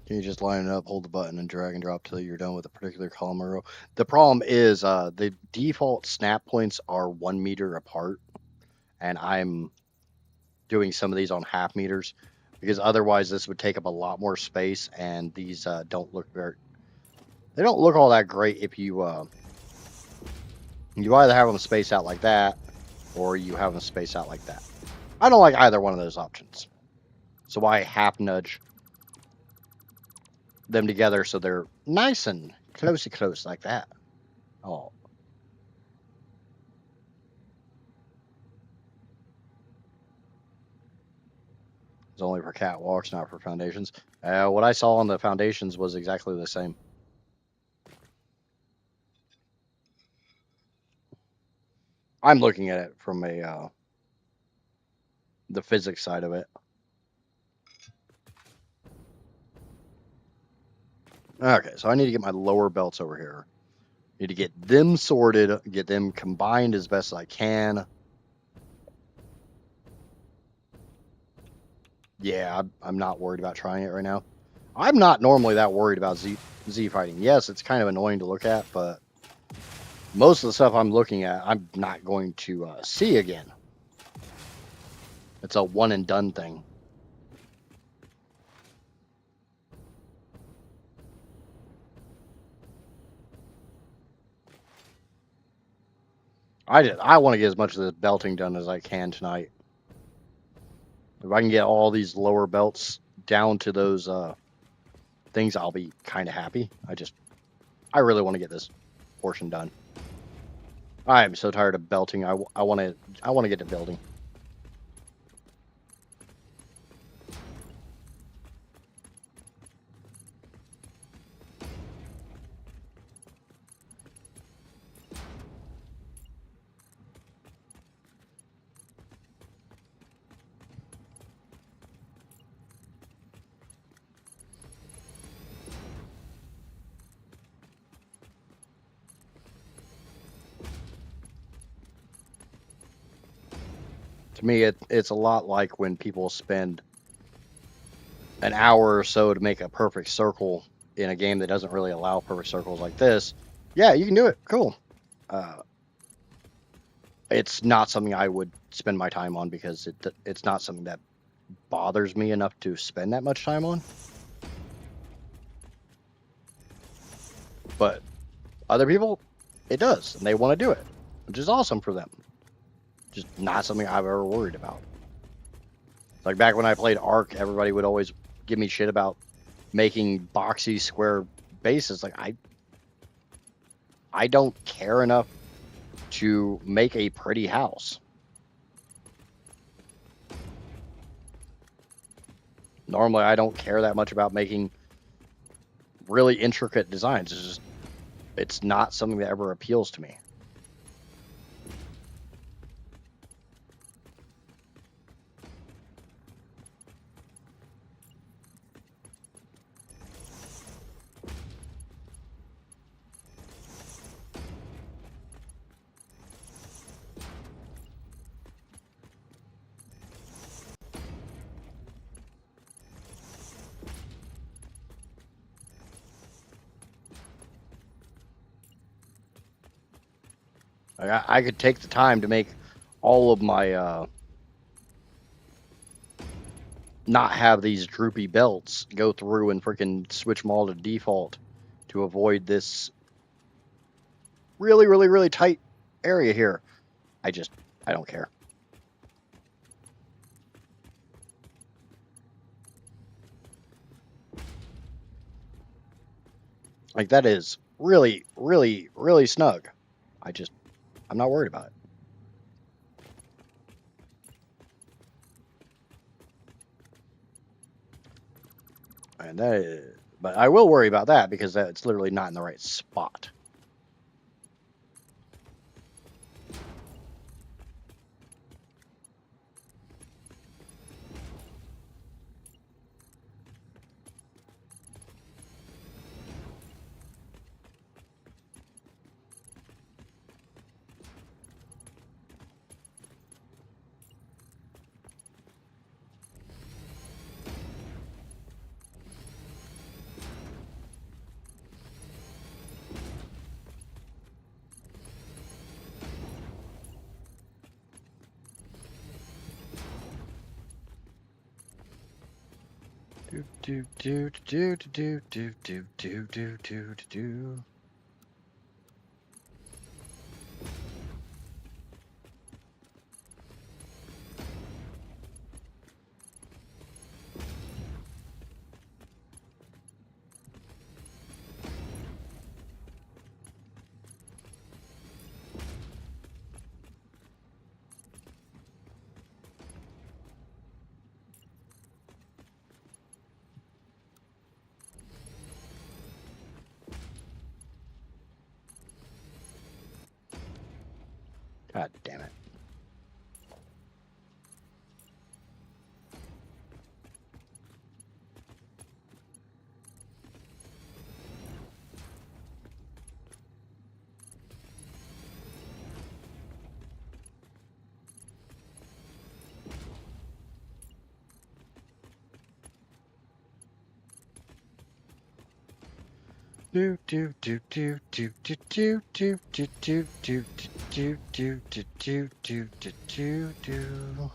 S1: Can you just line it up, hold the button, and drag and drop till you're done with a particular column or row? The problem is the default snap points are 1 meter apart, and I'm doing some of these on half meters because otherwise this would take up a lot more space, and these don't look they don't look all that great if you either have them spaced out like that or you have them spaced out like that. I don't like either one of those options, so I half nudge them together so they're nice and close like that. Oh, It's only for catwalks, not for foundations. What I saw on the foundations was exactly the same. I'm looking at it from a the physics side of it. Okay, so I need to get my lower belts over here. Need to get them sorted, get them combined as best as I can. Yeah, I'm not worried about trying it right now. I'm not normally that worried about Z fighting. Yes, it's kind of annoying to look at, but most of the stuff I'm looking at, I'm not going to see again. It's a one and done thing. I want to get as much of this belting done as I can tonight. If I can get all these lower belts down to those things, I'll be kind of happy. I really want to get this portion done. I am so tired of belting. I want to get to building. To me, it's a lot like when people spend an hour or so to make a perfect circle in a game that doesn't really allow perfect circles like this. Yeah, you can do it. Cool. It's not something I would spend my time on because it's not something that bothers me enough to spend that much time on. But other people, it does, and they want to do it, which is awesome for them. Just not something I've ever worried about. Like back when I played Ark, everybody would always give me shit about making boxy square bases. Like I don't care enough to make a pretty house. Normally, I don't care that much about making really intricate designs. It's not something that ever appeals to me. Like I could take the time to make all of my not have these droopy belts, go through and freaking switch them all to default to avoid this really, really, really tight area here. I don't care. Like that is really, really, really snug. I'm not worried about it. And but I will worry about that because that's literally not in the right spot. Do do do do do do do do do do. God damn it. Do do do do do do do do do do do do do do do do do do do.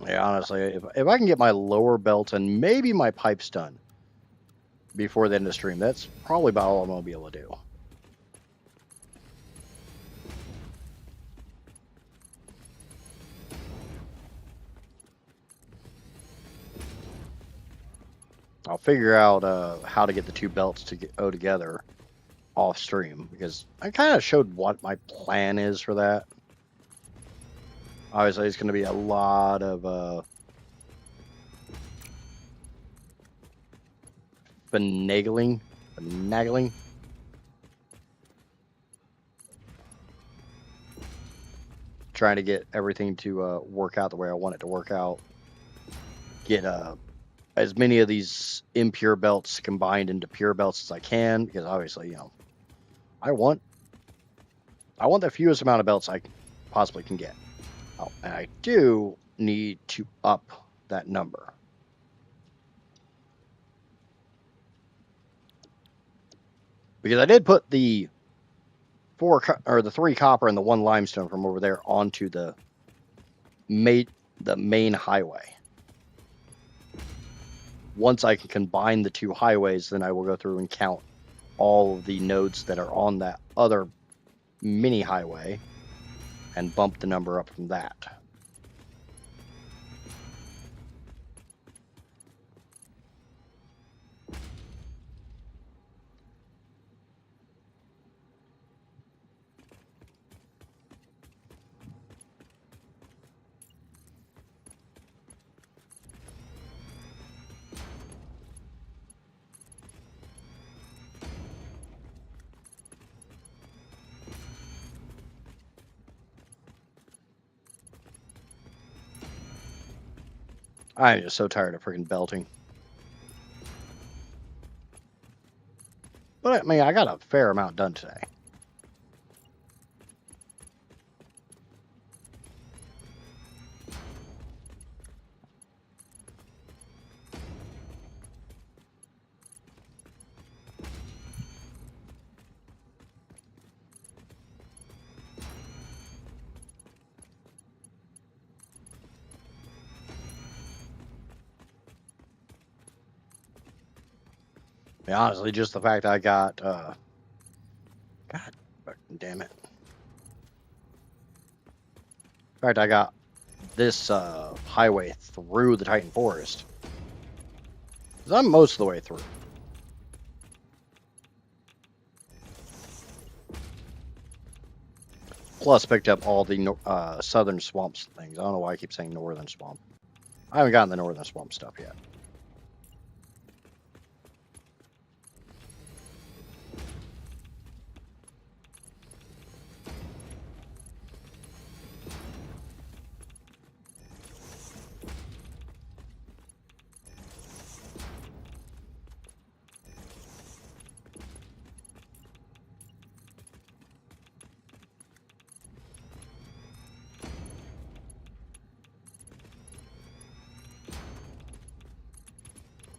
S1: Yeah, honestly, if I can get my lower belt and maybe my pipes done before the end of the stream, that's probably about all I'm gonna be able to do. I'll figure out how to get the two belts to go together off stream, because I kind of showed what my plan is for that. Obviously, it's going to be a lot of finagling, trying to get everything to work out the way I want it to work out. Get as many of these impure belts combined into pure belts as I can, because obviously, you know, I want the fewest amount of belts I possibly can get. Oh, and I do need to up that number. Because I did put the 3 copper and the 1 limestone from over there onto the main highway. Once I can combine the 2 highways, then I will go through and count all of the nodes that are on that other mini highway and bump the number up from that. I'm just so tired of freaking belting. But I mean, I got a fair amount done today. I mean, honestly, just the fact I got, God damn it. In fact, I got this highway through the Titan Forest. 'Cause I'm most of the way through. Plus, picked up all the southern swamps things. I don't know why I keep saying northern swamp. I haven't gotten the northern swamp stuff yet.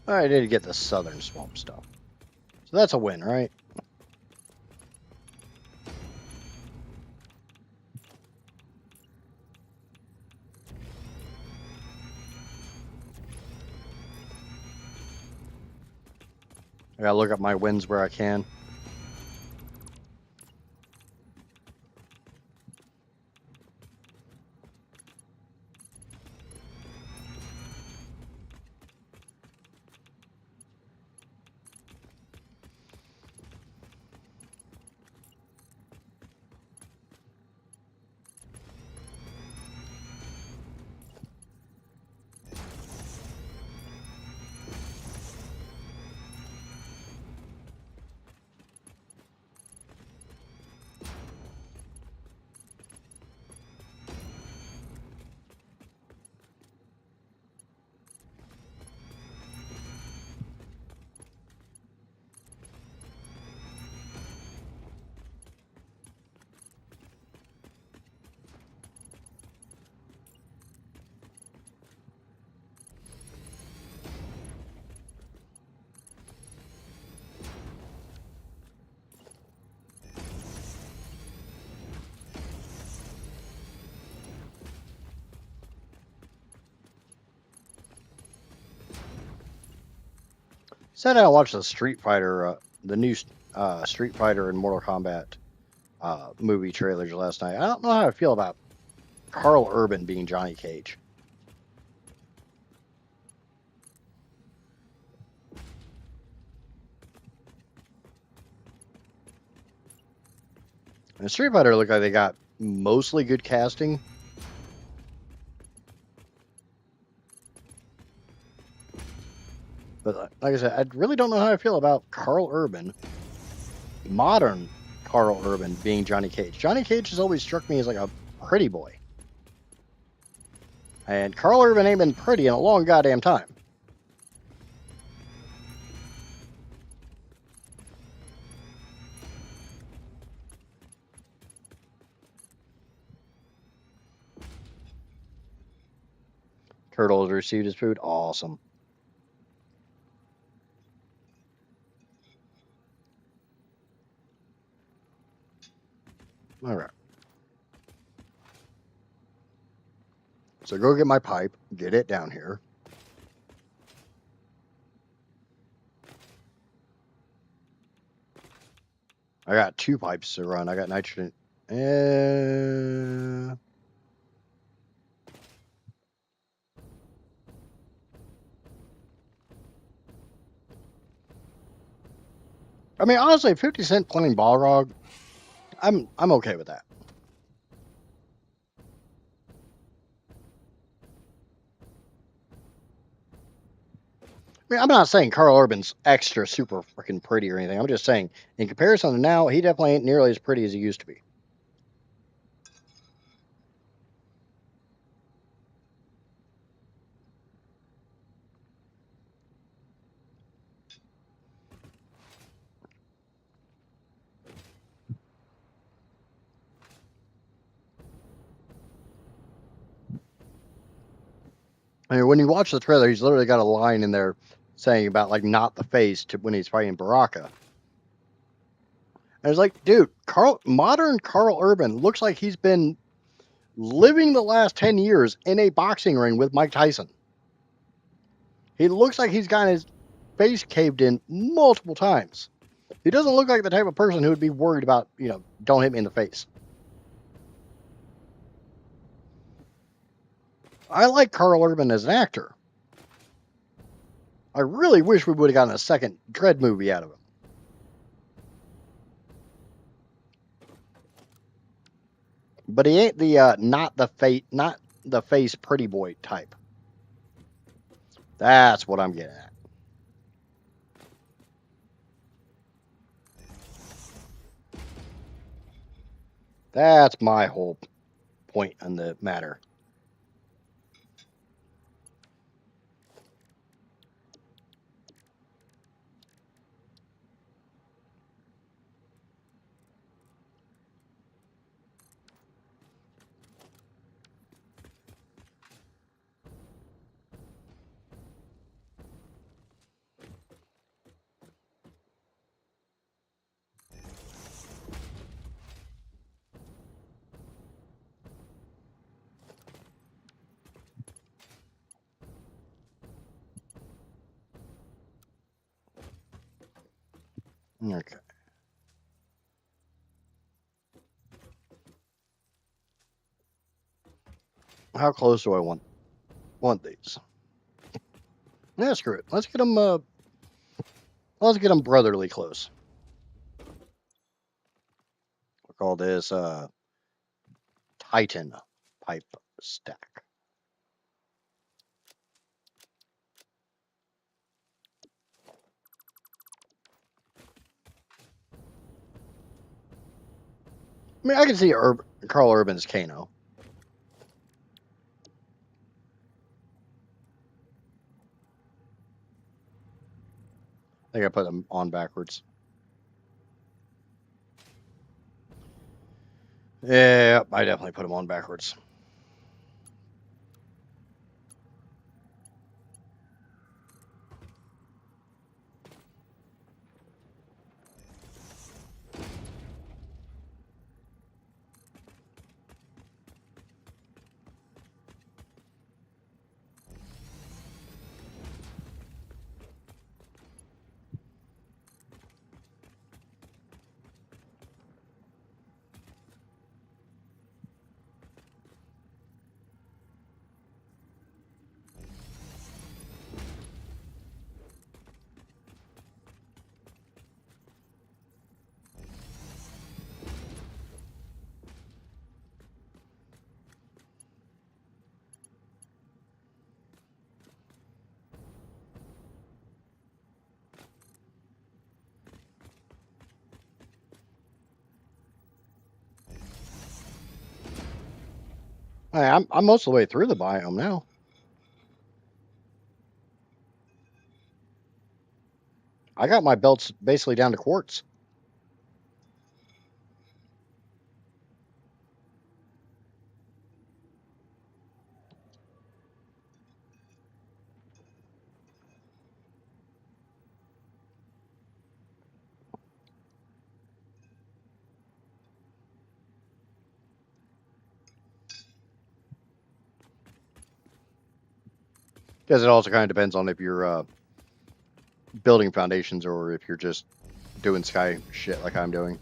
S1: I did get the southern swamp stuff. So that's a win, right? I gotta look up my wins where I can. Sat down and watched the Street Fighter, the new Street Fighter and Mortal Kombat movie trailers last night. I don't know how I feel about Carl Urban being Johnny Cage. And Street Fighter looked like they got mostly good casting. But like I said, I really don't know how I feel about Carl Urban, modern Carl Urban, being Johnny Cage. Johnny Cage has always struck me as like a pretty boy. And Carl Urban ain't been pretty in a long goddamn time. Turtle has received his food. Awesome. All right. So go get my pipe, get it down here. I got 2 pipes to run. I got nitrogen. I mean, honestly, 50 cent plain Balrog, I'm okay with that. I mean, I'm not saying Carl Urban's extra super freaking pretty or anything. I'm just saying, in comparison to now, he definitely ain't nearly as pretty as he used to be. I mean, when you watch the trailer, he's literally got a line in there saying about like not the face to when he's fighting Baraka. And it's like, dude, modern Carl Urban looks like he's been living the last 10 years in a boxing ring with Mike Tyson. He looks like he's gotten his face caved in multiple times. He doesn't look like the type of person who would be worried about, don't hit me in the face. I like Carl Urban as an actor. I really wish we would have gotten a second Dread movie out of him. But he ain't the not the face pretty boy type. That's what I'm getting at. That's my whole point on the matter. Okay. How close do I want these? Yeah, screw it. Let's get them. Let's get them brotherly close. We'll call this Titan pipe stack. I mean, I can see Carl Urban's Kano. I think I put them on backwards. Yeah, I definitely put them on backwards. Hey, I'm most of the way through the biome now. I got my belts basically down to quartz. Because it also kind of depends on if you're building foundations or if you're just doing sky shit like I'm doing.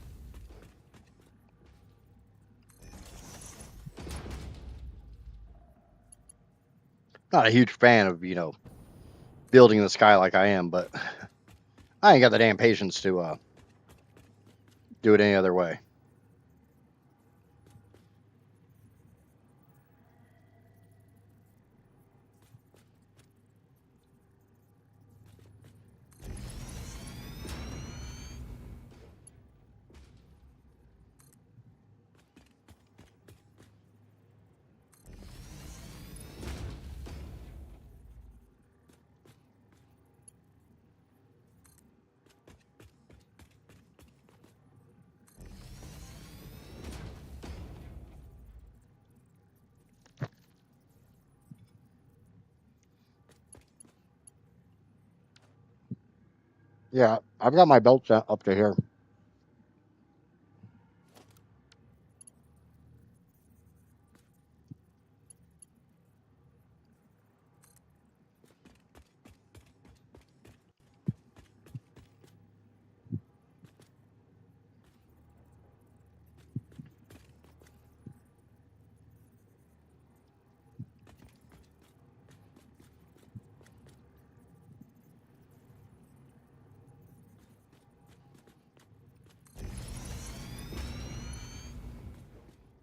S1: Not a huge fan of, building in the sky like I am, but I ain't got the damn patience to do it any other way. Yeah, I've got my belts up to here.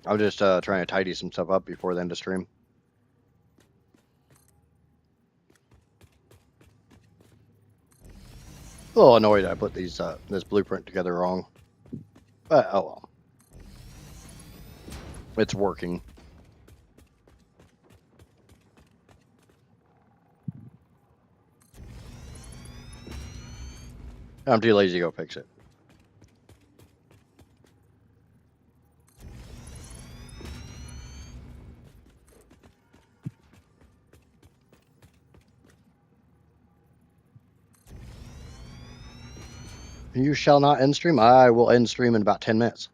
S1: I'm just trying to tidy some stuff up before the end of stream. A little annoyed I put this blueprint together wrong, but oh well. It's working. I'm too lazy to go fix it. You shall not end stream. I will end stream in about 10 minutes.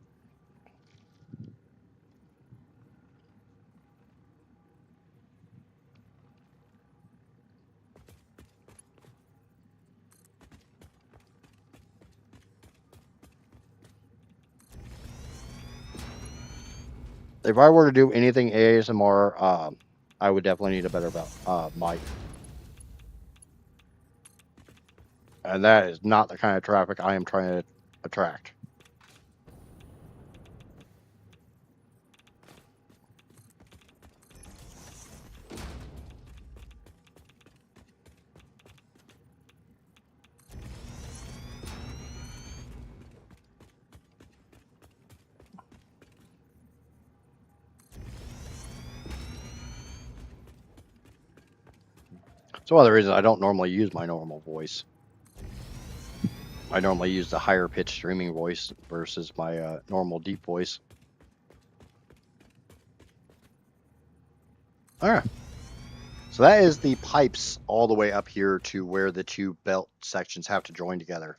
S1: If I were to do anything ASMR, I would definitely need a better mic. And that is not the kind of traffic I am trying to attract. It's one of the reasons I don't normally use my normal voice. I normally use the higher pitched streaming voice versus my normal deep voice. All right. So that is the pipes all the way up here to where the two belt sections have to join together.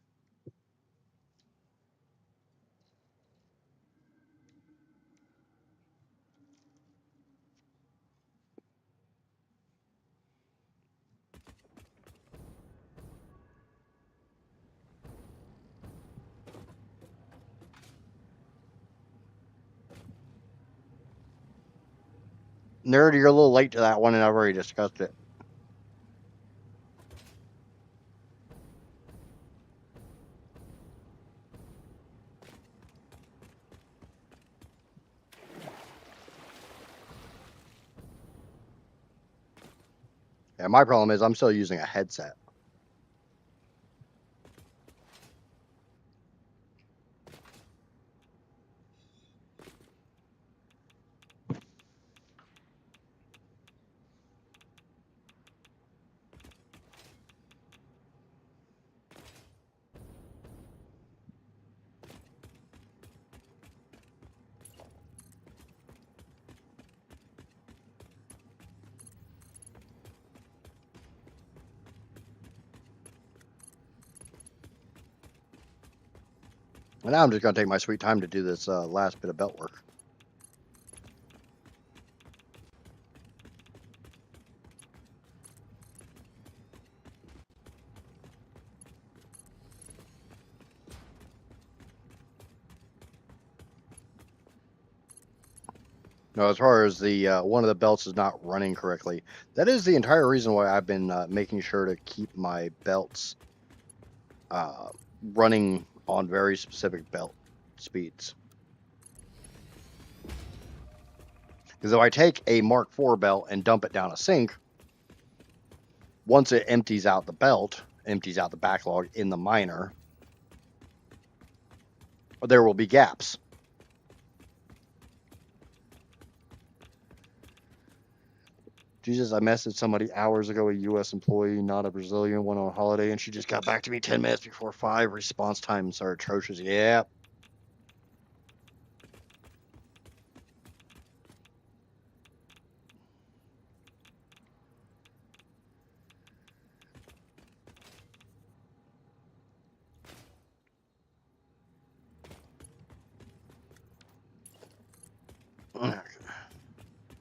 S1: Nerd, you're a little late to that one, and I've already discussed it. Yeah, my problem is I'm still using a headset. And now I'm just going to take my sweet time to do this last bit of belt work. Now, as far as the one of the belts is not running correctly, that is the entire reason why I've been making sure to keep my belts running on very specific belt speeds. Because if I take a Mark IV belt and dump it down a sink, once it empties out the belt, empties out the backlog in the miner, there will be gaps. Jesus, I messaged somebody hours ago, a U.S. employee, not a Brazilian, one on holiday, and she just got back to me 10 minutes before 5. Response times are atrocious. Yeah.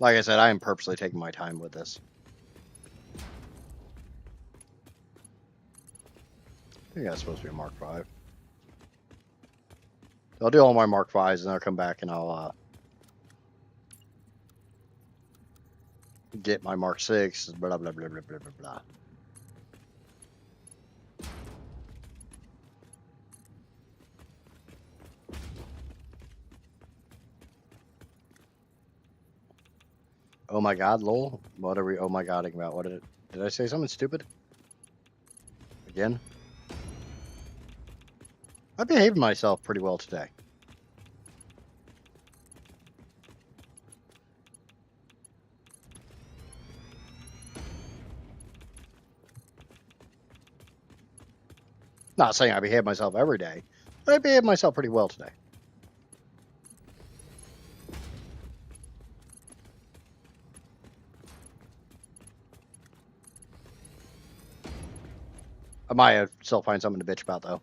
S1: Like I said, I am purposely taking my time with this. I think that's supposed to be a Mark V. I'll do all my Mark Vs and I'll come back and I'll get my Mark 6, blah, blah, blah, blah, blah, blah, blah. Oh my god, lol. What are we oh my godding about? What did I say something stupid? Again? I behaved myself pretty well today. Not saying I behave myself every day, but I behave myself pretty well today. I might still find something to bitch about, though.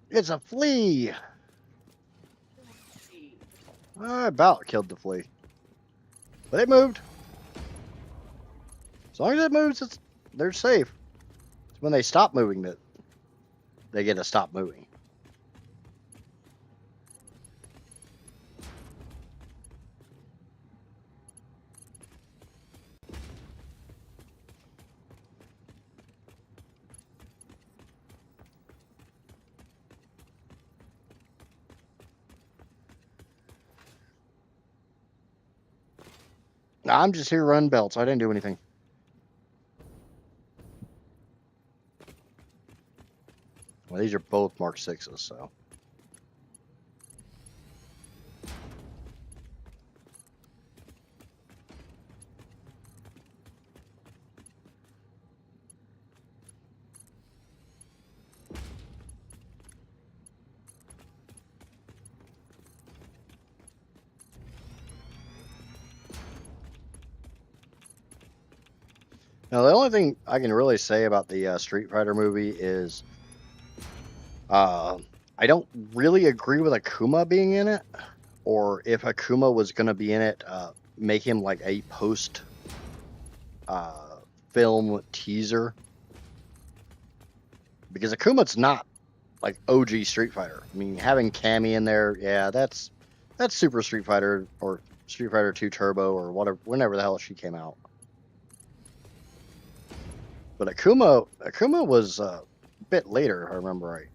S1: It's a flea! I about killed the flea. But it moved. As long as it moves, they're safe. It's when they stop moving that they get to stop moving. I'm just here running belts. I didn't do anything. Well, these are both Mark 6s, so. Now, the only thing I can really say about the Street Fighter movie is I don't really agree with Akuma being in it, or if Akuma was going to be in it, make him like a post film teaser. Because Akuma's not like OG Street Fighter. I mean, having Cammy in there, yeah, that's Super Street Fighter or Street Fighter 2 Turbo or whatever, whenever the hell she came out. But Akuma was a bit later, if I remember right.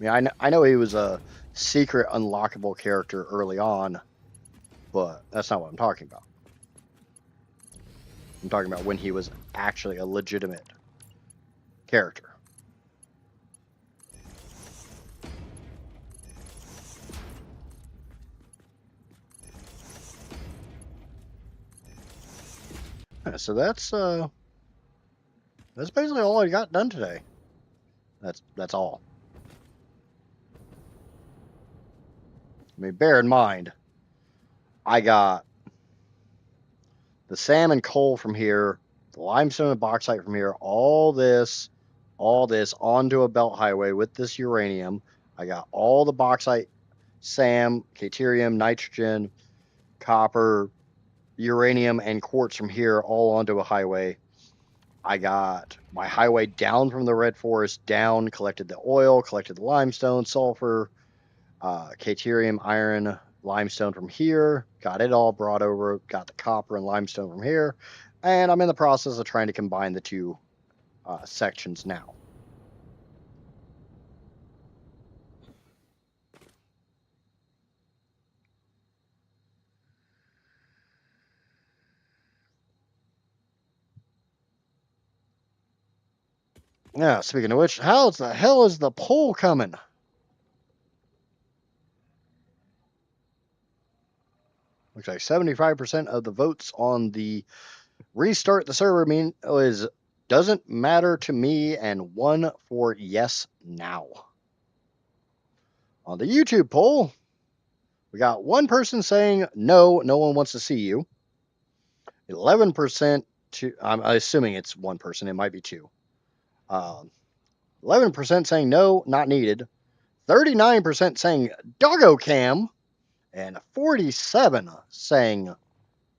S1: I mean, I know he was a secret unlockable character early on, but that's not what I'm talking about. I'm talking about when he was actually a legitimate character. So that's basically all I got done today. That's all. I mean, bear in mind, I got the sand and coal from here, the limestone and bauxite from here, all this onto a belt highway with this uranium. I got all the bauxite, sand, caterium, nitrogen, copper, uranium, and quartz from here all onto a highway. I got my highway down from the red forest, down, collected the oil, collected the limestone, sulfur, caterium, iron, limestone from here, got it all brought over, got the copper and limestone from here, and I'm in the process of trying to combine the two sections now. Yeah, speaking of which, how the hell is the poll coming? Looks like 75% of the votes on the restart the server is doesn't matter to me, and 1 for yes now. On the YouTube poll, we got one person saying no, no one wants to see you. 11% to, I'm assuming it's one person, it might be two. 11% saying no, not needed. 39% saying doggo cam, and 47 saying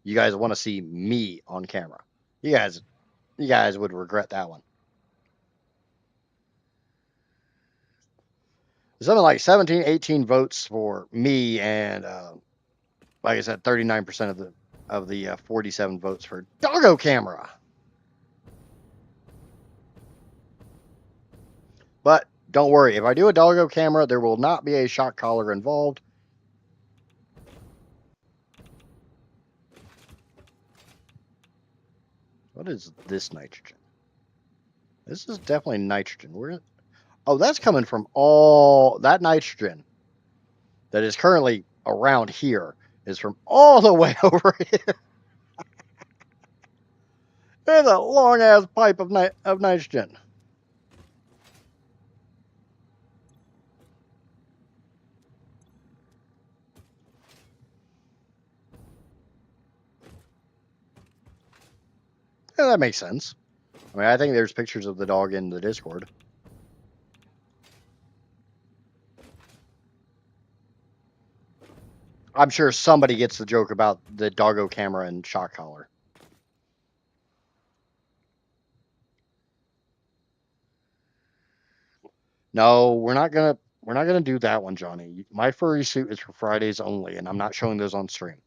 S1: you guys want to see me on camera. You guys would regret that one. Something like 17, 18 votes for me, and like I said, 39% of the 47 votes for doggo camera. But don't worry, if I do a doggo camera, there will not be a shock collar involved. What is this nitrogen? This is definitely nitrogen. Oh, that's coming from all that nitrogen that is currently around here is from all the way over here. There's a long ass pipe of nitrogen. Yeah, that makes sense. I mean, I think there's pictures of the dog in the Discord. I'm sure somebody gets the joke about the doggo camera and shock collar. No, we're not gonna do that one, Johnny. My furry suit is for Fridays only, and I'm not showing those on stream.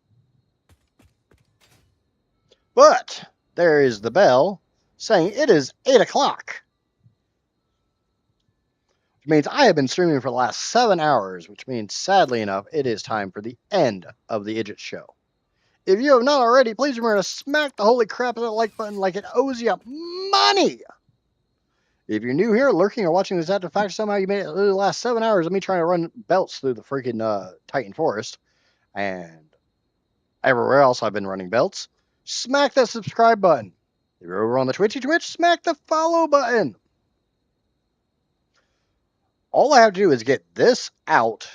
S1: But there is the bell saying it is 8 o'clock. Which means I have been streaming for the last 7 hours, which means, sadly enough, it is time for the end of the Idjit Show. If you have not already, please remember to smack the holy crap of that like button like it owes you money. If you're new here, lurking or watching this after the fact, somehow you made it through the last 7 hours of me trying to run belts through the freaking Titan Forest, and everywhere else I've been running belts, smack that subscribe button. If you're over on the Twitch, smack the follow button. All I have to do is get this out,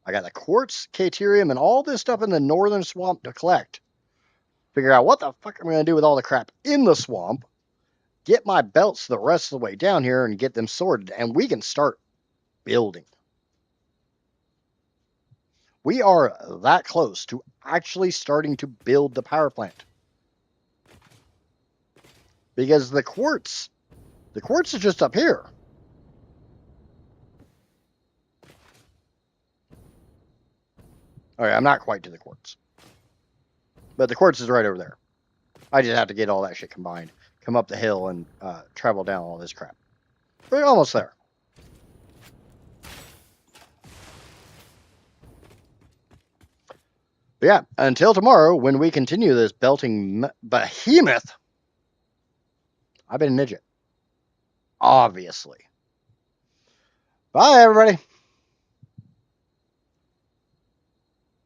S1: I got the quartz, caterium, and all this stuff in the northern swamp to collect. Figure out what the fuck I'm going to do with all the crap in the swamp. Get my belts the rest of the way down here and get them sorted, and we can start building. We are that close to actually starting to build the power plant. Because the quartz is just up here. Okay, I'm not quite to the quartz. But the quartz is right over there. I just have to get all that shit combined. Come up the hill and travel down all this crap. We're almost there. But yeah, until tomorrow when we continue this belting behemoth, I've been a Idjit. Obviously. Bye, everybody.